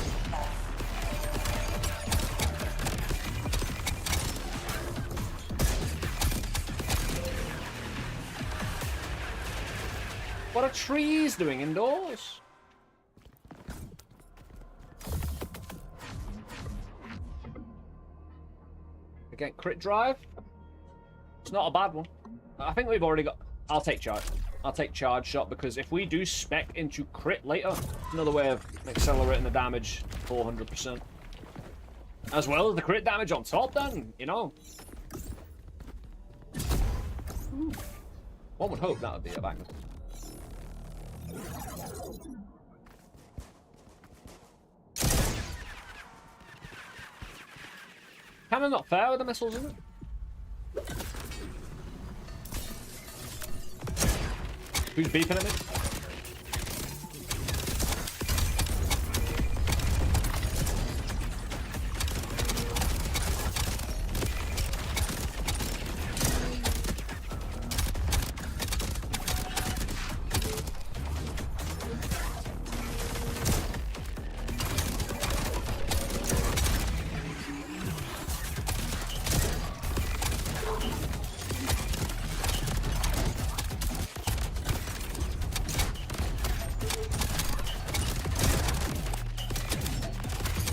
What are trees doing indoors? Again, crit drive. It's not a bad one. I think we've already got... I'll take charge. I'll take charge shot, because if we do spec into crit later, another way of accelerating the damage 400%. As well as the crit damage on top then, you know. Ooh. One would hope that would be a banger. Kind of not fair with the missiles, isn't it? Who's beeping at me?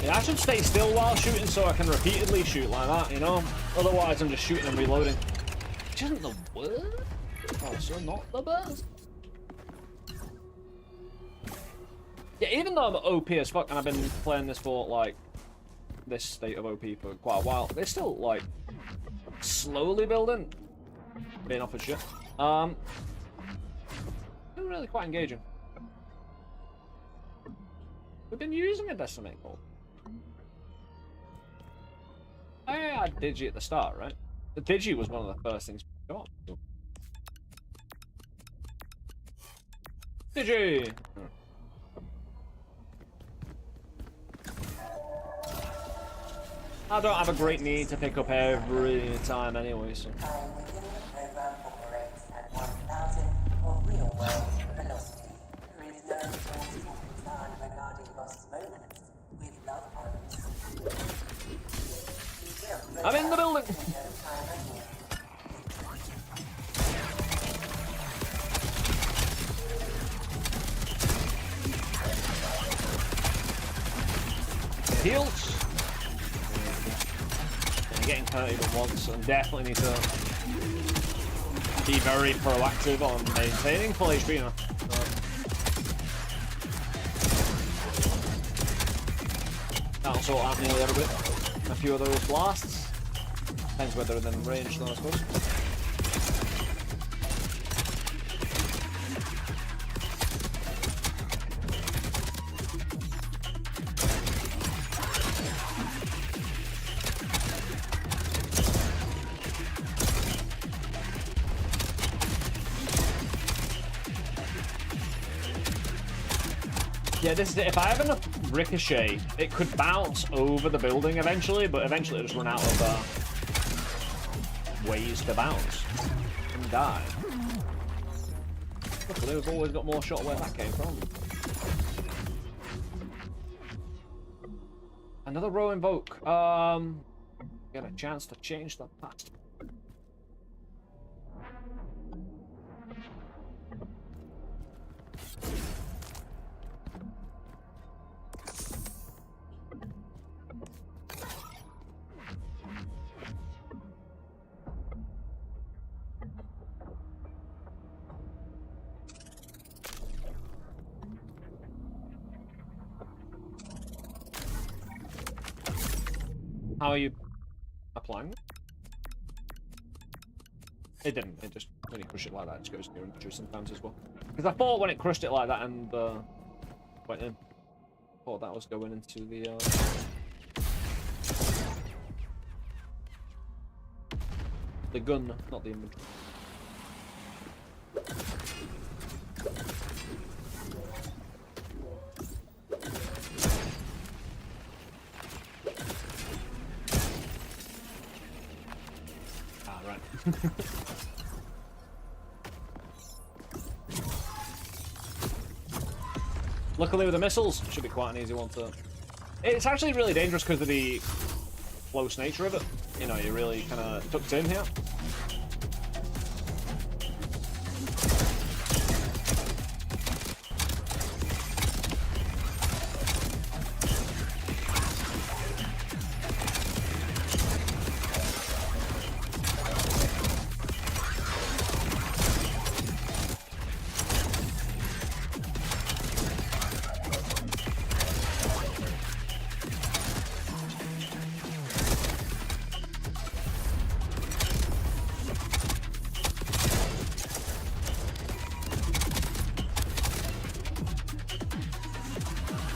Yeah, I should stay still while shooting so I can repeatedly shoot like that, you know? Otherwise I'm just shooting and reloading. Which isn't the worst. Also not the best. Yeah, even though I'm OP as fuck and I've been playing this for like this state of OP for quite a while, they're still like slowly building. Being off of shit. Still really quite engaging. We've been using a decimate goal. Oh yeah, I had Digi at the start, right? The Digi was one of the first things we got. Digi! I don't have a great need to pick up every time anyway, so...
Time within the program operates at 1,000 for real-world velocity. There is no forceful concern regarding lost moments with loved ones.
I'm in the building! Heals. I'm getting hurt even once, so I definitely need to be very proactive on maintaining full HP now. That'll sort out nearly every bit. A few of those blasts. Depends whether they're in range though, I suppose. Yeah, this is it. If I have enough ricochet, it could bounce over the building eventually, but eventually it'll just run out of ways to bounce and die. Luckily, we've always got more shot where that came from. Another row invoke. Get a chance to change the past. How are you applying it? It didn't. It just, when you crush it like that, it just goes near and through sometimes as well. Because I thought when it crushed it like that and went in, I thought that was going into the gun, not the inventory. Luckily with the missiles, it should be quite an easy one to... It's actually really dangerous because of the close nature of it. You know, you're really kind of tucked in here.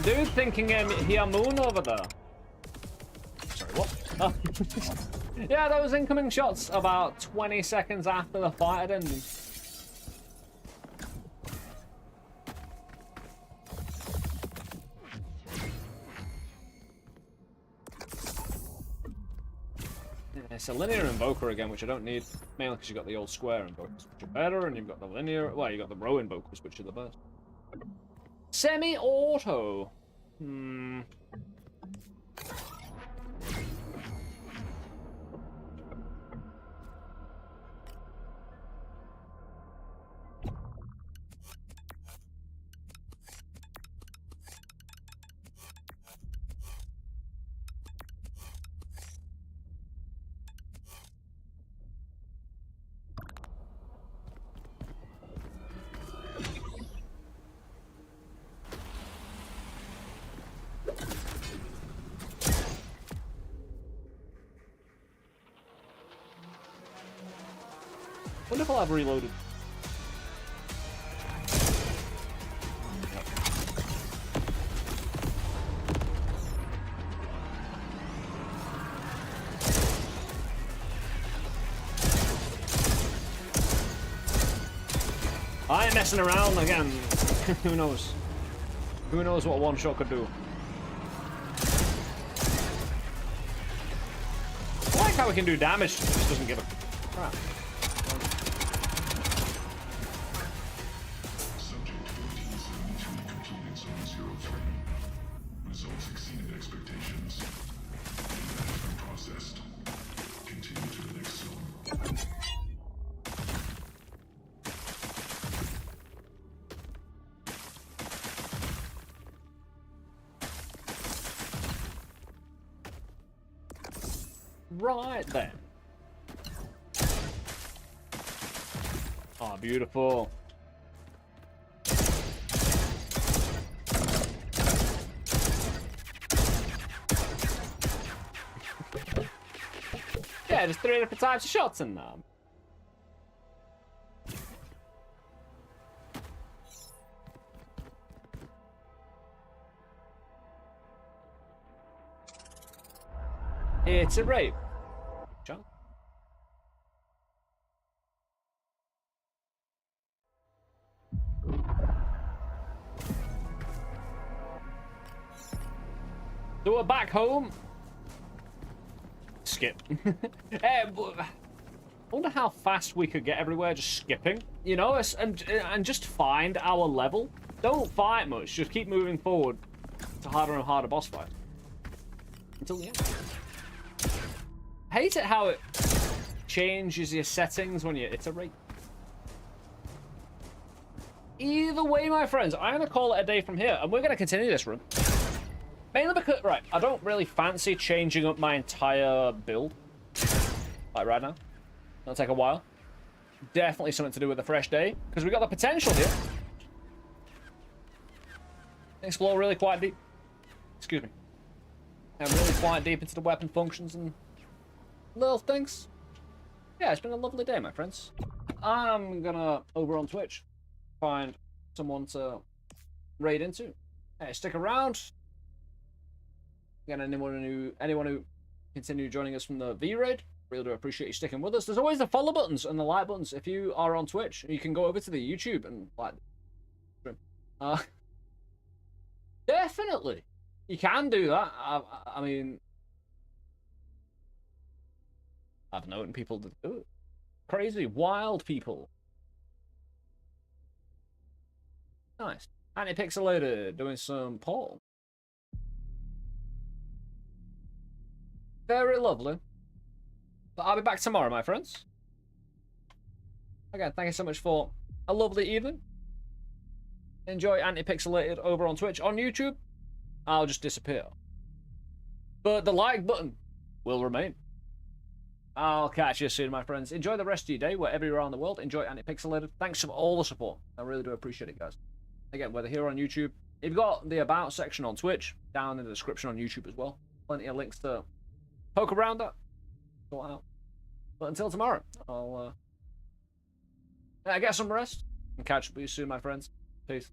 Dude thinking Hiamoon over there. Sorry. What? Oh. Yeah, those incoming shots about 20 seconds after the fight had ended. It's a linear invoker again, which I don't need, mainly because you've got the old square invokers, which are better, and you've got the linear, well, you've got the row invokers, which are the best. Semi-auto. I wonder if I'll have reloaded. I ain't messing around again. Who knows? Who knows what one shot could do? I like how we can do damage. It just doesn't give a crap.
Results exceeded expectations. Data has been processed. Continue to the next zone.
Right then. Oh, beautiful. Yeah, just 3 different types of shots in there. It's a rape. John? So we're back home. Skip. I wonder how fast we could get everywhere just skipping, you know, and just find our level. Don't fight much, just keep moving forward to harder and harder boss fight until the end. I hate it how it changes your settings when you iterate. Either way, my friends, I'm gonna call it a day from here, and we're gonna continue this run. Mainly because, right, I don't really fancy changing up my entire build. Like right now. That'll take a while. Definitely something to do with a fresh day, because we got the potential here. Explore really quite deep. Excuse me. And really quite deep into the weapon functions and little things. Yeah, it's been a lovely day, my friends. I'm gonna, over on Twitch, find someone to raid into. Hey, stick around. Again, anyone who continue joining us from the V-Raid, really do appreciate you sticking with us. There's always the follow buttons and the like buttons if you are on Twitch. You can go over to the YouTube and like definitely. You can do that. I mean, I've known people that do it. Crazy, wild people. Nice. Anti-pixelated doing some Paul. Very lovely. But I'll be back tomorrow, my friends. Again, thank you so much for a lovely evening. Enjoy Anti-Pixelated over on Twitch. On YouTube, I'll just disappear. But the like button will remain. I'll catch you soon, my friends. Enjoy the rest of your day, wherever you're around the world. Enjoy Anti-Pixelated. Thanks for all the support. I really do appreciate it, guys. Again, whether here on YouTube, you've got the About section on Twitch, down in the description on YouTube as well. Plenty of links to poke around at. Sort out. But until tomorrow, I'll get some rest and catch up with you soon, my friends. Peace.